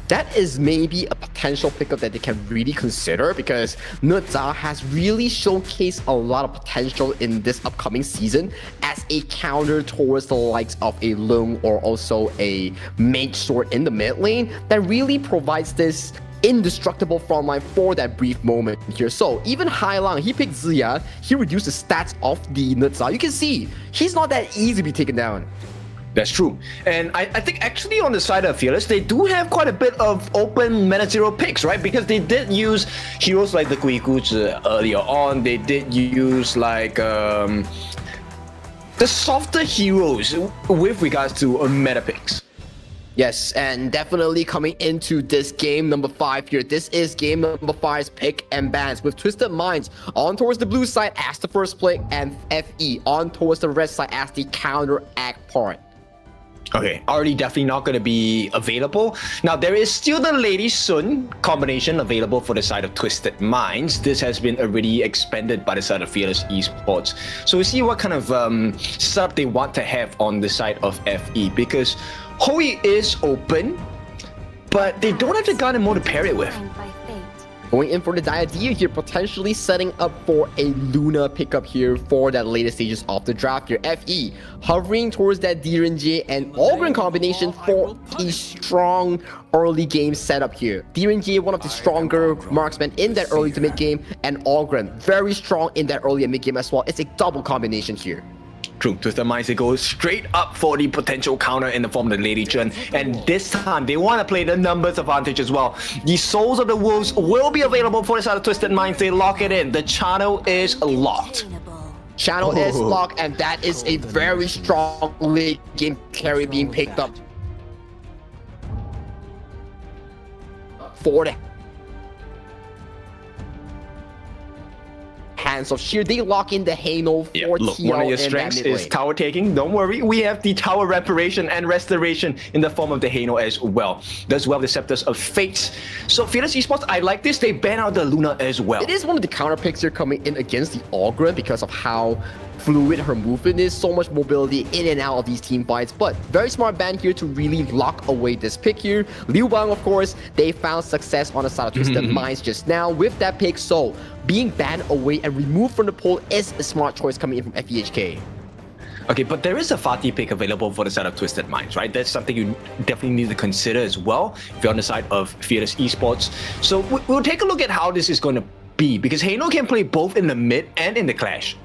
That is maybe a potential pickup that they can really consider because Neza has really showcased a lot of potential in this upcoming season as a counter towards the likes of a Lung or also a mage sword in the mid lane that really provides this indestructible frontline for that brief moment here. So even Hailang, he picked Ziya, he reduced the stats of the Neza. You can see, he's not that easy to be taken down. That's true. And I think actually on the side of Fearless, they do have quite a bit of open Meta Zero picks, right? Because they did use heroes like the Gui Guzi earlier on. They did use like the softer heroes with regards to meta picks. Yes, and definitely coming into this game number 5 here. This is game number 5's pick and bans with Twisted Minds on towards the blue side as the first pick and FE on towards the red side as the counteract part. Okay, already definitely not going to be available. Now, there is still the Lady Sun combination available for the side of Twisted Minds. This has been already expanded by the side of Fearless Esports. So we see what kind of setup they want to have on the side of FE because Hui is open, but they don't have the gun and more to pair it with. Going in for the Diadea here, potentially setting up for a Luna pickup here for that later stages of the draft here. FE hovering towards that Gen.G and Ogren combination for a strong early game setup here. Gen.G, one of the stronger marksmen in that early to mid game, and Ogren very strong in that early and mid game as well. It's a double combination here. True, Twisted Minds, they go straight up for the potential counter in the form of the Lady Chen. And this time, they want to play the numbers advantage as well. The Souls of the Wolves will be available for the side of Twisted Minds. They lock it in. The channel is locked. Channel is locked, and that is a very strong late game carry being picked up for the hands of Sheer. They lock in the Hano for look, TL. One of your strengths is tower taking. Don't worry, we have the tower reparation and restoration in the form of the Hano as well. Does well the Scepters of Fates. So Fearless Esports, I like this. They ban out the Luna as well. It is one of the counter picks here coming in against the Ogren because of how fluid her movement is, so much mobility in and out of these team fights, but very smart ban here to really lock away this pick here. Liu Bang, of course, they found success on the side of Twisted Minds just now with that pick, so being banned away and removed from the pool is a smart choice coming in from FEHK. Okay, but there is a Fatih pick available for the side of Twisted Minds, right? That's something you definitely need to consider as well if you're on the side of Fearless Esports. So we'll take a look at how this is going to be, because Hano can play both in the mid and in the clash.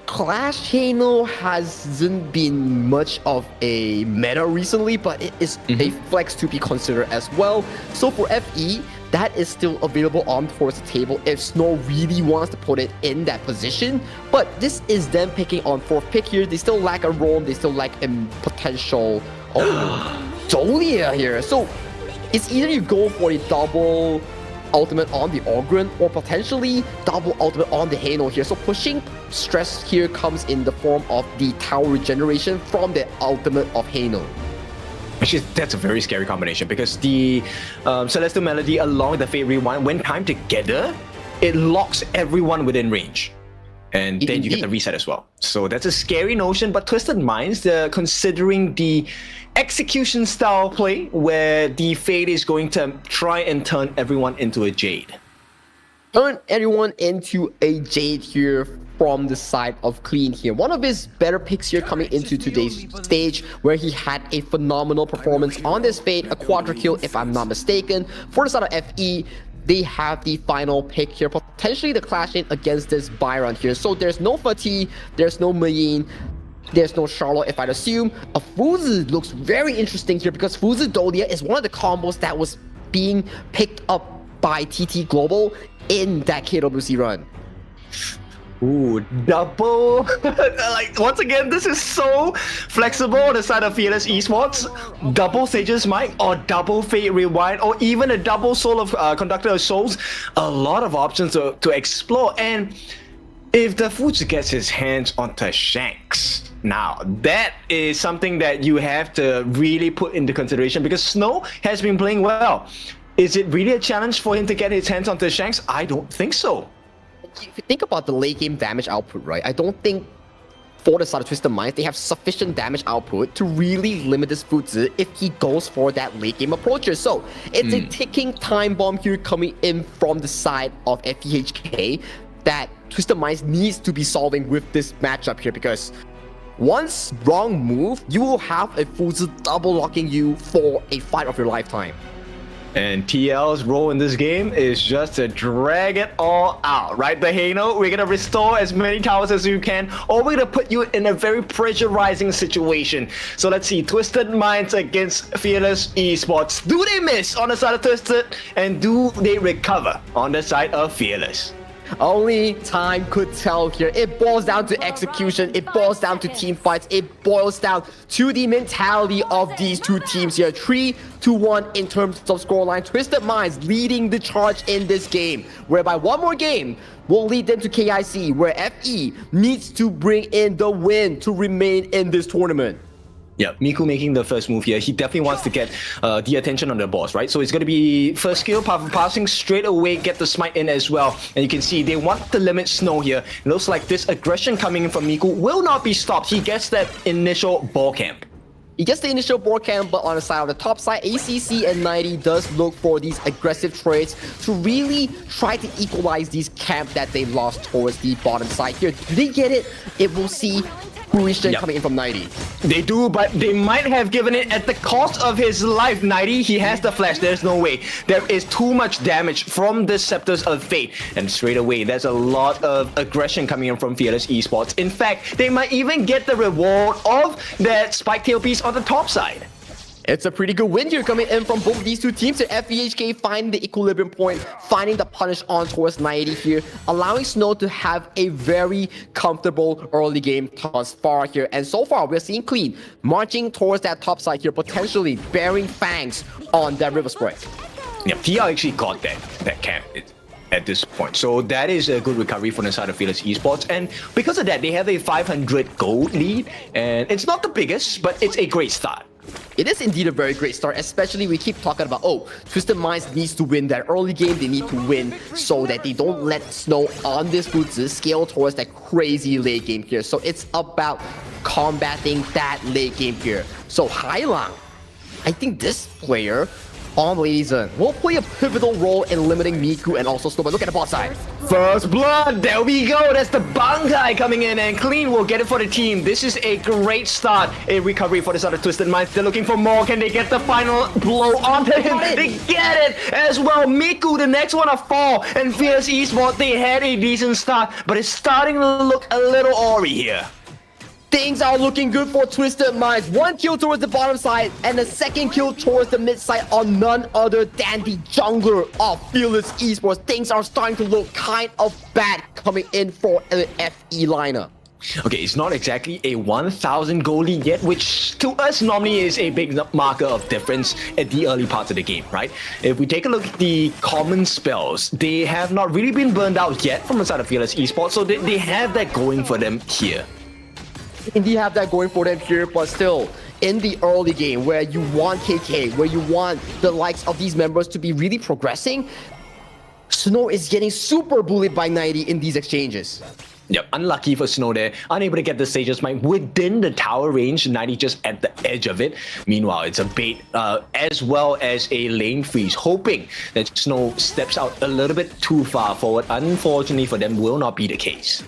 Clash Halo hasn't been much of a meta recently, but it is a flex to be considered as well. So for FE, that is still available on towards the table if Snow really wants to put it in that position. But this is them picking on 4th pick here. They still lack a roam, they still lack a potential Dolia here. So it's either you go for a double ultimate on the Ogryn or potentially double ultimate on the Hano here. So pushing stress here comes in the form of the tower regeneration from the ultimate of Hano. Actually, that's a very scary combination because the Celestial Melody along with the Fate Rewind, when timed together, it locks everyone within range. And then you get the reset as well. So that's a scary notion, but Twisted Minds, they're considering the execution style play where the Fate is going to try and turn everyone into a Jade. Turn everyone into a Jade here from the side of Clean here. One of his better picks here coming into today's stage where he had a phenomenal performance on this Fate, a quadra kill if I'm not mistaken. For the side of FE, they have the final pick here, potentially the clash in against this Byron here. So there's no Fatih, there's no Mayin, there's no Charlotte if I'd assume. A Fuzi looks very interesting here because Fuzi Dolia is one of the combos that was being picked up by TT Global in that KWC run. Ooh, double. Like, once again, this is so flexible on the side of Fearless Esports. Double Sage's Might or double Fate Rewind or even a double Soul of Conductor of Souls. A lot of options to explore. And if the Fuji gets his hands onto Shanks, now that is something that you have to really put into consideration because Snow has been playing well. Is it really a challenge for him to get his hands onto Shanks? I don't think so. If you think about the late game damage output, right? I don't think for the side of Twisted Minds, they have sufficient damage output to really limit this Fuzi if he goes for that late game approach here. So it's a ticking time bomb here coming in from the side of FEHK that Twisted Minds needs to be solving with this matchup here because once wrong move, you will have a Fuzi double locking you for a fight of your lifetime. And TL's role in this game is just to drag it all out, right? The Hano, we're gonna restore as many towers as you can, or we're gonna put you in a very pressurizing situation. So let's see, Twisted Minds against Fearless Esports. Do they miss on the side of Twisted, and do they recover on the side of Fearless? Only time could tell here. It boils down to execution. It boils down to team fights. It boils down to the mentality of these two teams here. 3-1 in terms of scoreline. Twisted Minds leading the charge in this game, whereby one more game will lead them to KIC, where FE needs to bring in the win to remain in this tournament. Yeah, Miku making the first move here. He definitely wants to get the attention on the boss, right? So it's going to be first skill, powerful passing, straight away get the smite in as well. And you can see they want to limit Snow here. It looks like this aggression coming in from Miku will not be stopped. He gets that initial ball camp. He gets the initial board camp, but on the side of the top side, ACC and 90 does look for these aggressive trades to really try to equalize these camp that they lost towards the bottom side here. Do they get it? It will see Furishin coming in from 90. They do, but they might have given it at the cost of his life. 90, he has the flash. There's no way. There is too much damage from the Scepters of Fate. And straight away, there's a lot of aggression coming in from Fearless Esports. In fact, they might even get the reward of that Spike Tail piece on the top side. It's a pretty good win here coming in from both these two teams. So FEHK finding the equilibrium point, finding the punish on towards 90 here, allowing Snow to have a very comfortable early game thus far here. And so far, we're seeing Clean marching towards that top side here, potentially bearing fangs on that River Spray. Yeah, TL actually got that camp at this point. So that is a good recovery from the side of Fearless Esports. And because of that, they have a 500 gold lead. And it's not the biggest, but it's a great start. It is indeed a very great start, especially we keep talking about, oh, Twisted Minds needs to win that early game. They need to win so that they don't let Snow on this Fuzi scale towards that crazy late game here. So it's about combating that late game here. So Hailang, I think this player on Lady Zhen will play a pivotal role in limiting Miku and also Snow. But look at the bot side. First blood, there we go. That's the Bankai coming in, and Clean will get it for the team. This is a great start in recovery for this other Twisted Minds. They're looking for more. Can they get the final blow onto him? They get it as well. Miku, the next one to fall, and Fierce Esports, they had a decent start, but it's starting to look a little awry here. Things are looking good for Twisted Minds. One kill towards the bottom side and a second kill towards the mid side on none other than the jungler of Fearless Esports. Things are starting to look kind of bad coming in for the FE lineup. Okay, it's not exactly a 1,000 goal lead yet, which to us normally is a big marker of difference at the early parts of the game, right? If we take a look at the common spells, they have not really been burned out yet from the side of Fearless Esports, so they have that going for them here. Indeed have that going for them here, but still, in the early game where you want KK, where you want the likes of these members to be really progressing, Snow is getting super bullied by 90 in these exchanges. Yep, unlucky for Snow there, unable to get the Sage's Might within the tower range, 90 just at the edge of it. Meanwhile, it's a bait as well as a lane freeze, hoping that Snow steps out a little bit too far forward. Unfortunately for them, will not be the case.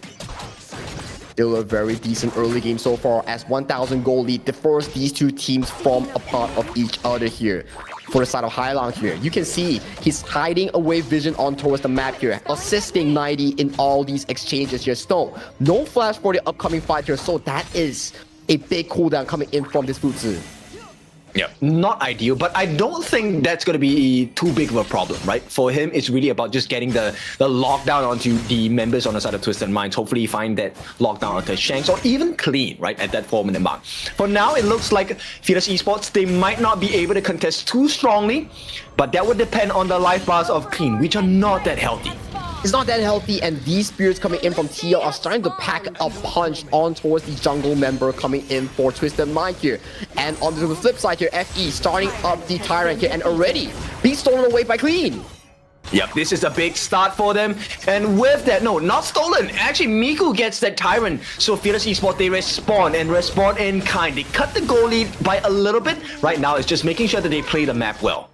Still a very decent early game so far as 1,000 goal lead differs these two teams from a part of each other here. For the side of Hailang here, you can see he's hiding away vision on towards the map here, assisting 90 in all these exchanges here. Snow, no flash for the upcoming fight here, so that is a big cooldown coming in from this Futsu. Yeah, not ideal, but I don't think that's going to be too big of a problem, right? For him, it's really about just getting the lockdown onto the members on the side of Twisted Minds. Hopefully find that lockdown onto Shanks or even Clean, right, at that 4-minute mark. For now, it looks like Fearless Esports, they might not be able to contest too strongly, but that would depend on the life bars of Clean, which are not that healthy. It's not that healthy, and these spirits coming in from TL are starting to pack a punch on towards the jungle member coming in for Twisted Mind here. And on the flip side here, FE starting up the Tyrant here and already being stolen away by Clean. Yep, this is a big start for them. And with that, no, not stolen. Actually, Miku gets that Tyrant. So Fearless Esports, they respond in kind. They cut the goal lead by a little bit. Right now, it's just making sure that they play the map well.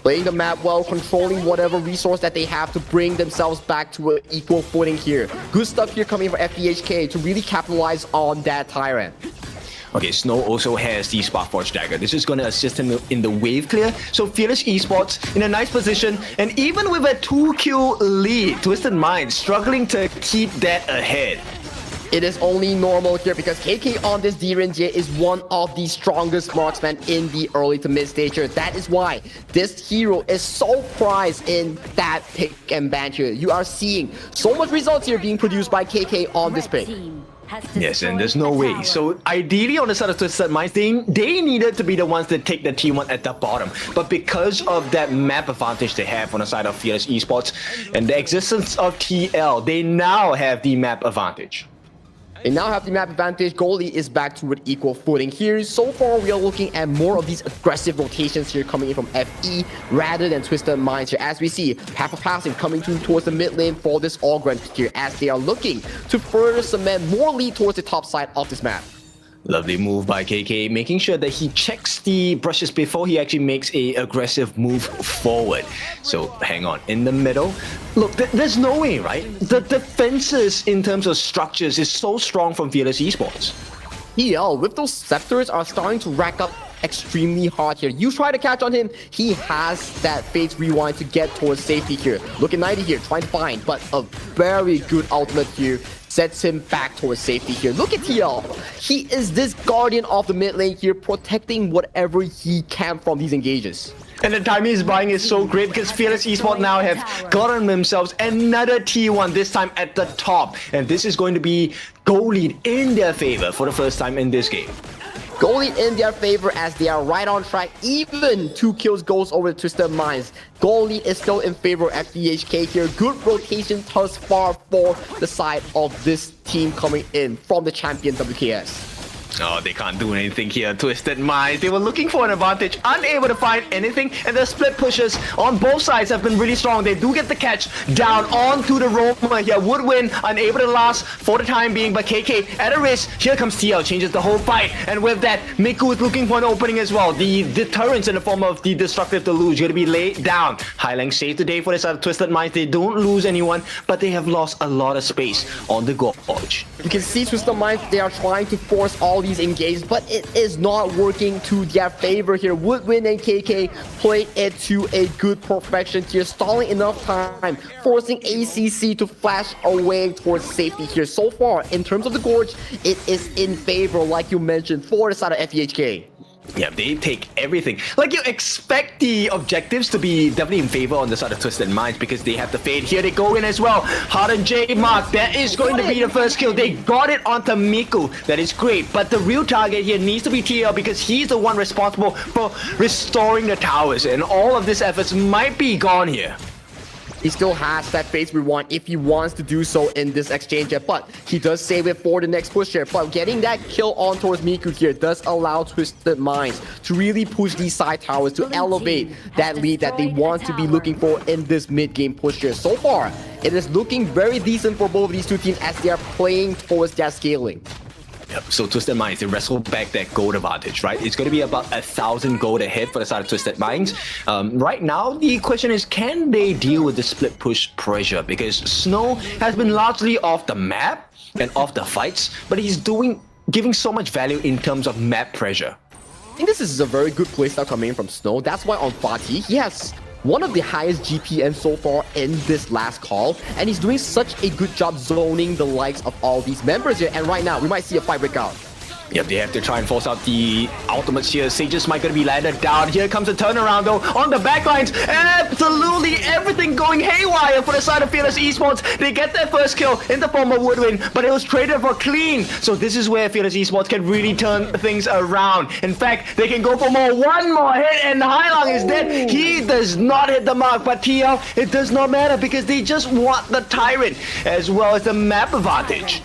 Playing the map well, controlling whatever resource that they have to bring themselves back to an equal footing here. Good stuff here coming from FEHK to really capitalize on that Tyrant. Okay, Snow also has the Sparkforge Dagger. This is going to assist him in the wave clear. So Fearless Esports in a nice position. And even with a 2-kill lead, Twisted Minds struggling to keep that ahead. It is only normal here because KK on this Gen.G is one of the strongest marksmen in the early to mid stage here. That is why this hero is so prized in that pick and ban here. You are seeing so much results here being produced by KK on this pick. Yes, and there's no way. So ideally on the side of Twisted Minds, they needed to be the ones that take the T1 at the bottom. But because of that map advantage they have on the side of Fearless Esports and the existence of TL, they now have the map advantage. They now have the map advantage. Goalie is back to an equal footing here. So far, we are looking at more of these aggressive rotations here coming in from FE rather than Twisted Minds here. As we see, half of passing coming towards the mid lane for this Ogren here as they are looking to further cement more lead towards the top side of this map. Lovely move by KK, making sure that he checks the brushes before he actually makes a aggressive move forward. So hang on, in the middle. Look, there's no way, right? The defenses in terms of structures is so strong from Fearless Esports. TL, with those scepters, are starting to rack up extremely hard here. You try to catch on him, he has that Fate's Rewind to get towards safety here. Look at 90 here, trying to find, but a very good ultimate here sets him back towards safety here. Look at TL. He is this guardian of the mid lane here, protecting whatever he can from these engages. And the timing he's buying is so great because Fearless Esports now have gotten themselves another T1, this time at the top. And this is going to be goal lead in their favor for the first time in this game. Goalie in their favor as they are right on track. Even 2 kills goes over the Twisted Minds. Goalie is still in favor of FDHK here. Good rotation thus far for the side of this team coming in from the champion WKS. Oh, they can't do anything here. Twisted Minds, they were looking for an advantage, unable to find anything, and the split pushes on both sides have been really strong. They do get the catch down onto the Roma here. Woodwind unable to last for the time being, but KK at a risk. Here comes TL, changes the whole fight, and with that, Miku is looking for an opening as well. The deterrence in the form of the Destructive Deluge going to be laid down. Highlang save today for this side of Twisted Minds. They don't lose anyone, but they have lost a lot of space on the gorge. You can see Twisted Minds, they are trying to force all these engages, but it is not working to their favor here. Woodwind and KK played it to a good perfection here, stalling enough time, forcing ACC to flash away towards safety here. So far, in terms of the gorge, it is in favor, like you mentioned, for the side of FEHK. Yeah, they take everything. Like, you expect the objectives to be definitely in favor on the side of Twisted Minds because they have the fade. Here they go in as well. Harden J Mark, that is going to be the first kill. They got it onto Miku. That is great. But the real target here needs to be TL because he's the one responsible for restoring the towers. And all of these efforts might be gone here. He still has that phase rewind if he wants to do so in this exchange here, but he does save it for the next push here. But getting that kill on towards Miku here does allow Twisted Minds to really push these side towers to elevate that lead that they want to be looking for in this mid-game push here. So far, it is looking very decent for both of these two teams as they are playing towards their scaling. Yep. So Twisted Minds, they wrestle back that gold advantage, right? It's going to be about 1,000 gold ahead for the side of Twisted Minds. Right now, the question is, can they deal with the split push pressure? Because Snow has been largely off the map and off the fights, but he's giving so much value in terms of map pressure. I think this is a very good playstyle coming in from Snow. That's why on Fatih, he has one of the highest GPM so far in this last call, and he's doing such a good job zoning the likes of all these members here. And right now, we might see a fight break out. Yep, they have to try and force out the ultimates here. Sages might gonna be landed down. Here comes a turnaround though on the backlines. Absolutely everything going haywire for the side of Fearless Esports. They get their first kill in the form of Woodwind, but it was traded for clean. So this is where Fearless Esports can really turn things around. In fact, they can go for more. One more hit and Highlang is dead. He does not hit the mark, but TL, it does not matter because they just want the Tyrant as well as the map advantage.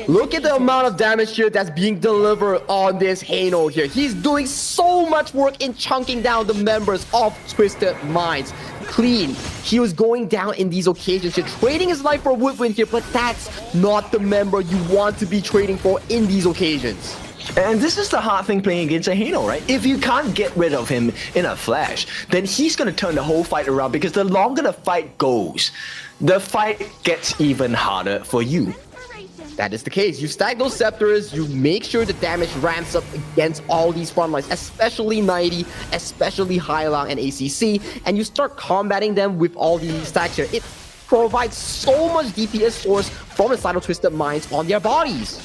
Look at the amount of damage here that's being delivered on this Hano here. He's doing so much work in chunking down the members of Twisted Minds. Clean. He was going down in these occasions here, trading his life for Woodwind here, but that's not the member you want to be trading for in these occasions. And this is the hard thing playing against a Hano, right? If you can't get rid of him in a flash, then he's going to turn the whole fight around because the longer the fight goes, the fight gets even harder for you. That is the case. You stack those scepters, you make sure the damage ramps up against all these front lines, especially 90, especially Highlang and ACC, and you start combating them with all these stacks here. It provides so much DPS source from the side of Twisted Minds on their bodies.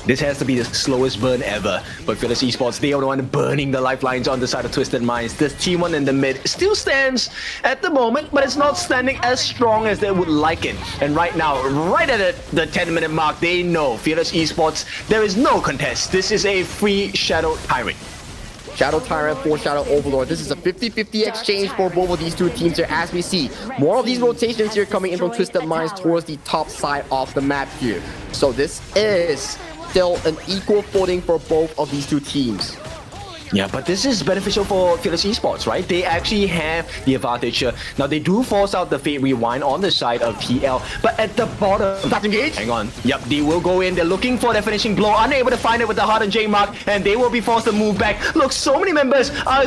This has to be the slowest burn ever, but Fearless Esports, they are the one burning the lifelines on the side of Twisted Minds. This T1 in the mid still stands at the moment, but it's not standing as strong as they would like it. And right now, right at the 10-minute mark, they know Fearless Esports, there is no contest. This is a free Shadow Tyrant. Shadow Tyrant for Shadow Overlord. This is a 50-50 exchange for both of these two teams here as we see more of these rotations here coming in from Twisted Minds towards the top side of the map here. So this is still an equal footing for both of these two teams. Yeah, but this is beneficial for Fearless Esports, right? They actually have the advantage here. Now, they do force out the Fate Rewind on the side of TL, but at the bottom... That's engaged. Hang on. Yep, they will go in. They're looking for their finishing blow, unable to find it with the Harden J Mark, and they will be forced to move back. Look, so many members are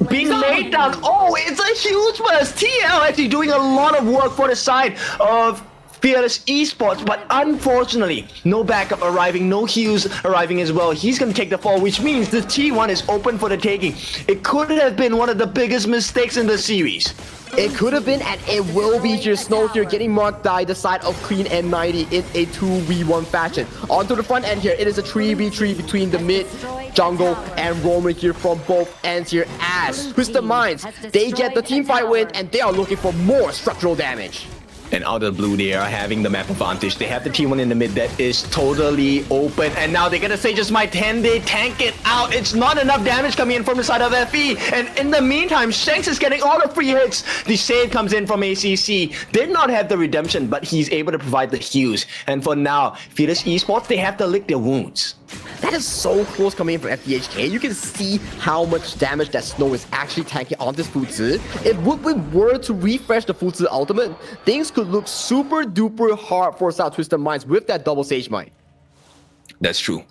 being laid down. Oh, it's a huge burst. TL actually doing a lot of work for the side of Fearless Esports, but unfortunately, no backup arriving, no heals arriving as well. He's going to take the fall, which means the T1 is open for the taking. It could have been one of the biggest mistakes in the series. It could have been, and it will be here. Snow here getting marked by the side of Clean and 90 in a 2v1 fashion. Onto the front end here, it is a 3v3 between the mid, jungle, and Roman here from both ends here as Twisted Minds, they get the team fight win, and they are looking for more structural damage. And out of the blue, they are having the map advantage. They have the T1 in the mid that is totally open. And now they get a Sage's Might 10. They tank it out. It's not enough damage coming in from the side of FE. And in the meantime, Shanks is getting all the free hits. The save comes in from ACC. Did not have the redemption, but he's able to provide the heals. And for now, Fearless Esports, they have to lick their wounds. That is so close coming in from FDHK. You can see how much damage that Snow is actually tanking on this Fuzi. If we were to refresh the Fuzi ultimate, things could look super duper hard for South Twisted Minds with that double Sage Mine. That's true.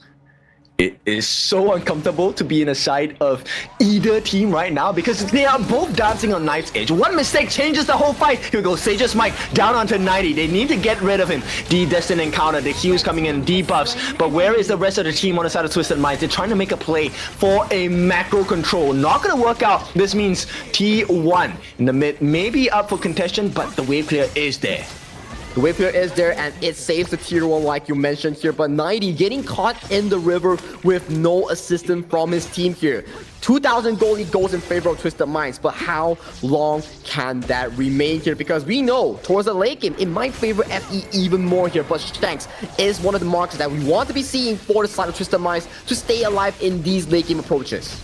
It is so uncomfortable to be in a side of either team right now because they are both dancing on knife's edge. One mistake changes the whole fight. Here we go, Sage's Mike down onto 90. They need to get rid of him. The Destined Encounter, the Qs coming in, debuffs. But where is the rest of the team on the side of Twisted Minds? They're trying to make a play for a macro control. Not going to work out. This means T1 in the mid, maybe up for contention, but the wave clear is there. The wave clear is there and it saves the tier 1 like you mentioned here, but 90 getting caught in the river with no assistance from his team here. 2,000 gold lead goes in favor of Twisted Minds, but how long can that remain here? Because we know towards the late game, it might favor FE even more here, but Shanks is one of the marks that we want to be seeing for the side of Twisted Minds to stay alive in these late game approaches.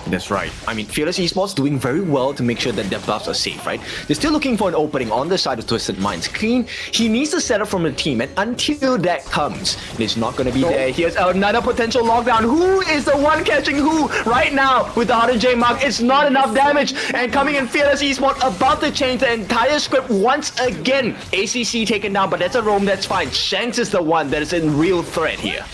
That's right. I mean, Fearless Esports doing very well to make sure that their buffs are safe, right? They're still looking for an opening on the side of Twisted Minds. Clean, he needs to set up from the team, and until that comes, it's not going to be there. Here's another potential lockdown. Who is the one catching who right now with the 100J mark? It's not enough damage, and coming in Fearless Esports about to change the entire script once again. ACC taken down, but that's a roam, that's fine. Shanks is the one that is in real threat here.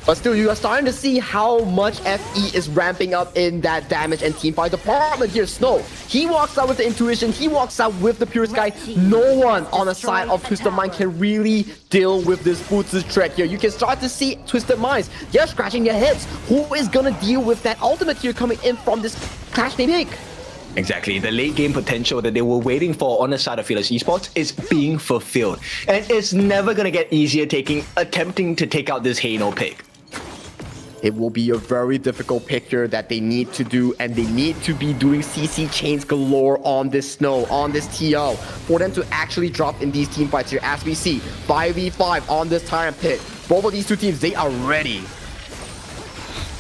But still, you are starting to see how much FE is ramping up in that damage and teamfight department here. Snow, he walks out with the intuition, he walks out with the pure sky. No one on the side of Twisted Mind can really deal with this Boots' trick here. You can start to see Twisted Minds, they're scratching their heads. Who is gonna deal with that ultimate here coming in from this Clash Name Pick? Exactly, the late game potential that they were waiting for on the side of Fearless Esports is being fulfilled. And it's never gonna get easier attempting to take out this Hano pick. It will be a very difficult picture that they need to do, and they need to be doing CC chains galore on this Snow, on this TL, for them to actually drop in these team fights here. As we see, 5v5 on this Tyrant Pit. Both of these two teams, they are ready.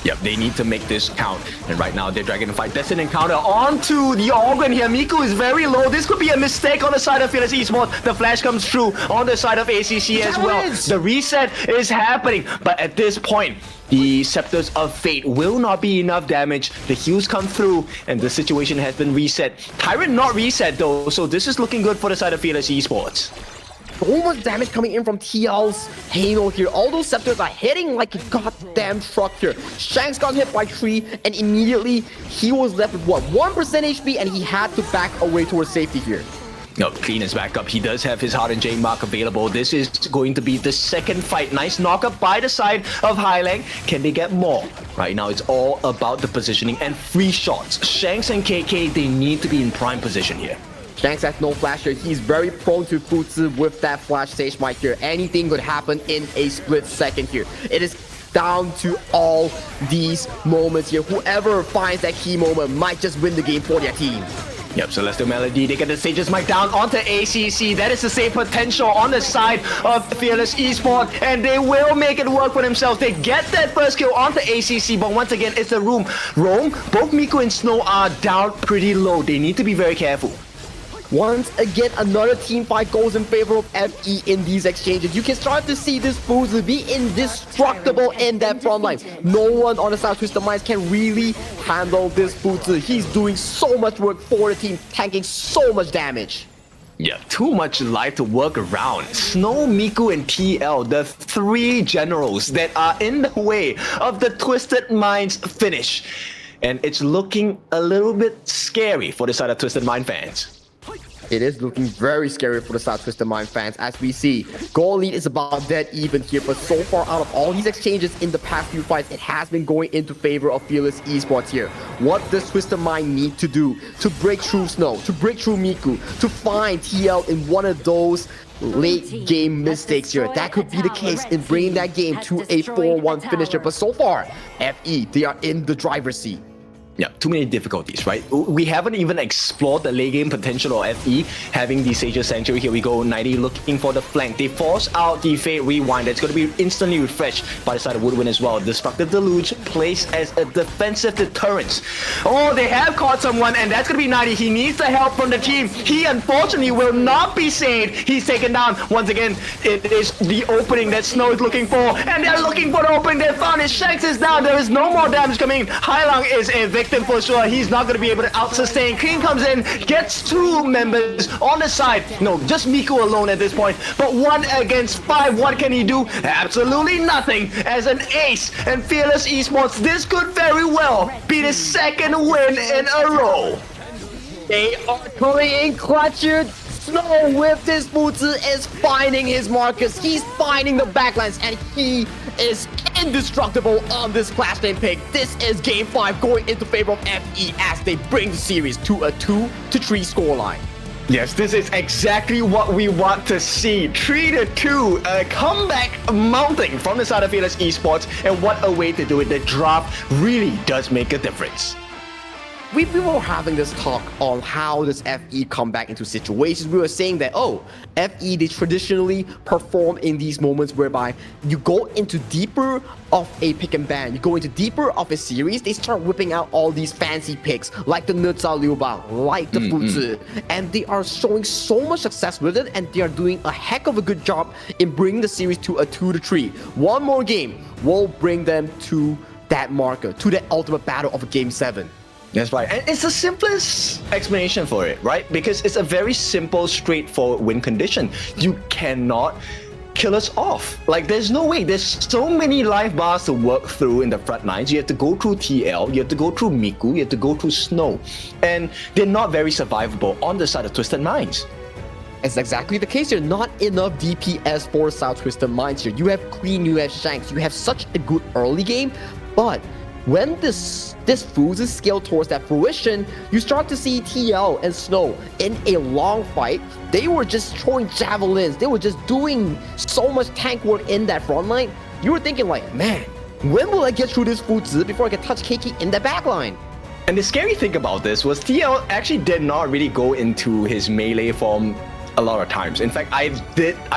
Yep, they need to make this count. And right now, they're dragging the fight. Destined Encounter onto the Organ here. Miku is very low. This could be a mistake on the side of Fearless Esports. The flash comes through on the side of ACC as well. The reset is happening. But at this point, the Scepters of Fate will not be enough damage. The heals come through, and the situation has been reset. Tyrant not reset though, so this is looking good for the side of Fearless Esports. So much damage coming in from TL's Halo here. All those Scepters are hitting like a goddamn truck here. Shanks got hit by 3, and immediately he was left with what, 1% HP, and he had to back away towards safety here. No, Clean is back up. He does have his Heart and Jane mark available. This is going to be the second fight. Nice knock-up by the side of Highlang. Can they get more? Right now, it's all about the positioning and free shots. Shanks and KK, they need to be in prime position here. Shanks has no flash here. He's very prone to Futsu with that flash Sage Mike here. Anything could happen in a split second here. It is down to all these moments here. Whoever finds that key moment might just win the game for their team. Yep, Celestial Melody, they get the Sage's Mic down onto ACC. That is the same potential on the side of Fearless Esports, and they will make it work for themselves. They get that first kill onto ACC, but once again, it's a roam. Both Miku and Snow are down pretty low. They need to be very careful. Once again, another team fight goes in favor of FE in these exchanges. You can start to see this Fuzi be indestructible in that front line. No one on the side of Twisted Minds can really handle this Fuzi. He's doing so much work for the team, tanking so much damage. Yeah, too much life to work around. Snow, Miku, and TL, the 3 generals that are in the way of the Twisted Minds finish. And it's looking a little bit scary for the side of Twisted Mind fans. It is looking very scary for the South Twisted Mind fans, as we see. Goal lead is about dead even here, but so far out of all these exchanges in the past few fights, it has been going into favor of Fearless Esports here. What does Twisted Mind need to do to break through Snow, to break through Miku, to find TL in one of those late game mistakes here? That could be the case in bringing that game to a 4-1 finisher, but so far, FE, they are in the driver's seat. Yeah, too many difficulties, right? We haven't even explored the late game potential of FE, having the Sage's Sanctuary. Here we go, 90 looking for the flank. They force out the Fate Rewind. It's going to be instantly refreshed by the side of Woodwind as well. Destructive Deluge placed as a defensive deterrent. Oh, they have caught someone, and that's going to be 90. He needs the help from the team. He unfortunately will not be saved. He's taken down. Once again, it is the opening that Snow is looking for, and they're looking for the opening. They found it. Shanks is down. There is no more damage coming. Hailong is a victim for sure. He's not going to be able to out-sustain. King comes in, gets 2 members on the side. No, just Miku alone at this point. But 1 against 5, what can he do? Absolutely nothing. As an ace and Fearless Esports, this could very well be the 2nd win in a row. They are coming in clutch here. Snow with this Fuzi is finding his markers. He's finding the backlines, and he is indestructible on this Clash Lane pick. This is game 5 going into favor of FE as they bring the series to a 2-3 scoreline. Yes, this is exactly what we want to see. 3-2, a comeback mounting from the side of Fearless Esports, and what a way to do it. The draft really does make a difference. We were having this talk on how does FE come back into situations. We were saying that, oh, FE, they traditionally perform in these moments whereby you go into deeper of a pick and ban, you go into deeper of a series, they start whipping out all these fancy picks like the Nutsa Liu Bang, like the Fuzi, and they are showing so much success with it, and they are doing a heck of a good job in bringing the series to a 2-3. One more game will bring them to that marker, to that ultimate battle of Game 7. That's right. And it's the simplest explanation for it, right? Because it's a very simple, straightforward win condition. You cannot kill us off. Like, there's no way. There's so many life bars to work through in the front lines. You have to go through TL, you have to go through Miku, you have to go through Snow. And they're not very survivable on the side of Twisted Minds. It's exactly the case here. Not enough DPS for South Twisted Minds here. You have Queen, you have Shanks, you have such a good early game, but when this Fuzi scale towards that fruition, you start to see TL and Snow in a long fight. They were just throwing javelins. They were just doing so much tank work in that front line. You were thinking like, man, when will I get through this Fuzi before I can touch KIC in the back line? And the scary thing about this was TL actually did not really go into his melee form a lot of times. In fact, I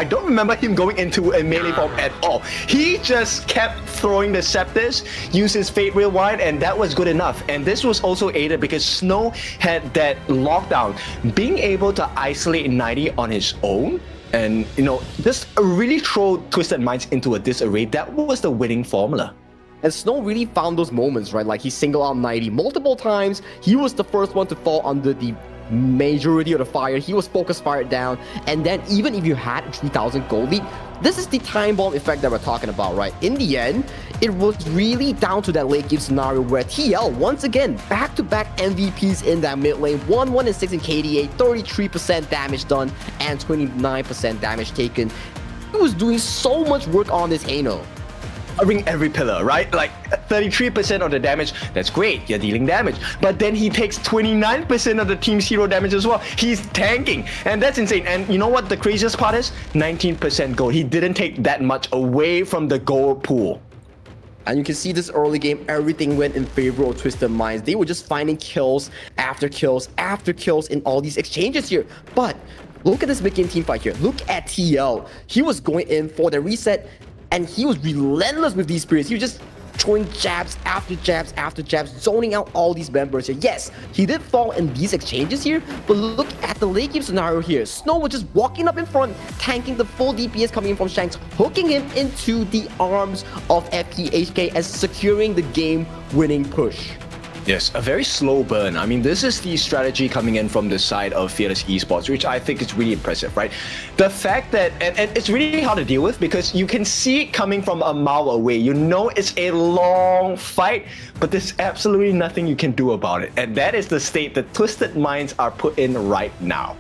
don't remember him going into a melee form at all. He just kept throwing the scepters, used his Fate Rewind, and that was good enough. And this was also aided because Snow had that lockdown. Being able to isolate 90 on his own and, you know, just really throw Twisted Minds into a disarray, that was the winning formula. And Snow really found those moments, right? Like he singled out 90 multiple times. He was the first one to fall under the majority of the fire. He was focus fired down, and then even if you had a 3,000 gold lead, this is the time bomb effect that we're talking about, right? In the end, it was really down to that late game scenario where TL, once again, back-to-back MVPs in that mid lane, 1-1-6 in KDA, 33% damage done, and 29% damage taken. He was doing so much work on this Ano. Covering every pillar, right? Like 33% of the damage, that's great, you're dealing damage. But then he takes 29% of the team's hero damage as well. He's tanking, and that's insane. And you know what the craziest part is? 19% gold. He didn't take that much away from the gold pool. And you can see this early game, everything went in favor of Twisted Minds. They were just finding kills after kills after kills in all these exchanges here. But look at this mid-game team fight here. Look at TL. He was going in for the reset, and he was relentless with these spirits. He was just throwing jabs after jabs after jabs, zoning out all these members here. Yes, he did fall in these exchanges here, but look at the late game scenario here. Snow was just walking up in front, tanking the full DPS coming in from Shanks, hooking him into the arms of FPHK and securing the game-winning push. Yes, a very slow burn. I mean, this is the strategy coming in from the side of Fearless Esports, which I think is really impressive, right? The fact that, and it's really hard to deal with because you can see it coming from a mile away. You know it's a long fight, but there's absolutely nothing you can do about it. And that is the state that Twisted Minds are put in right now.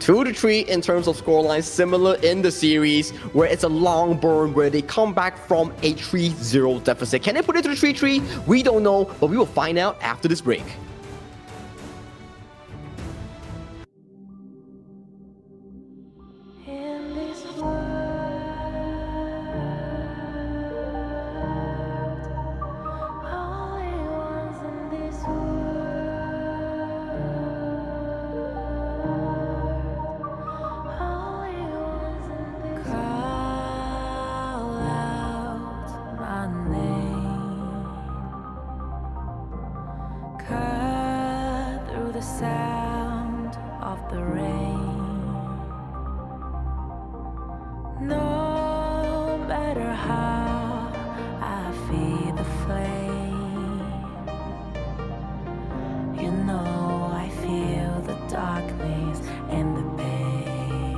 2-3 in terms of scoreline, similar in the series where it's a long burn where they come back from a 3-0 deficit. Can they put it to 3-3? We don't know, but we will find out after this break. All it was in this world. sound of the rain. No matter how I feed the flame, you know I feel the darkness and the pain.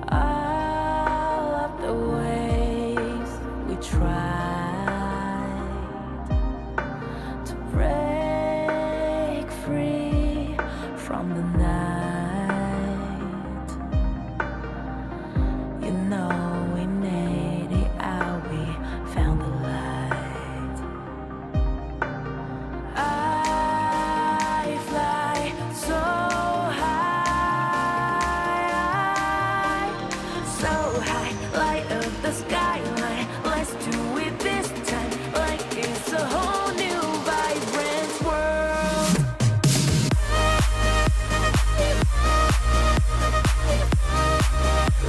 All of the ways we tried to break free from the night, you know we made it out, we found the light. I fly so high, light up the skyline. Let's do it this time, like it's a whole new vibrant world.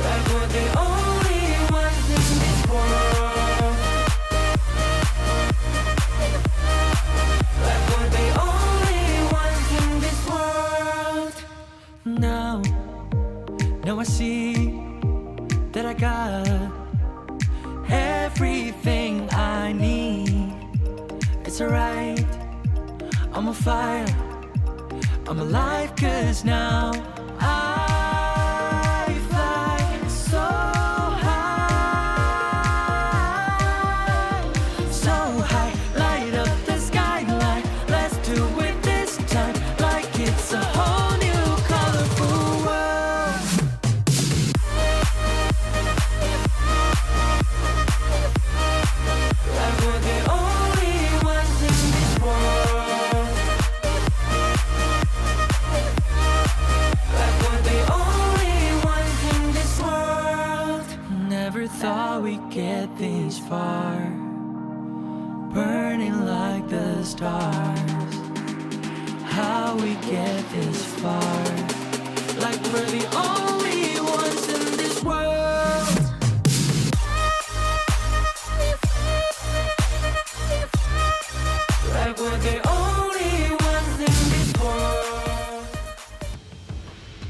Like we're the only ones in this world. Like we're the only ones in this world. Now I see that I got everything I need. It's alright, I'm on fire, I'm alive, 'cause now I fly so high, light up the skyline. Let's do it this time, like it's a whole new colorful world. Like we're the only ones in this world. Like we're the only ones in this world. Never thought we'd get this far, burning like the stars. How we get this far, like we're the only ones in this world. Like we're the only ones in this world.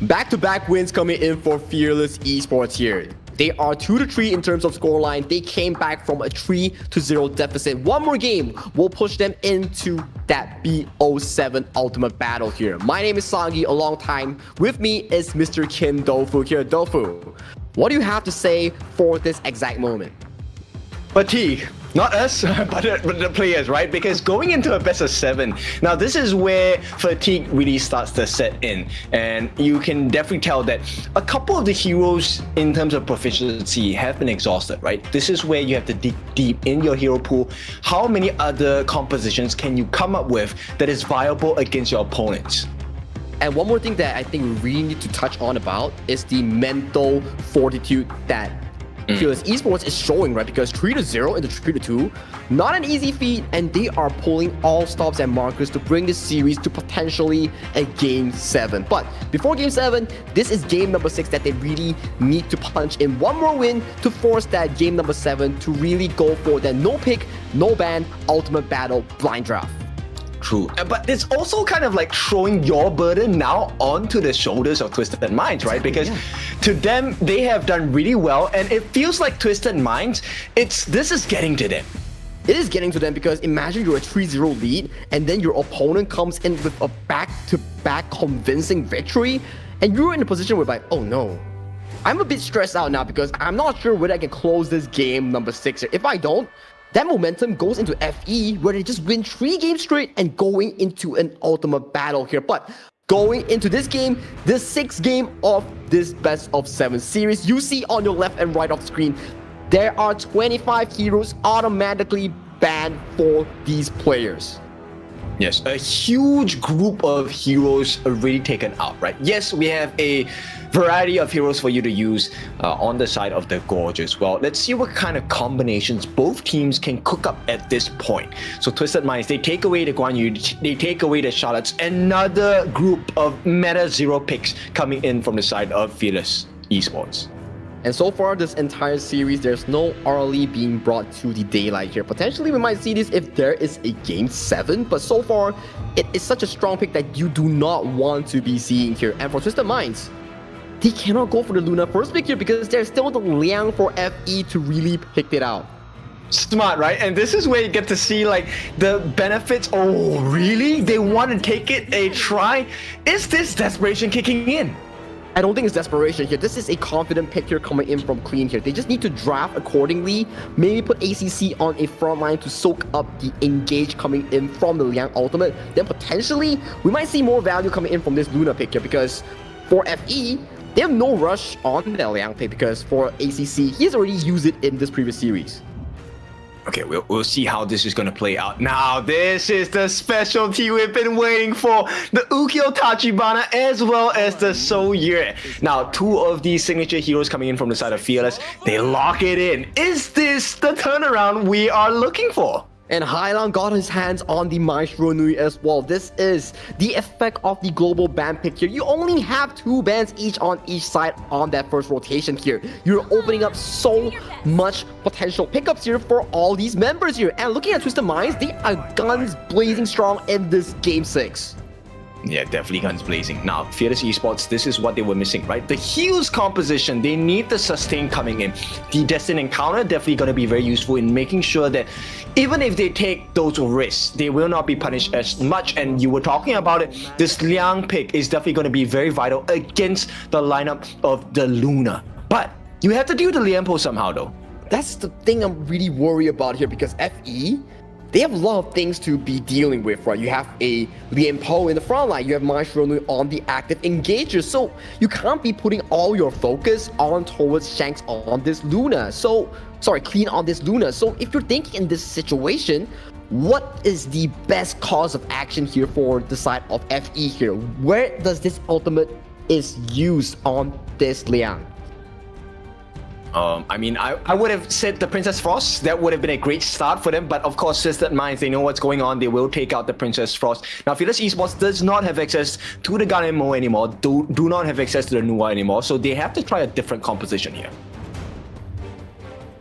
Back-to-back wins coming in for Fearless Esports here. They are 2-3 in terms of scoreline. They came back from a 3-0 deficit. One more game will push them into that BO7 ultimate battle here. My name is Sang-gi, a long time. With me is Mr. Kim Dofu here. Dofu, what do you have to say for this exact moment? Fatigue. Not us, but the players, right? Because going into a best of 7, now this is where fatigue really starts to set in. And you can definitely tell that a couple of the heroes in terms of proficiency have been exhausted, right? This is where you have to dig deep in your hero pool. How many other compositions can you come up with that is viable against your opponents? And one more thing that I think we really need to touch on about is the mental fortitude that Fearless Esports is showing, right? Because 3-0 into 3-2, not an easy feat, and they are pulling all stops and markers to bring this series to potentially a Game 7. But before Game 7, this is game number 6 that they really need to punch in one more win to force that game number 7 to really go for that no pick, no ban, ultimate battle blind draft. True, but it's also kind of like throwing your burden now onto the shoulders of Twisted Minds, right? Because to them, they have done really well, and it feels like Twisted Minds, this is getting to them. It is getting to them because imagine you're a 3-0 lead, and then your opponent comes in with a back-to-back convincing victory, and you're in a position where like, oh no, I'm a bit stressed out now because I'm not sure whether I can close this game number 6. If I don't, that momentum goes into FE, where they just win 3 games straight and going into an ultimate battle here. But going into this game, the 6th game of this best of 7 series, you see on your left and right of the screen, there are 25 heroes automatically banned for these players. Yes, a huge group of heroes already taken out, right? Yes, we have a variety of heroes for you to use on the side of the Gorge as well. Let's see what kind of combinations both teams can cook up at this point. So Twisted Minds, they take away the Guan Yu, they take away the Charlottes. Another group of meta 0 picks coming in from the side of Fearless Esports. And so far, this entire series, there's no early being brought to the daylight here. Potentially, we might see this if there is a Game 7. But so far, it is such a strong pick that you do not want to be seeing here. And for Twisted Minds, they cannot go for the Luna first pick here because there's still the Liang for FE to really pick it out. Smart, right? And this is where you get to see like the benefits. Oh, really? They want to take it a try? Is this desperation kicking in? I don't think it's desperation here. This is a confident pick here coming in from Clean here. They just need to draft accordingly. Maybe put ACC on a front line to soak up the engage coming in from the Liang ultimate. Then potentially, we might see more value coming in from this Luna pick here because for FE, they have no rush on the Liang pick because for ACC, he's already used it in this previous series. Okay, we'll see how this is going to play out. Now, this is the specialty we've been waiting for. The Ukyo Tachibana as well as the Soyue. Now, two of these signature heroes coming in from the side of Fearless. They lock it in. Is this the turnaround we are looking for? And Hailan got his hands on the Maestro Nui as well. This is the effect of the global ban pick here. You only have 2 bans each on each side on that first rotation here. You're opening up so much potential pickups here for all these members here. And looking at Twisted Minds, they are guns blazing strong in this Game 6. Yeah, definitely guns blazing. Now, Fearless Esports, this is what they were missing, right? The heals composition, they need the sustain coming in. The Destined Encounter definitely going to be very useful in making sure that even if they take those risks, they will not be punished as much. And you were talking about it, this Liang pick is definitely going to be very vital against the lineup of the Luna. But you have to deal with the Lianpo somehow though. That's the thing I'm really worried about here because FE, they have a lot of things to be dealing with, right? You have a Lianpo in the front line, you have Maestro Nui on the active engager, so you can't be putting all your focus on towards Shanks on this Luna. Clean on this Luna. So if you're thinking in this situation, what is the best course of action here for the side of FE here? Where does this ultimate is used on this Liang? I mean, I would have said the Princess Frost. That would have been a great start for them. But of course, Twisted Minds, they know what's going on. They will take out the Princess Frost. Now, Fearless Esports does not have access to the Ganemo anymore. Do not have access to the Nuwa anymore. So they have to try a different composition here.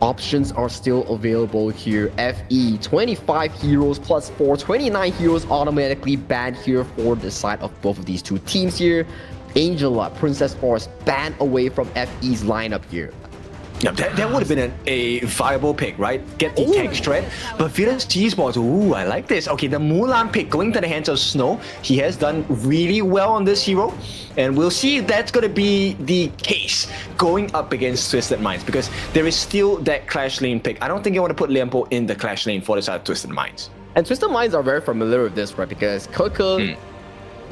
Options are still available here. FE, 25 heroes plus 4, 29 heroes automatically banned here for the side of both of these two teams here. Angela, Princess Force banned away from FE's lineup here. Yeah, that would have been a viable pick, right? Get the tank straight. But Fearless Esports, ooh, I like this. Okay, the Mulan pick going to the hands of Snow. He has done really well on this hero. And we'll see if that's going to be the case going up against Twisted Minds because there is still that Clash Lane pick. I don't think you want to put Lianpo in the Clash Lane for the side of Twisted Minds. And Twisted Minds are very familiar with this, right? Because Keke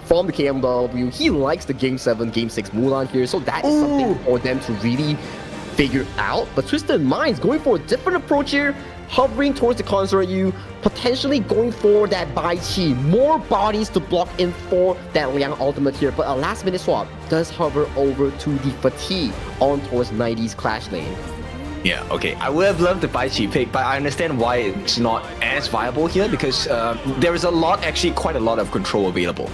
from the KMW, he likes the Game 7, Game 6 Mulan here. So that is something for them to really figure out. But Twisted Minds going for a different approach here, hovering towards the consort you, potentially going for that Bai Chi, more bodies to block in for that Liang ultimate here, but a last minute swap does hover over to the Fatigue on towards 90's Clash Lane. Yeah, okay. I would have loved the Bai Chi pick, but I understand why it's not as viable here because there is actually quite a lot of control available.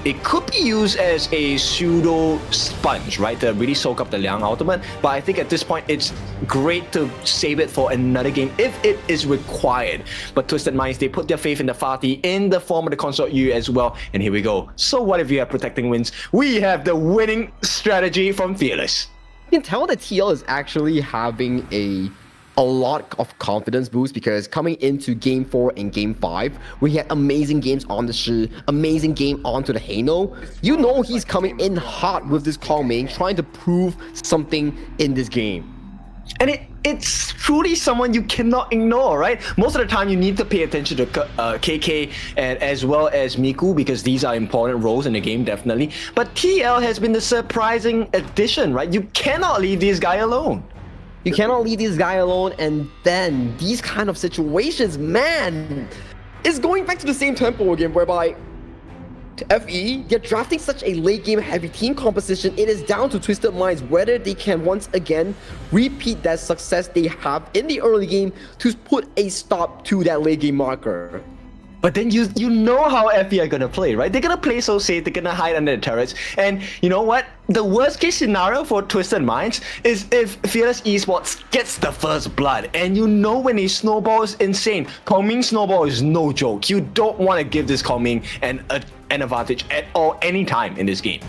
It could be used as a pseudo sponge, right, to really soak up the Liang ultimate, but I think at this point it's great to save it for another game if it is required. But Twisted Minds, they put their faith in the Fatih in the form of the Consort U as well, and here we go. So what if you have Protecting Winds? We have the winning strategy from Fearless. You can tell that TL is actually having a lot of confidence boost because coming into Game 4 and Game 5, we had amazing games on the Shi, amazing game onto the Heino. You know he's coming in hot with this Kong main, trying to prove something in this game. And it's truly someone you cannot ignore, right? Most of the time, you need to pay attention to KK and as well as Miku because these are important roles in the game, definitely. But TL has been the surprising addition, right? You cannot leave this guy alone. You cannot leave this guy alone, and then these kind of situations, man, is going back to the same tempo again, whereby FE, they're drafting such a late game heavy team composition. It is down to Twisted Minds whether they can once again repeat that success they have in the early game to put a stop to that late game marker. But then you know how FE are gonna play, right? They're gonna play so safe, they're gonna hide under the turrets. And you know what? The worst case scenario for Twisted Minds is if Fearless Esports gets the first blood. And you know when a snowball is insane. Kongming snowball is no joke. You don't want to give this Kongming an advantage at all, anytime in this game.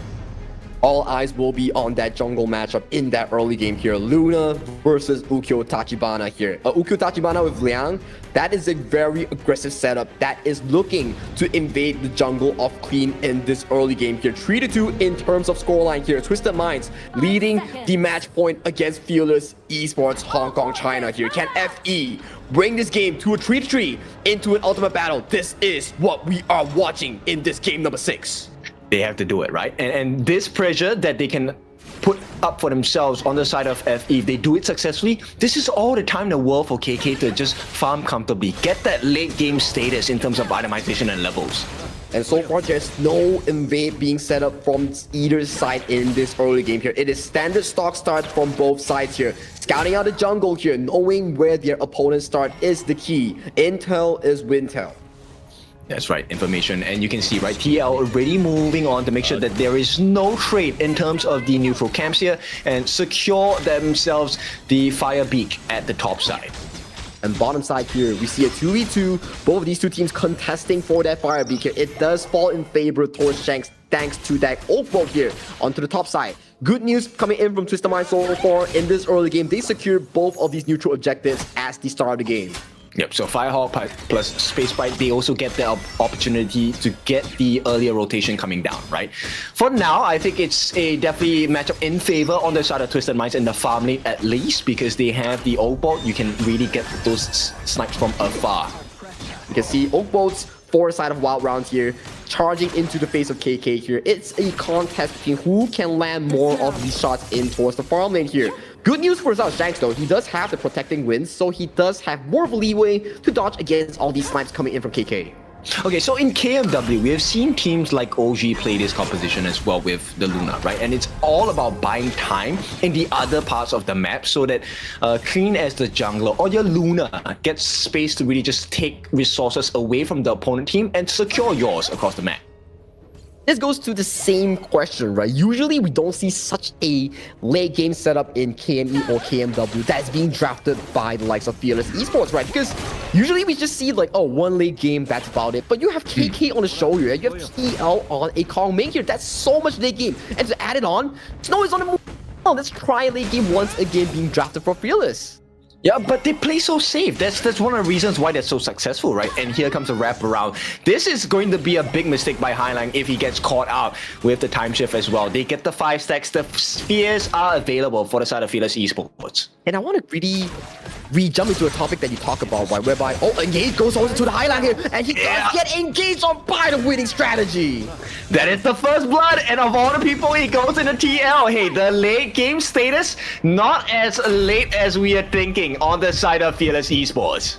All eyes will be on that jungle matchup in that early game here. Luna versus Ukyo Tachibana here. Ukyo Tachibana with Liang, that is a very aggressive setup that is looking to invade the jungle of Clean in this early game here. 3-2 in terms of scoreline here. Twisted Minds leading the match point against Fearless Esports Hong Kong, China here. Can FE bring this game to a 3-3 into an ultimate battle? This is what we are watching in this game number 6. They have to do it, right? And this pressure that they can put up for themselves on the side of FE, if they do it successfully, this is all the time in the world for KK to just farm comfortably, get that late game status in terms of itemization and levels. And so far, there's no invade being set up from either side in this early game here. It is standard stock start from both sides here. Scouting out the jungle here, knowing where their opponents start is the key. Intel is Wintel. That's right, information. And you can see, right, TL already moving on to make sure that there is no trade in terms of the neutral camps here and secure themselves the fire beak at the top side. And bottom side here, we see a 2v2, both of these two teams contesting for that fire beak here. It does fall in favor towards Shanks thanks to that Oak Bolt here onto the top side. Good news coming in from Twisted Minds so far in this early game. They secured both of these neutral objectives at the start of the game. Yep, so Firehawk plus Space Bite, they also get the opportunity to get the earlier rotation coming down, right? For now, I think it's a definitely matchup in favor on the side of Twisted Minds in the farm lane at least, because they have the Oak Bolt. You can really get those snipes from afar. You can see Oak Bolt's forward side of Wild Round here, charging into the face of KK here. It's a contest between who can land more of these shots in towards the farm lane here. Good news for Zhao Shanks though, he does have the protecting winds, so he does have more of a leeway to dodge against all these snipes coming in from KK. Okay, so in KMW, we have seen teams like OG play this composition as well with the Luna, right? And it's all about buying time in the other parts of the map so that Clean as the jungler or your Luna gets space to really just take resources away from the opponent team and secure yours across the map. This goes to the same question, right? Usually we don't see such a late game setup in KME or KMW that's being drafted by the likes of Fearless Esports, right? Because usually we just see like, oh, one late game, that's about it. But you have KK on the show here, you have TL on a Kongming here, that's so much late game. And to add it on, Snow is on the move. Oh, let's try a late game once again being drafted for Fearless. Yeah, but they play so safe. That's one of the reasons why they're so successful, right? And here comes a wraparound. This is going to be a big mistake by Highline if he gets caught out with the time shift as well. They get the 5 stacks. The spheres are available for the side of Fearless Esports. And I want to really jump into a topic that you talk about, right? Whereby, oh, Engage goes over to the Highline here, and he does get engaged on by the winning strategy. That is the first blood, and of all the people, he goes into TL. Hey, the late game status, not as late as we are thinking on the side of Fearless Esports.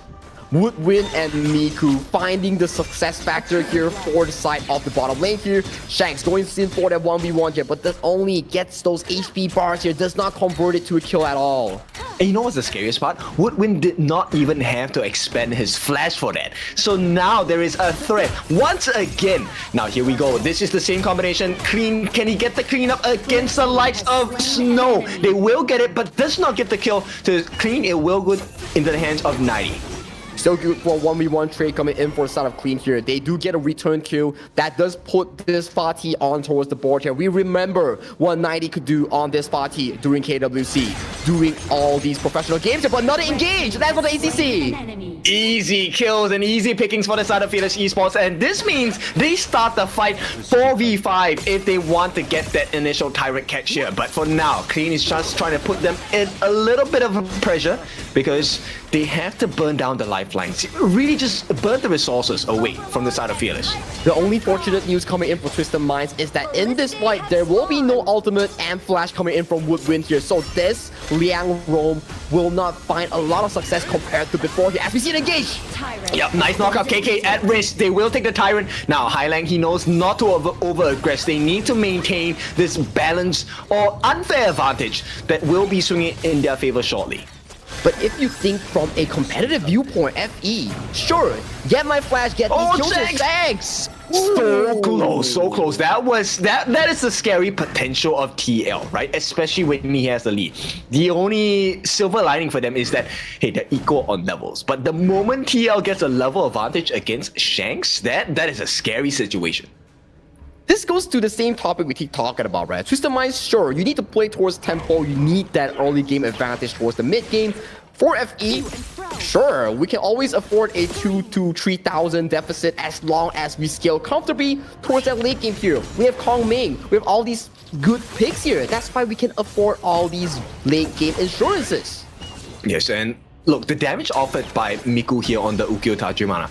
Woodwind and Miku finding the success factor here for the side of the bottom lane here. Shanks going in for that 1v1 here, but that only gets those HP bars here, does not convert it to a kill at all. And you know what's the scariest part? Woodwind did not even have to expend his flash for that. So now there is a threat once again. Now here we go. This is the same combination. Clean. Can he get the clean up against the likes of Snow? They will get it, but does not get the kill. To Clean, it will go into the hands of 90. Still good for a 1v1 trade coming in for the side of Clean here. They do get a return kill. That does put this Fatih on towards the board here. We remember what 90 could do on this Fatih during KWC, during all these professional games, but not engage. That's for the ACC. Easy kills and easy pickings for the side of Fearless Esports, and this means they start the fight 4v5 if they want to get that initial Tyrant catch here. But for now, Clean is just trying to put them in a little bit of pressure because they have to burn down the lifelines. Really just burn the resources away from the side of Fearless. The only fortunate news coming in for Twisted Minds is that in this fight, there will be no ultimate and flash coming in from Woodwind here. So this Liang Roam will not find a lot of success compared to before here. As we see it engage. Yep, nice knockout. KK at risk. They will take the Tyrant. Now, Highlang, he knows not to over-aggress. They need to maintain this balance or unfair advantage that will be swinging in their favor shortly. But if you think from a competitive viewpoint, FE, sure, get my flash, get these kills and Shanks. So close, so close. That is the scary potential of TL, right? Especially when he has the lead. The only silver lining for them is that, hey, they're equal on levels. But the moment TL gets a level advantage against Shanks, that is a scary situation. This goes to the same topic we keep talking about, right? Twisted Minds, sure, you need to play towards tempo, you need that early game advantage towards the mid game. For FE, sure, we can always afford a 2,000 to 3,000 deficit as long as we scale comfortably towards that late game here. We have Kong Ming, we have all these good picks here. That's why we can afford all these late game insurances. Yes, and look, the damage offered by Miku here on the Ukyo Tajimana.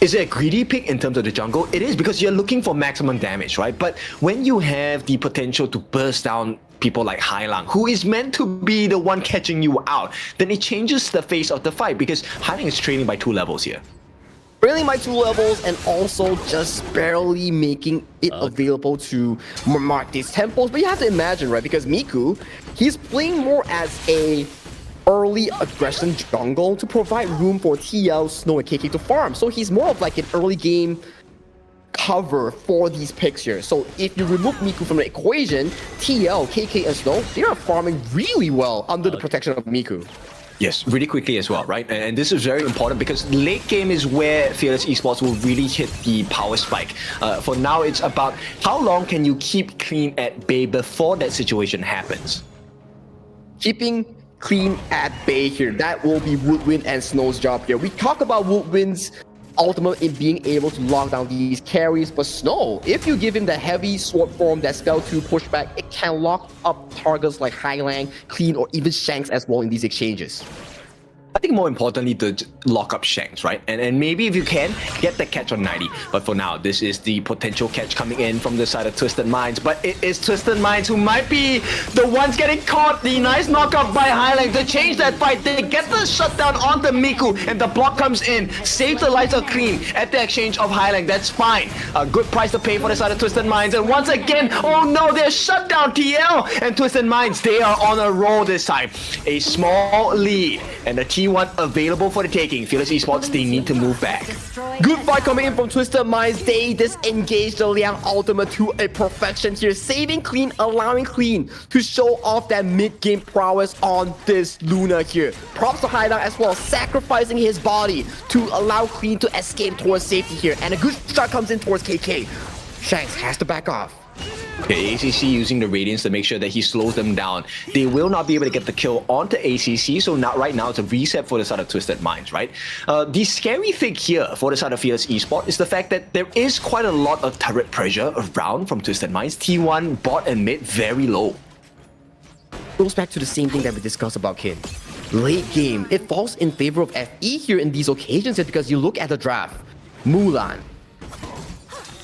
Is it a greedy pick in terms of the jungle? It is, because you're looking for maximum damage, right? But when you have the potential to burst down people like Hailang, who is meant to be the one catching you out, then it changes the face of the fight, because Hailang is training by 2 levels here. Trailing by 2 levels and also just barely making it available to mark these tempos. But you have to imagine, right? Because Miku, he's playing more as a early aggression jungle to provide room for TL, Snow, and KK to farm. So he's more of like an early game cover for these picks here. So if you remove Miku from the equation, TL, KK, and Snow, they are farming really well under the protection of Miku. Yes, really quickly as well, right? And this is very important because late game is where Fearless Esports will really hit the power spike. For now, it's about how long can you keep clean at bay before that situation happens. Keeping clean at bay here, that will be Woodwind and Snow's job here. We talk about Woodwind's ultimate in being able to lock down these carries, but Snow, if you give him the heavy sword form, that spell to push back, it can lock up targets like Hailang, Clean, or even Shanks as well in these exchanges. I think more importantly, to lock up Shanks, right? And maybe if you can, get the catch on 90. But for now, this is the potential catch coming in from the side of Twisted Minds. But it is Twisted Minds who might be the ones getting caught. The nice knockup by Hailang to change that fight. They get the shutdown onto Miku, and the block comes in. Save the lights of Clean at the exchange of Hailang. That's fine. A good price to pay for the side of Twisted Minds. And once again, oh no, they're shut down. TL and Twisted Minds, they are on a roll this time. A small lead, and the T1 available for the taking. Fearless Esports, they need to move back. Good fight coming in from Twisted Minds. They disengage the Liang ultimate to a perfection here, saving Clean, allowing Clean to show off that mid-game prowess on this Luna here. Props to Hailang as well, sacrificing his body to allow Clean to escape towards safety here, and a good shot comes in towards KK. Shanks has to back off. Okay, ACC using the Radiance to make sure that he slows them down. They will not be able to get the kill onto ACC, so not right now it's a reset for the side of Twisted Minds, right? The scary thing here for the side of Fearless Esports is the fact that there is quite a lot of turret pressure around from Twisted Minds. T1, bot, and mid very low. Goes back to the same thing that we discussed about Kin. Late game, it falls in favor of FE here in these occasions because you look at the draft. Mulan,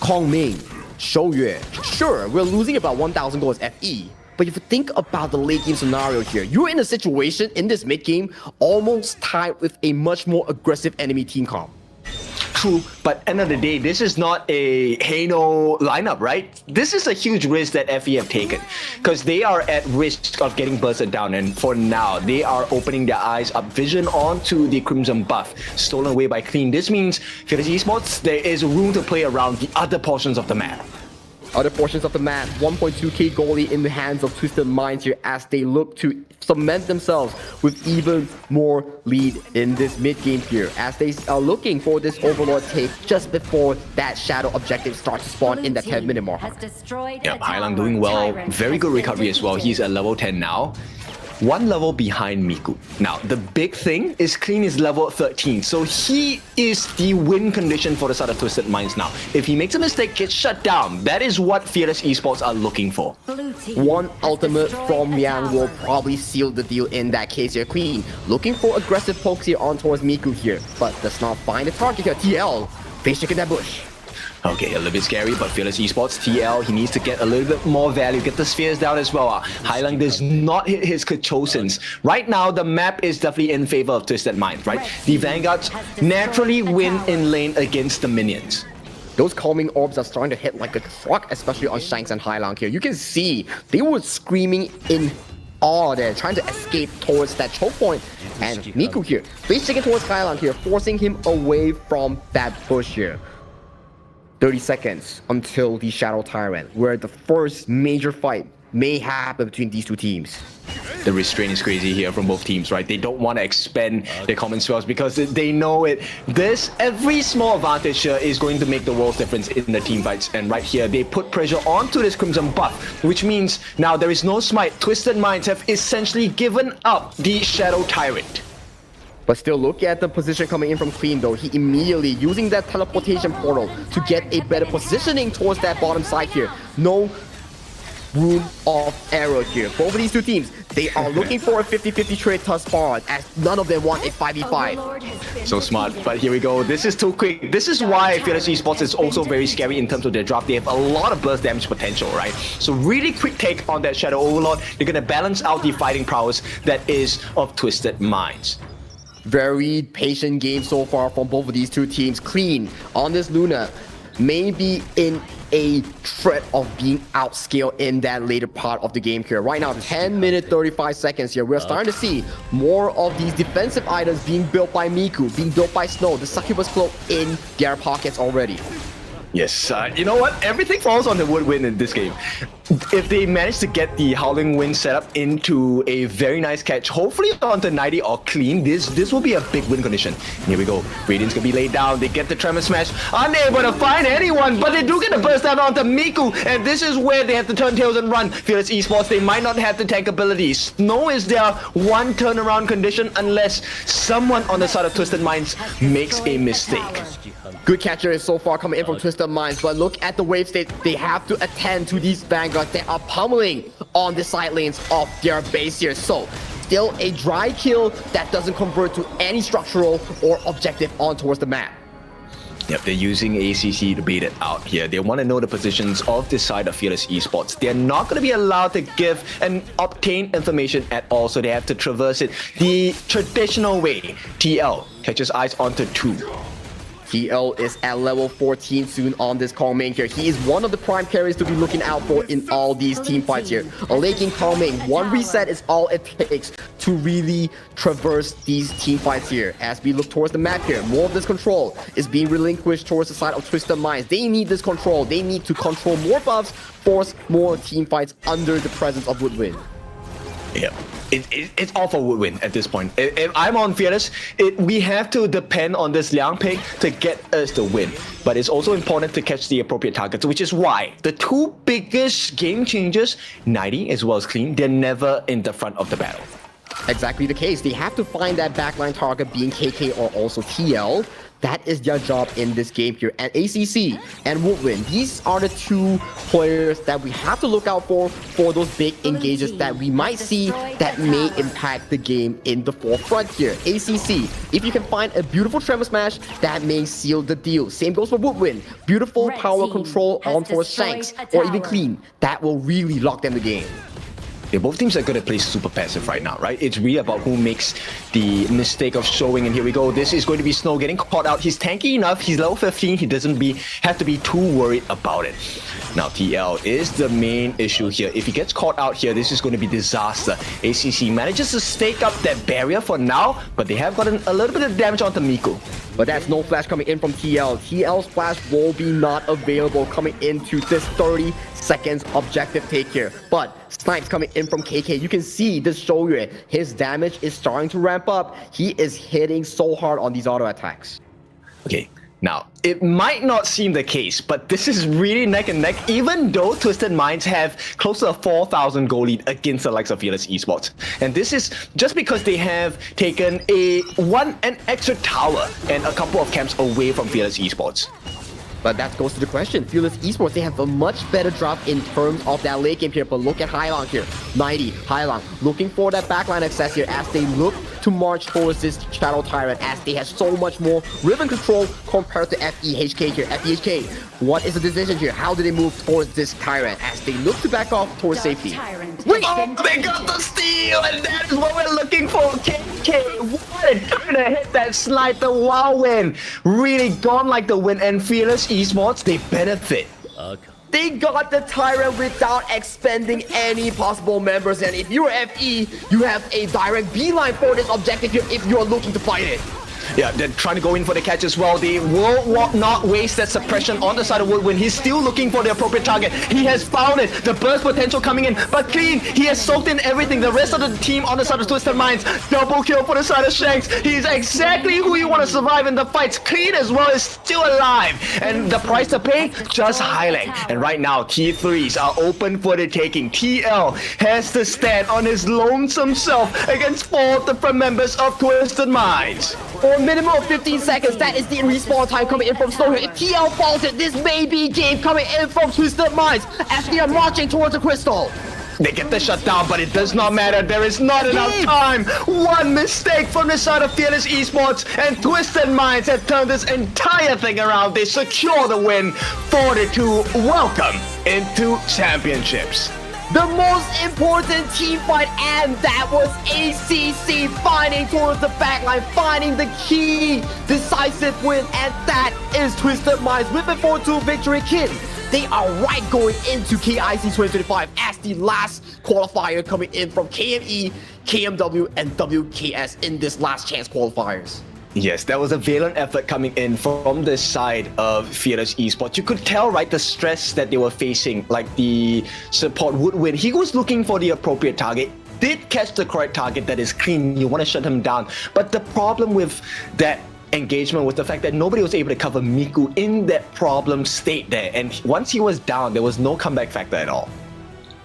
Kong Ming, Shou Yue. Sure, we're losing about 1,000 goals FE. But if you think about the late game scenario here, you're in a situation in this mid game almost tied with a much more aggressive enemy team comp. True, but end of the day, this is not a Hano lineup, right? This is a huge risk that FE have taken because they are at risk of getting bursted down, and for now, they are opening their eyes up, vision onto the Crimson buff, stolen away by Clean. This means Fearless Esports, there is room to play around the other portions of the map. Other portions of the map, 1.2k goalie in the hands of Twisted Minds here as they look to cement themselves with even more lead in this mid-game here as they are looking for this Overlord take just before that Shadow objective starts to spawn in that 10-minute mark. Yep, Hailang doing well, very good recovery as well. He's at level 10 now. 1 level behind Miku. Now, the big thing is Clean is level 13, so he is the win condition for the side of Twisted Minds now. If he makes a mistake, gets shut down. That is what Fearless Esports are looking for. One ultimate from Yang will probably seal the deal in that case here. Clean looking for aggressive pokes here on towards Miku here, but does not find the target here. TL, face check in that bush. Okay, a little bit scary, but Fearless Esports, TL, he needs to get a little bit more value, get the spheres down as well. Hailang does not hit his Kachosins. Right now, the map is definitely in favor of Twisted Minds, right? The Vanguards naturally win in lane against the minions. Those calming orbs are starting to hit like a truck, especially on Shanks and Hailang here. You can see they were screaming in awe there, trying to escape towards that choke point. And Miku here, facing it towards Kylon here, forcing him away from that push here. 30 seconds until the Shadow Tyrant, where the first major fight may happen between these two teams. The restraint is crazy here from both teams, right? They don't want to expend their common spells because they know it. Every small advantage here is going to make the world's difference in the team fights. And right here, they put pressure onto this Crimson buff, which means now there is no smite. Twisted Minds have essentially given up the Shadow Tyrant. But still, look at the position coming in from Clean though. He immediately using that teleportation portal to get a better positioning towards that bottom side here. No room of error here. Both of these two teams, they are looking for a 50-50 trade thus far, as none of them want a 5v5. So smart, but here we go. This is too quick. This is why Fearless Esports is also very scary in terms of their draft. They have a lot of burst damage potential, right? So really quick take on that Shadow Overlord. They're going to balance out the fighting prowess that is of Twisted Minds. Very patient game so far from both of these two teams. Clean on this Luna, maybe in a threat of being outscaled in that later part of the game here. Right now, 10 minutes, 35 seconds here. We're starting to see more of these defensive items being built by Miku, being built by Snow, the Succubus Cloak in their pockets already. Yes, you know what? Everything falls on the Woodwind in this game. If they manage to get the Howling Wind set up into a very nice catch, hopefully onto 90 or Clean, this will be a big win condition. Here we go. Radiant's gonna be laid down. They get the Tremor Smash. Unable to find anyone, but they do get the burst down onto Miku. And this is where they have to turn tails and run. Fearless Esports, they might not have the tank ability. Snow is their one turnaround condition unless someone on the side of Twisted Minds makes a mistake. Good catcher is so far coming in from Twisted Minds, but look at the wave state. They have to attend to these Vanguards. They are pummeling on the side lanes of their base here. So, still a dry kill that doesn't convert to any structural or objective on towards the map. Yep, they're using ACC to bait it out here. They want to know the positions of this side of Fearless Esports. They're not going to be allowed to give and obtain information at all, so they have to traverse it the traditional way. TL catches eyes onto 2. TL is at level 14 soon on this Kong main here. He is one of the prime carries to be looking out for in all these team fights here. A laking Kong main, one reset is all it takes to really traverse these team fights here. As we look towards the map here, more of this control is being relinquished towards the side of Twisted Minds. They need this control. They need to control more buffs, force more team fights under the presence of Woodwind. Yeah, it's all for Woodwind at this point. If I'm on Fearless, we have to depend on this Liang Pig to get us the win. But it's also important to catch the appropriate targets, which is why the two biggest game changers, 90 as well as Clean, they're never in the front of the battle. Exactly the case. They have to find that backline target, being KK or also TL. That is their job in this game here. And ACC and Woodwind, these are the two players that we have to look out for those big engages that we might see that may impact the game in the forefront here. ACC, if you can find a beautiful Tremor Smash, that may seal the deal. Same goes for Woodwind. Beautiful power control on towards Shanks or even Clean. That will really lock them the game. Yeah, both teams are going to play super passive right now, right? It's really about who makes the mistake of showing. And here we go. This is going to be Snow getting caught out. He's tanky enough. He's level 15. He doesn't have to be too worried about it. Now, TL is the main issue here. If he gets caught out here, this is going to be disaster. ACC manages to stake up that barrier for now, but they have gotten a little bit of damage onto Miku. But that's no flash coming in from TL. TL's flash will be not available coming into this 30 seconds objective take here. But snipes coming in from KK. You can see this Shoryue. His damage is starting to ramp up. He is hitting so hard on these auto attacks. Okay. Now, it might not seem the case, but this is really neck and neck, even though Twisted Minds have close to a 4,000 goal lead against the likes of Fearless Esports. And this is just because they have taken an extra tower and a couple of camps away from Fearless Esports. But that goes to the question. Fearless Esports, they have a much better draft in terms of that late game here. But look at Hailang here. 90, Hailang, looking for that backline access here as they look to march towards this Shadow Tyrant, as they have so much more ribbon control compared to FEHK here. FEHK, what is the decision here? How do they move towards this Tyrant as they look to back off towards safety? Wait, they got the steal, and that is what we're looking for. KK, what a turn to hit that slide, the wow win. Really gone like the win, and Fearless Esports, they benefit. They got the Tyrant without expending any possible members, and if you're FE, you have a direct beeline for this objective here if you're looking to fight it. Yeah, they're trying to go in for the catch as well. They will not waste that suppression on the side of Woodwind. He's still looking for the appropriate target. He has found it. The burst potential coming in. But Clean, he has soaked in everything. The rest of the team on the side of Twisted Minds. Double kill for the side of Shanks. He's exactly who you want to survive in the fights. Clean as well is still alive. And the price to pay, just Highland. And right now, T3s are open for the taking. TL has to stand on his lonesome self against 4 different members of Twisted Minds. For a minimum of 15 seconds, that is the respawn time coming in from Snow here. If TL falls it, this may be game coming in from Twisted Minds as they are marching towards the crystal. They get the shutdown, but it does not matter. There is not enough time. One mistake from the side of Fearless Esports, and Twisted Minds have turned this entire thing around. They secure the win, 4-2. Welcome into championships. The most important team fight, and that was ACC finding towards the backline, finding the key decisive win, and that is Twisted Minds with a 4-2 victory. Kid, they are right going into KIC 2025 as the last qualifier coming in from KME, KMW, and WKS in this last chance qualifiers. Yes, that was a valiant effort coming in from the side of Fearless Esports. You could tell, right, the stress that they were facing, like the support Woodwind. He was looking for the appropriate target, did catch the correct target that is Clean. You want to shut him down. But the problem with that engagement was the fact that nobody was able to cover Miku in that problem state there. And once he was down, there was no comeback factor at all.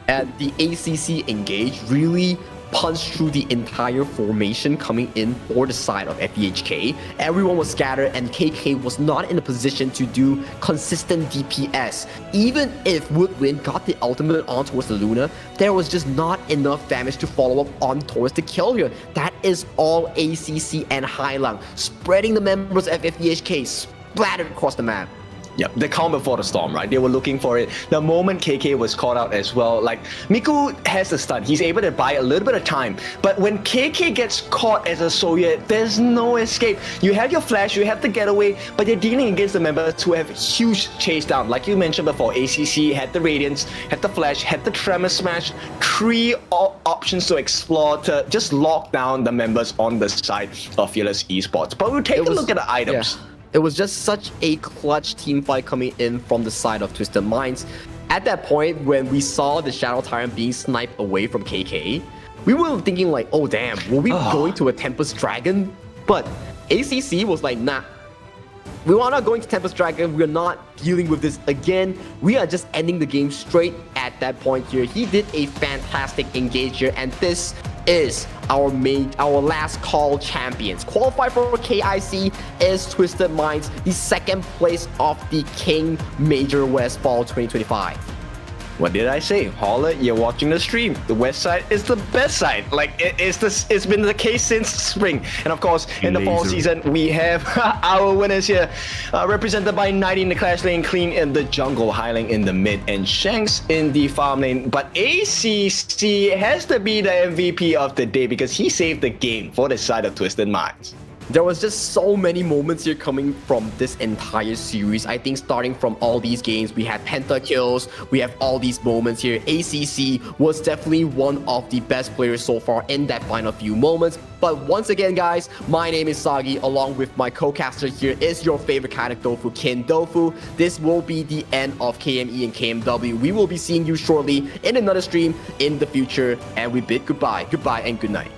And the ACC engage really punched through the entire formation coming in for the side of FEHK. Everyone was scattered and KK was not in a position to do consistent DPS. Even if Woodwind got the ultimate on towards the Luna, there was just not enough damage to follow up on towards the kill here. That is all ACC and Highlang, spreading the members of FEHK splattered across the map. Yep, the calm before the storm, right? They were looking for it. The moment KK was caught out as well, like, Miku has the stun. He's able to buy a little bit of time. But when KK gets caught as a Soviet, there's no escape. You have your flash, you have the getaway, but you're dealing against the members who have huge chase down. Like you mentioned before, ACC had the Radiance, had the flash, had the Tremor Smash. 3 options to explore to just lock down the members on the side of Fearless Esports. But we'll take a look at the items. Yeah. It was just such a clutch team fight coming in from the side of Twisted Minds. At that point, when we saw the Shadow Tyrant being sniped away from KK, we were thinking like, oh damn, were we going to a Tempest Dragon? But ACC was like, nah. We are not going to Tempest Dragon. We're not dealing with this again. We are just ending the game straight at that point here. He did a fantastic engage here, and this is our last call champions. Qualified for KIC is Twisted Minds, the second place of the King Major West Fall 2025. What did I say? Holler, you're watching the stream. The west side is the best side. Like, it's been the case since spring. And of course, in the fall season, we have our winners here, represented by 90 in the Clash lane, Clean in the jungle, Highlang in the mid, and Shanks in the farm lane. But ACC has to be the MVP of the day because he saved the game for the side of Twisted Minds. There was just so many moments here coming from this entire series. I think starting from all these games, we had pentakills, we have all these moments here. ACC was definitely one of the best players so far in that final few moments. But once again, guys, my name is Sagi, along with my co-caster here is your favorite kind of Dofu, Kin Dofu. This will be the end of KME and KMW. We will be seeing you shortly in another stream in the future, and we bid goodbye. Goodbye and good night.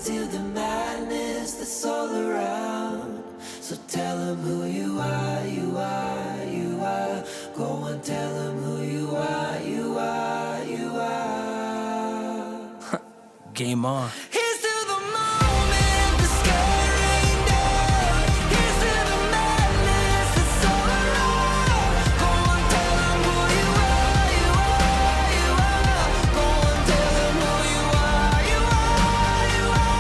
to the madness that's all around. So tell them who you are, you are, you are. Go and tell them who you are, you are, you are. Game on. Here's to the moment the sky rained down. Here's to the madness that's all around. Go and tell them who you are, you are, you are. Go and tell them who you are, you are, you are.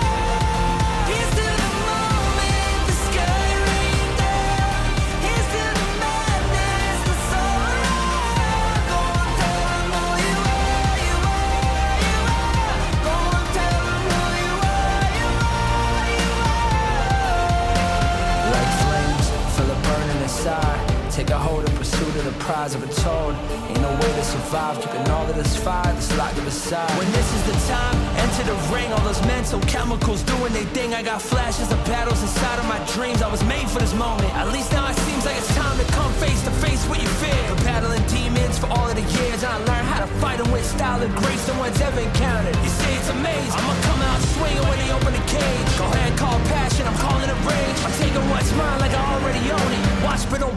Here's to the moment the sky rained down. Here's to the madness that's all around. Go and tell them who you are, you are, you are. Go and tell them who you are, you are, you are. Like flames, feel it burning inside. Take a hold and pursuit of the prize of a toad. Ain't no way to survive, keeping all of this fire that's locked aside. When this is the time, enter the ring. All those mental chemicals doing their thing. I got flashes of battles inside of my dreams. I was made for this moment. At least now it seems like it's time to come face to face with your fear. Been battling demons for all of the years, and I learned how to fight them with style and grace no one's ever encountered. You say it's amazing, I'ma come out swinging when they open the cage. Go ahead, call passion, I'm calling it rage. I'm taking what's mine like I already own it. Watch but don't